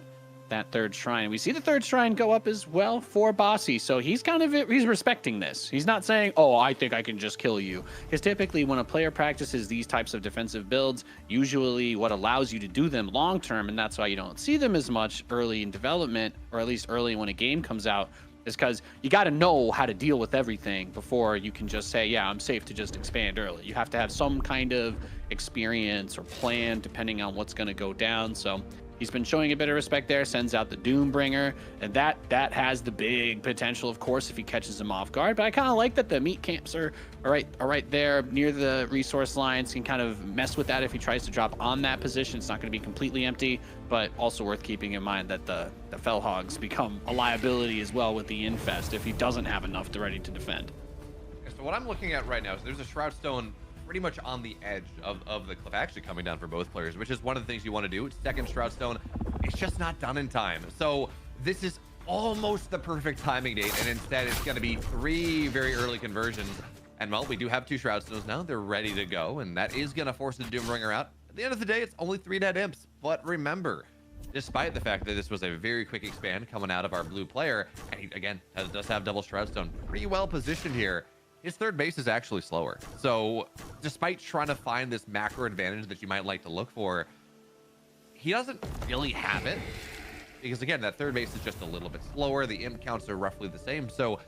that third shrine. We see the third shrine go up as well for Bossy, so he's he's respecting this. He's not saying, oh, I think I can just kill you. Because typically when a player practices these types of defensive builds, usually what allows you to do them long term, and that's why you don't see them as much early in development, or at least early when a game comes out, is because you got to know how to deal with everything before you can just say, yeah, I'm safe to just expand early. You have to have some kind of experience or plan depending on what's going to go down. So he's been showing a bit of respect there, sends out the Doombringer, and that has the big potential, of course, if he catches him off guard. But I kind of like that the meat camps are right there near the resource lines. Can kind of mess with that if he tries to drop on that position. It's not going to be completely empty, but also worth keeping in mind that the Fellhogs become a liability as well with the Infest if he doesn't have enough to ready to defend. So what I'm looking at right now is there's a Shroudstone pretty much on the edge of the cliff, actually coming down for both players, which is one of the things you want to do. Second Shroudstone, it's just not done in time. So this is almost the perfect timing date, and instead it's going to be 3 very early conversions. And well, we do have 2 Shroudstones now. They're ready to go, and that is going to force the Doombringer out. At the end of the day, it's only 3 dead imps. But remember, despite the fact that this was a very quick expand coming out of our blue player, and he, again, does have double Shroudstone pretty well positioned here, his third base is actually slower. So despite trying to find this macro advantage that you might like to look for, he doesn't really have it. Because again, that third base is just a little bit slower. The imp counts are roughly the same. So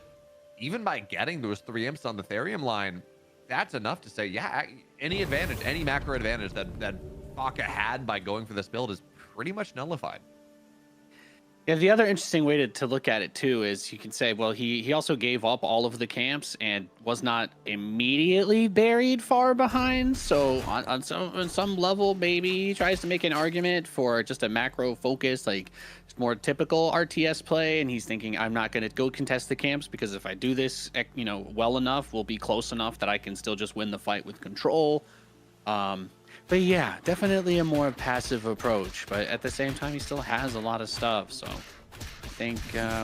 even by getting those 3 imps on the Therium line, that's enough to say, yeah, any advantage, any macro advantage that Vaca had by going for this build is pretty much nullified. Yeah, the other interesting way to look at it too is you can say, well, he also gave up all of the camps and was not immediately buried far behind. So on some level, maybe he tries to make an argument for just a macro focus, like more typical RTS play, and he's thinking, I'm not going to go contest the camps because if I do this, well enough, we'll be close enough that I can still just win the fight with control. But yeah, definitely a more passive approach. But at the same time, he still has a lot of stuff. So I think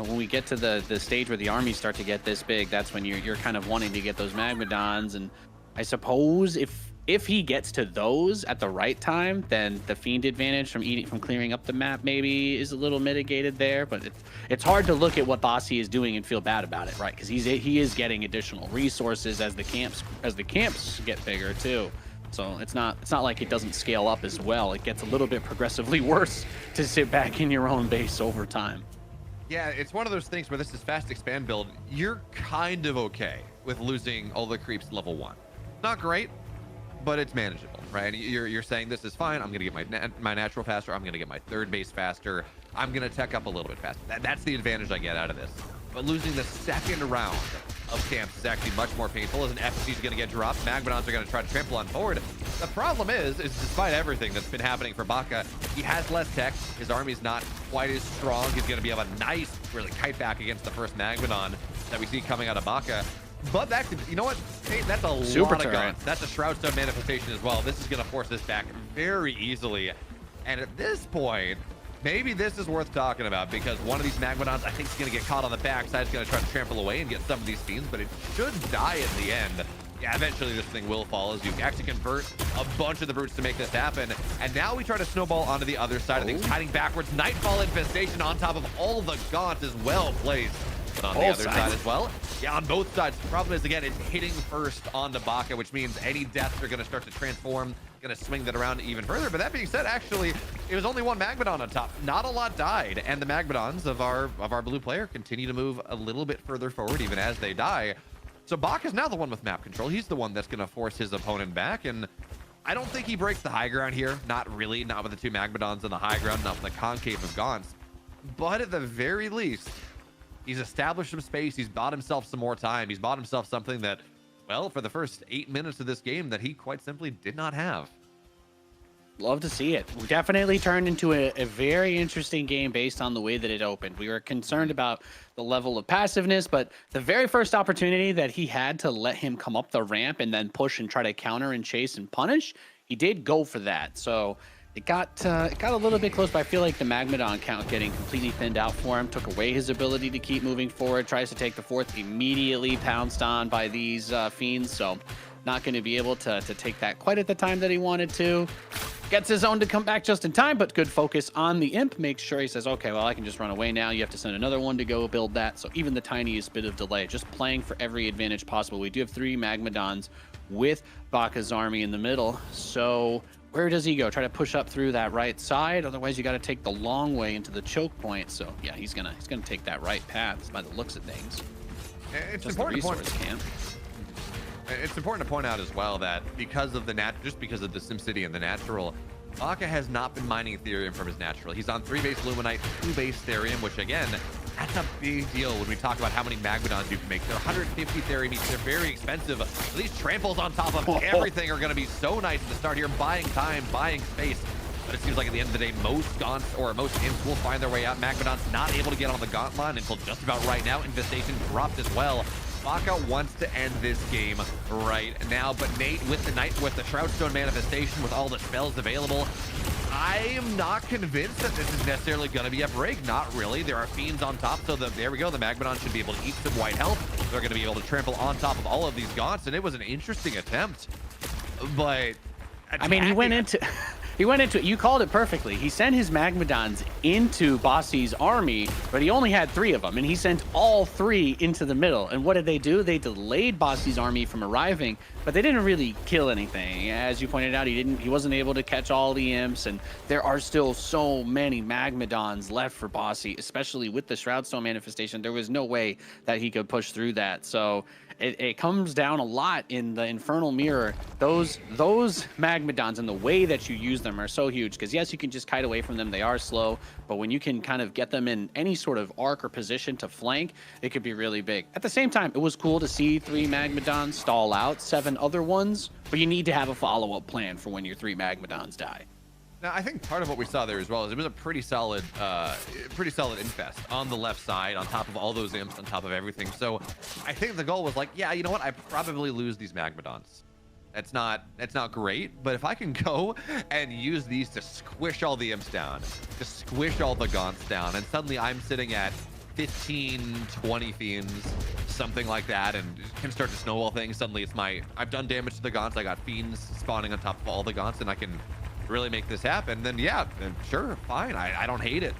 when we get to the stage where the armies start to get this big, that's when you're kind of wanting to get those Magmadons. And I suppose if he gets to those at the right time, then the Fiend advantage from clearing up the map maybe is a little mitigated there. But it's hard to look at what Bossy is doing and feel bad about it, right? Because he is getting additional resources as the camps get bigger too. So it's not like it doesn't scale up as well. It gets a little bit progressively worse to sit back in your own base over time. Yeah, it's one of those things where this is fast expand build. You're kind of okay with losing all the creeps level 1. Not great, but it's manageable, right? You're saying this is fine. I'm gonna get my natural faster. I'm gonna get my third base faster. I'm gonna tech up a little bit faster. That's the advantage I get out of this. But losing the second round of camps is actually much more painful, as an FFC is going to get dropped. Magmadons are going to try to trample on forward. The problem is despite everything that's been happening for Vaca, he has less tech. His army's not quite as strong. He's going to be able to nice, really kite back against the first Magmadon that we see coming out of Vaca. But that could, you know what? Hey, that's a Super lot of turret. guns. That's a Shroudstone manifestation as well. This is going to force this back very easily. And at this point, maybe this is worth talking about, because one of these Magmadons, I think, is going to get caught on the backside. It's going to try to trample away and get some of these fiends, but it should die in the end. yeah, eventually this thing will fall as you actually convert a bunch of the brutes to make this happen. And now we try to snowball onto the other side of things, hiding backwards. Nightfall infestation on top of all the gaunts is well placed. But on the other side as well, yeah, on both sides. The problem is, again, it's hitting first onto Baka, which means any deaths are going to start to transform, going to swing that around even further. But that being said, actually, it was only one Magmadon on top. Not a lot died, and the Magmadons of our blue player continue to move a little bit further forward even as they die. So Baka's now the one with map control. He's the one that's going to force his opponent back, and I don't think he breaks the high ground here. Not really, not with the two Magmadons on the high ground, not with the concave of gaunts. But at the very least, he's established some space. He's bought himself some more time. He's bought himself something that, well, for the first 8 minutes of this game, that he quite simply did not have. Love to see it. We definitely turned into a very interesting game based on the way that it opened. We were concerned about the level of passiveness, but the very first opportunity that he had to let him come up the ramp and then push and try to counter and chase and punish, he did go for that. So it got a little bit close, but I feel like the Magmadon count getting completely thinned out for him took away his ability to keep moving forward. Tries to take the fourth, immediately pounced on by these fiends, so not going to be able to take that quite at the time that he wanted to. Gets his own to come back just in time, but good focus on the imp. Makes sure he says, okay, well, I can just run away now. You have to send another one to go build that. So even the tiniest bit of delay, just playing for every advantage possible. We do have 3 Magmadons with Baka's army in the middle. So where does he go? Try to push up through that right side. Otherwise, you got to take the long way into the choke point. So yeah, he's gonna take that right path by the looks of things. It's just important the resource camp. It's important to point out as well that because of the because of the SimCity and the natural, Baka has not been mining Ethereum from his natural. He's on 3 base Luminite, 2 base Therium, which again, that's a big deal when we talk about how many Magmadons you can make. They're 150 Therium each. They're very expensive. These tramples on top of everything are going to be so nice to start here, buying time, buying space. But it seems like at the end of the day, most gaunts or most imps will find their way out. Magmadon's not able to get on the gaunt line until just about right now. Infestation dropped as well. Baka wants to end this game right now, but Nate with the Shroudstone manifestation, with all the spells available, I am not convinced that this is necessarily going to be a break. Not really. There are fiends on top, so there we go. The Magmadon should be able to eat some white health. They're going to be able to trample on top of all of these gaunts, and it was an interesting attempt. But I mean, he went into it. You called it perfectly. He sent his Magmadons into Bossy's army, but he only had 3 of them, and he sent all 3 into the middle. And what did they do? They delayed Bossy's army from arriving, but they didn't really kill anything. As you pointed out, he wasn't able to catch all the imps, and there are still so many Magmadons left for Bossy, especially with the Shroudstone manifestation. There was no way that he could push through that. So it comes down a lot in the Infernal Mirror. Those Magmadons and the way that you use them are so huge, because yes, you can just kite away from them. They are slow, but when you can kind of get them in any sort of arc or position to flank, it could be really big. At the same time, it was cool to see 3 Magmadons stall out 7 other ones, but you need to have a follow-up plan for when your 3 Magmadons die. Now, I think part of what we saw there as well is it was a pretty solid infest on the left side, on top of all those imps, on top of everything. So I think the goal was like, yeah, you know what? I probably lose these Magmadons. That's not great, but if I can go and use these to squish all the imps down, to squish all the gaunts down, and suddenly I'm sitting at 15, 20 fiends, something like that, and can start to snowball things. Suddenly I've done damage to the gaunts. I got fiends spawning on top of all the gaunts, and I can really make this happen. Then yeah, sure, fine. I don't hate it.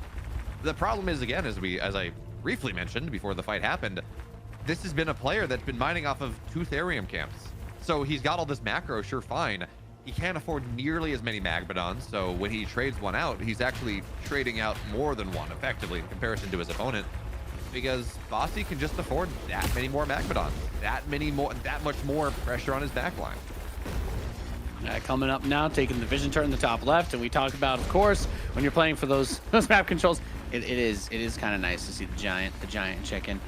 The problem is, again, as I briefly mentioned before the fight happened, this has been a player that's been mining off of 2 Therium camps. So he's got all this macro, sure, fine. He can't afford nearly as many Magmadons, so when he trades one out, he's actually trading out more than one, effectively, in comparison to his opponent, because Bossy can just afford that many more Magmadons, that much more pressure on his backline. Coming up now, taking the vision turn in the top left, and we talk about, of course, when you're playing for those map controls, it is kind of nice to see the giant chicken.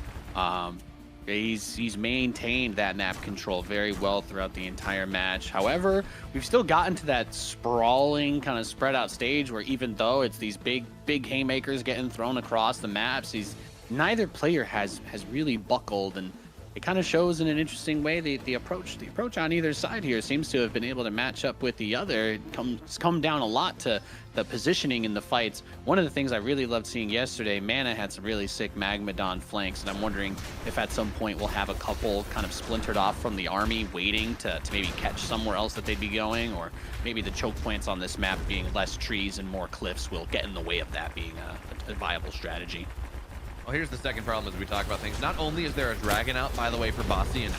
He's maintained that map control very well throughout the entire match. However, we've still gotten to that sprawling kind of spread out stage where even though it's these big haymakers getting thrown across the maps, neither player has really buckled and it kind of shows in an interesting way the approach on either side here seems to have been able to match up with the other. It's come down a lot to the positioning in the fights. One of the things I really loved seeing yesterday, Mana had some really sick Magmadon flanks, and I'm wondering if at some point we'll have a couple kind of splintered off from the army waiting to maybe catch somewhere else that they'd be going, or maybe the choke points on this map being less trees and more cliffs will get in the way of that being a viable strategy. Well, here's the second problem as we talk about things. Not only is there a dragon out, by the way, for Bossy, and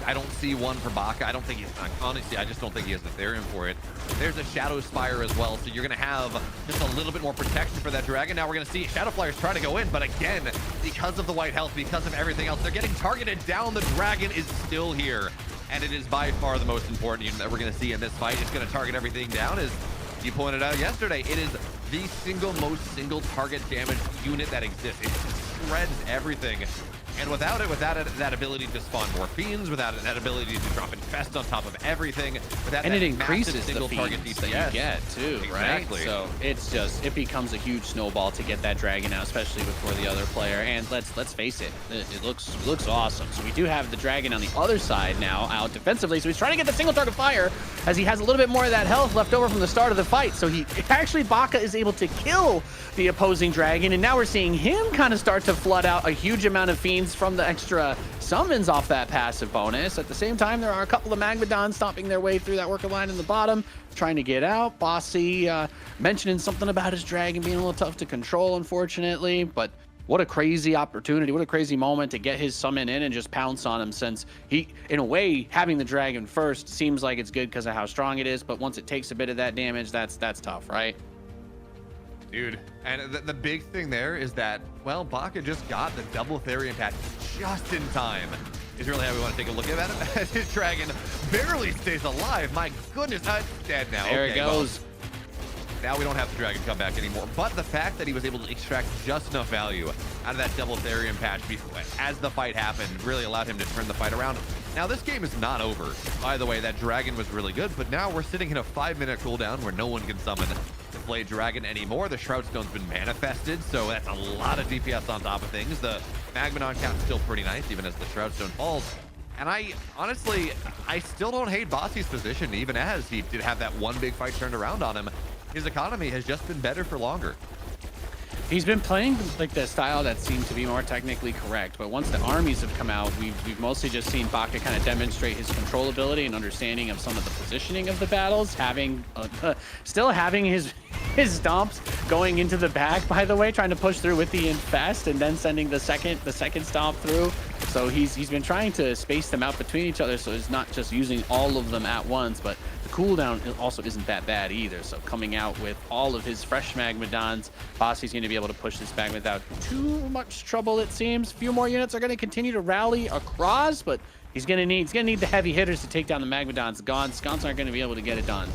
I don't see one for Baka. I don't think he's, honestly, I just don't think he has the Therium for it. There's a Shadow Spire as well, so you're going to have just a little bit more protection for that dragon. Now we're going to see Shadow Flyers try to go in, but again, because of the white health, because of everything else, they're getting targeted down. The dragon is still here, and it is by far the most important unit that we're going to see in this fight. It's going to target everything down, as you pointed out yesterday. It is the most single target damage unit that exists. It shreds everything. And without that ability to spawn more fiends, without that ability to drop infest on top of everything, without and that it increases single the target fiends DPS that you get too, exactly. Right? So it becomes a huge snowball to get that dragon out, especially before the other player. And let's face it, it looks awesome. So we do have the dragon on the other side now out defensively. So he's trying to get the single target fire as he has a little bit more of that health left over from the start of the fight. So he actually, Baka is able to kill the opposing dragon, and now we're seeing him kind of start to flood out a huge amount of fiends from the extra summons off that passive bonus. At the same time, there are a couple of Magmadons stomping their way through that worker line in the bottom, trying to get out. Bossy mentioning something about his dragon being a little tough to control, unfortunately, but what a crazy opportunity, what a crazy moment to get his summon in and just pounce on him, since he, in a way, having the dragon first seems like it's good because of how strong it is, but once it takes a bit of that damage, that's tough, right? Dude, and the big thing there is that, well, Baka just got the double Therium patch just in time. Is really how we want to take a look at it. As his dragon barely stays alive. My goodness, it's dead now. There it goes. Well, now we don't have the dragon come back anymore. But the fact that he was able to extract just enough value out of that double Therium patch before, as the fight happened, really allowed him to turn the fight around. Now, this game is not over. By the way, that dragon was really good, but now we're sitting in a 5-minute cooldown where no one can summon the Blade Dragon anymore. The Shroud Stone's been manifested, so that's a lot of DPS on top of things. The Magmadon count's still pretty nice, even as the Shroud Stone falls. And I still don't hate Bossy's position, even as he did have that one big fight turned around on him. His economy has just been better for longer. He's been playing like the style that seemed to be more technically correct, but once the armies have come out, we've mostly just seen Baka kind of demonstrate his controllability and understanding of some of the positioning of the battles, having still having his stomps going into the back, by the way, trying to push through with the infest and then sending the second stomp through. So he's been trying to space them out between each other, so he's not just using all of them at once, but the cooldown also isn't that bad either. So coming out with all of his fresh Magmadons, Bossy's going to be able to push this back without too much trouble, it seems. A few more units are going to continue to rally across, but he's going to need the heavy hitters to take down the Magmadons. Gaunts aren't going to be able to get it done.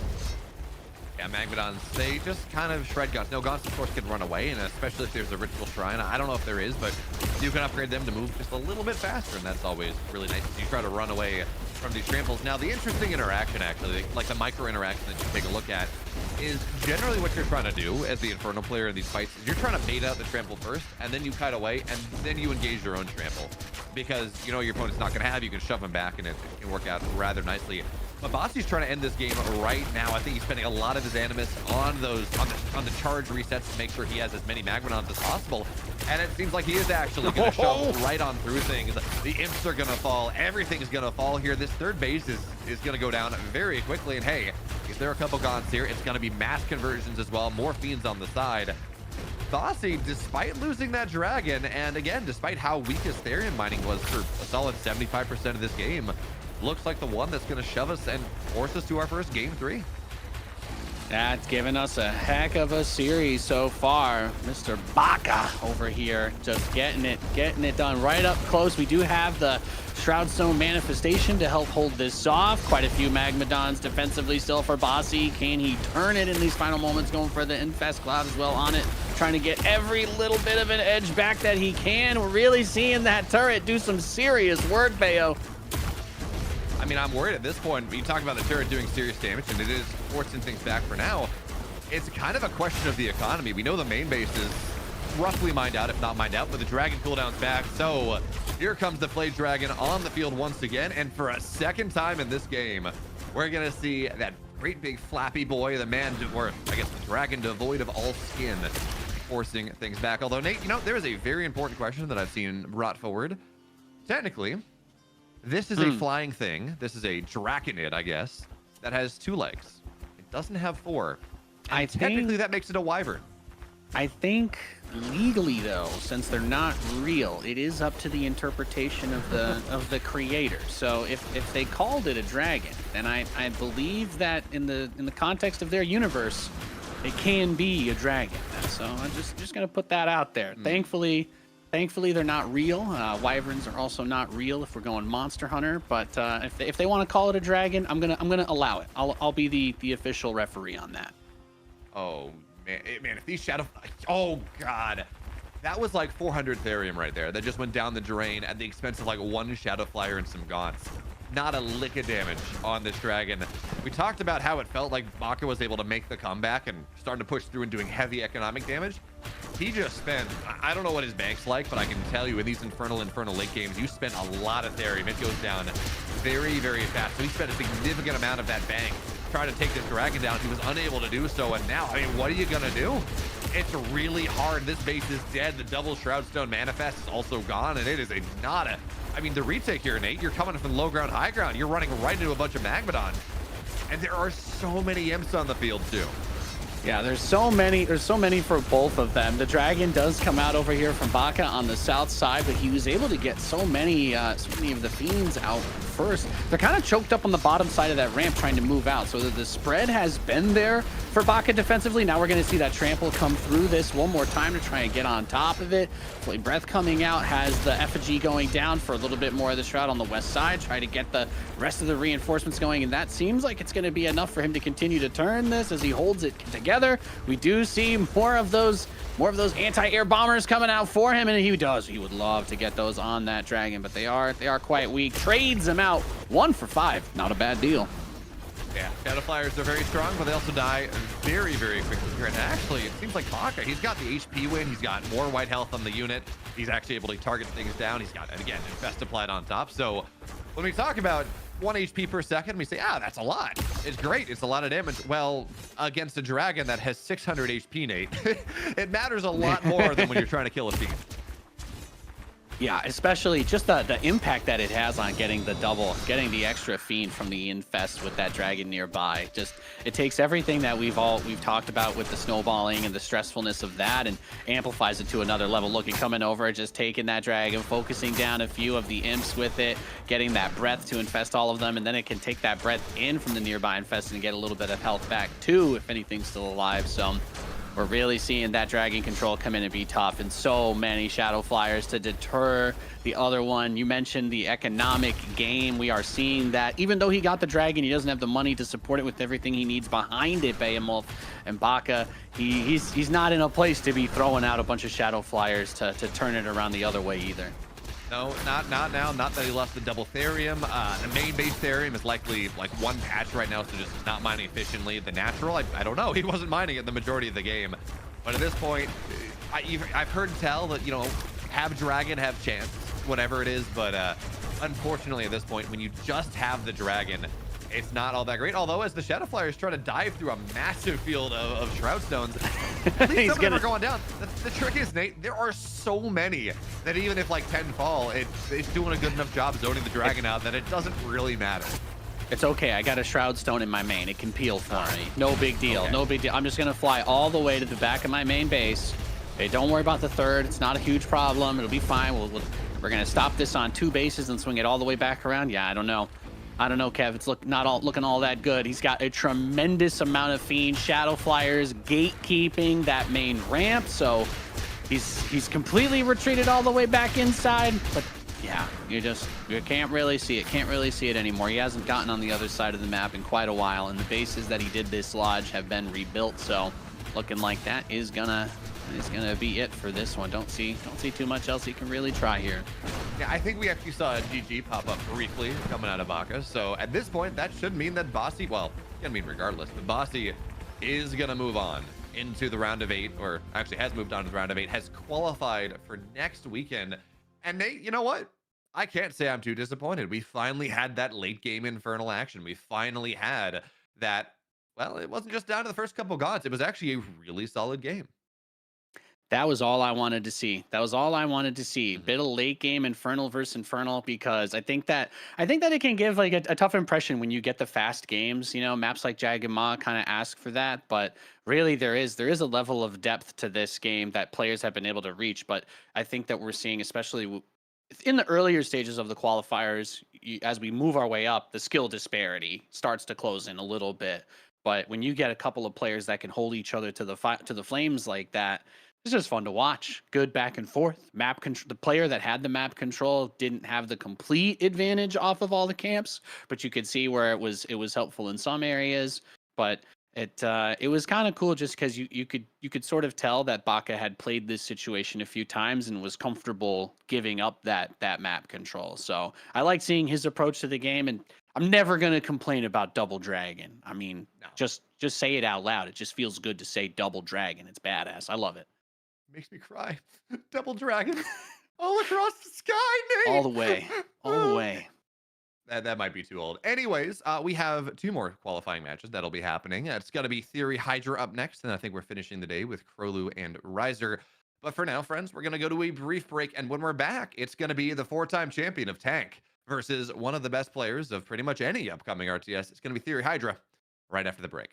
Yeah, Magmadons, they just kind of shred Gaunts. No, Gaunts, of course, can run away, and especially if there's a Ritual Shrine. I don't know if there is, but you can upgrade them to move just a little bit faster, and that's always really nice as you try to run away from these tramples. Now, the interesting interaction, actually, like the micro interaction that you take a look at, is generally what you're trying to do as the Inferno player in these fights is you're trying to bait out the trample first, and then you kite away, and then you engage your own trample. Because you know your opponent's not going to have, you can shove him back, and it can work out rather nicely. But Bossy's trying to end this game right now. I think he's spending a lot of his animus on the charge resets to make sure he has as many Magmadons as possible. And it seems like he is actually going to shove right on through things. The imps are going to fall. Everything's going to fall here. This third base is going to go down very quickly. And hey, if there are a couple Gaunts here, it's going to be mass conversions as well. More fiends on the side. Bossy, despite losing that dragon, and again, despite how weak his Therium mining was for a solid 75% of this game, looks like the one that's going to shove us and force us to our first game 3. That's given us a heck of a series so far. Mr. Baka over here just getting it done right up close. We do have the Shroud Stone manifestation to help hold this off. Quite a few Magmadons defensively still for Bossy. Can he turn it in these final moments, going for the Infest Cloud as well on it, trying to get every little bit of an edge back that he can. We're really seeing that turret do some serious work, Bayo. I mean, I'm worried at this point. You talk about the turret doing serious damage, and it is forcing things back for now. It's kind of a question of the economy. We know the main base is roughly mined out, if not mined out, but the dragon cooldown's back. So Here comes the Flay Dragon on the field once again, and for a second time in this game, we're gonna see that great big flappy boy, the man, or I guess the dragon devoid of all skin, forcing things back. Although, Nate, you know, there is a very important question that I've seen brought forward. Technically, this is a flying thing. This is a draconid, I guess, that has 2 legs. It doesn't have 4. And technically, that makes it a wyvern. I think legally, though, since they're not real, it is up to the interpretation of the creator. So if they called it a dragon, then I believe that in the context of their universe, it can be a dragon. So I'm just gonna put that out there. Thankfully they're not real. Wyverns are also not real if we're going Monster Hunter. But if they want to call it a dragon, I'm gonna allow it. I'll be the official referee on that. Oh man, if these shadow, oh god, that was like 400 Therium right there. That just went down the drain at the expense of like 1 Shadow Flyer and some gaunts. Not a lick of damage on this dragon. We talked about how it felt like Baka was able to make the comeback and starting to push through and doing heavy economic damage. He just spent, I don't know what his bank's like, but I can tell you in these Infernal late games, you spend a lot of Therium. It goes down very, very fast. So he spent a significant amount of that bank trying to take this dragon down. He was unable to do so, and now, I mean, what are you gonna do? It's really hard. This base is dead. The double Shroudstone Manifest is also gone, and it is a nada. I mean, the retake here, Nate, you're coming from low ground, high ground. You're running right into a bunch of Magmadon. And there are so many imps on the field, too. Yeah, there's so many for both of them. The dragon does come out over here from Baka on the south side, but he was able to get so many of the fiends out first. They're kind of choked up on the bottom side of that ramp trying to move out, so that the spread has been there for Baka defensively. Now we're going to see that trample come through this one more time to try and get on top of it. Flame Breath coming out, has the effigy going down for a little bit more of the shroud on the west side, try to get the rest of the reinforcements going, and that seems like it's going to be enough for him to continue to turn this as he holds it together. We do see more of those anti-air bombers coming out for him, and he would love to get those on that dragon, but they are quite weak. Trades them out 1 for 5, not a bad deal. Yeah, Shadow Flyers are very strong, but they also die very, very quickly here. And actually, it seems like Baka, he's got the HP win. He's got more white health on the unit. He's actually able to target things down. He's got, and again, Infest applied on top. So when we talk about 1 HP per second, we say, that's a lot. It's great. It's a lot of damage. Well, against a dragon that has 600 HP, Nate, it matters a lot more than when you're trying to kill a fiend. Yeah, especially just the impact that it has on getting the extra fiend from the infest with that dragon nearby. Just, it takes everything that we've talked about with the snowballing and the stressfulness of that and amplifies it to another level. Look, coming over, just taking that dragon, focusing down a few of the imps with it, getting that breath to infest all of them, and then it can take that breath in from the nearby infest and get a little bit of health back too, if anything's still alive. So we're really seeing that dragon control come in and be tough, and so many Shadow Flyers to deter the other one. You mentioned the economic game. We are seeing that even though he got the dragon, he doesn't have the money to support it with everything he needs behind it. Behemoth and Baka, he's not in a place to be throwing out a bunch of Shadow Flyers to turn it around the other way either. No, not now. Not that he lost the double Therium. The main base Therium is likely like 1 patch right now, so just not mining efficiently. The natural, I don't know. He wasn't mining it the majority of the game. But at this point, I've heard tell that, you know, have dragon, have chance, whatever it is. But unfortunately, at this point, when you just have the dragon, it's not all that great. Although, as the Shadow Flyers try to dive through a massive field of Shroud Stones, at least some of them are going down. The trick is, Nate, there are so many that even if like 10 fall, it's doing a good enough job zoning the dragon out that it doesn't really matter. It's okay. I got a Shroud Stone in my main. It can peel for me. No big deal. Okay. No big deal. I'm just going to fly all the way to the back of my main base. Hey, don't worry about the third. It's not a huge problem. It'll be fine. We're going to stop this on 2 bases and swing it all the way back around. Yeah, I don't know, Kev. It's looking all that good. He's got a tremendous amount of fiends, Shadow Flyers, gatekeeping that main ramp. So he's completely retreated all the way back inside. But yeah, you can't really see it. Can't really see it anymore. He hasn't gotten on the other side of the map in quite a while, and the bases that he did dislodge have been rebuilt. So looking like that is gonna be it for this one. Don't see too much else he can really try here. Yeah, I think we actually saw a GG pop up briefly coming out of Baka. So at this point, that should mean that Bossy, well, I mean, regardless, but Bossy is going to move on into the round of 8, or actually has moved on to the round of 8, has qualified for next weekend. And Nate, you know what? I can't say I'm too disappointed. We finally had that late game Infernal action. We finally had that. Well, it wasn't just down to the first couple gods. It was actually a really solid game. That was all I wanted to see. That was all I wanted to see. Bit of late game Infernal versus Infernal, because I think that it can give like a tough impression when you get the fast games. You know, maps like Jagged Maw kind of ask for that, but really there is a level of depth to this game that players have been able to reach. But I think that we're seeing, especially in the earlier stages of the qualifiers, as we move our way up, the skill disparity starts to close in a little bit. But when you get a couple of players that can hold each other to the flames like that, it's just fun to watch. Good back and forth. Map control. The player that had the map control didn't have the complete advantage off of all the camps, but you could see where it was helpful in some areas. But it was kind of cool just because you could sort of tell that Baka had played this situation a few times and was comfortable giving up that map control. So I like seeing his approach to the game, and I'm never gonna complain about Double Dragon. I mean, just say it out loud. It just feels good to say Double Dragon. It's badass. I love it. Makes me cry. Double Dragon all across the sky, Nate. All the way. All the way. That might be too old. Anyways, we have 2 more qualifying matches that'll be happening. It's going to be Theory Hydra up next, and I think we're finishing the day with Krolu and Riser. But for now, friends, we're going to go to a brief break, and when we're back, it's going to be the 4-time champion of Tank versus one of the best players of pretty much any upcoming RTS. It's going to be Theory Hydra right after the break.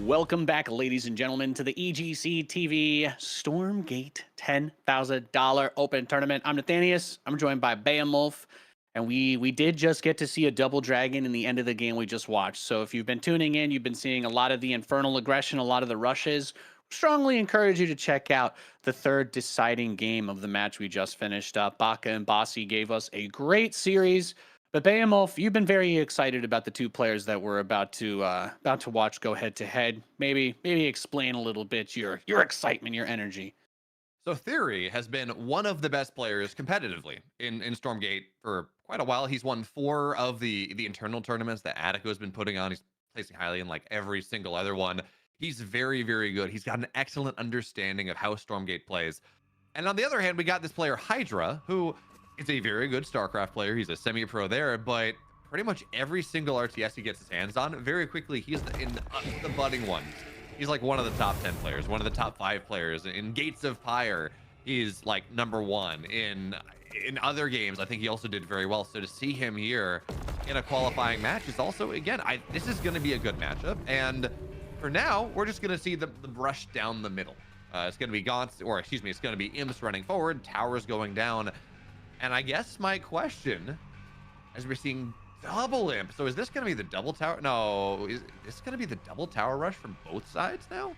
Welcome back, ladies and gentlemen, to the EGCTV Stormgate $10,000 Open Tournament. I'm Nathanius. I'm joined by Beowulf. And we did just get to see a double dragon in the end of the game we just watched. So if you've been tuning in, you've been seeing a lot of the infernal aggression, a lot of the rushes. Strongly encourage you to check out the third deciding game of the match we just finished up. Baka and Bossy gave us a great series. But Behemoth, you've been very excited about the two players that we're about to watch go head to head. Maybe explain a little bit your excitement, your energy. So Theory has been one of the best players competitively in Stormgate for quite a while. He's won 4 of the internal tournaments that Attico has been putting on. He's placing highly in like every single other one. He's very, very good. He's got an excellent understanding of how Stormgate plays. And on the other hand, we got this player Hydra, who is a very good StarCraft player. He's a semi-pro there, but pretty much every single RTS he gets his hands on, very quickly, he's in the budding ones. He's like one of the top 10 players, one of the top 5 players. In Gates of Pyre, he's like #1. In other games, I think he also did very well. So to see him here in a qualifying match is also, again, this is going to be a good matchup. And for now, we're just going to see the rush down the middle. It's going to be Gauntz, or excuse me, it's going to be Imps running forward, towers going down. And I guess my question, as we're seeing double Imp, so is this going to be the double tower? No, is this going to be the double tower rush from both sides now?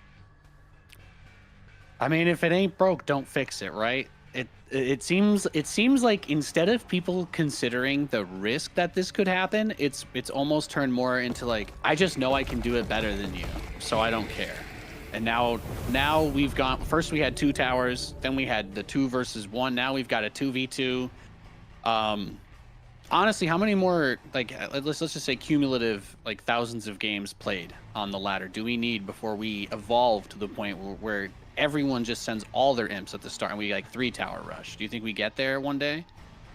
I mean, if it ain't broke, don't fix it, right? It seems like instead of people considering the risk that this could happen, it's almost turned more into like, I just know I can do it better than you, so I don't care. And now we've gone, first we had 2 towers, then we had the 2 versus 1, now we've got a 2v2. Honestly, how many more, like, let's just say cumulative, like, thousands of games played on the ladder do we need before we evolve to the point where everyone just sends all their imps at the start and we like 3 tower rush? Do you think we get there one day?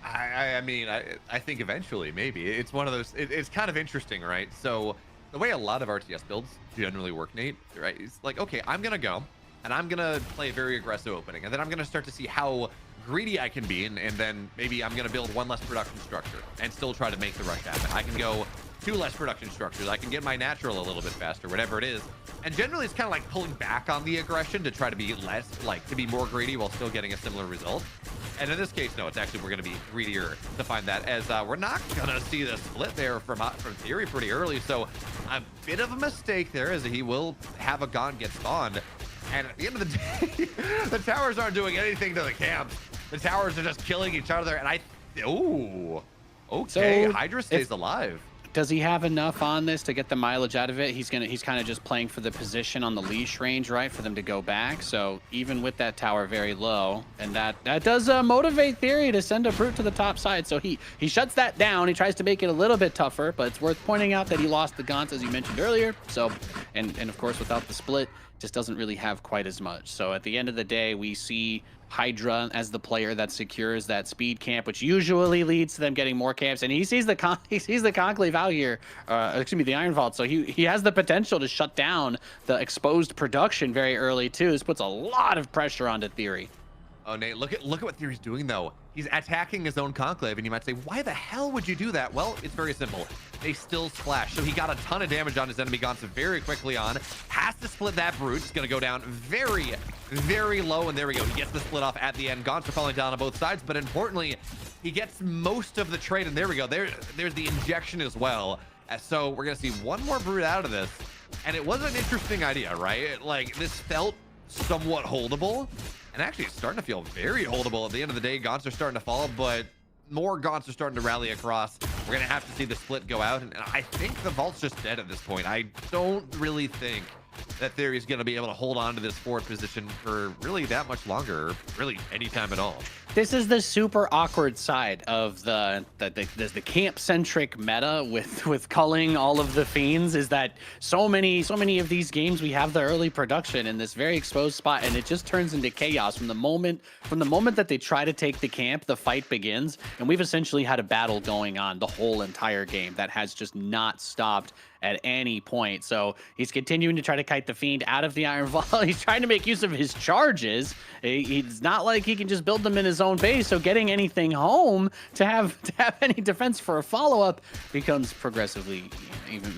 I mean, I think eventually, maybe. It's one of those, it's kind of interesting, right? So the way a lot of RTS builds generally work, Nate, right? It's like, okay, I'm going to go and I'm going to play a very aggressive opening. And then I'm going to start to see how greedy I can be. And then maybe I'm going to build 1 less production structure and still try to make the rush happen. I can go 2 less production structures. I can get my natural a little bit faster, whatever it is. And generally it's kind of like pulling back on the aggression to try to be less, like to be more greedy while still getting a similar result. And in this case, no, it's actually, we're going to be greedier to find that, as we're not going to see the split there from Theory pretty early. So a bit of a mistake there, as he will have a Gaunt get spawned. And at the end of the day, the towers aren't doing anything to the camps. The towers are just killing each other. And okay, so Hydra stays alive. Does he have enough on this to get the mileage out of it? He's kind of just playing for the position on the leash range, right, for them to go back. So even with that tower very low, and that does motivate Theory to send a brute to the top side. So he shuts that down. He tries to make it a little bit tougher, but it's worth pointing out that he lost the Gauntz, as you mentioned earlier. So and of course without the split, just doesn't really have quite as much. So at the end of the day, we see Hydra as the player that secures that speed camp, which usually leads to them getting more camps. And he sees the Conclave out here, excuse me, the Iron Vault. So he has the potential to shut down the exposed production very early too. This puts a lot of pressure onto Theory. Oh, Nate, look at what Theory's doing though. He's attacking his own Conclave, and you might say, why the hell would you do that? Well, it's very simple. They still splash, so he got a ton of damage on his enemy Gauntz very quickly on. Has to split that Brute. It's going to go down very, very low, and there we go. He gets the split off at the end. Gauntz are falling down on both sides, but importantly, he gets most of the trade, and there we go. There's the injection as well. So we're going to see 1 more Brute out of this, and it was an interesting idea, right? Like, this felt somewhat holdable. And actually, it's starting to feel very holdable. At the end of the day, Gauntz are starting to fall, but more Gauntz are starting to rally across. We're going to have to see the split go out, and I think the Vault's just dead at this point. I don't really think that Theory's going to be able to hold on to this forward position for really that much longer, or really any time at all. This is the super awkward side of the camp-centric meta with culling all of the fiends, is that so many of these games we have the early production in this very exposed spot, and it just turns into chaos from the moment that they try to take the camp. The fight begins, and we've essentially had a battle going on the whole entire game that has just not stopped at any point. So he's continuing to try to kite the fiend out of the Iron Vault. He's trying to make use of his charges. It's not like he can just build them in his own base, so getting anything home to have any defense for a follow-up becomes progressively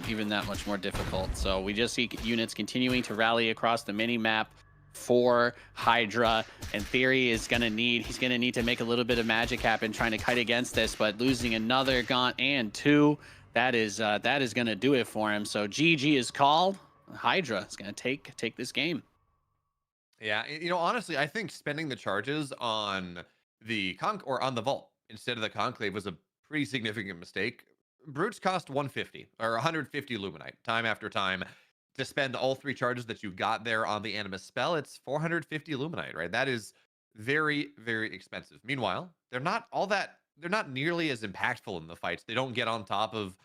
even that much more difficult. So we just see units continuing to rally across the mini map. for Hydra, and Theory is gonna need to make a little bit of magic happen trying to kite against this, but losing another Gaunt and 2, that is gonna do it for him. So GG is called. Hydra is gonna take this game. Yeah, honestly, I think spending the charges on the on the vault instead of the conclave was a pretty significant mistake. Brutes cost 150 or 150 Luminite time after time. To spend all 3 charges that you got there on the Animus spell, it's 450 Luminite, right? That is very, very expensive. Meanwhile, they're not nearly as impactful in the fights. They don't get on top of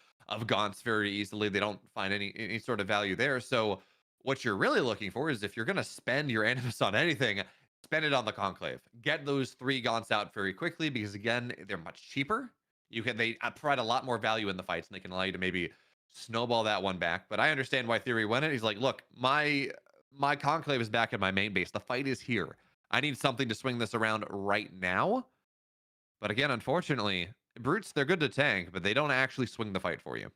Gaunts very easily. They don't find any sort of value there. So what you're really looking for is, if you're going to spend your Animus on anything, spend it on the Conclave. Get those 3 Gaunts out very quickly, because again, they're much cheaper. They provide a lot more value in the fights, and they can allow you to maybe snowball that one back. But I understand why Theory went it. He's like, look, my Conclave is back in my main base. The fight is here. I need something to swing this around right now. But again, unfortunately, Brutes, they're good to tank, but they don't actually swing the fight for you.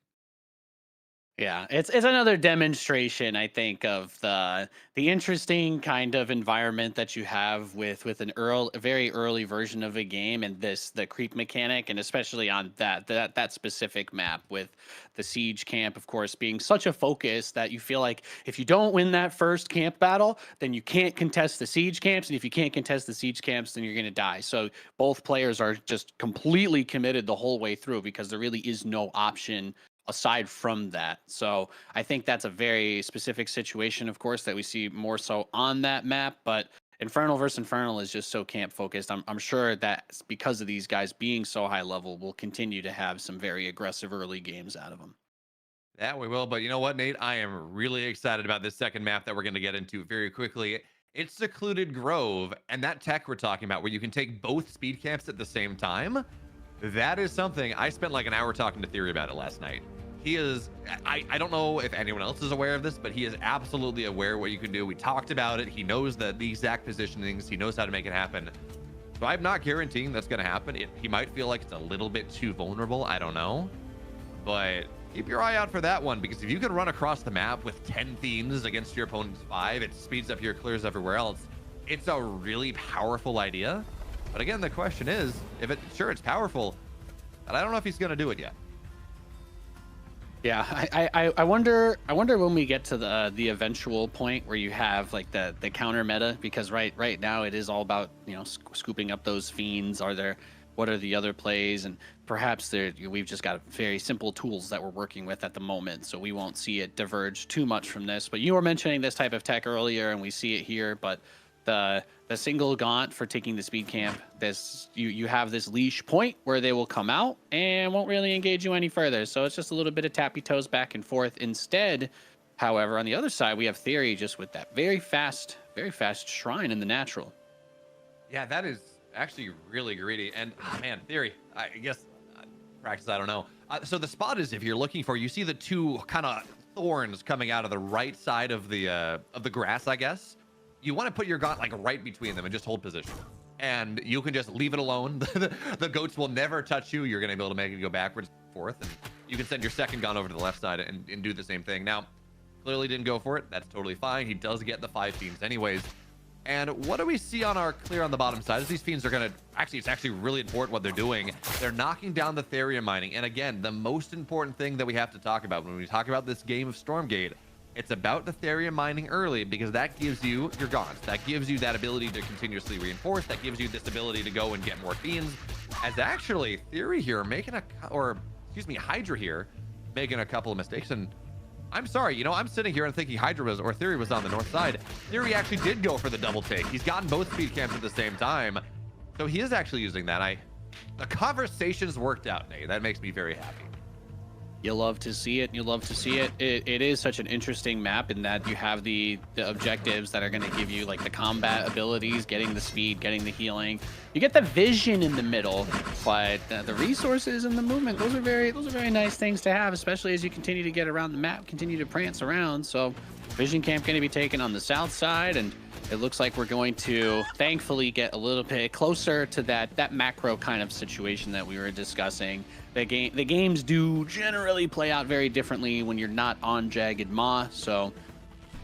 Yeah, it's another demonstration, I think, of the interesting kind of environment that you have with a very early version of a game, and the creep mechanic, and especially on that specific map, with the siege camp, of course, being such a focus that you feel like if you don't win that first camp battle, then you can't contest the siege camps, and if you can't contest the siege camps, then you're going to die. So both players are just completely committed the whole way through, because there really is no option aside from that. So I think that's a very specific situation, of course, that we see more so on that map. But Infernal versus Infernal is just so camp focused. I'm sure that because of these guys being so high level, we'll continue to have some very aggressive early games out of them. Yeah, we will. But you know what, Nate? I am really excited about this second map that we're going to get into very quickly. It's Secluded Grove, and that tech we're talking about, where you can take both speed camps at the same time. That is something I spent like an hour talking to Theory about it last night. He is, I don't know if anyone else is aware of this, but he is absolutely aware what you can do. We talked about it. He knows the exact positionings. He knows how to make it happen. So I'm not guaranteeing that's going to happen. He might feel like it's a little bit too vulnerable. I don't know. But keep your eye out for that one, because if you can run across the map with 10 Fiends against your opponent's 5, it speeds up your clears everywhere else. It's a really powerful idea. But again, the question is, sure, it's powerful, but I don't know if he's going to do it yet. Yeah, I wonder when we get to the eventual point where you have like the counter meta, because right now it is all about, scooping up those fiends. What are the other plays? And perhaps we've just got very simple tools that we're working with at the moment, so we won't see it diverge too much from this. But you were mentioning this type of tech earlier, and we see it here. But the single Gaunt for taking the speed camp, you have this leash point where they will come out and won't really engage you any further. So it's just a little bit of tappy toes back and forth. Instead, however, on the other side, we have Theory just with that very fast shrine in the natural. Yeah, that is actually really greedy. And man, Theory, I guess practice, I don't know. So the spot is, if you're looking for, you see the 2 kind of thorns coming out of the right side of the grass, I guess. You want to put your Gaunt like right between them and just hold position. And you can just leave it alone. The goats will never touch you. You're going to be able to make it go backwards and forth. And you can send your second Gaunt over to the left side and do the same thing. Now, clearly didn't go for it. That's totally fine. He does get the 5 Fiends anyways. And what do we see on our clear on the bottom side? Is these Fiends are going to... Actually, it's actually really important what they're doing. They're knocking down the Therium mining. And again, the most important thing that we have to talk about when we talk about this game of Stormgate, it's about the Therium mining early, because that gives you your Gaunts. That gives you that ability to continuously reinforce. That gives you this ability to go and get more Fiends. As actually, Theory here Hydra here making a couple of mistakes. And I'm sorry, I'm sitting here and thinking Theory was on the north side. Theory actually did go for the double take. He's gotten both speed camps at the same time. So he is actually using that. The conversations worked out, Nate. That makes me very happy. You love to see it. You love to see it. It is such an interesting map in that you have the objectives that are going to give you like the combat abilities, getting the speed, getting the healing. You get the vision in the middle, but the resources and the movement, those are very nice things to have, especially as you continue to get around the map, continue to prance around. So vision camp going to be taken on the south side, and it looks like we're going to thankfully get a little bit closer to that macro kind of situation that we were discussing. The games do generally play out very differently when you're not on Jagged Maw, so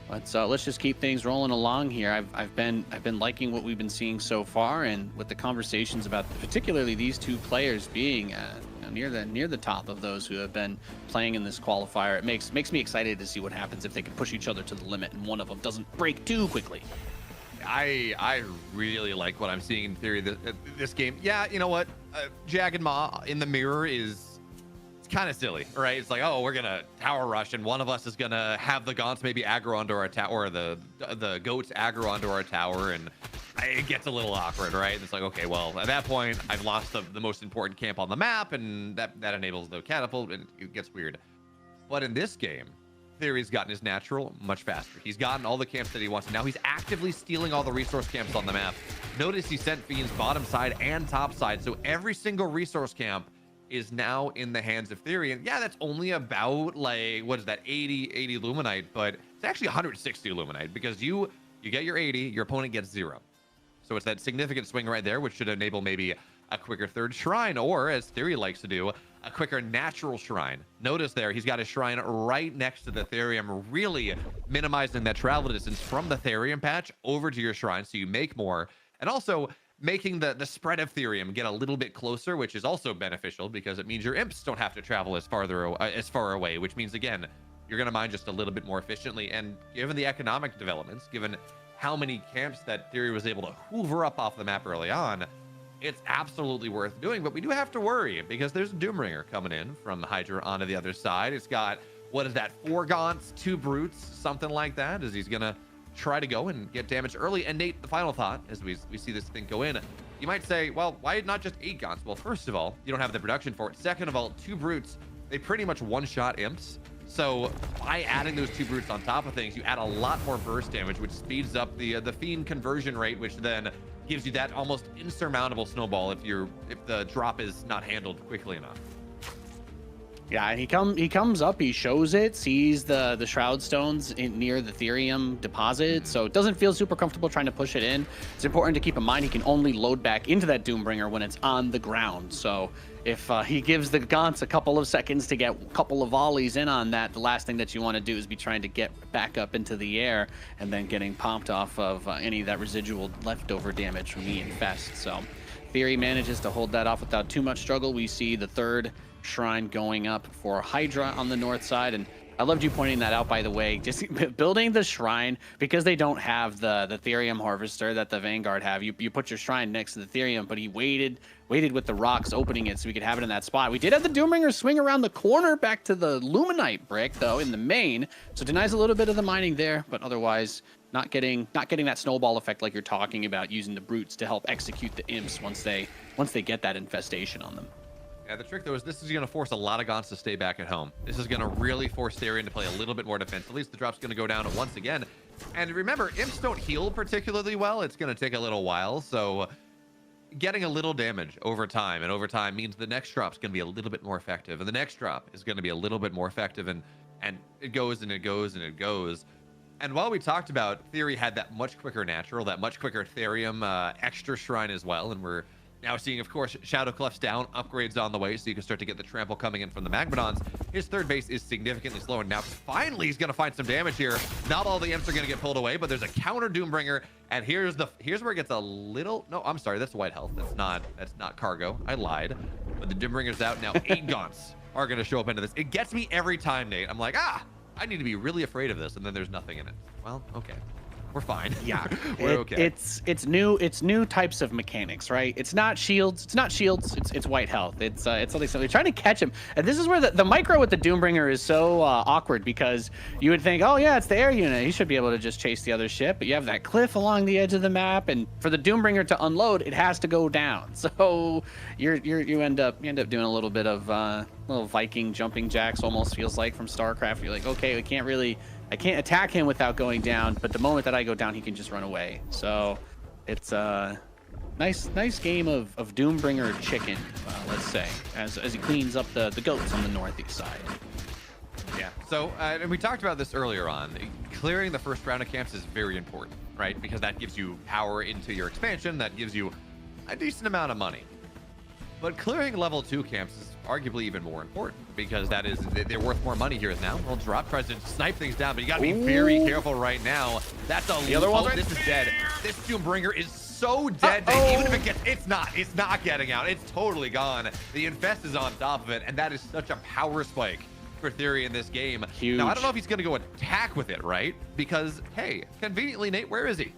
Let's just keep things rolling along here. I've been liking what we've been seeing so far, and with the conversations about particularly these two players being near the top of those who have been playing in this qualifier, it makes me excited to see what happens if they can push each other to the limit and one of them doesn't break too quickly. I really like what I'm seeing in theory this game. Yeah, you know what? Jagged Maw in the mirror is kind of silly, right? It's like, oh, we're gonna tower rush and one of us is gonna have the gaunts maybe aggro onto our tower, or the goats aggro onto our tower, and it gets a little awkward, right? It's like, okay, well, at that point I've lost the most important camp on the map, and that enables the catapult, and it gets weird. But in this game, Theory's gotten his natural much faster. He's gotten all the camps that he wants, and now he's actively stealing all the resource camps on the map. Notice he sent Fiends bottom side and top side, so every single resource camp is now in the hands of Theory. And yeah, that's only about, like, what is that, 80 Luminite, but it's actually 160 Luminite, because you get your 80, your opponent gets 0. So it's that significant swing right there, which should enable maybe a quicker third shrine, or as Theory likes to do, a quicker natural shrine. Notice there, he's got a shrine right next to the Therium, really minimizing that travel distance from the Therium patch over to your shrine, so you make more, and also making the spread of Therium get a little bit closer, which is also beneficial because it means your imps don't have to travel as far away, which means, again, you're going to mine just a little bit more efficiently. And given the economic developments, given how many camps that Theory was able to hoover up off the map early on, it's absolutely worth doing. But we do have to worry because there's a Doombringer coming in from Hydra onto the other side. It's got, what is that, 4 gaunts, 2 brutes, something like that, as he's going to try to go and get damage early. And Nate, the final thought as we see this thing go in, you might say, well, why not just 8 gaunts? Well, first of all, you don't have the production for it. Second of all, 2 brutes, they pretty much one-shot imps. So by adding those 2 brutes on top of things, you add a lot more burst damage, which speeds up the fiend conversion rate, which then gives you that almost insurmountable snowball if the drop is not handled quickly enough. Yeah, and he comes up, he shows it, sees the shroud stones near the Therium deposit, so it doesn't feel super comfortable trying to push it in. It's important to keep in mind he can only load back into that Doombringer when it's on the ground. So if he gives the gaunts a couple of seconds to get a couple of volleys in on that, the last thing that you want to do is be trying to get back up into the air and then getting pumped off of any of that residual leftover damage from the Infest. So Theory manages to hold that off without too much struggle. We see the third shrine going up for Hydra on the north side, and I loved you pointing that out, by the way. Just building the shrine, because they don't have the Therium harvester that the Vanguard have, you put your shrine next to the Therium, but he waited with the rocks opening it so we could have it in that spot. We did have the Doombringer swing around the corner back to the Luminite brick though in the main, so denies a little bit of the mining there, but otherwise not getting that snowball effect like you're talking about, using the brutes to help execute the imps once they get that infestation on them. Yeah, the trick though is this is going to force a lot of gaunts to stay back at home. This is going to really force Therian to play a little bit more defense. At least the drop's going to go down once again. And remember, imps don't heal particularly well. It's going to take a little while. So getting a little damage over time, and over time means the next drop's going to be a little bit more effective. And the next drop is going to be a little bit more effective. And it goes and it goes and it goes. And while we talked about Theory had that much quicker natural, that much quicker Therium extra shrine as well, and we're now seeing, of course, Shadow Clef's down, upgrades on the way, so you can start to get the trample coming in from the Magmadons. His third base is significantly slower. Now, finally, he's going to find some damage here. Not all the imps are going to get pulled away, but there's a counter Doombringer, and here's where it gets a little... No, I'm sorry, that's white health. That's not cargo. I lied. But the Doombringer's out now. 8 gaunts are going to show up into this. It gets me every time, Nate. I'm like, I need to be really afraid of this, and then there's nothing in it. Well, okay. We're fine. Yeah, we're okay. It's new types of mechanics, right? It's not shields. It's white health. It's something. They're trying to catch him, and this is where the micro with the Doombringer is so awkward, because you would think, oh yeah, it's the air unit. He should be able to just chase the other ship, but you have that cliff along the edge of the map, and for the Doombringer to unload, it has to go down. So you end up doing a little bit of little Viking jumping jacks, almost feels like, from StarCraft. You're like, okay, I can't attack him without going down, but the moment that I go down, he can just run away. So it's a nice game of Doombringer chicken, let's say, as he cleans up the goats on the northeast side. Yeah, so and we talked about this earlier on. Clearing the first round of camps is very important, right? Because that gives you power into your expansion, that gives you a decent amount of money. But clearing level 2 camps is arguably even more important because they're worth more money here now. Well, drop tries to snipe things down, but you got to be very careful right now. That's a the other one. This is dead. This Doombringer is so dead that even if it gets, it's not getting out. It's totally gone. The Infest is on top of it, and that is such a power spike for Theory in this game. Huge. Now I don't know if he's going to go attack with it, right? Because hey, conveniently, Nate, where is he?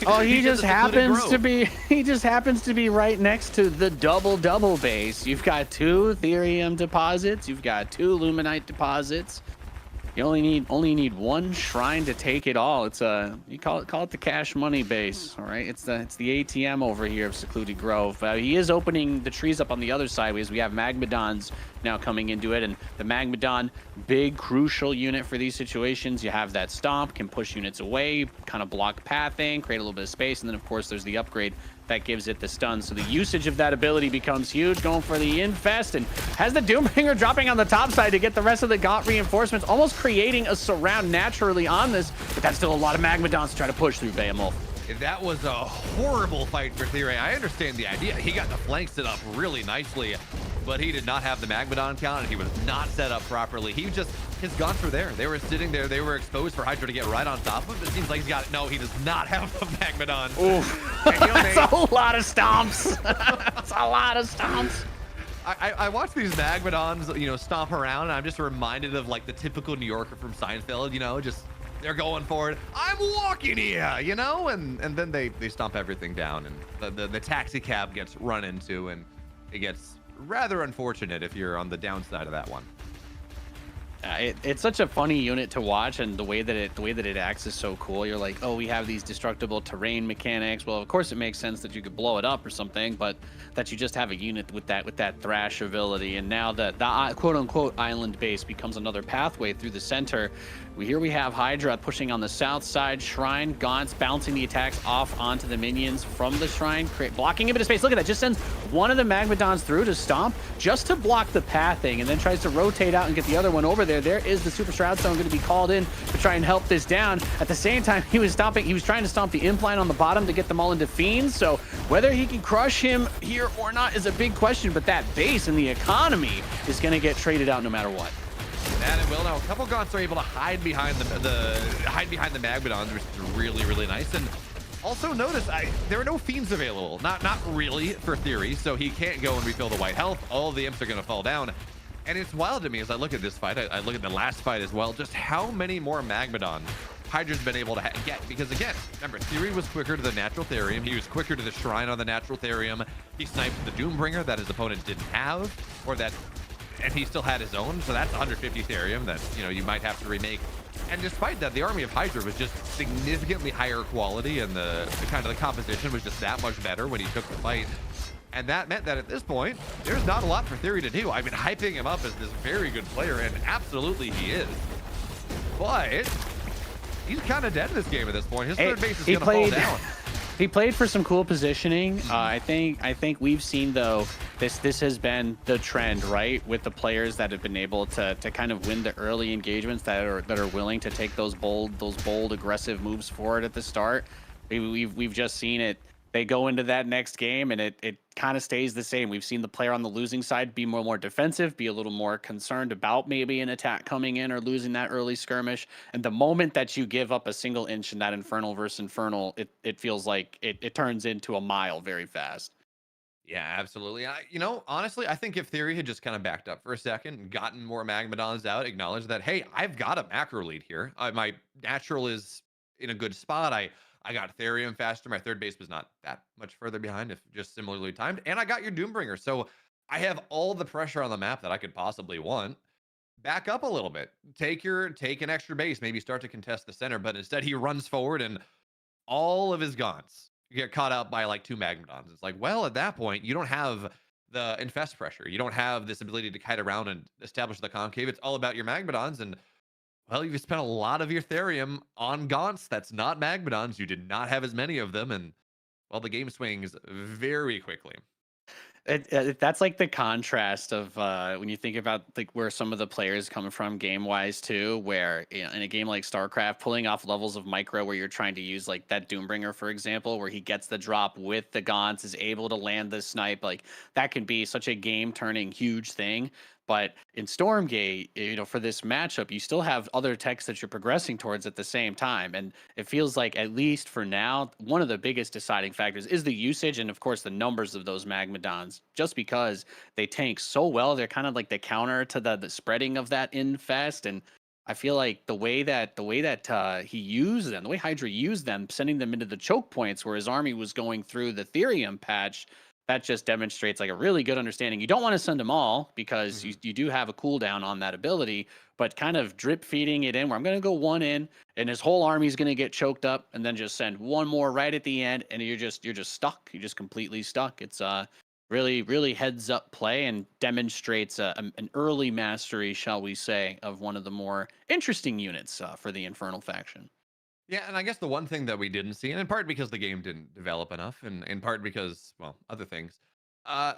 Oh, he He's just in the secluded happens to grove. be. He just happens to be right next to the double base. You've got 2 Therium deposits. You've got 2 Luminite deposits. You only need 1 shrine to take it all. It's you call it the cash money base. All right, it's the ATM over here of Secluded Grove. He is opening the trees up on the other side because we have Magmadons now coming into it, and the Magmadon, big crucial unit for these situations. You have that stomp, can push units away, kind of block pathing, create a little bit of space, and then of course there's the upgrade that gives it the stun. So the usage of that ability becomes huge, going for the Infest, and has the Doombringer dropping on the top side to get the rest of the Gaunt reinforcements, almost creating a surround naturally on this, but that's still a lot of Magmadons to try to push through Behemoth. That was a horrible fight for Theory. I understand the idea. He got the flanks set up really nicely, but he did not have the Magmadon count, and he was not set up properly. His gaunts were there. They were sitting there. They were exposed for Hydra to get right on top of. It seems like he does not have the Magmadon. Oof. That's a lot of stomps. That's a lot of stomps. I watch these Magmadons, stomp around, and I'm just reminded of like the typical New Yorker from Seinfeld, just they're going for it. I'm walking here, and then they stomp everything down, and the taxi cab gets run into, and it gets rather unfortunate if you're on the downside of that one. It's such a funny unit to watch, and the way that it acts is so cool. You're like, oh, we have these destructible terrain mechanics. Well, of course it makes sense that you could blow it up or something, but that you just have a unit with that thrash ability, and now the quote unquote island base becomes another pathway through the center. Here we have Hydra pushing on the south side, Shrine, Gaunts bouncing the attacks off onto the minions from the Shrine, blocking a bit of space. Look at that, just sends one of the Magmadons through to stomp, just to block the pathing, and then tries to rotate out and get the other one over there. There is the Super Shroud Stone going to be called in to try and help this down. At the same time, he was trying to stomp the implant on the bottom to get them all into Fiends, so whether he can crush him here or not is a big question, but that base and the economy is going to get traded out no matter what. That it will. Now a couple Gaunts are able to hide behind the Magmadons, which is really, really nice. And also notice there are no Fiends available. Not really for Theory, so he can't go and refill the white health. All of the imps are going to fall down. And it's wild to me as I look at this fight. I look at the last fight as well, just how many more Magmadon Hydra's been able to get. Because again, remember, Theory was quicker to the natural Therium. He was quicker to the Shrine on the natural Therium. He sniped the Doombringer that his opponent didn't have, and he still had his own, so that's 150 Therium that you might have to remake. And despite that, the army of Hydra was just significantly higher quality, and the composition was just that much better when he took the fight. And that meant that at this point, there's not a lot for Theory to do. I've been hyping him up as this very good player, and absolutely he is. But he's kind of dead in this game at this point. His third base is going to fall down. He played for some cool positioning. I think we've seen, though, this has been the trend, right, with the players that have been able to kind of win the early engagements, that are willing to take those bold aggressive moves forward at the start. We've just seen it. They go into that next game, and it kind of stays the same. We've seen the player on the losing side be more defensive, be a little more concerned about maybe an attack coming in or losing that early skirmish. And the moment that you give up a single inch in that Infernal versus Infernal, it feels like it turns into a mile very fast. Yeah, absolutely. Honestly, I think if Theory had just kind of backed up for a second and gotten more Magmadons out, acknowledged that, hey, I've got a macro lead here. My natural is in a good spot. I got Therium faster. My third base was not that much further behind, if just similarly timed. And I got your Doombringer. So I have all the pressure on the map that I could possibly want. Back up a little bit. Take an extra base. Maybe start to contest the center. But instead, he runs forward, and all of his Gaunts get caught out by like 2 Magmadons. It's like, well, at that point, you don't have the infest pressure. You don't have this ability to kite around and establish the concave. It's all about your Magmadons. And well, you've spent a lot of your Therium on Gaunts. That's not Magmadons. You did not have as many of them, and well, the game swings very quickly. That's like the contrast of when you think about like where some of the players come from game wise too, where in a game like StarCraft, pulling off levels of micro where you're trying to use like that Doombringer, for example, where he gets the drop with the gaunts, is able to land the snipe, like that can be such a game turning huge thing. But in Stormgate, for this matchup, you still have other techs that you're progressing towards at the same time. And it feels like, at least for now, one of the biggest deciding factors is the usage and, of course, the numbers of those Magmadons. Just because they tank so well, they're kind of like the counter to the spreading of that infest. And I feel like the way that he used them, the way Hydra used them, sending them into the choke points where his army was going through the Therium patch, that just demonstrates like a really good understanding. You don't want to send them all because you do have a cooldown on that ability, but kind of drip feeding it in where I'm going to go one in and his whole army is going to get choked up and then just send one more right at the end. And you're just stuck. You're just completely stuck. It's really, really heads up play and demonstrates an early mastery, shall we say, of one of the more interesting units for the Infernal faction. Yeah, and I guess the one thing that we didn't see, and in part because the game didn't develop enough, and in part because, well, other things, I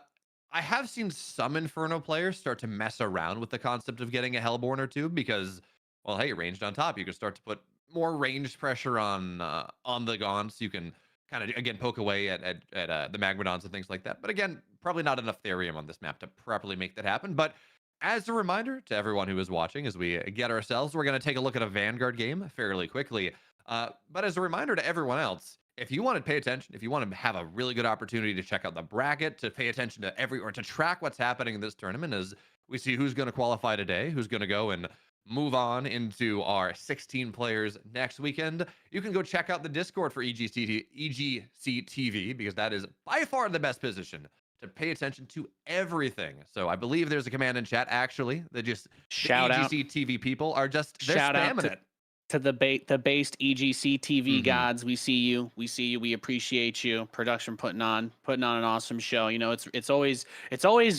have seen some Inferno players start to mess around with the concept of getting a Hellborn or two because, well, hey, ranged on top, you can start to put more ranged pressure on the Gaunts. You can kind of, again, poke away at the Magmadons and things like that. But again, probably not enough Therium on this map to properly make that happen. But as a reminder to everyone who is watching, as we get ourselves, we're going to take a look at a Vanguard game fairly quickly. But as a reminder to everyone else, if you want to pay attention, if you want to have a really good opportunity to check out the bracket, to pay attention to or to track what's happening in this tournament as we see who's going to qualify today, who's going to go and move on into our 16 players next weekend, you can go check out the Discord for EGCTV because that is by far the best position to pay attention to everything. So I believe there's a command in chat actually that just shout out EGCTV people are just they're spamming it. To the based EGC TV gods, we see you. We appreciate you. Production putting on an awesome show. It's always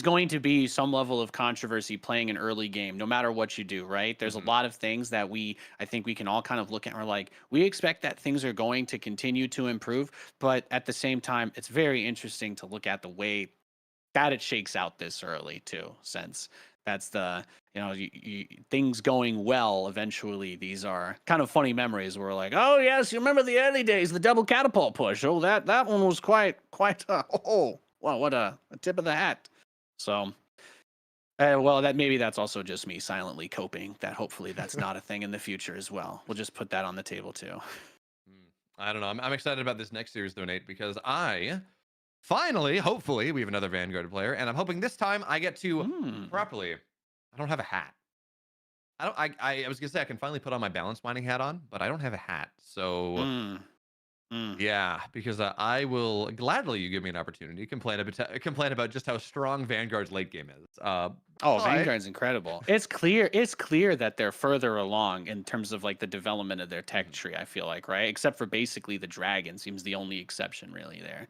going to be some level of controversy playing an early game, no matter what you do, right? There's a lot of things that I think we can all kind of look at and we're like, we expect that things are going to continue to improve, but at the same time, it's very interesting to look at the way that it shakes out this early too, since that's the things going well eventually. These are kind of funny memories where we're like, oh yes, you remember the early days, the double catapult push. Oh, that one was quite wow, what a tip of the hat. So well, that's also just me silently coping that hopefully that's not a thing in the future as well. We'll just put that on the table too. I don't know. I'm excited about this next series though, Nate, because finally, hopefully, we have another Vanguard player, and I'm hoping this time I get to properly. I don't have a hat. I was gonna say I can finally put on my balance mining hat on, but I don't have a hat. So yeah, because I will gladly you give me an opportunity to complain about just how strong Vanguard's late game is. Vanguard's incredible. It's clear that they're further along in terms of like the development of their tech tree. I feel like, right, except for basically the dragon seems the only exception really there.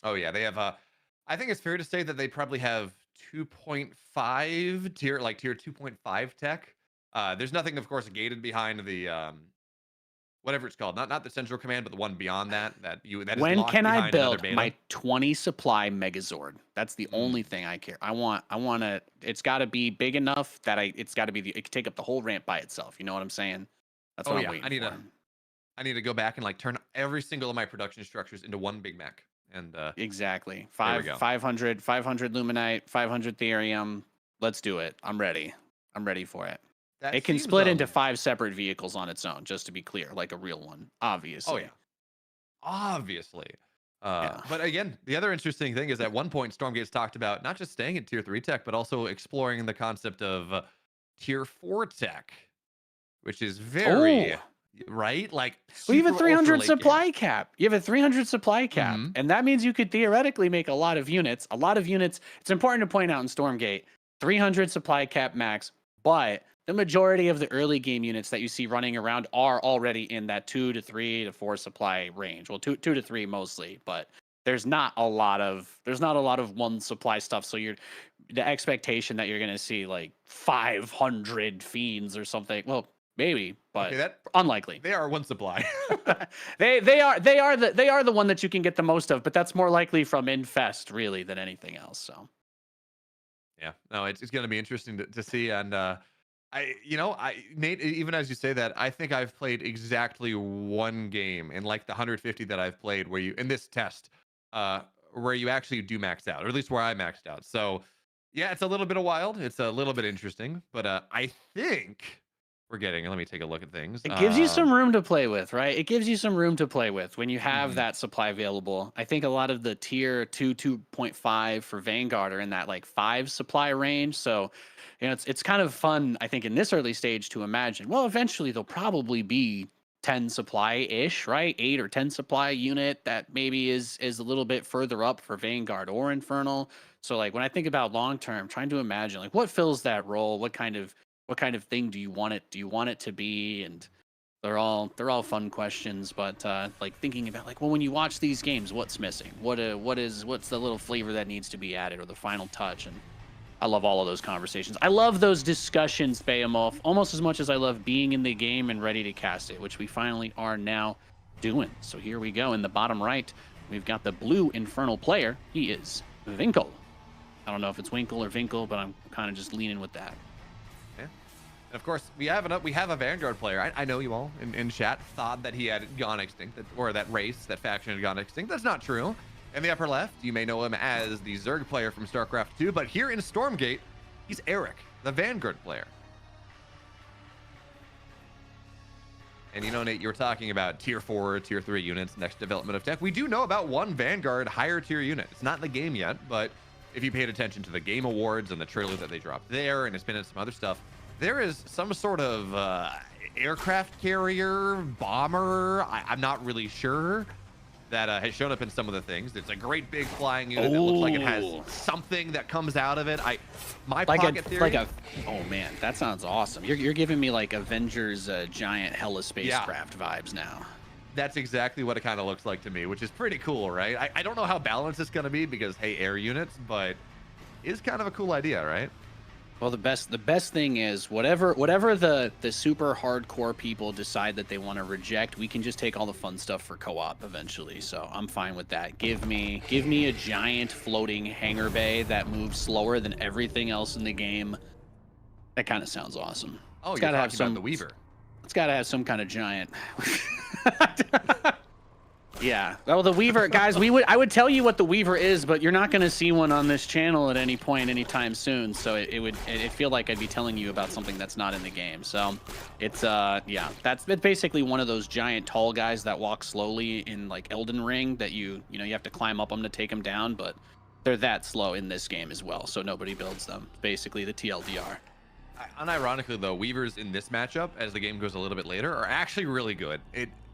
Oh yeah, they have I think it's fair to say that they probably have 2.5 tier 2.5 tech. There's nothing, of course, gated behind the whatever it's called, not the central command, but the one beyond that is when can I build beta. my 20 supply Megazord? That's the only thing I care. I want to. It's got to be big enough that it's got to be. It can take up the whole ramp by itself. You know what I'm saying? That's what I'm waiting for. I need to go back and like turn every single of my production structures into one Big Mac. And exactly 500 Luminite, 500 Therium. Let's do it. I'm ready for it. It can split into 5 separate vehicles on its own, just to be clear, like a real one, obviously. Oh yeah, obviously. But again, the other interesting thing is at one point Stormgate's talked about not just staying at tier 3 tech, but also exploring the concept of tier 4 tech, which is very right? Like, well, you have a 300 supply cap. You have a 300 supply cap, and that means you could theoretically make a lot of units. It's important to point out in Stormgate, 300 supply cap max, but the majority of the early game units that you see running around are already in that 2 to 3 to 4 supply range. Well, 2 to 3 mostly, but there's not a lot of one supply stuff. So the expectation that you're going to see like 500 fiends or something. Well, maybe, but Okay, unlikely. they are one supply. they are the one that you can get the most of, but that's more likely from Infest really than anything else. So yeah, no, it's going to be interesting to see. And Nate, even as you say that, I think I've played exactly one game in like the 150 that I've played where you in this test, where you actually do max out, or at least where I maxed out. So yeah, it's a little bit of wild. It's a little bit interesting, but I think we're getting. Let me take a look at things. it gives you some room to play with, right? It gives you some room to play with when you have Mhm. that supply available. I think a lot of the tier 2, 2.5 for Vanguard are in that like 5 supply range. So, it's kind of fun, I think, in this early stage to imagine, well, eventually there'll probably be 10 supply-ish, right? 8 or 10 supply unit that maybe is a little bit further up for Vanguard or Infernal. So like when I think about long term, trying to imagine like what fills that role, what kind of thing do you want it to be? And they're all fun questions, but like thinking about like, well, when you watch these games, what's missing? What's the little flavor that needs to be added, or the final touch? And I love all of those conversations. I love those discussions, Behemoth, almost as much as I love being in the game and ready to cast it, which we finally are now doing. So here we go. In the bottom right, we've got the blue Infernal player. He is Winkle. I don't know if it's Winkle or Winkle, but I'm kind of just leaning with that. Yeah. And of course, we have a Vanguard player. I know you all in chat thought that he had gone extinct, or that faction had gone extinct. That's not true. In the upper left, you may know him as the Zerg player from StarCraft 2, but here in Stormgate, he's Eric, the Vanguard player. And Nate, you were talking about tier 4, tier 3 units, next development of tech. We do know about one Vanguard higher tier unit. It's not in the game yet, but if you paid attention to the game awards and the trailer that they dropped there, and it's been in some other stuff, there is some sort of aircraft carrier, bomber, I'm not really sure, that has shown up in some of the things. It's a great big flying unit that looks like it has something that comes out of it. Pocket theory. Oh man, that sounds awesome. You're giving me like Avengers giant hella spacecraft vibes now. That's exactly what it kind of looks like to me, which is pretty cool, right? I don't know how balanced it's going to be because, hey, air units, but it's kind of a cool idea, right? Well, the best thing is whatever the super hardcore people decide that they want to reject, we can just take all the fun stuff for co-op eventually. So I'm fine with that. Give me a giant floating hangar bay that moves slower than everything else in the game. That kind of sounds awesome. Oh, you're talking about the Weaver. It's got to have some kind of giant. Yeah. Well, the Weaver, guys, I would tell you what the Weaver is, but you're not going to see one on this channel at any point anytime soon. So it'd feel like I'd be telling you about something that's not in the game. So it's that's basically one of those giant tall guys that walk slowly in like Elden Ring that you have to climb up them to take them down, but they're that slow in this game as well. So nobody builds them. Basically the TLDR. Unironically though, Weavers in this matchup, as the game goes a little bit later, are actually really good.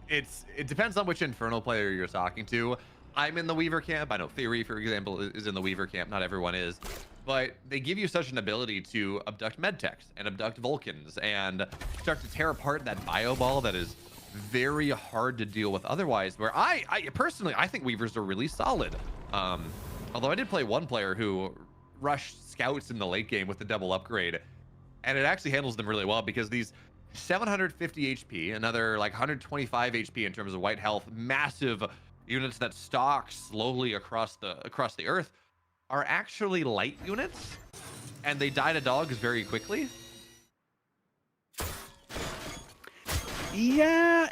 It depends on which Infernal player you're talking to. I'm in the Weaver camp. I know Theory, for example, is in the Weaver camp. Not everyone is. But they give you such an ability to abduct medtechs and abduct Vulcans and start to tear apart that bio ball that is very hard to deal with otherwise. Where I personally, I think Weavers are really solid. Although I did play one player who rushed scouts in the late game with the double upgrade. And it actually handles them really well because these 750 HP, another like 125 HP in terms of white health, massive units that stalk slowly across the earth are actually light units, and they die to dogs very quickly. Yeah,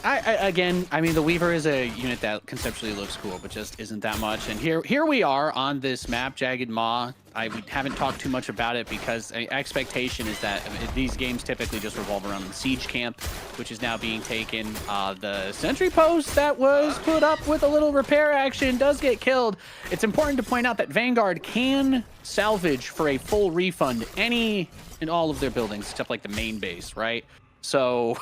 I mean, the Weaver is a unit that conceptually looks cool, but just isn't that much. And here we are on this map, Jagged Maw. We haven't talked too much about it because expectation is that these games typically just revolve around the siege camp, which is now being taken. The sentry post that was put up with a little repair action does get killed. It's important to point out that Vanguard can salvage for a full refund any and all of their buildings, except like the main base, right? So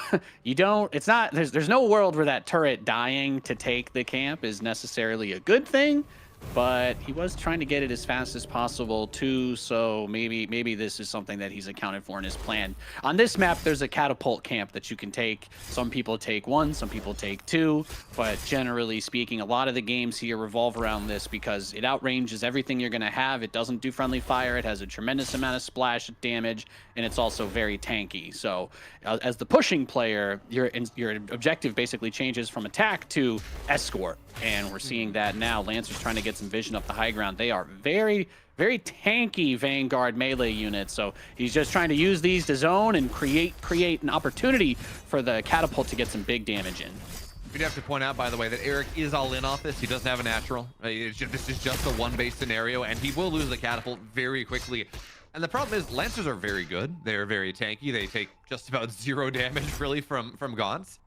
there's no world where that turret dying to take the camp is necessarily a good thing. but he was trying to get it as fast as possible too, so maybe this is something that he's accounted for in his plan. On this map, there's a catapult camp that you can take. Some people take 1, some people take 2, but generally speaking, a lot of the games here revolve around this because it outranges everything you're going to have. It doesn't do friendly fire, it has a tremendous amount of splash damage, and it's also very tanky. So as the pushing player, your objective basically changes from attack to escort, and we're seeing that now. Lancer's trying to get some vision up the high ground. They are very tanky Vanguard melee units, so he's just trying to use these to zone and create an opportunity for the catapult to get some big damage in. We'd have to point out, by the way, that Eric is all in off this. He doesn't have a natural. This is just a one-base scenario, and he will lose the catapult very quickly. And the problem is, Lancers are very good. They're very tanky. They take just about 0 damage, really, from Gaunts.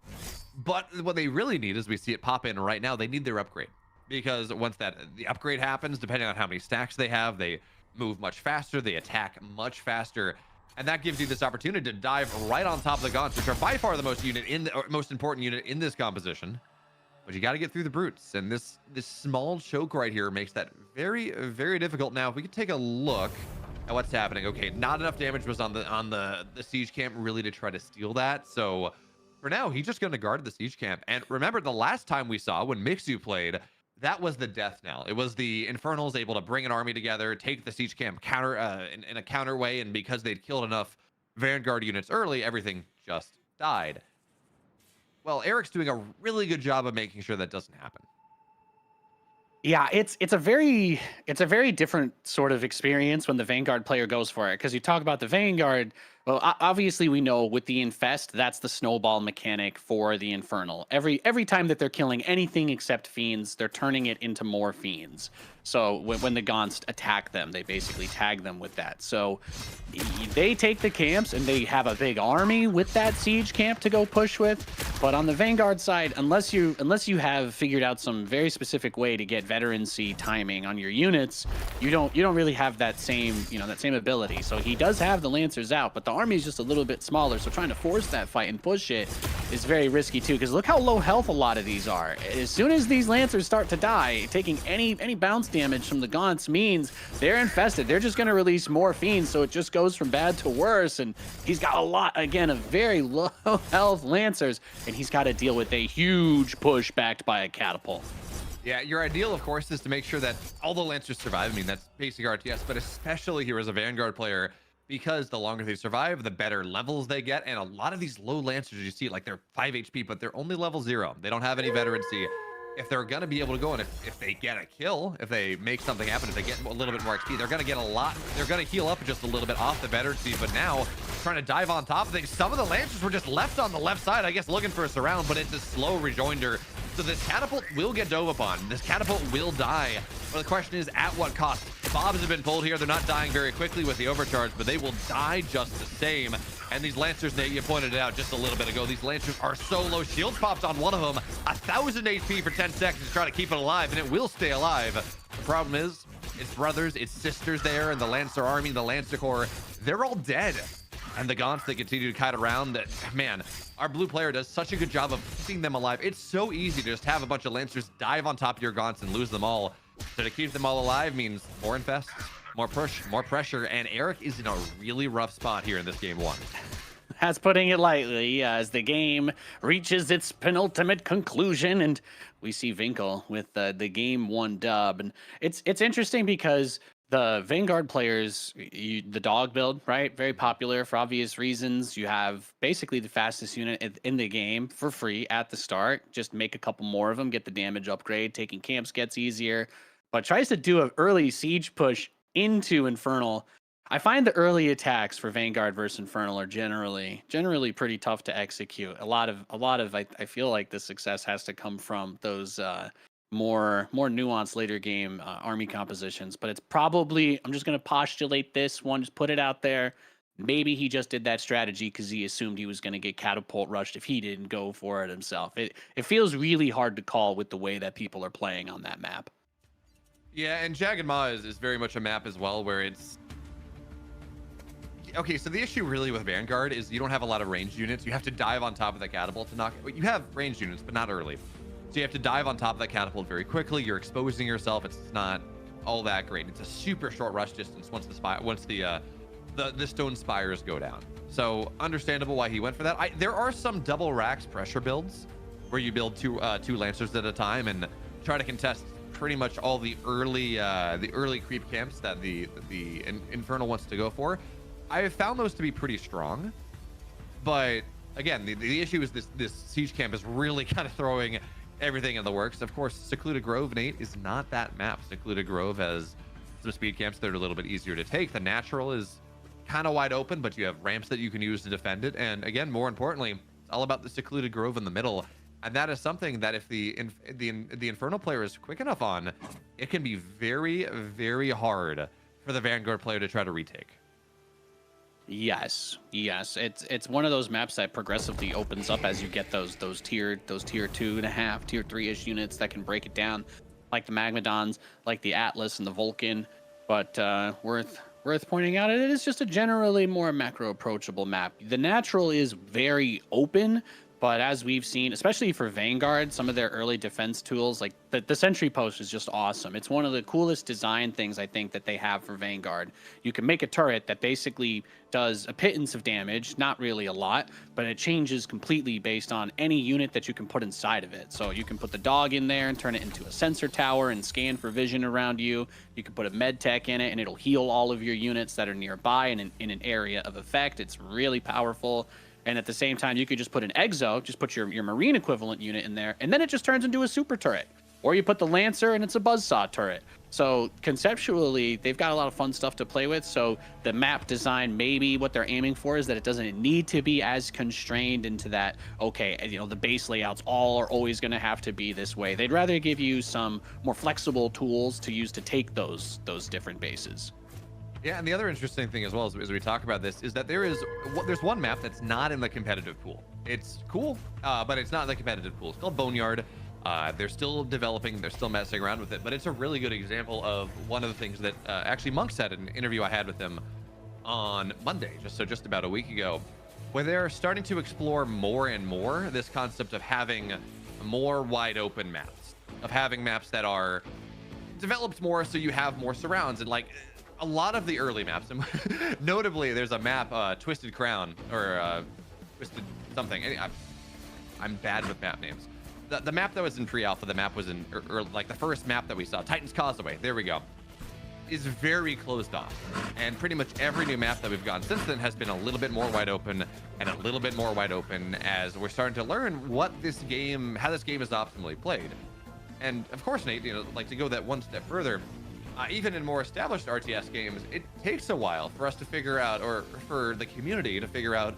But what they really need, as we see it pop in right now, they need their upgrade. Because once the upgrade happens, depending on how many stacks they have, they move much faster, they attack much faster. And that gives you this opportunity to dive right on top of the Gaunts, which are by far the most important unit in this composition. But you got to get through the brutes, and this small choke right here makes that very, very difficult. Now, if we could take a look at what's happening. Okay, not enough damage was on the siege camp really to try to steal that. So for now, he's just going to guard the siege camp. And remember, the last time we saw when Mixu played, that was the death knell. It was the Infernals able to bring an army together, take the siege camp in a counter way, and because they'd killed enough Vanguard units early, everything just died. Well, Eric's doing a really good job of making sure that doesn't happen. Yeah, it's a very different sort of experience when the Vanguard player goes for it, because you talk about the Vanguard. Well, obviously we know with the Infest, that's the snowball mechanic for the Infernal. Every time that they're killing anything except Fiends, they're turning it into more Fiends. So when the Gaunts attack them, they basically tag them with that. So they take the camps and they have a big army with that siege camp to go push with. But on the Vanguard side, unless you have figured out some very specific way to get veterancy timing on your units, you don't really have that same ability. So he does have the Lancers out, but the army is just a little bit smaller. So trying to force that fight and push it is very risky too, because look how low health a lot of these are. As soon as these Lancers start to die, taking any bounce damage from the Gaunts means they're infested. They're just going to release more Fiends, so it just goes from bad to worse. And he's got a lot, again, of very low health Lancers, and he's got to deal with a huge push backed by a catapult. Yeah, your ideal, of course, is to make sure that all the Lancers survive. I mean, that's basic RTS, but especially here as a Vanguard player, because the longer they survive, the better levels they get. And a lot of these low Lancers, you see, like they're 5 HP, but they're only level 0. They don't have any veterancy. If they're going to be able to go, and if they get a kill, if they make something happen, if they get a little bit more XP, they're going to get a lot. They're going to heal up just a little bit off the veterancy. But now, trying to dive on top of things, some of the Lancers were just left on the left side, I guess, looking for a surround, but it's a slow rejoinder. So this catapult will get dove upon. This catapult will die. But the question is, at what cost? Bobs have been pulled here. They're not dying very quickly with the overcharge, but they will die just the same. And these Lancers, Nate, you pointed it out just a little bit ago, these Lancers are so low. Shields popped on one of them, 1,000 HP for 10 seconds to try to keep it alive, and it will stay alive. The problem is, its brothers, its sisters there, and the Lancer army, the Lancer Corps, they're all dead. And the Gaunts, they continue to kite around. That, man, our blue player does such a good job of keeping them alive. It's so easy to just have a bunch of Lancers dive on top of your Gaunts and lose them all. So to keep them all alive means more infests, more push, more pressure, and Eric is in a really rough spot here in this game 1. That's putting it lightly, as the game reaches its penultimate conclusion, and we see Vinkel with the game 1 dub. And it's interesting because the Vanguard players, the dog build, right? Very popular for obvious reasons. You have basically the fastest unit in the game for free at the start. Just make a couple more of them, get the damage upgrade. Taking camps gets easier, but tries to do an early siege push into Infernal. I find the early attacks for Vanguard versus Infernal are generally pretty tough to execute. A lot of I feel like the success has to come from those more nuanced later game army compositions. But it's probably, I'm just going to postulate this one, just put it out there. Maybe he just did that strategy because he assumed he was going to get catapult rushed if he didn't go for it himself. It feels really hard to call with the way that people are playing on that map. Yeah, and Jagged Maw is very much a map as well where it's... Okay, so the issue really with Vanguard is you don't have a lot of ranged units. You have to dive on top of the catapult to knock... You have ranged units, but not early. So you have to dive on top of that catapult very quickly. You're exposing yourself. It's not all that great. It's a super short rush distance once the stone spires go down. So understandable why he went for that. There are some double racks pressure builds where you build two lancers at a time and try to contest pretty much all the early creep camps that the Infernal wants to go for. I have found those to be pretty strong, but again, the issue is this siege camp is really kind of throwing everything in the works. Of course, Secluded Grove, Nate, is not that map. Secluded Grove has some speed camps that are a little bit easier to take. The natural is kind of wide open, but you have ramps that you can use to defend it. And again, more importantly, it's all about the Secluded Grove in the middle. And that is something that if the Infernal player is quick enough on, it can be very, very hard for the Vanguard player to try to retake. Yes, it's one of those maps that progressively opens up as you get those tier 2.5, tier 3-ish units that can break it down, like the Magmadons, like the Atlas and the Vulcan. But worth pointing out, it is just a generally more macro approachable map. The natural is very open, but as we've seen, especially for Vanguard, some of their early defense tools, like the sentry post is just awesome. It's one of the coolest design things I think that they have for Vanguard. You can make a turret that basically does a pittance of damage, not really a lot, but it changes completely based on any unit that you can put inside of it. So you can put the dog in there and turn it into a sensor tower and scan for vision around you. You can put a med tech in it and it'll heal all of your units that are nearby and in an area of effect. It's really powerful. And at the same time, you could just put an Exo, just put your Marine equivalent unit in there, and then it just turns into a super turret. Or you put the Lancer and it's a Buzzsaw turret. So conceptually, they've got a lot of fun stuff to play with. So the map design, maybe what they're aiming for is that it doesn't need to be as constrained into that, okay, you know, the base layouts all are always going to have to be this way. They'd rather give you some more flexible tools to use to take those different bases. Yeah, and the other interesting thing as well as we talk about this is that there's one map that's not in the competitive pool. It's cool, but it's not in the competitive pool. It's called Boneyard. They're still developing, they're still messing around with it, but it's a really good example of one of the things that actually Monk said in an interview I had with him on Monday, just about a week ago, where they're starting to explore more and more this concept of having more wide open maps, of having maps that are developed more so you have more surrounds. And like a lot of the early maps, and notably there's a map, Twisted Crown, or Twisted something. I'm bad with map names. The map that was in pre-alpha, the map was in, or like the first map that we saw, Titan's Causeway, there we go, is very closed off. And pretty much every new map that we've gotten since then has been a little bit more wide open and a little bit more wide open as we're starting to learn how this game is optimally played. And of course, Nate, you know, like to go that one step further, even in more established RTS games, it takes a while for us to figure out, or for the community to figure out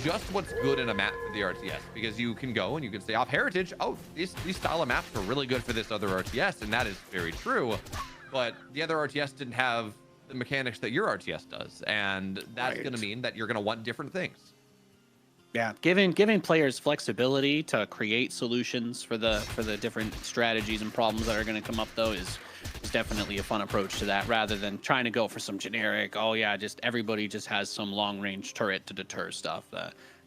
just what's good in a map for the RTS, because you can go and you can say off heritage, oh, these style of maps are really good for this other RTS, and that is very true, but the other RTS didn't have the mechanics that your RTS does, and that's going to mean that you're going to want different things. Yeah, giving players flexibility to create solutions for the different strategies and problems that are going to come up, though, is definitely a fun approach to that, rather than trying to go for some generic, oh yeah, just everybody just has some long range turret to deter stuff.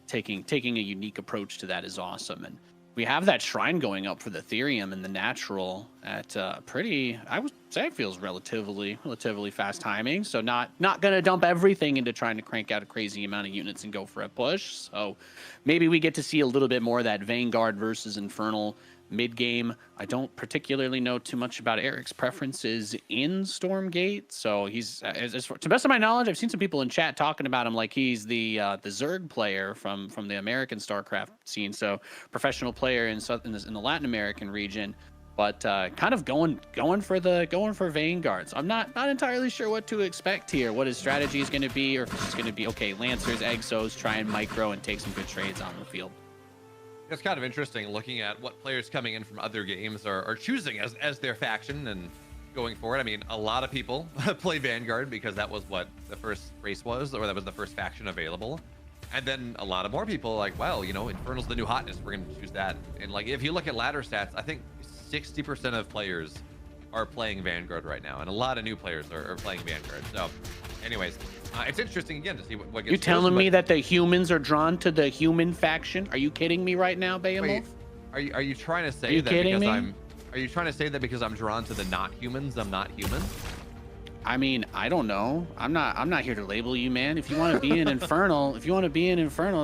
Taking a unique approach to that is awesome. And we have that shrine going up for the Therium and the natural at pretty, I would say it feels relatively fast timing. So not gonna dump everything into trying to crank out a crazy amount of units and go for a push. So maybe we get to see a little bit more of that Vanguard versus Infernal mid-game. I don't particularly know too much about Eric's preferences in Stormgate, so he's, to the best of my knowledge, I've seen some people in chat talking about him like he's the Zerg player from the American StarCraft scene, so professional player in the Latin American region, but kind of going for Vanguard. So I'm not entirely sure what to expect here, what his strategy is going to be, or if it's just going to be, okay, Lancers, Exos, try and micro and take some good trades on the field. It's kind of interesting looking at what players coming in from other games are choosing as their faction and going forward. I mean, a lot of people play Vanguard because that was what the first race was, or that was the first faction available. And then a lot of more people are like, well, you know, Infernal's the new hotness, we're going to choose that. And like, if you look at ladder stats, I think 60% of players are playing Vanguard right now, and a lot of new players are playing Vanguard. So anyways, it's interesting again to see what gets You telling me that the humans are drawn to the human faction? Are you kidding me right now, Behemoth? Are you trying to say that because are you trying to say that because I'm drawn to the not humans, I'm not human? I mean, I don't know. I'm not here to label you, man. If you want to be an Infernal,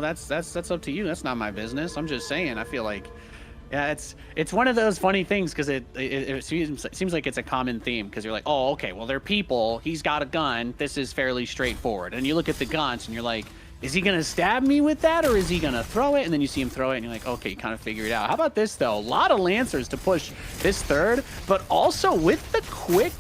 that's up to you. That's not my business. I'm just saying. I feel like, yeah, it's one of those funny things because it seems like it's a common theme because you're like, oh, okay, well they're people. He's got a gun. This is fairly straightforward. And you look at the guns and you're like, is he gonna stab me with that or is he gonna throw it? And then you see him throw it and you're like, okay, you kind of figure it out. How about this though? A lot of Lancers to push this third, but also with the quick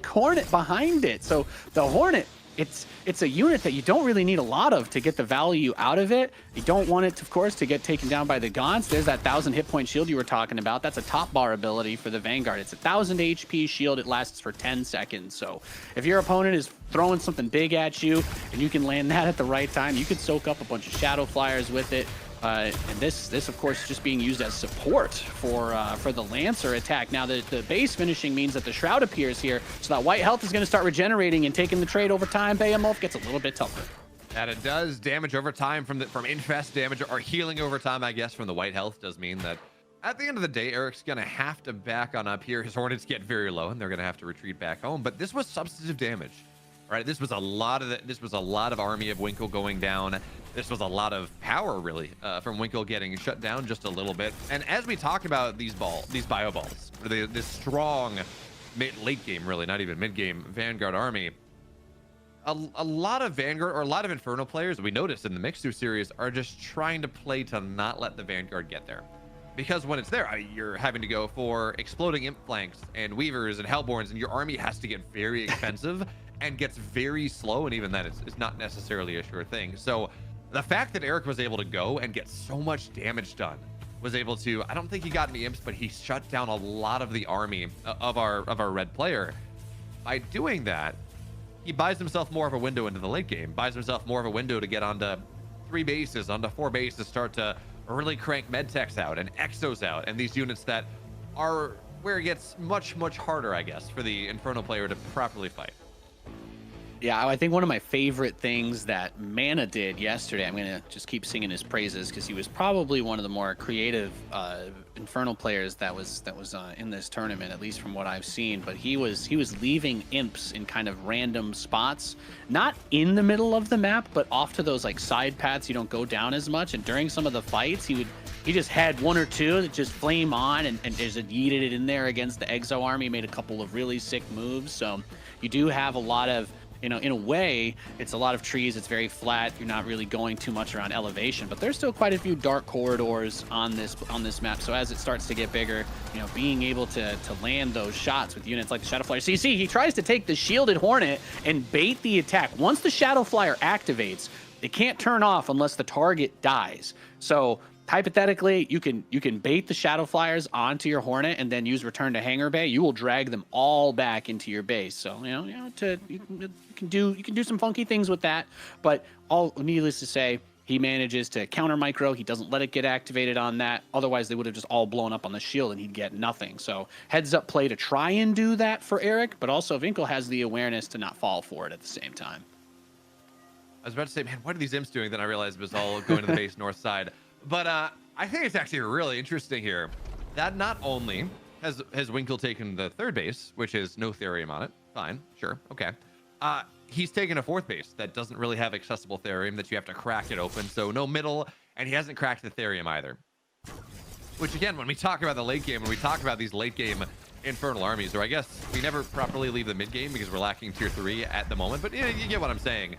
Hornet behind it. So the Hornet, it's a unit that you don't really need a lot of to get the value out of it. You don't want it, of course, to get taken down by the Gaunts. There's that 1,000 hit point shield you were talking about. That's a top bar ability for the Vanguard. It's 1,000 HP shield. It lasts for 10 seconds. So if your opponent is throwing something big at you and you can land that at the right time, you could soak up a bunch of Shadow Flyers with it. And this of course is just being used as support for the Lancer attack. Now the base finishing means that the Shroud appears here, so that white health is going to start regenerating and taking the trade over time. Behemoth gets a little bit tougher. And it does damage over time from infest damage, or healing over time, I guess, from the white health does mean that at the end of the day, Eric's gonna have to back on up here. His Hornets get very low and they're gonna have to retreat back home. But this was substantive damage. Right, this was a lot of army of Winkle going down. This was a lot of power, really, from Winkle getting shut down just a little bit. And as we talk about these bio balls, this strong late game, really, not even mid game Vanguard army, a lot of Vanguard or a lot of Inferno players we noticed in the Mixed series are just trying to play to not let the Vanguard get there. Because when it's there, you're having to go for exploding imp flanks and weavers and hellborns, and your army has to get very expensive and gets very slow, and even then it's not necessarily a sure thing. So the fact that Eric was able to go and get so much damage done, was able to, I don't think he got any imps, but he shut down a lot of the army of our red player. By doing that, he buys himself more of a window into the late game, buys himself more of a window to get onto 3 bases, onto 4 bases, start to really crank medtechs out and exos out, and these units that are where it gets much harder, I guess, for the Inferno player to properly fight. Yeah, I think one of my favorite things that Mana did yesterday, I'm going to just keep singing his praises because he was probably one of the more creative Infernal players that was in this tournament, at least from what I've seen. But he was leaving imps in kind of random spots, not in the middle of the map, but off to those like side paths you don't go down as much. And during some of the fights, he just had 1 or 2 that just flame on and just yeeted it in there against the Exo army, made a couple of really sick moves. So you do have a lot of, in a way, it's a lot of trees. It's very flat. You're not really going too much around elevation, but there's still quite a few dark corridors on this map. So as it starts to get bigger, being able to land those shots with units like the Shadow Flyer. So you see, he tries to take the shielded Hornet and bait the attack. Once the Shadow Flyer activates, it can't turn off unless the target dies. So hypothetically, you can bait the Shadow Flyers onto your Hornet and then use Return to Hangar Bay. You will drag them all back into your base. So you can do some funky things with that. But needless to say, he manages to counter micro. He doesn't let it get activated on that. Otherwise, they would have just all blown up on the shield and he'd get nothing. So heads up play to try and do that for Eric. But also Winkle has the awareness to not fall for it at the same time. I was about to say, man, what are these imps doing? Then I realized it was all going to the base north side. But I think it's actually really interesting here that not only has Winkle taken the 3rd base, which is no Therium on it. Fine, sure, okay. He's taken a 4th base that doesn't really have accessible Therium, that you have to crack it open. So no middle, and he hasn't cracked the Therium either. Which again, when we talk about the late game, when we talk about these late game Infernal armies, or I guess we never properly leave the mid game because we're lacking tier 3 at the moment, but you get what I'm saying.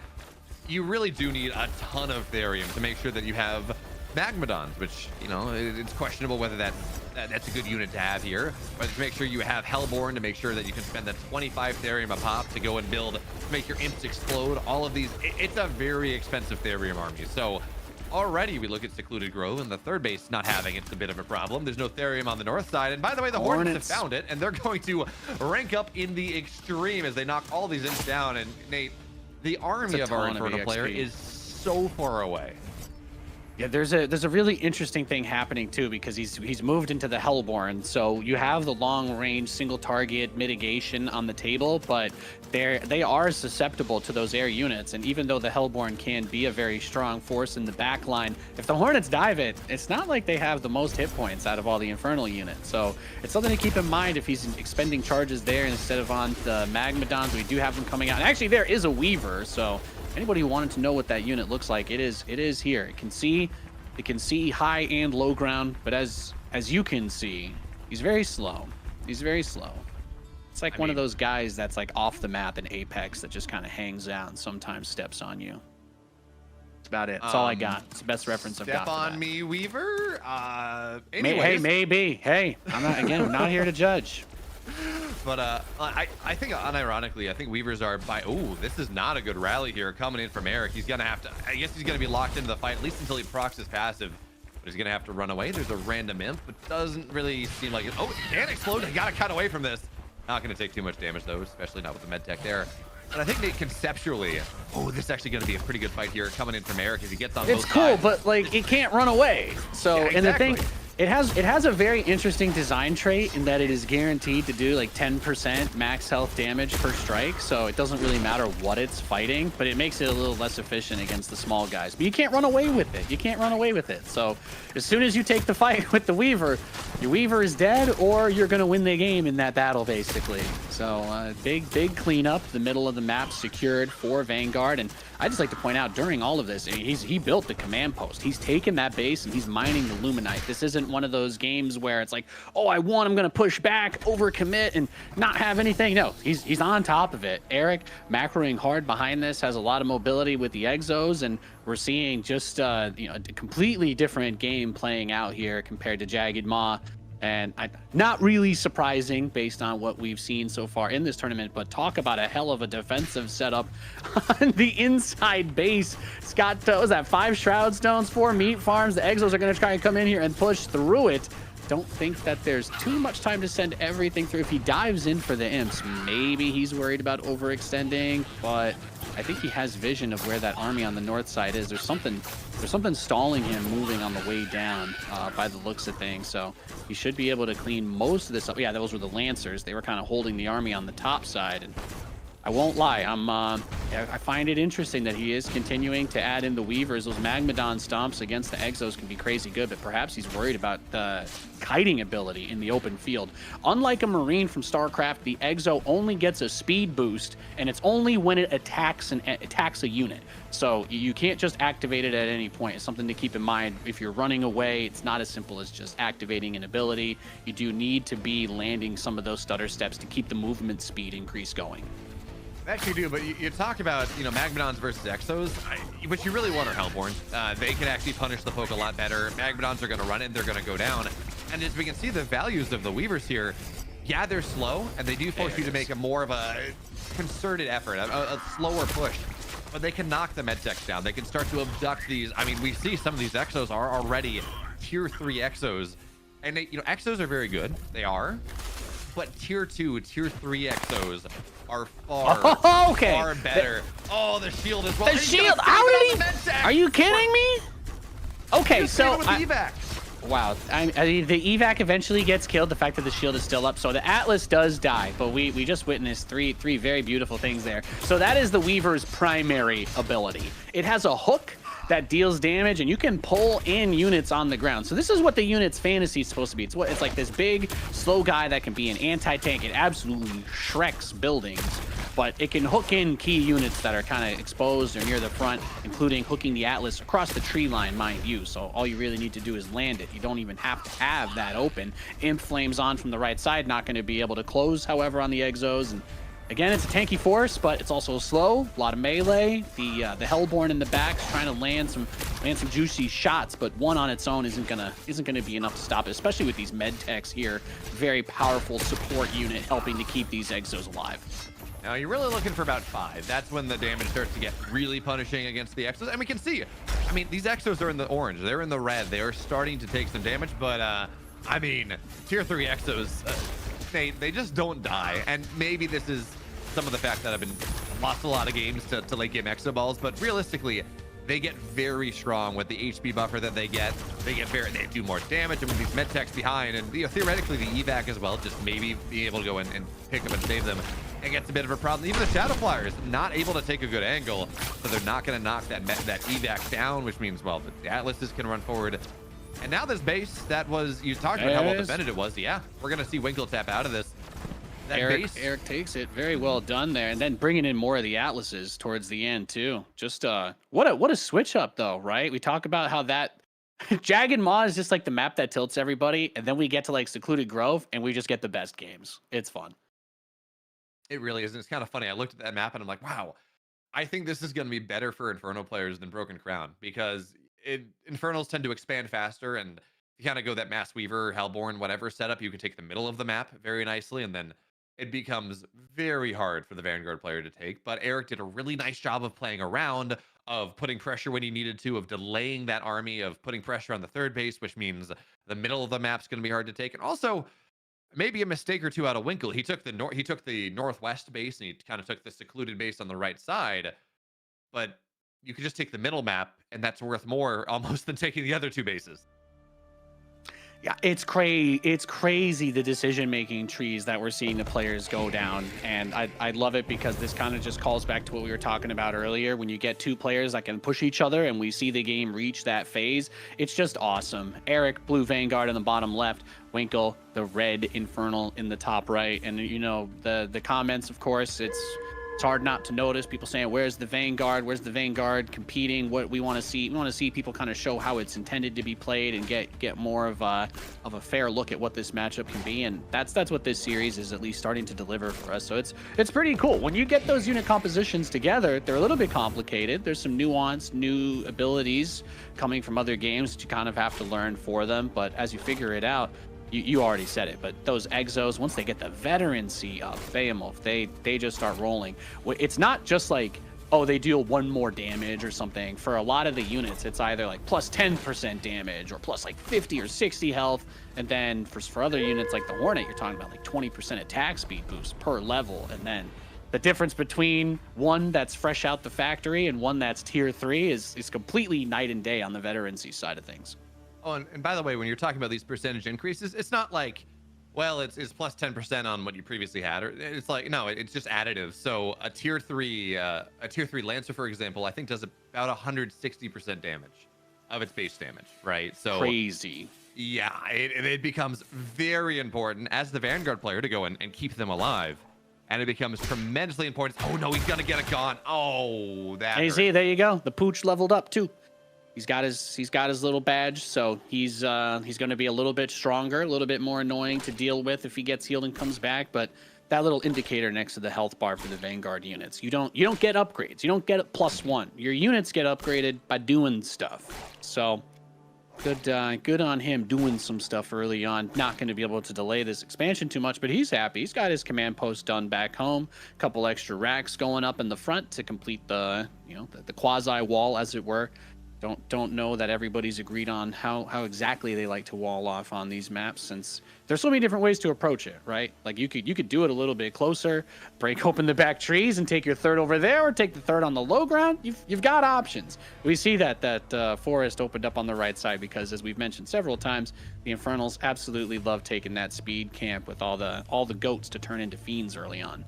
You really do need a ton of Therium to make sure that you have Magmadons, which, it's questionable whether that's a good unit to have here, but to make sure you have Hellborn, to make sure that you can spend that 25 Therium a pop to go and build, to make your imps explode, all of these. It's a very expensive Therium army. So already we look at Secluded Grove, and the 3rd base not having it's a bit of a problem. There's no Therium on the north side, and by the way, the Hornets have found it, and they're going to rank up in the extreme as they knock all these imps down. And Nate, the army of our Inferno player is so far away. Yeah, there's a really interesting thing happening too, because he's moved into the Hellborn, so you have the long range single target mitigation on the table, but they are susceptible to those air units, and even though the Hellborn can be a very strong force in the back line, if the Hornets dive it, it's not like they have the most hit points out of all the Infernal units. So it's something to keep in mind if he's expending charges there instead of on the Magmadons. We do have them coming out, and actually there is a Weaver, so anybody who wanted to know what that unit looks like, it is here. It can see high and low ground, but as you can see, he's very slow. He's very slow. It's like one of those guys that's like off the map in Apex that just kind of hangs out and sometimes steps on you. That's about it. That's all I got. It's the best reference I've got. Step on me, Weaver. Anyways. Hey, maybe. Hey, I'm not here to judge. But I think unironically, I think Weavers are by. Oh, this is not a good rally here coming in from Eric. He's gonna have to. I guess he's gonna be locked into the fight at least until he procs his passive. But he's gonna have to run away. There's a random imp, but doesn't really seem like it. Oh, it can explode. He gotta cut away from this. Not gonna take too much damage though, especially not with the med tech there. And I think Nate, conceptually, this is actually gonna be a pretty good fight here coming in from Eric as he gets on. It's cool, sides. but like it can't run away. So Yeah, and the exactly. thing. It has a very interesting design trait in that it is guaranteed to do like 10% max health damage per strike, so it doesn't really matter what it's fighting, but it makes it a little less efficient against the small guys. But you can't run away with it. You can't run away with it. So as soon as you take the fight with the Weaver, your Weaver is dead, or you're gonna win the game in that battle, basically. So big cleanup. The middle of the map secured for Vanguard, and I just like to point out during all of this, he built the command post. He's taken that base and he's mining the Luminite. This isn't one of those games where it's like, oh, I won, I'm gonna push back, overcommit, and not have anything. No, he's on top of it. Eric macroing hard behind this, has a lot of mobility with the Exos, and we're seeing just a completely different game playing out here compared to Jagged Maw. And not really surprising based on what we've seen so far in this tournament, but talk about a hell of a defensive setup on the inside base. Scott, what was that, 5 Shroud Stones, 4 Meat Farms? The Exos are going to try and come in here and push through it. Don't think that there's too much time to send everything through. If he dives in for the imps, maybe he's worried about overextending, but I think he has vision of where that army on the north side is. There's something stalling him moving on the way down by the looks of things, so he should be able to clean most of this up. Yeah, those were the Lancers. They were kind of holding the army on the top side, and I won't lie, I find it interesting that he is continuing to add in the Weavers. Those Magmadon stomps against the Exos can be crazy good, but perhaps he's worried about the kiting ability in the open field. Unlike a Marine from StarCraft, the Exo only gets a speed boost, and it's only when it attacks a unit. So you can't just activate it at any point. It's something to keep in mind. If you're running away, it's not as simple as just activating an ability. You do need to be landing some of those stutter steps to keep the movement speed increase going. Actually do, but you talk about, Magmadons versus Exos, what you really want are Hellborns. They can actually punish the poke a lot better. Magmadons are going to run in, they're going to go down. And as we can see, the values of the Weavers here, yeah, they're slow, and they do force you to make a more of a concerted effort, a slower push. But they can knock the medtechs down. They can start to abduct these. I mean, we see some of these Exos are already tier 3 Exos. And they, Exos are very good. They are. But tier 2, tier 3 Exos are far better. The shield as well. The shield? How did he? Are you kidding me? Okay, so with the evac. Wow, the evac eventually gets killed. The fact that the shield is still up, so the Atlas does die. But we just witnessed three very beautiful things there. So that is the Weaver's primary ability. It has a hook that deals damage, and you can pull in units on the ground. So this is what the unit's fantasy is supposed to be. It's like this big, slow guy that can be an anti-tank. It absolutely shreks buildings, but it can hook in key units that are kind of exposed or near the front, including hooking the Atlas across the tree line, mind you. So all you really need to do is land it. You don't even have to have that open. Imp flames on from the right side, not going to be able to close, however, on the Exos. And again, it's a tanky force, but it's also slow. A lot of melee. The Hellborn in the back is trying to land some juicy shots, but one on its own isn't gonna be enough to stop it, especially with these med techs here. Very powerful support unit helping to keep these Exos alive. Now you're really looking for about 5. That's when the damage starts to get really punishing against the Exos. And we can see, I mean, these Exos are in the orange. They're in the red. They are starting to take some damage, but I mean, tier 3 Exos, they just don't die. And maybe this is some of the fact that I've been lost a lot of games to late game Exo balls, but realistically, they get very strong with the HP buffer that they get. They do more damage, and with these med techs behind, and theoretically the evac as well, just maybe being able to go in and pick them and save them, it gets a bit of a problem. Even the Shadow Flyers not able to take a good angle, so they're not going to knock that evac down, which means, well, the Atlases can run forward. And now this base that was, you talked about how well defended it was. Yeah, we're going to see Winkle tap out of this. Eric takes it. Very well done there, and then bringing in more of the Atlases towards the end too. Just what a switch up though, right? We talk about how that Jagged Maw is just like the map that tilts everybody, and then we get to like Secluded Grove, and we just get the best games. It's fun. It really is. And it's kind of funny. I looked at that map and I'm like, wow, I think this is going to be better for Inferno players than Broken Crown, because Infernals tend to expand faster, and you kind of go that Mass Weaver, Hellborn, whatever setup, you can take the middle of the map very nicely, and then it becomes very hard for the Vanguard player to take. But Eric did a really nice job of playing around, of putting pressure when he needed to, of delaying that army, of putting pressure on the third base, which means the middle of the map's going to be hard to take. And also, maybe a mistake or two out of Winkle. He took the northwest base, and he kind of took the secluded base on the right side. But you could just take the middle map, and that's worth more almost than taking the other two bases. Yeah, it's crazy the decision-making trees that we're seeing the players go down, and I love it because this kind of just calls back to what we were talking about earlier. When you get two players that can push each other and we see the game reach that phase, it's just awesome. Eric, blue Vanguard in the bottom left, Winkle, the red Infernal in the top right, and you know the comments, of course, it's hard not to notice people saying, where's the Vanguard competing, what we want to see. We want to see people kind of show how it's intended to be played and get more of a fair look at what this matchup can be, and that's what this series is at least starting to deliver for us. So it's pretty cool when you get those unit compositions together. They're a little bit complicated. There's some nuance, new abilities coming from other games that you kind of have to learn for them, but as you figure it out, you already said it, but those Exos, once they get the veterancy up, they just start rolling. It's not just like, oh, they deal one more damage or something. For a lot of the units, it's either like plus 10% damage or plus like 50 or 60 health. And then for other units like the Hornet, you're talking about like 20% attack speed boost per level. And then the difference between one that's fresh out the factory and one that's tier 3 is completely night and day on the veterancy side of things. Oh, and by the way, when you're talking about these percentage increases, it's not like, well, it's plus 10% on what you previously had, or it's like, no, it's just additive. So a tier 3 Lancer, for example, I think does about 160% damage of its base damage, right? So crazy. Yeah, it becomes very important as the Vanguard player to go in and keep them alive. And it becomes tremendously important. Oh no, he's gonna get a gone. Oh, that. Hey, see, there you go. The Pooch leveled up too. He's got his little badge, so he's going to be a little bit stronger, a little bit more annoying to deal with if he gets healed and comes back. But that little indicator next to the health bar for the Vanguard units, you don't get upgrades. You don't get a +1. Your units get upgraded by doing stuff. So good on him doing some stuff early on. Not going to be able to delay this expansion too much, but he's happy. He's got his command post done back home. A couple extra racks going up in the front to complete the quasi wall, as it were. Don't know that everybody's agreed on how exactly they like to wall off on these maps, since there's so many different ways to approach it, right? Like you could do it a little bit closer, break open the back trees and take your third over there, or take the third on the low ground. You've got options. We see that forest opened up on the right side because, as we've mentioned several times, the Infernals absolutely love taking that speed camp with all the goats to turn into fiends early on.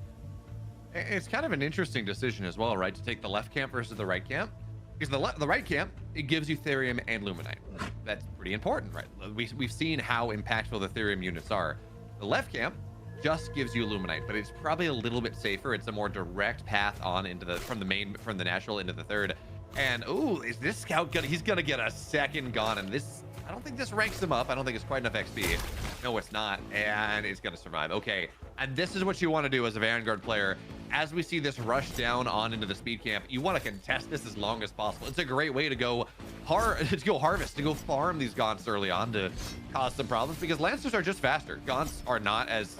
It's kind of an interesting decision as well, right? To take the left camp versus the right camp. Because the right camp, it gives you Therium and Luminite. That's pretty important, right? We've seen how impactful the Therium units are. The left camp just gives you Luminite, but it's probably a little bit safer. It's a more direct path on into from the natural into the third. And ooh, is this scout he's gonna get a second gun, and this, I don't think this ranks him up. I don't think it's quite enough XP. No, it's not, and it's gonna survive. Okay, and this is what you want to do as a Vanguard player. As we see this rush down on into the speed camp, you want to contest this as long as possible. It's a great way to go harvest, to go farm these Gaunts early on to cause some problems, because Lancers are just faster. Gaunts are not as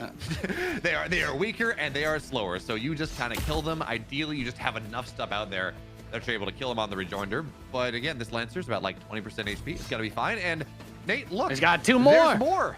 they are weaker and they are slower. So you just kind of kill them. Ideally, you just have enough stuff out there that you're able to kill them on the rejoinder. But again, this Lancer's about like 20% HP. It's gonna be fine. And Nate, look, he's got two more. There's more.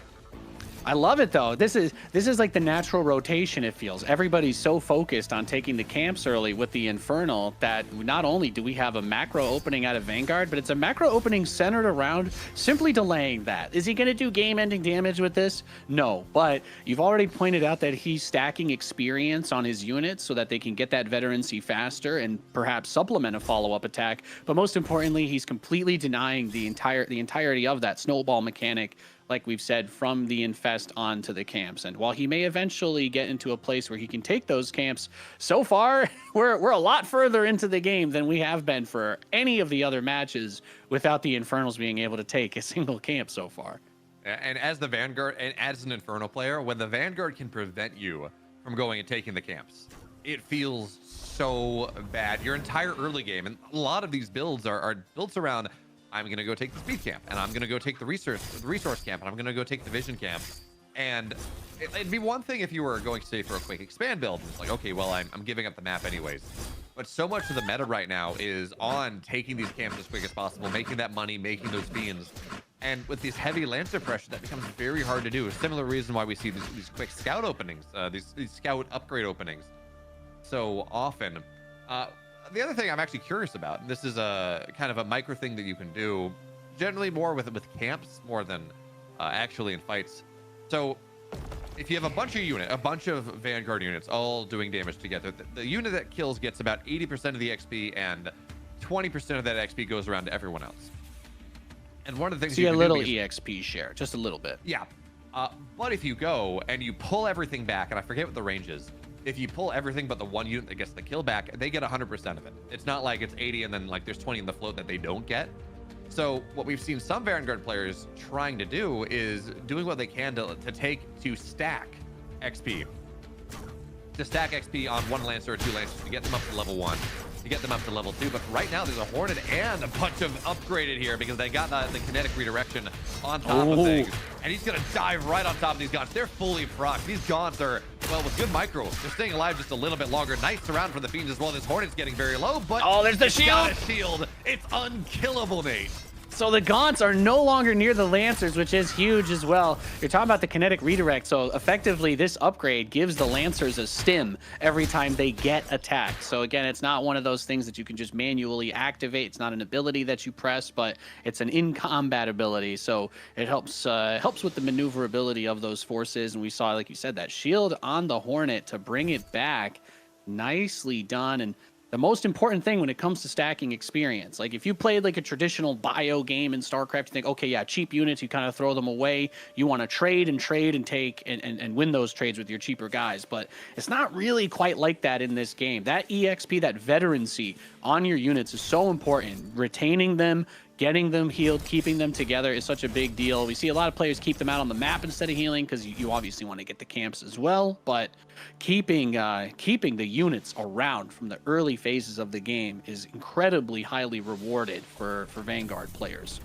I love it though. This is like the natural rotation. It feels everybody's so focused on taking the camps early with the Infernal that not only do we have a macro opening out of Vanguard, but it's a macro opening centered around simply delaying that. Is he going to do game-ending damage with this? No, but you've already pointed out that he's stacking experience on his units so that they can get that veterancy faster and perhaps supplement a follow-up attack. But most importantly, he's completely denying the entirety of that snowball mechanic, like we've said, from the infest onto the camps. And while he may eventually get into a place where he can take those camps, so far we're a lot further into the game than we have been for any of the other matches without the Infernals being able to take a single camp so far. And as the Vanguard, and as an Infernal player, when the Vanguard can prevent you from going and taking the camps, it feels so bad. Your entire early game, and a lot of these builds are built around, I'm going to go take the speed camp, and I'm going to go take the resource camp, and I'm going to go take the vision camp. And it'd be one thing if you were going to say for a quick expand build. It's like, okay, well, I'm giving up the map anyways. But so much of the meta right now is on taking these camps as quick as possible, making that money, making those beans. And with these heavy Lancer pressure, that becomes very hard to do. A similar reason why we see these quick scout openings, these scout upgrade openings so often. The other thing I'm actually curious about, and this is a kind of a micro thing that you can do, generally more with camps more than actually in fights. So if you have a bunch of Vanguard units all doing damage together, the unit that kills gets about 80% of the XP, and 20% of that XP goes around to everyone else. And one of the things see a little EXP share, just a little bit. Yeah, but if you go and you pull everything back, and I forget what the range is. If you pull everything but the one unit that gets the kill back, they get 100% of it. It's not like it's 80 and then like there's 20 in the float that they don't get. So what we've seen some Vanguard players trying to do is doing what they can to stack XP. To stack XP on one Lancer or two Lancers to get them up to level 1, to get them up to level 2. But right now there's a Hornet and a bunch of upgraded here because they got the kinetic redirection on top of things. And he's going to dive right on top of these Gaunts. They're fully proc. These Gaunts are, well, with good micro, they're staying alive just a little bit longer. Nice surround for the Fiends as well. This Hornet's getting very low, but oh, there's the shield. Got a shield. It's unkillable, Nate. So the Gaunts are no longer near the Lancers, which is huge as well. You're talking about the kinetic redirect, so effectively this upgrade gives the Lancers a stim every time they get attacked. So again, it's not one of those things that you can just manually activate. It's not an ability that you press, but it's an in-combat ability. So it helps with the maneuverability of those forces. And we saw, like you said, that shield on the Hornet to bring it back. Nicely done. And the most important thing when it comes to stacking experience, like if you played like a traditional bio game in StarCraft, you think, okay, yeah, cheap units, you kind of throw them away. You want to trade and take and win those trades with your cheaper guys. But it's not really quite like that in this game. That EXP, that veterancy on your units is so important. Retaining them, getting them healed, keeping them together is such a big deal. We see a lot of players keep them out on the map instead of healing because you obviously want to get the camps as well. But keeping the units around from the early phases of the game is incredibly highly rewarded for Vanguard players.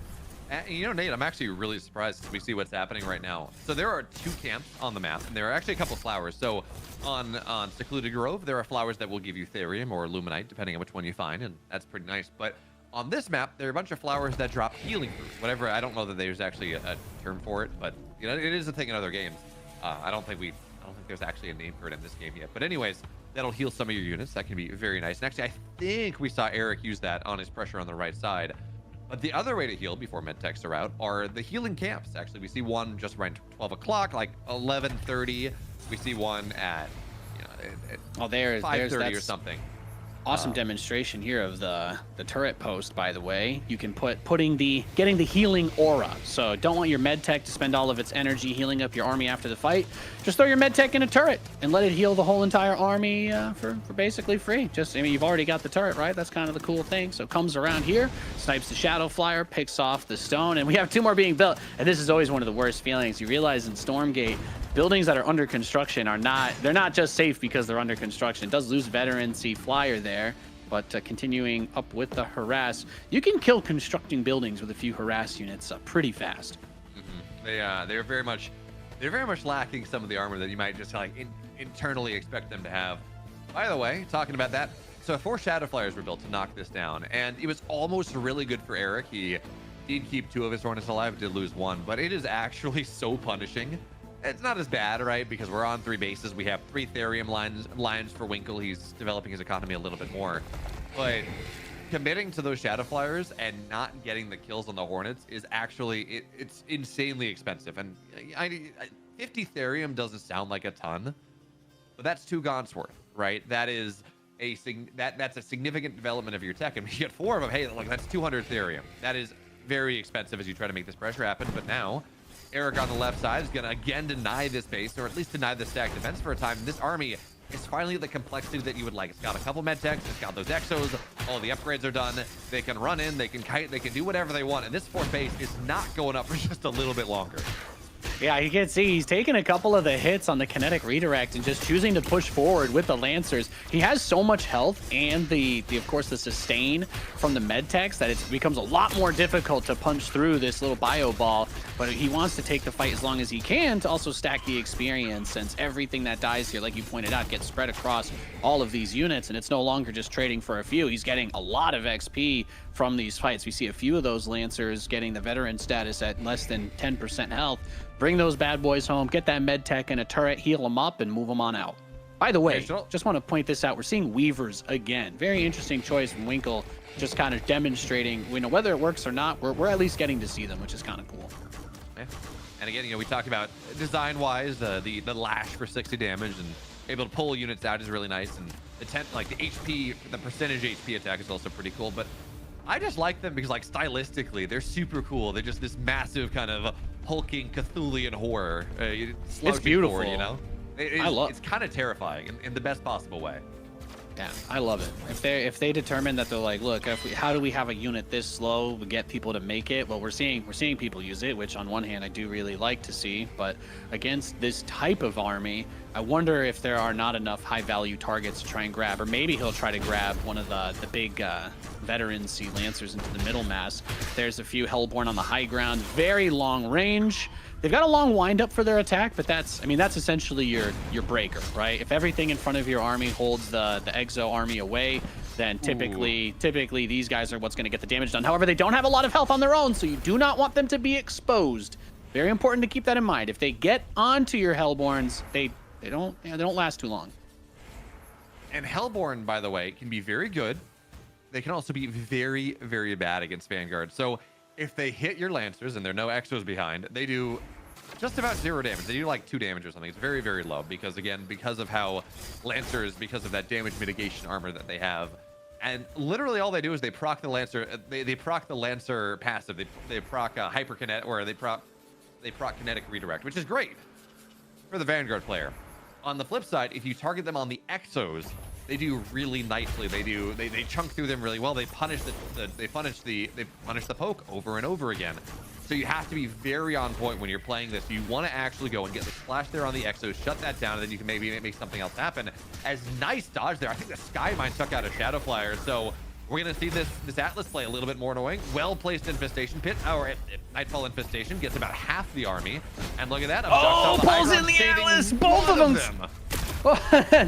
You know, Nate, I'm actually really surprised as we see what's happening right now. So there are 2 camps on the map, and there are actually a couple flowers. So on Secluded Grove, there are flowers that will give you Therium or Luminite, depending on which one you find, and that's pretty nice. But on this map, there are a bunch of flowers that drop healing fruit. Whatever, I don't know that there's actually a term for it, but you know, it is a thing in other games. I don't think there's actually a name for it in this game yet. But anyways, that'll heal some of your units. That can be very nice. And actually, I think we saw Eric use that on his pressure on the right side. But the other way to heal before medtechs are out are the healing camps. Actually, we see one just around 12 o'clock, like 11:30. We see one at, you know, at 5:30 or something. Awesome demonstration here of the turret post, by the way. You can getting the healing aura. So don't want your med tech to spend all of its energy healing up your army after the fight. Just throw your med tech in a turret and let it heal the whole entire army for basically free. I mean, you've already got the turret, right? That's kind of the cool thing. So it comes around here, snipes the shadow flyer, picks off the stone, and we have 2 more being built. And this is always one of the worst feelings. You realize in Stormgate, buildings that are under construction they're not just safe because they're under construction. It does lose veterancy flyer there, but continuing up with the harass, you can kill constructing buildings with a few harass units pretty fast. Mm-hmm. They're very much lacking some of the armor that you might just like internally expect them to have. By the way, talking about that, so 4 shadow flyers were built to knock this down, and it was almost really good for Eric. He did keep 2 of his Hornets alive, did lose 1, but it is actually so punishing it's not as bad, right? Because we're on 3 bases. We have 3 Therium lines for Winkle. He's developing his economy a little bit more. But committing to those Shadow Flyers and not getting the kills on the Hornets is actually, it's insanely expensive. And 50 Therium doesn't sound like a ton, but that's 2 Gaunts worth, right? That is that's a significant development of your tech. And when you get 4 of them, hey, look, that's 200 Therium. That is very expensive as you try to make this pressure happen. But now Eric on the left side is going to again deny this base, or at least deny the stack defense for a time. And this army is finally the complexity that you would like. It's got a couple med techs, it's got those exos, all the upgrades are done. They can run in, they can kite, they can do whatever they want. And this 4th base is not going up for just a little bit longer. Yeah, you can see he's taken a couple of the hits on the kinetic redirect and just choosing to push forward with the Lancers. He has so much health and the of course the sustain from the med techs that it becomes a lot more difficult to punch through this little bio ball. But he wants to take the fight as long as he can to also stack the experience, since everything that dies here, like you pointed out, gets spread across all of these units, and it's no longer just trading for a few. He's getting a lot of XP from these fights. We see a few of those Lancers getting the veteran status at less than 10% health. Bring those bad boys home, get that med tech and a turret, heal them up, and move them on out. By the way, just want to point this out. We're seeing Weavers again. Very interesting choice from Winkle, just kind of demonstrating, whether it works or not, we're at least getting to see them, which is kind of cool. Yeah. And again, we talked about design-wise, the lash for 60 damage and able to pull units out is really nice. And the HP, the percentage HP attack is also pretty cool. But I just like them because, like, stylistically, they're super cool. They're just this massive kind of hulking Cthulhian horror. It's beautiful, forward, it's kind of terrifying in the best possible way. Yeah, I love it. If they determine that they're like, look, how do we have a unit this slow to get people to make it? Well, we're seeing people use it, which on one hand I do really like to see, but against this type of army, I wonder if there are not enough high value targets to try and grab, or maybe he'll try to grab one of the big veteran Sea Lancers into the middle mass. There's a few Hellborn on the high ground, very long range. They've got a long windup for their attack, but that's essentially your breaker, right? If everything in front of your army holds the Exo army away, then typically these guys are what's going to get the damage done. However, they don't have a lot of health on their own, so you do not want them to be exposed. Very important to keep that in mind. If they get onto your Hellborns, they don't last too long. And Hellborn, by the way, can be very good. They can also be very, very bad against Vanguard. So if they hit your Lancers and there are no Exos behind, they do just about 0 damage. They do like 2 damage or something. It's very, very low because, again, because of how Lancers, because of that damage mitigation armor that they have. And literally all they do is they proc the Lancer. They proc the Lancer passive. They proc hyperkinetic, or they proc kinetic redirect, which is great for the Vanguard player. On the flip side, if you target them on the Exos, they do really nicely. They chunk through them really well. They punish the poke over and over again. So you have to be very on point when you're playing this. You want to actually go and get the splash there on the Exos, shut that down, and then you can maybe make something else happen. As nice dodge there. I think the Sky Mine took out a Shadow Flyer, so we're going to see this Atlas play a little bit more annoying. Well-placed Infestation Pit, or Nightfall Infestation, gets about half the army. And look at that. Pulls in the Atlas! Both of them!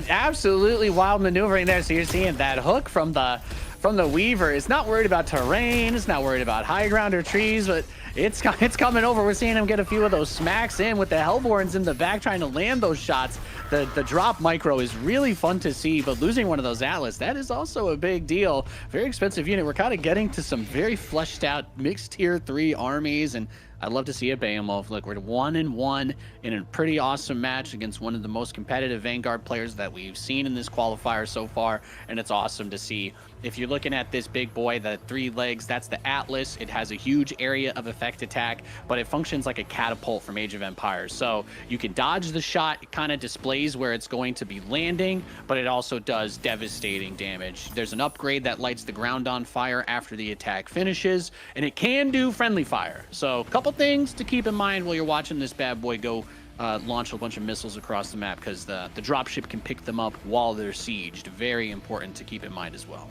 Absolutely wild maneuvering there. So you're seeing that hook from the Weaver. It's not worried about terrain. It's not worried about high ground or trees, but it's coming over. We're seeing him get a few of those smacks in with the Hellborns in the back trying to land those shots. The drop micro is really fun to see, but losing one of those Atlas, that is also a big deal. Very expensive unit. We're kind of getting to some very fleshed out mixed tier 3 armies, and I'd love to see a Behemoth. Look, we're 1-1 in a pretty awesome match against one of the most competitive Vanguard players that we've seen in this qualifier so far, and it's awesome to see. If you're looking at this big boy, the 3 legs, that's the Atlas. It has a huge area of effect attack, but it functions like a catapult from Age of Empires. So you can dodge the shot. It kind of displays where it's going to be landing, but it also does devastating damage. There's an upgrade that lights the ground on fire after the attack finishes, and it can do friendly fire. So a couple things to keep in mind while you're watching this bad boy go launch a bunch of missiles across the map, because the dropship can pick them up while they're sieged. Very important to keep in mind as well.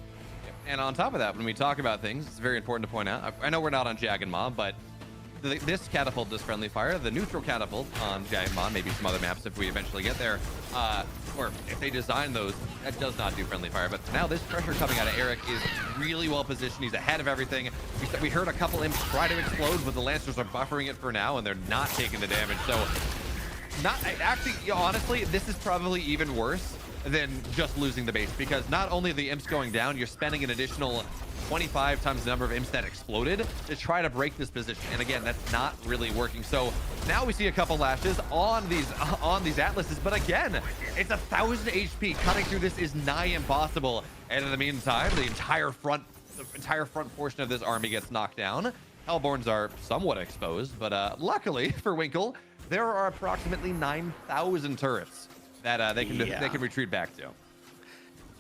And on top of that, when we talk about things, it's very important to point out, I know we're not on Jag and Ma, but this catapult does friendly fire. The neutral catapult on Jag and Ma, maybe some other maps if we eventually get there, or if they design those, that does not do friendly fire. But now this pressure coming out of Eric is really well positioned. He's ahead of everything. We heard a couple imps try to explode, but the Lancers are buffering it for now, and they're not taking the damage. So Actually, honestly, this is probably even worse than just losing the base, because not only are the imps going down, you're spending an additional 25 times the number of imps that exploded to try to break this position. And again, that's not really working. So now we see a couple lashes on these atlases, but again, it's 1,000 HP. Cutting through this is nigh impossible. And in the meantime, the entire front portion of this army gets knocked down. Hellborns are somewhat exposed, but luckily for Winkle, there are approximately 9,000 turrets that they can retreat back to.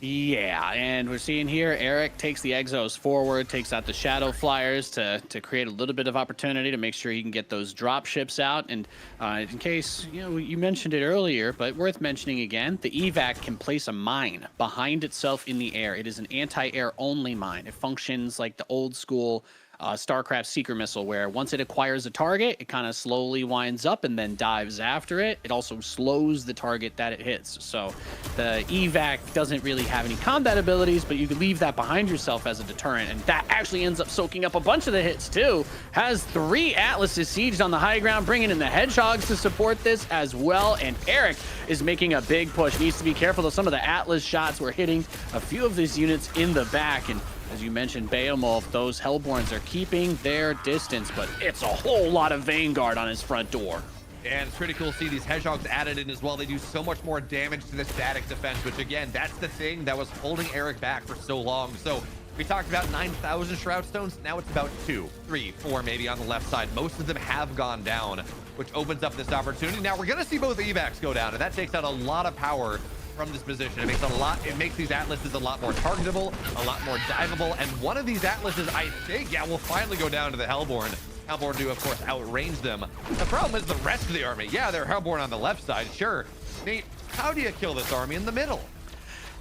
Yeah, and we're seeing here, Eric takes the Exos forward, takes out the Shadow Flyers to create a little bit of opportunity to make sure he can get those drop ships out. And in case, you mentioned it earlier, but worth mentioning again, the evac can place a mine behind itself in the air. It is an anti-air only mine. It functions like the old school StarCraft Seeker missile, where once it acquires a target, it kind of slowly winds up and then dives after it. It also slows the target that it hits. So the evac doesn't really have any combat abilities, but you can leave that behind yourself as a deterrent, and that actually ends up soaking up a bunch of the hits too. Has 3 Atlases sieged on the high ground, bringing in the Hedgehogs to support this as well. And Eric is making a big push. Needs to be careful, though. Some of the Atlas shots were hitting a few of these units in the back, and as you mentioned, Beowulf, those Hellborns are keeping their distance, but it's a whole lot of Vanguard on his front door. And it's pretty cool to see these Hedgehogs added in as well. They do so much more damage to the static defense, which again, that's the thing that was holding Eric back for so long. So we talked about 9,000 Shroud Stones. Now it's about 2, 3, 4 maybe on the left side. Most of them have gone down, which opens up this opportunity. Now we're going to see both evacs go down, and that takes out a lot of power from this position. It makes these Atlases a lot more targetable, a lot more diveable, and one of these Atlases, I think, will finally go down to the Hellborn. Hellborn do, of course, outrange them. The problem is the rest of the army. Yeah, they're Hellborn on the left side, sure. Nate, how do you kill this army in the middle?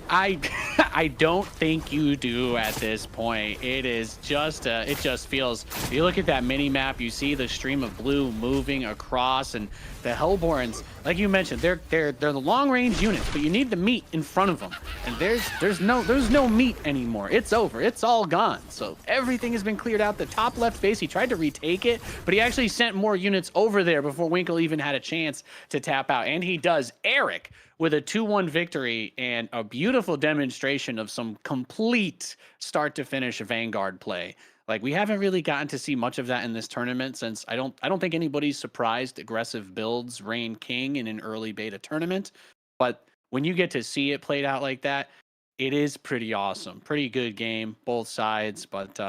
I don't think you do at this point. It is just it just feels, you look at that mini map, you see the stream of blue moving across, and the Hellborns, like you mentioned, they're the long range units, but you need the meat in front of them, and there's no meat anymore. It's over. It's all gone. So everything has been cleared out. The top left base, he tried to retake it, but he actually sent more units over there before Winkle even had a chance to tap out, and he does. Eric with a 2-1 victory and a beautiful demonstration of some complete start to finish Vanguard play. Like, we haven't really gotten to see much of that in this tournament, since I don't think anybody's surprised aggressive builds reign king in an early beta tournament. But when you get to see it played out like that, it is pretty awesome. Pretty good game, both sides. But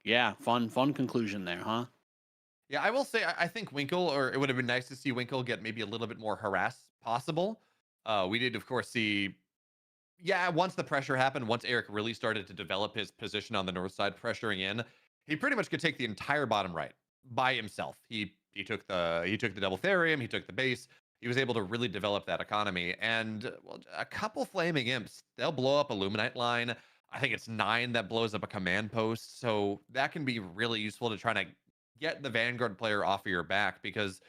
yeah, fun conclusion there, huh? Yeah, I will say, I think Winkle, or it would have been nice to see Winkle get maybe a little bit more harassed possible. We did, of course, see, once the pressure happened, once Eric really started to develop his position on the north side, pressuring in, he pretty much could take the entire bottom right by himself. He took the double therium, he took the base. He was able to really develop that economy. And well, a couple flaming imps, they'll blow up a Luminite line. I think it's 9 that blows up a command post. So that can be really useful to try to get the Vanguard player off of your back, because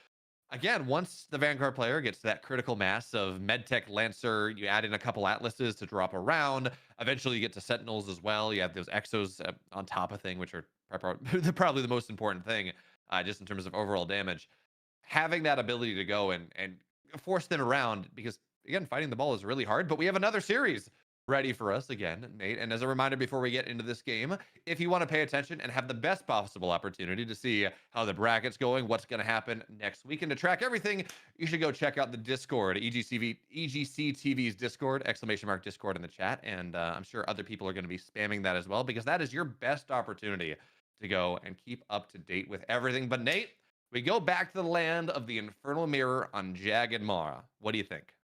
again, once the Vanguard player gets to that critical mass of Medtech Lancer, you add in a couple Atlases to drop around. Eventually, you get to Sentinels as well. You have those Exos on top of thing, which are probably the most important thing, just in terms of overall damage. Having that ability to go and force them around, because again, fighting the ball is really hard. But we have another series ready for us again, Nate. And as a reminder, before we get into this game, if you want to pay attention and have the best possible opportunity to see how the bracket's going, what's going to happen next week, and to track everything, you should go check out the Discord, EGCTV's Discord, !Discord in the chat. And I'm sure other people are going to be spamming that as well, because that is your best opportunity to go and keep up to date with everything. But Nate, we go back to the land of the Infernal Mirror on Jagged Mara. What do you think?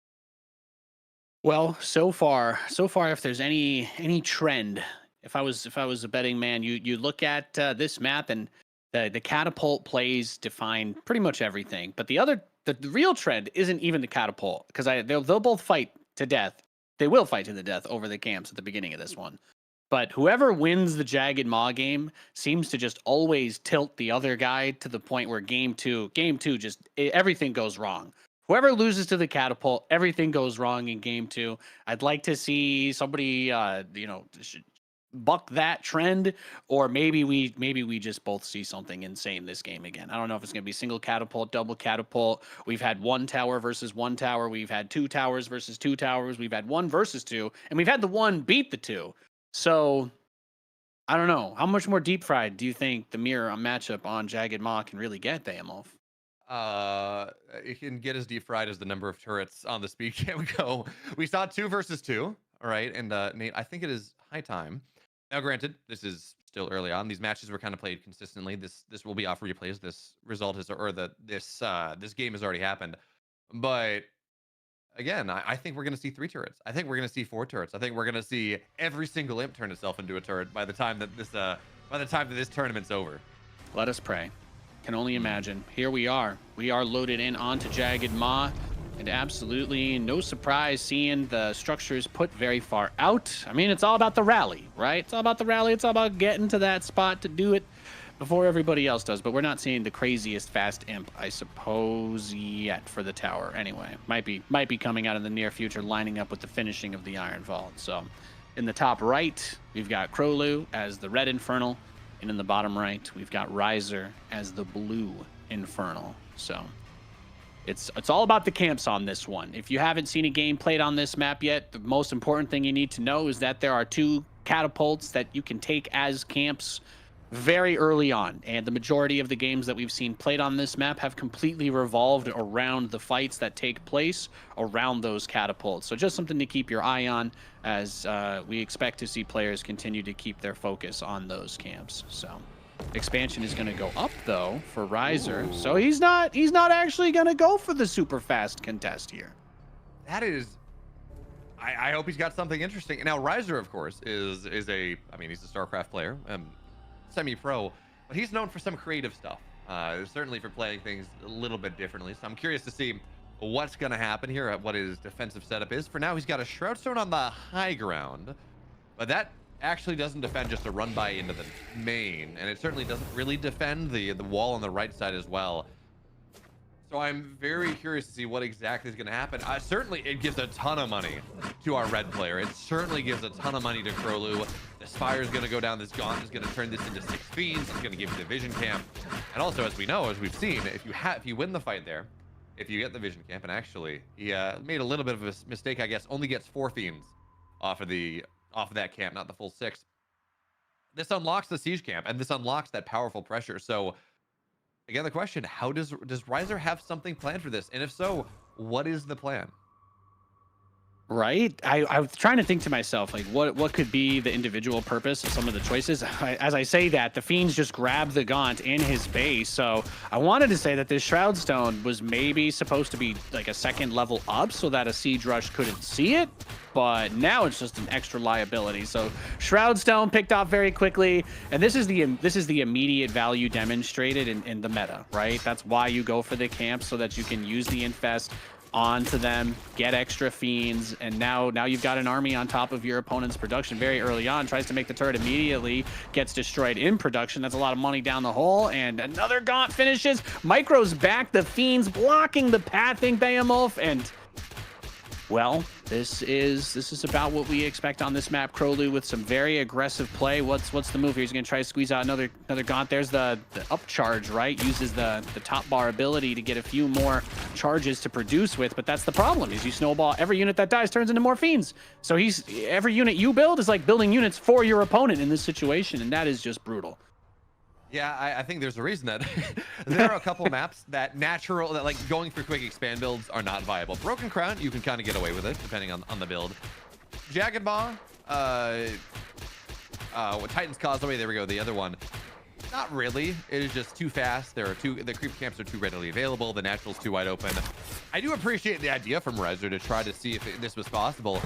Well, so far, if there's any trend, if I was a betting man, you look at this map, and the catapult plays define pretty much everything. But the real trend isn't even the catapult, because they'll both fight to death. They will fight to the death over the camps at the beginning of this one. But whoever wins the Jagged Maw game seems to just always tilt the other guy to the point where game two just everything goes wrong. Whoever loses to the catapult, everything goes wrong in game 2. I'd like to see somebody, buck that trend, or maybe we just both see something insane this game again. I don't know if it's going to be single catapult, double catapult. We've had 1 tower versus 1 tower. We've had 2 towers versus 2 towers. We've had 1 versus 2, and we've had the 1 beat the 2. So I don't know. How much more deep fried do you think the mirror matchup on Jagged Maw can really get, Behemoth? It can get as deep fried as the number of turrets on the speed cam go. We saw 2 versus 2, all right, and Nate, I think it is high time. Now, granted, this is still early on. These matches were kind of played consistently. This will be off replays. This result has, or this game has already happened. But again, I think we're going to see 3 turrets. I think we're going to see 4 turrets. I think we're going to see every single imp turn itself into a turret by the time that this tournament's over. Let us pray. Can only imagine. Here we are. We are loaded in onto Jagged Maw, and absolutely no surprise seeing the structures put very far out. I mean, it's all about the rally, right? It's all about the rally. It's all about getting to that spot to do it before everybody else does. But we're not seeing the craziest fast imp, I suppose, yet for the tower. Anyway, might be coming out in the near future, lining up with the finishing of the Iron Vault. So, in the top right, we've got Krolu as the red Infernal. And in the bottom right, we've got Riser as the blue Infernal. So it's all about the camps on this one. If you haven't seen a game played on this map yet, the most important thing you need to know is that there are 2 catapults that you can take as camps very early on. And the majority of the games that we've seen played on this map have completely revolved around the fights that take place around those catapults. So just something to keep your eye on as we expect to see players continue to keep their focus on those camps. So expansion is going to go up though for Riser. Ooh. So he's not actually going to go for the super fast contest here. That is, I hope he's got something interesting. Now Riser, of course, is he's a StarCraft player. Semi-pro, but he's known for some creative stuff, certainly for playing things a little bit differently. So I'm curious to see what's going to happen here, what his defensive setup is. For now, he's got a Shroud Stone on the high ground, but that actually doesn't defend just a run by into the main, and it certainly doesn't really defend the wall on the right side as well. So I'm very curious to see what exactly is going to happen. Certainly, it gives a ton of money to our red player. It certainly gives a ton of money to Krolu. The Spire is going to go down. This Gaunt is going to turn this into 6 Fiends. It's going to give you the Vision Camp. And also, as we know, as we've seen, if you win the fight there, if you get the Vision Camp, and actually, he made a little bit of a mistake, I guess, only gets 4 Fiends off of that camp, not the full 6. This unlocks the Siege Camp, and this unlocks that powerful pressure. So again, the question, how does Riser have something planned for this? And if so, what is the plan? Right? I was trying to think to myself, like, what could be the individual purpose of some of the choices? As I say that, the Fiends just grab the Gaunt in his base. So I wanted to say that this Shroud Stone was maybe supposed to be like a 2nd level up so that a Siege Rush couldn't see it. But now it's just an extra liability. So Shroud Stone picked off very quickly. And this is the immediate value demonstrated in the meta, right? That's why you go for the camp, so that you can use the Infest onto them, get extra Fiends, and now you've got an army on top of your opponent's production very early on. Tries to make the turret immediately, gets destroyed in production. That's a lot of money down the hole, and another Gaunt finishes. Micro's back, the Fiends blocking the pathing Behemoth, and well, this is about what we expect on this map. Krolu with some very aggressive play. What's the move here? He's going to try to squeeze out another Gaunt. There's the up charge, right? Uses the top bar ability to get a few more charges to produce with, but that's the problem, is you snowball. Every unit that dies turns into more Fiends. So every unit you build is like building units for your opponent in this situation, and that is just brutal. Yeah, I think there's a reason that there are a couple maps that like going for quick expand builds are not viable. Broken Crown, you can kind of get away with it depending on the build. Jagged Maw, Titan's Causeway, there we go, the other one. Not really. It is just too fast. The creep camps are too readily available. The natural's too wide open. I do appreciate the idea from Riser to try to see if this was possible.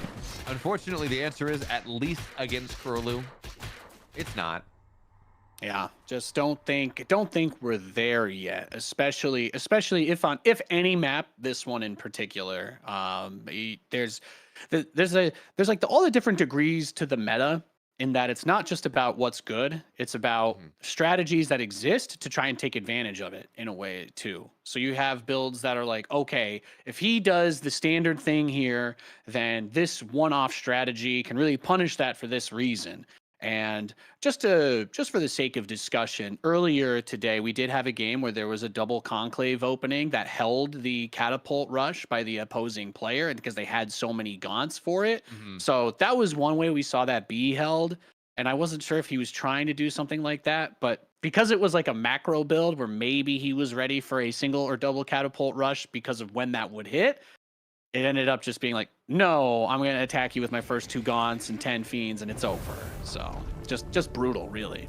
Unfortunately, the answer is, at least against Krolu, it's not. Yeah, just don't think we're there yet, especially if any map, this one in particular. There's like all the different degrees to the meta, in that it's not just about what's good, it's about strategies that exist to try and take advantage of it in a way too. So you have builds that are like, okay, if he does the standard thing here, then this one-off strategy can really punish that for this reason. And just for the sake of discussion, earlier today we did have a game where there was a double conclave opening that held the catapult rush by the opposing player, and because they had so many gaunts for it. So that was one way we saw that be held. And I wasn't sure if he was trying to do something like that, but because it was like a macro build where maybe he was ready for a single or double catapult rush because of when that would hit, it ended up just being like, no, I'm going to attack you with my first 2 gaunts and 10 fiends, and it's over. So just brutal, really.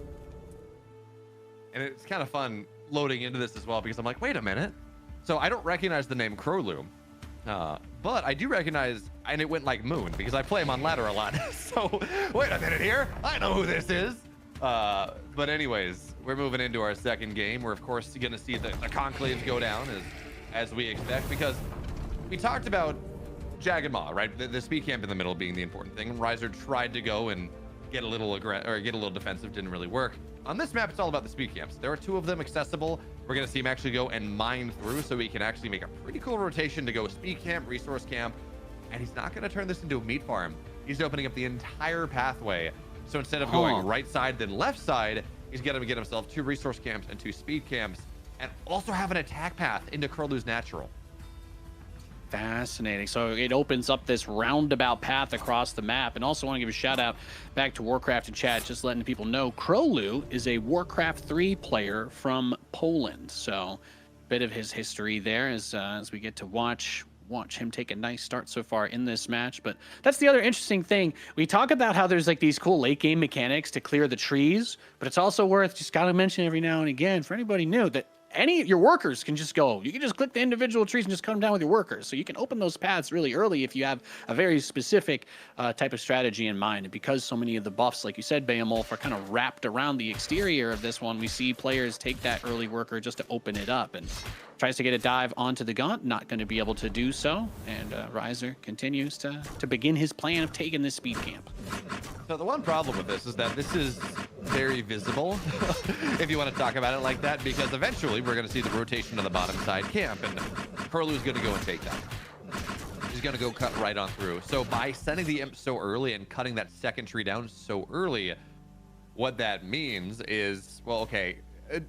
And it's kind of fun loading into this as well, because I'm like, wait a minute. So I don't recognize the name Crowloom, but I do recognize, and it went like Moon, because I play him on ladder a lot. So wait a minute here. I know who this is. But anyways, we're moving into our second game. We're, of course, going to see the conclaves go down as we expect, because we talked about Jagged Maw, right? The speed camp in the middle being the important thing. Riser tried to go and get a little defensive, didn't really work. On this map, it's all about the speed camps. There are 2 of them accessible. We're gonna see him actually go and mine through, so he can actually make a pretty cool rotation to go speed camp, resource camp, and he's not gonna turn this into a meat farm. He's opening up the entire pathway. So instead of going right side then left side, he's gonna get himself 2 resource camps and 2 speed camps, and also have an attack path into Curlew's natural. Fascinating. So it opens up this roundabout path across the map. And also want to give a shout out back to Warcraft in chat, just letting people know Crowlu is a Warcraft 3 player from Poland. So bit of his history there as we get to watch him take a nice start so far in this match. But that's the other interesting thing. We talk about how there's like these cool late game mechanics to clear the trees, but it's also worth just got to mention every now and again for anybody new that your workers can just go. You can just click the individual trees and just cut them down with your workers. So you can open those paths really early if you have a very specific type of strategy in mind. And because so many of the buffs, like you said, Beowulf, are kind of wrapped around the exterior of this one, we see players take that early worker just to open it up. And tries to get a dive onto the gaunt, not going to be able to do so. And Riser continues to begin his plan of taking this speed camp. So the one problem with this is that this is very visible, if you want to talk about it like that, because eventually we're going to see the rotation of the bottom side camp, and Curlew's going to go and take that. He's going to go cut right on through. So by sending the imp so early and cutting that second tree down so early, what that means is, well, okay,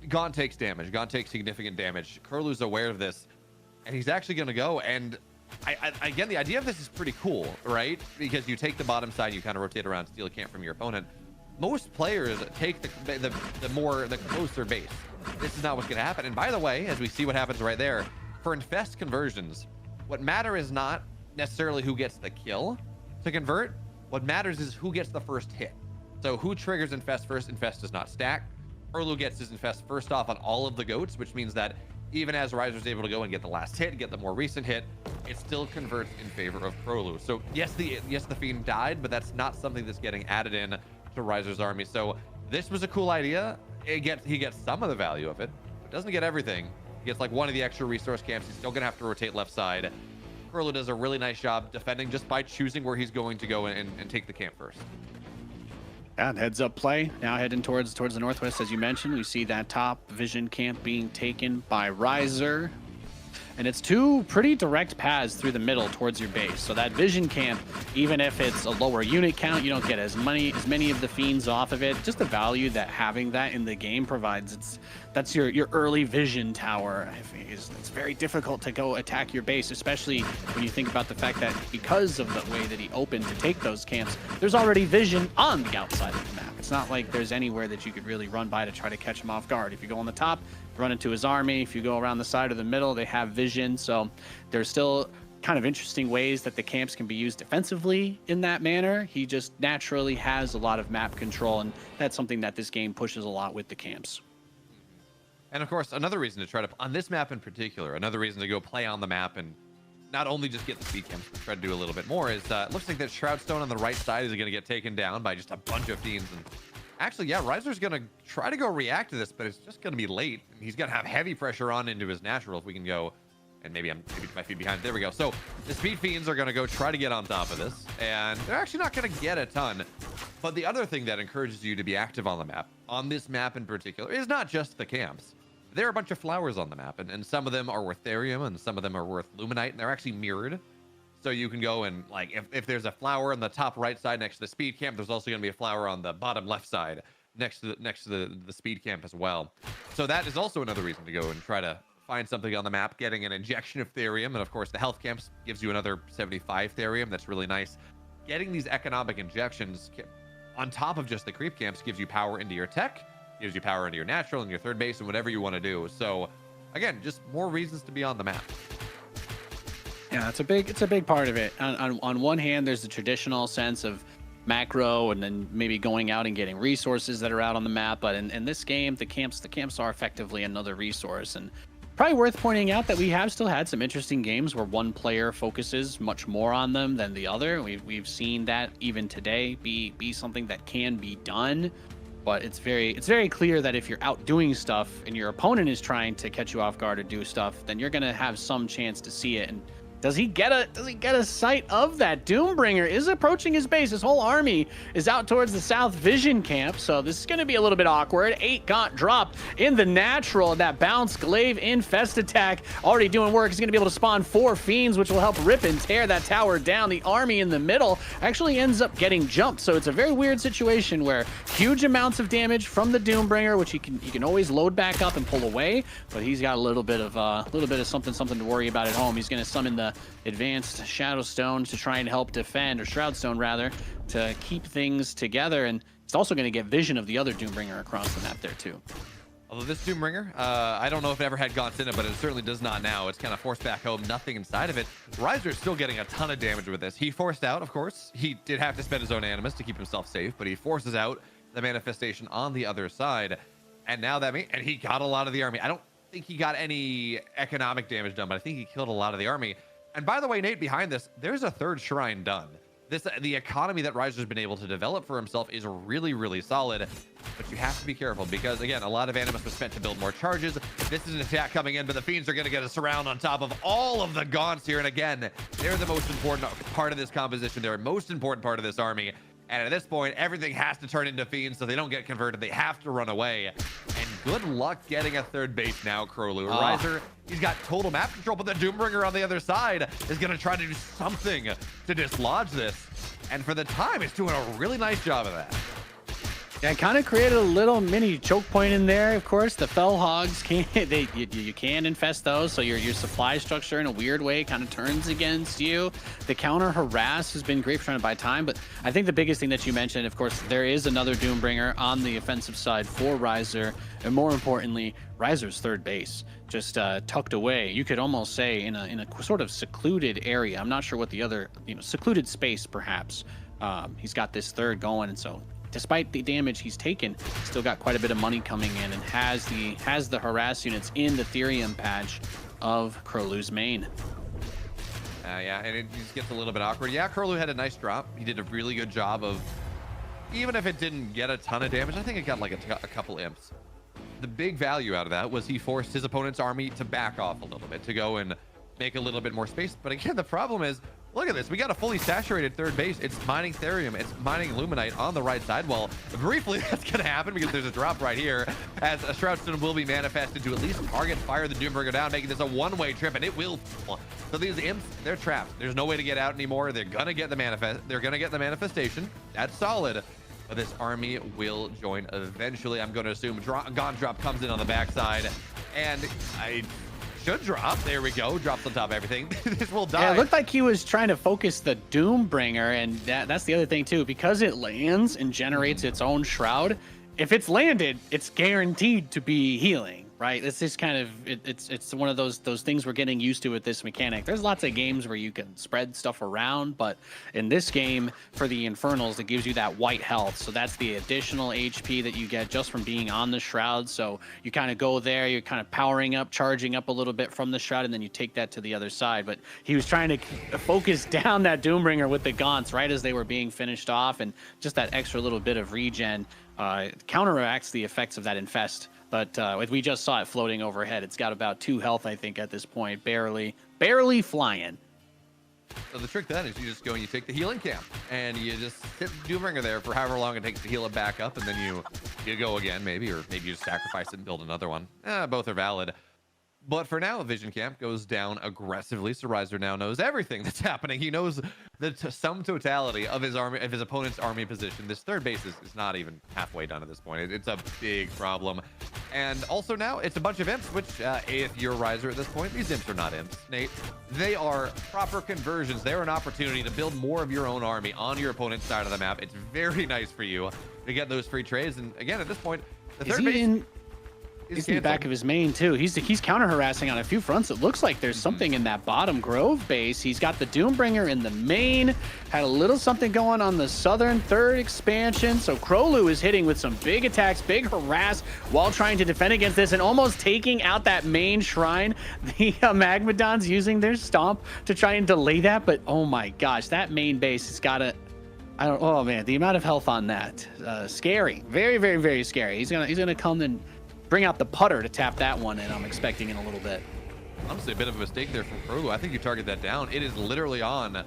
Gaunt takes damage. Gaunt takes significant damage. Curlew's aware of this, and he's actually going to go. And again, the idea of this is pretty cool, right? Because you take the bottom side, you kind of rotate around, steal a camp from your opponent. Most players take the closer base. This is not what's going to happen. And by the way, as we see what happens right there, for infest conversions, what matter is not necessarily who gets the kill to convert. What matters is who gets the first hit. So who triggers infest first? Infest does not stack. Curlew gets his infest first off on all of the goats, which means that even as Riser's able to go and get the last hit, get the more recent hit, it still converts in favor of Curlew. So yes, the Fiend died, but that's not something that's getting added in to Riser's army. So this was a cool idea. He gets some of the value of it, but doesn't get everything. He gets like one of the extra resource camps. He's still gonna have to rotate left side. Curlew does a really nice job defending just by choosing where he's going to go and take the camp first. Yeah, heads up play now heading towards the northwest. As you mentioned, we see that top vision camp being taken by Riser, and it's 2 pretty direct paths through the middle towards your base. So that vision camp, even if it's a lower unit count, you don't get as many of the fiends off of it. Just the value that having that in the game provides. That's your early vision tower. I think it's very difficult to go attack your base, especially when you think about the fact that because of the way that he opened to take those camps, there's already vision on the outside of the map. It's not like there's anywhere that you could really run by to try to catch him off guard. If you go on the top, run into his army. If you go around the side or the middle, they have vision. So there's still kind of interesting ways that the camps can be used defensively in that manner. He just naturally has a lot of map control, and that's something that this game pushes a lot with the camps. And of course, another reason to try to, on this map in particular, another reason to go play on the map and not only just get the speed camps, but try to do a little bit more is, it looks like that Shroudstone on the right side is going to get taken down by just a bunch of fiends. And actually, yeah, Riser's going to try to go react to this, but it's just going to be late. He's going to have heavy pressure on into his natural if we can go, and maybe my feet behind. There we go. So the speed fiends are going to go try to get on top of this, and they're actually not going to get a ton. But the other thing that encourages you to be active on the map, on this map in particular, is not just the camps. There are a bunch of flowers on the map, and some of them are worth Therium, and some of them are worth Luminite, and they're actually mirrored. So you can go and like if there's a flower on the top right side next to the speed camp, there's also going to be a flower on the bottom left side next to the speed camp as well. So that is also another reason to go and try to find something on the map. Getting an injection of therium, and of course the health camps gives you another 75 therium. That's really nice. Getting these economic injections on top of just the creep camps gives you power into your tech, gives you power into your natural and your third base and whatever you want to do. So again, just more reasons to be on the map. Yeah, it's a big part of it. On one hand, there's the traditional sense of macro and then maybe going out and getting resources that are out on the map. But in this game, the camps are effectively another resource. And probably worth pointing out that we have still had some interesting games where one player focuses much more on them than the other. We've seen that even today be something that can be done. But it's very clear that if you're out doing stuff and your opponent is trying to catch you off guard or do stuff, then you're gonna have some chance to see it. And does he get a sight of that? Doombringer is approaching his base. His whole army is out towards the South Vision camp, so this is going to be a little bit awkward. 8 Gaunt drop in the natural. That bounce glaive infest attack already doing work. He's going to be able to spawn 4 fiends, which will help rip and tear that tower down. The army in the middle actually ends up getting jumped, so it's a very weird situation where huge amounts of damage from the Doombringer, which he can always load back up and pull away, but he's got a little bit of something to worry about at home. He's going to summon the advanced Shadow Stone to try and help defend, or Shroud Stone rather, to keep things together. And it's also going to get vision of the other Doombringer across the map there too. Although this Doombringer, I don't know if it ever had gaunts in it, but it certainly does not now. It's kind of forced back home, nothing inside of it. Riser is still getting a ton of damage with this. He forced out, of course. He did have to spend his own animus to keep himself safe, but he forces out the manifestation on the other side. And now and he got a lot of the army. I don't think he got any economic damage done, but I think he killed a lot of the army. And by the way, Nate, behind this, there's a 3rd shrine done. The economy that Riser's been able to develop for himself is really, really solid. But you have to be careful because, again, a lot of animus was spent to build more charges. This is an attack coming in, but the Fiends are going to get a surround on top of all of the Gaunts here. And again, they're the most important part of this composition. They're the most important part of this army. And at this point, everything has to turn into Fiends so they don't get converted. They have to run away. And good luck getting a 3rd base now, Crowloo. Riser, he's got total map control, but the Doombringer on the other side is going to try to do something to dislodge this. And for the time, he's doing a really nice job of that. Yeah, it kind of created a little mini choke point in there. Of course, the Fell Hogs you can infest those, so your supply structure in a weird way kind of turns against you. The counter harass has been great for trying to buy time, but I think the biggest thing that you mentioned, of course, there is another Doombringer on the offensive side for Riser, and more importantly, Riser's 3rd base just tucked away. You could almost say in a sort of secluded area. I'm not sure what the other, secluded space perhaps. He's got this 3rd going, and so despite the damage he's taken, still got quite a bit of money coming in and has the harass units in the Therium patch of Crowloo's main. Yeah, and it just gets a little bit awkward. Yeah, Crowloo had a nice drop. He did a really good job of, even if it didn't get a ton of damage, I think it got like a couple imps. The big value out of that was he forced his opponent's army to back off a little bit, to go and make a little bit more space. But again, the problem is, look at this. We got a fully saturated 3rd base. It's mining Therium. It's mining Illuminite on the right side. Well, briefly, that's going to happen because there's a drop right here, as a Shroud Stone will be manifested to at least target fire the Doombringer down, making this a one-way trip, and it will. So these imps, they're trapped. There's no way to get out anymore. They're going to get the manifestation. That's solid. But this army will join eventually. I'm going to assume Gaunt drop comes in on the backside, and I should drop. There we go. Drops on top of everything. This will die. Yeah, it looked like he was trying to focus the Doombringer, and that's the other thing too. Because it lands and generates its own shroud, if it's landed, it's guaranteed to be healing, right? It's just kind of it's one of those things we're getting used to with this mechanic. There's lots of games where you can spread stuff around, but in this game, for the Infernals, it gives you that white health. So that's the additional HP that you get just from being on the shroud. So you kind of go there, you're kind of powering up, charging up a little bit from the shroud, and then you take that to the other side. But he was trying to focus down that Doombringer with the Gaunts right as they were being finished off, and just that extra little bit of regen counteracts the effects of that infest. But we just saw it floating overhead. It's got about 2 health, I think, at this point, barely flying. So the trick then is you just go and you take the healing camp, and you just sit Doombringer there for however long it takes to heal it back up, and then you go again, maybe, or maybe you just sacrifice it and build another one. Both are valid. But for now, Vision Camp goes down aggressively, so Riser now knows everything that's happening. He knows the sum totality of his army, of his opponent's army position. This third base is not even halfway done at this point. It's a big problem. And also now, it's a bunch of imps, which if you're Riser at this point, these imps are not imps, Nate. They are proper conversions. They're an opportunity to build more of your own army on your opponent's side of the map. It's very nice for you to get those free trades. And again, at this point, the third base... He's in the back of his main too. He's counter harassing on a few fronts. It looks like there's something in that bottom Grove base. He's got the Doombringer in the main. Had a little something going on the southern third expansion. So Krolu is hitting with some big attacks, big harass while trying to defend against this and almost taking out that main shrine. The Magmadons using their stomp to try and delay that. But oh my gosh, that main base has got to... oh man, the amount of health on that. Scary. Very, very, very scary. He's gonna come and bring out the putter to tap that one, and I'm expecting in a little bit. Honestly, a bit of a mistake there from Krolu. I think you target that down. It is literally on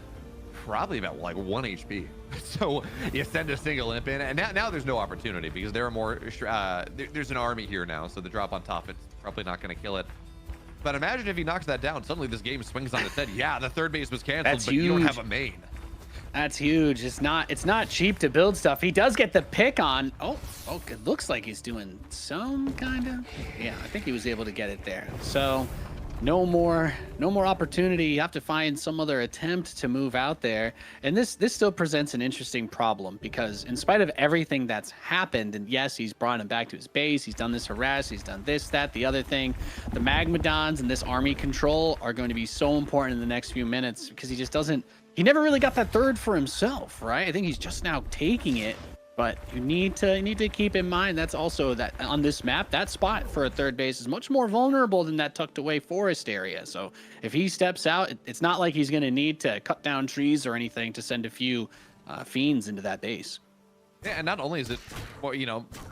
probably about like 1 HP. So you send a single imp in, and now there's no opportunity because there are more. There's an army here now, so the drop on top, it's probably not going to kill it. But imagine if he knocks that down. Suddenly this game swings on its head. Yeah, the third base was canceled, but you don't have a main. That's huge. It's not cheap to build stuff. He does get the pick on. Oh, it looks like he's doing some kind of. Yeah, I think he was able to get it there. So no more opportunity. You have to find some other attempt to move out there. And this still presents an interesting problem because in spite of everything that's happened, and yes, he's brought him back to his base. He's done this harass. He's done this, that, the other thing. The Magmadons and this army control are going to be so important in the next few minutes because he just doesn't. He never really got that third for himself, right? I think he's just now taking it, but you need to keep in mind that's also that on this map, that spot for a third base is much more vulnerable than that tucked away forest area. So if he steps out, it's not like he's going to need to cut down trees or anything to send a few fiends into that base. Yeah, and not only is it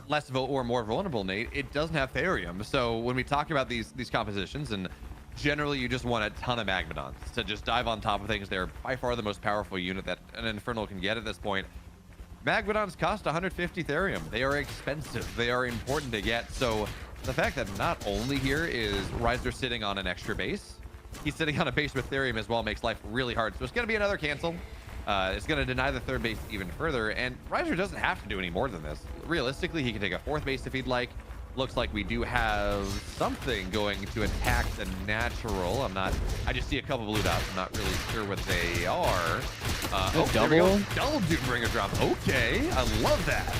less or more vulnerable, Nate, it doesn't have Therium. So when we talk about these compositions, and generally you just want a ton of Magmadons to just dive on top of things. They're by far the most powerful unit that an Infernal can get at this point. Magmadons cost 150 Therium. They are expensive. They are important to get. So the fact that not only here is Riser sitting on an extra base, he's sitting on a base with Therium as well makes life really hard. So it's going to be another cancel. It's going to deny the third base even further. And Riser doesn't have to do any more than this. Realistically, he can take a fourth base if he'd like. Looks like we do have something going to attack the natural. I just see a couple blue dots. I'm not really sure what they are. There we go. Double Doombringer drop. Okay, I love that.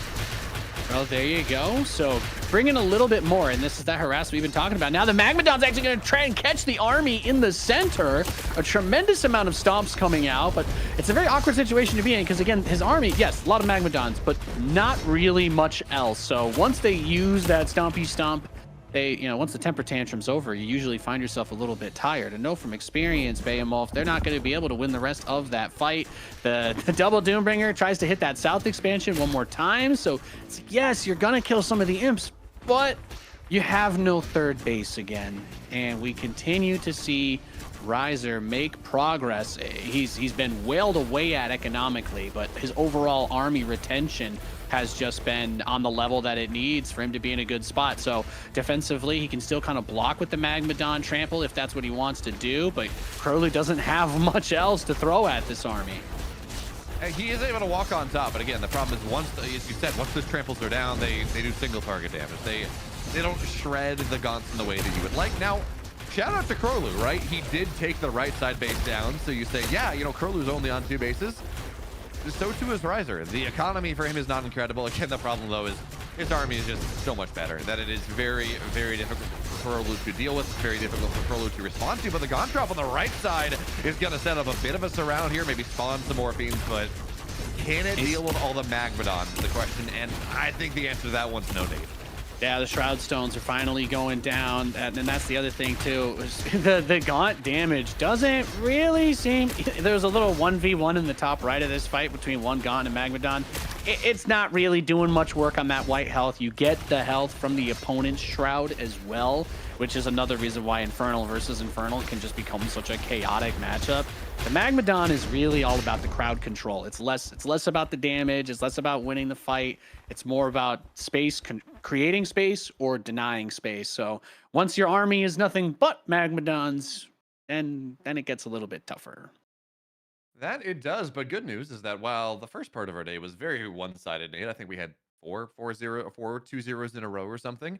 Well, there you go. So bring in a little bit more, and this is that harass we've been talking about. Now the Magmadon's actually going to try and catch the army in the center. A tremendous amount of stomps coming out, but it's a very awkward situation to be in because, again, his army, yes, a lot of Magmadons, but not really much else. So once they use that stompy stomp, once the temper tantrum's over, you usually find yourself a little bit tired. And know from experience, Behemoth, they're not going to be able to win the rest of that fight. The double Doombringer tries to hit that south expansion one more time. So yes, you're going to kill some of the imps, but you have no third base again. And we continue to see Riser make progress. He's been wailed away at economically, but his overall army retention has just been on the level that it needs for him to be in a good spot. So defensively, he can still kind of block with the Magmadon trample if that's what he wants to do, but Crowley doesn't have much else to throw at this army. He is able to walk on top, but again, the problem is as you said, once those tramples are down, they do single target damage. They don't shred the gaunts in the way that you would like. Now, shout out to Krolu, right? He did take the right side base down, so you say, yeah, Krolu's only on 2 bases. So too is Riser. The economy for him is not incredible. Again, the problem though is his army is just so much better that it is very, very difficult for Krolu to deal with. It's very difficult for Krolu to respond to. But the Gaunt drop on the right side is going to set up a bit of a surround here, maybe spawn some more fiends, but can it deal with all the Magmadons is the question, and I think the answer to that one's no, Dave. Yeah, the Shroud Stones are finally going down, and that's the other thing too. The Gaunt damage doesn't really seem... There's a little 1v1 in the top right of this fight between one Gaunt and Magmadon. It's not really doing much work on that white health. You get the health from the opponent's Shroud as well, which is another reason why Infernal versus Infernal can just become such a chaotic matchup. The Magmadon is really all about the crowd control. It's less about the damage. It's less about winning the fight. It's more about space, creating space or denying space. So once your army is nothing but Magmadons, then it gets a little bit tougher. That it does, but good news is that while the first part of our day was very one-sided, Nate, I think we had 4 2-0s in a row or something.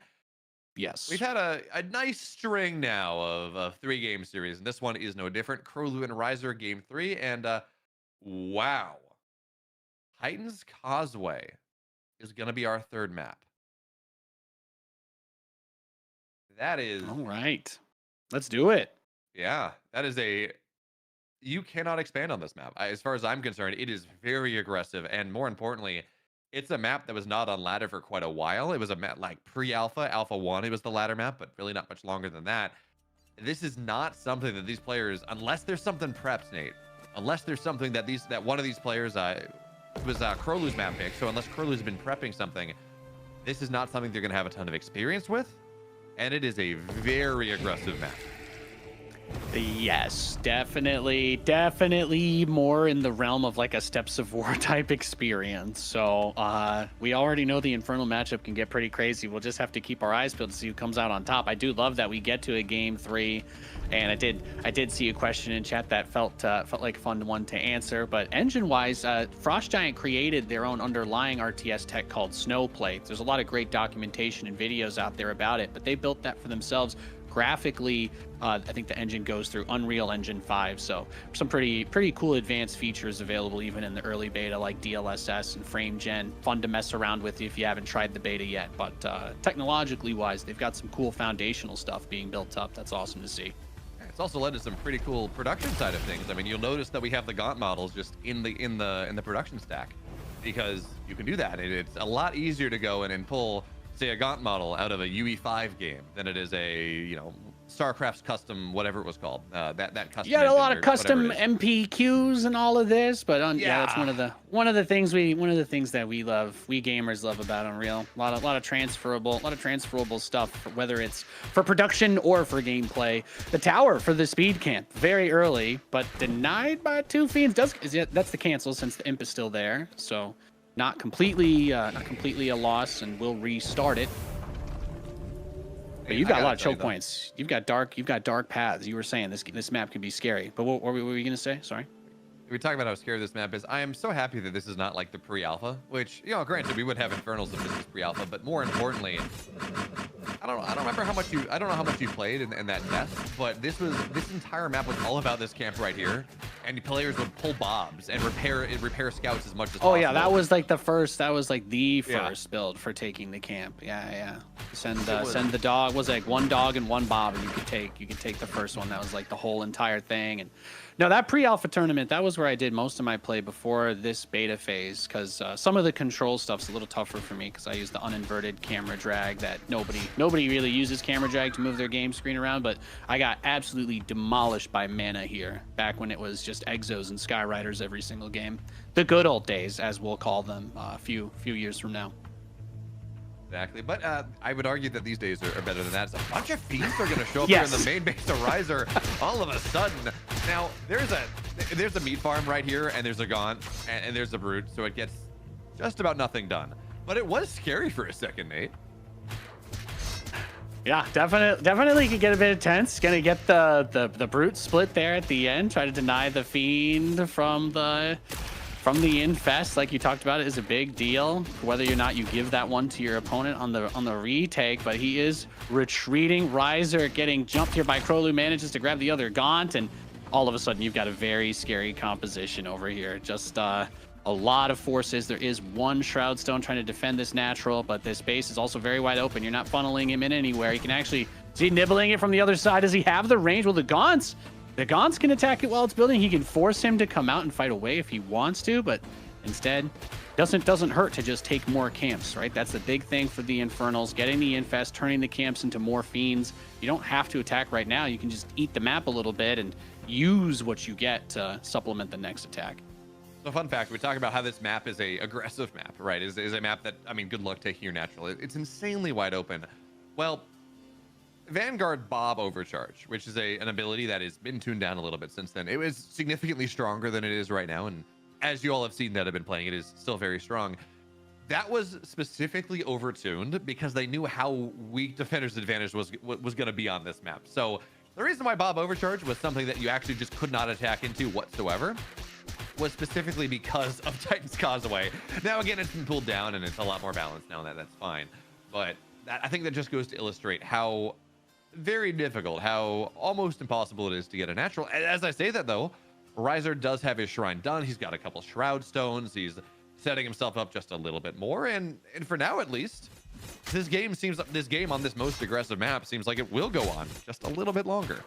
Yes. We've had a nice string now of a 3-game series, and this one is no different. Krolu and Riser game 3, and wow. Titan's Causeway is going to be our third map. That is... All right. Let's do it. Yeah, that is you cannot expand on this map. As far as I'm concerned, it is very aggressive, and more importantly, it's a map that was not on ladder for quite a while. It was a map like pre-alpha, alpha 1, it was the ladder map, but really not much longer than that. This is not something that these players, unless there's something prepped, Nate, unless there's something that one of these players was Krolu's map pick, so unless Krolu's been prepping something, this is not something they're going to have a ton of experience with, and it is a very aggressive map. Yes, definitely more in the realm of like a Steps of War type experience. So we already know the Infernal matchup can get pretty crazy. We'll just have to keep our eyes peeled to see who comes out on top. I do love that we get to a game 3, and I did see a question in chat that felt like a fun one to answer. But engine-wise, Frost Giant created their own underlying RTS tech called Snowplate. There's a lot of great documentation and videos out there about it, but they built that for themselves. Graphically, I think the engine goes through Unreal Engine 5, so some pretty cool advanced features available even in the early beta, like DLSS and frame gen. Fun to mess around with if you haven't tried the beta yet, but technologically wise, they've got some cool foundational stuff being built up. That's awesome to see. It's also led to some pretty cool production side of things. I mean, you'll notice that we have the Gaunt models just in the production stack, because you can do that. It's a lot easier to go in and pull, say, a Gaunt model out of a UE5 game than it is a, StarCraft's custom, whatever it was called. That custom. You got a lot of custom MPQs and all of this, but yeah, it's one of the things that we love, we gamers love about Unreal. A lot of transferable stuff, whether it's for production or for gameplay. The tower for the speed camp, very early, but denied by 2 fiends. That's the cancel since the imp is still there, so not completely a loss, and we'll restart it. But you've got a lot of choke points. You've got dark paths. You were saying this map can be scary. But what were you gonna say? Sorry. We talk about how scary this map is. I am so happy that this is not like the pre-alpha, which, granted, we would have Infernals if this was pre-alpha, but more importantly, I don't remember how much I don't know how much you played in that test, but this entire map was all about this camp right here, and players would pull bobs and repair scouts as much as possible. Oh yeah, that was like the first build for taking the camp. Yeah. Send the dog, was like 1 dog and 1 bob, and you could take the first one. That was like the whole entire thing. And no, that pre-alpha tournament, that was where I did most of my play before this beta phase, because some of the control stuff's a little tougher for me because I use the uninverted camera drag that nobody really uses camera drag to move their game screen around, but I got absolutely demolished by mana here back when it was just Exos and Skyriders every single game. The good old days, as we'll call them, a few years from now. Exactly, but I would argue that these days are better than that. So a bunch of fiends are going to show up here in the main base of Riser all of a sudden. Now, there's a meat farm right here, and there's a Gaunt, and there's a Brute, so it gets just about nothing done. But it was scary for a second, Nate. Yeah, definitely could get a bit intense. Gonna get the Brute split there at the end. Try to deny the Fiend from the infest, like you talked about, it is a big deal. Whether or not you give that one to your opponent on the retake, but he is retreating. Riser getting jumped here by Krolu, manages to grab the other Gaunt, and all of a sudden you've got a very scary composition over here. Just a lot of forces. There is 1 Shroud Stone trying to defend this natural, but this base is also very wide open. You're not funneling him in anywhere. You can actually see nibbling it from the other side. Does he have the range? Well, the Gaunts can attack it while it's building. He can force him to come out and fight away if he wants to, but instead, doesn't hurt to just take more camps, right? That's the big thing for the Infernals, getting the infest, turning the camps into more fiends. You don't have to attack right now. You can just eat the map a little bit and use what you get to supplement the next attack. So fun fact, we talk about how this map is a aggressive map, right? Is a map that, I mean, good luck taking your natural. It's insanely wide open. Well, Vanguard Bob Overcharge, which is an ability that has been tuned down a little bit since then. It was significantly stronger than it is right now, and as you all have seen that have been playing, it is still very strong. That was specifically overtuned because they knew how weak Defender's Advantage was going to be on this map. So the reason why Bob Overcharge was something that you actually just could not attack into whatsoever was specifically because of Titan's Causeway. Now, again, it's been pulled down and it's a lot more balanced now, and that's fine. But I think that just goes to illustrate how very difficult, how almost impossible it is to get a natural. As I say that, though, Riser does have his shrine done. He's got a couple Shroud Stones. He's setting himself up just a little bit more. And for now, at least, this game on this most aggressive map seems like it will go on just a little bit longer.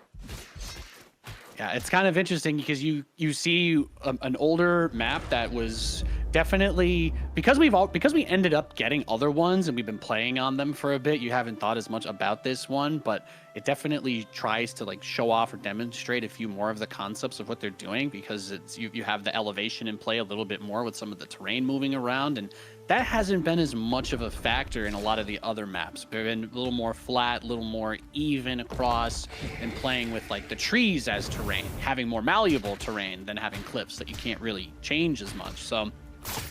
Yeah, it's kind of interesting because you see an older map that was definitely, because we ended up getting other ones and we've been playing on them for a bit, you haven't thought as much about this one, but it definitely tries to like show off or demonstrate a few more of the concepts of what they're doing, because it's you have the elevation in play a little bit more with some of the terrain moving around, and that hasn't been as much of a factor in a lot of the other maps. They've been a little more flat, a little more even across, and playing with like the trees as terrain, having more malleable terrain than having cliffs that you can't really change as much. So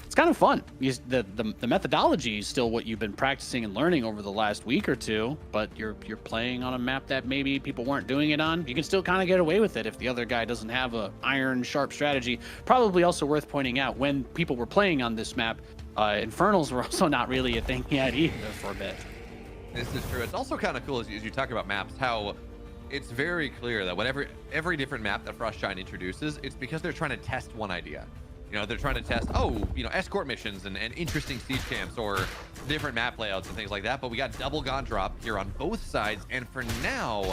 it's kind of fun. The methodology is still what you've been practicing and learning over the last week or two, but you're playing on a map that maybe people weren't doing it on. You can still kind of get away with it if the other guy doesn't have a iron sharp strategy. Probably also worth pointing out, when people were playing on this map, Infernals were also not really a thing yet either for a bit. This is true. It's also kind of cool as you talk about maps, how it's very clear that whenever every different map that Frostshine introduces, it's because they're trying to test one idea. You know, they're trying to test, escort missions and interesting siege camps or different map layouts and things like that. But we got double Gaunt drop here on both sides. And for now,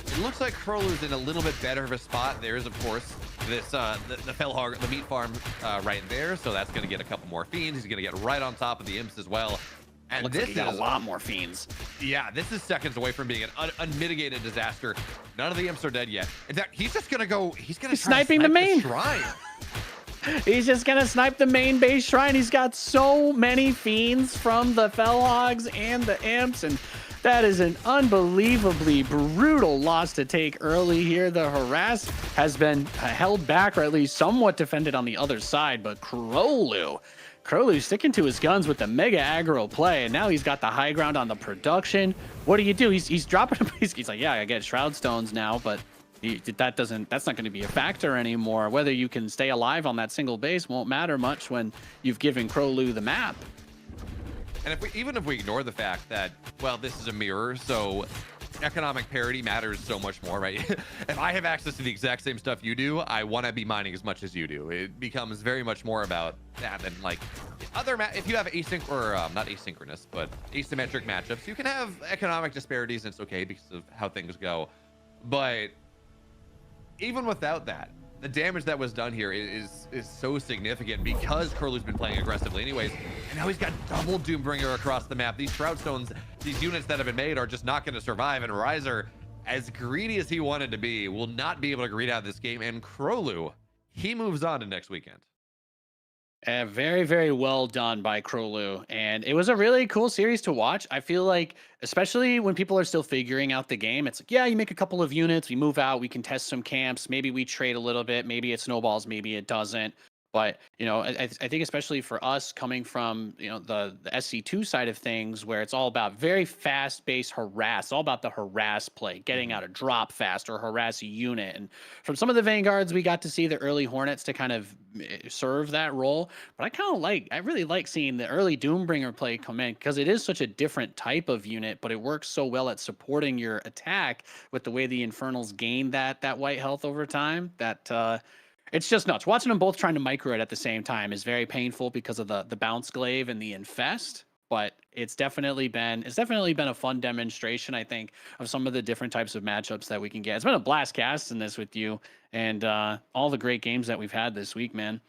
it looks like Krolu's in a little bit better of a spot. There is, of course, this the Fellhog, the meat farm right there. So that's going to get a couple more fiends. He's going to get right on top of the imps as well. And looks this like he got is a lot more fiends. Yeah, this is seconds away from being an unmitigated disaster. None of the imps are dead yet. In fact, he's just going to go, he's going to sniping the main shrine. He's just gonna snipe the main base shrine. He's got so many fiends from the Fellhogs and the imps, and that is an unbelievably brutal loss to take early here. The harass has been held back, or at least somewhat defended on the other side, but Krolu sticking to his guns with the mega aggro play, and now he's got the high ground on the production. What do you do? He's dropping. He's like, yeah, I get Shroud Stones now, but that's not going to be a factor anymore. Whether you can stay alive on that single base won't matter much when you've given Krolu the map. And even if we ignore the fact that, well, this is a mirror, so economic parity matters so much more, right? If I have access to the exact same stuff you do, I want to be mining as much as you do. It becomes very much more about that than like if you have not asynchronous, but asymmetric matchups, you can have economic disparities and it's okay because of how things go. But even without that, the damage that was done here is so significant because Krolu's been playing aggressively anyways, and now he's got double Doombringer across the map. These Shroud Stones, these units that have been made are just not going to survive, and Riser, as greedy as he wanted to be, will not be able to greed out this game, and Krolu, he moves on to next weekend. Very, very well done by Krolu, and it was a really cool series to watch. I feel like, especially when people are still figuring out the game, it's like, yeah, you make a couple of units, we move out, we can test some camps, maybe we trade a little bit, maybe it snowballs, maybe it doesn't. But, I think especially for us coming from, the SC2 side of things, where it's all about very fast-paced harass, all about the harass play, getting out a drop fast or harass a unit. And from some of the Vanguards, we got to see the early Hornets to kind of serve that role. But I really like seeing the early Doombringer play come in, because it is such a different type of unit, but it works so well at supporting your attack with the way the Infernals gain that white health over time that... It's just nuts. Watching them both trying to micro it at the same time is very painful because of the bounce glaive and the infest. But it's definitely been a fun demonstration, I think, of some of the different types of matchups that we can get. It's been a blast casting this with you, and all the great games that we've had this week, man.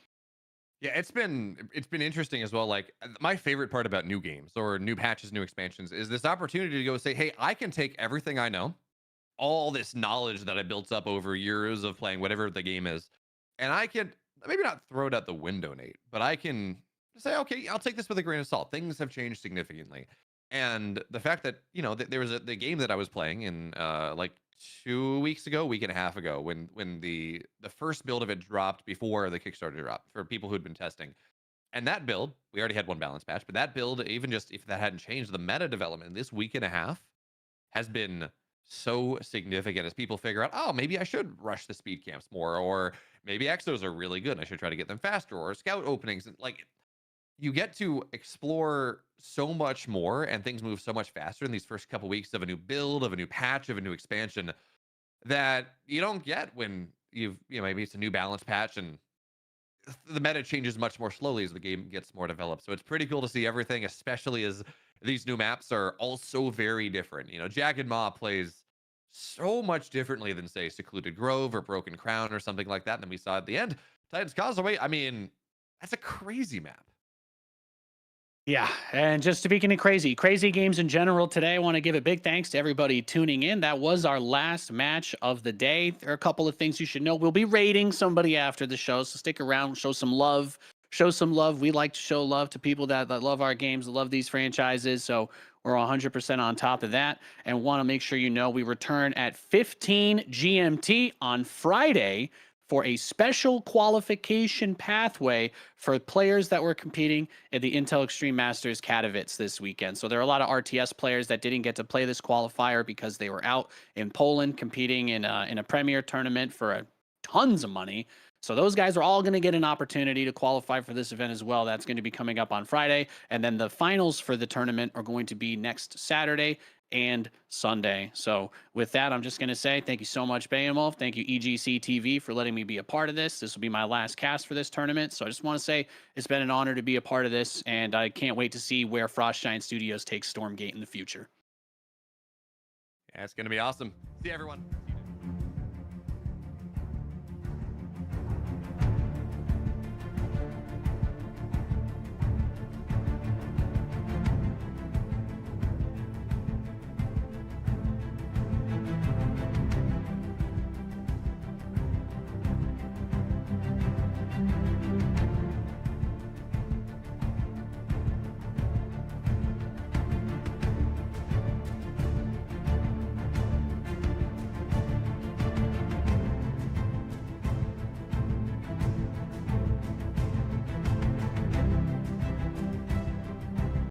Yeah, it's been interesting as well. Like, my favorite part about new games or new patches, new expansions is this opportunity to go say, hey, I can take everything I know, all this knowledge that I built up over years of playing whatever the game is, and I can maybe not throw it out the window, Nate, but I can say, okay, I'll take this with a grain of salt. Things have changed significantly. And the fact that, you know, there was the game that I was playing in like 2 weeks ago, week and a half ago, when the first build of it dropped before the Kickstarter dropped for people who'd been testing. And that build, we already had one balance patch, but that build, even just if that hadn't changed, the meta development in this week and a half has been so significant as people figure out, oh, maybe I should rush the speed camps more, or maybe exos are really good and I should try to get them faster, or scout openings. And like, you get to explore so much more and things move so much faster in these first couple weeks of a new build, of a new patch, of a new expansion that you don't get when you know, maybe it's a new balance patch and the meta changes much more slowly as the game gets more developed. So it's pretty cool to see everything, especially as these new maps are all so very different. You know, Jagged Maw plays so much differently than, say, Secluded Grove or Broken Crown or something like that. And then we saw at the end, Titan's Causeway. I mean, that's a crazy map. Yeah, and just speaking of crazy games in general today, I want to give a big thanks to everybody tuning in. That was our last match of the day. There are a couple of things you should know. We'll be rating somebody after the show, so stick around, show some love. Show some love. We like to show love to people that love our games, that love these franchises, so we're 100% on top of that. And want to make sure you know we return at 15 GMT on Friday for a special qualification pathway for players that were competing at the Intel Extreme Masters Katowice this weekend. So there are a lot of RTS players that didn't get to play this qualifier because they were out in Poland competing in a premier tournament for tons of money. So those guys are all going to get an opportunity to qualify for this event as well. That's going to be coming up on Friday. And then the finals for the tournament are going to be next Saturday and Sunday. So with that, I'm just going to say thank you so much, Behemoth. Thank you, EGCTV, for letting me be a part of this. This will be my last cast for this tournament. So I just want to say it's been an honor to be a part of this, and I can't wait to see where Frost Giant Studios takes Stormgate in the future. Yeah, it's going to be awesome. See you, everyone.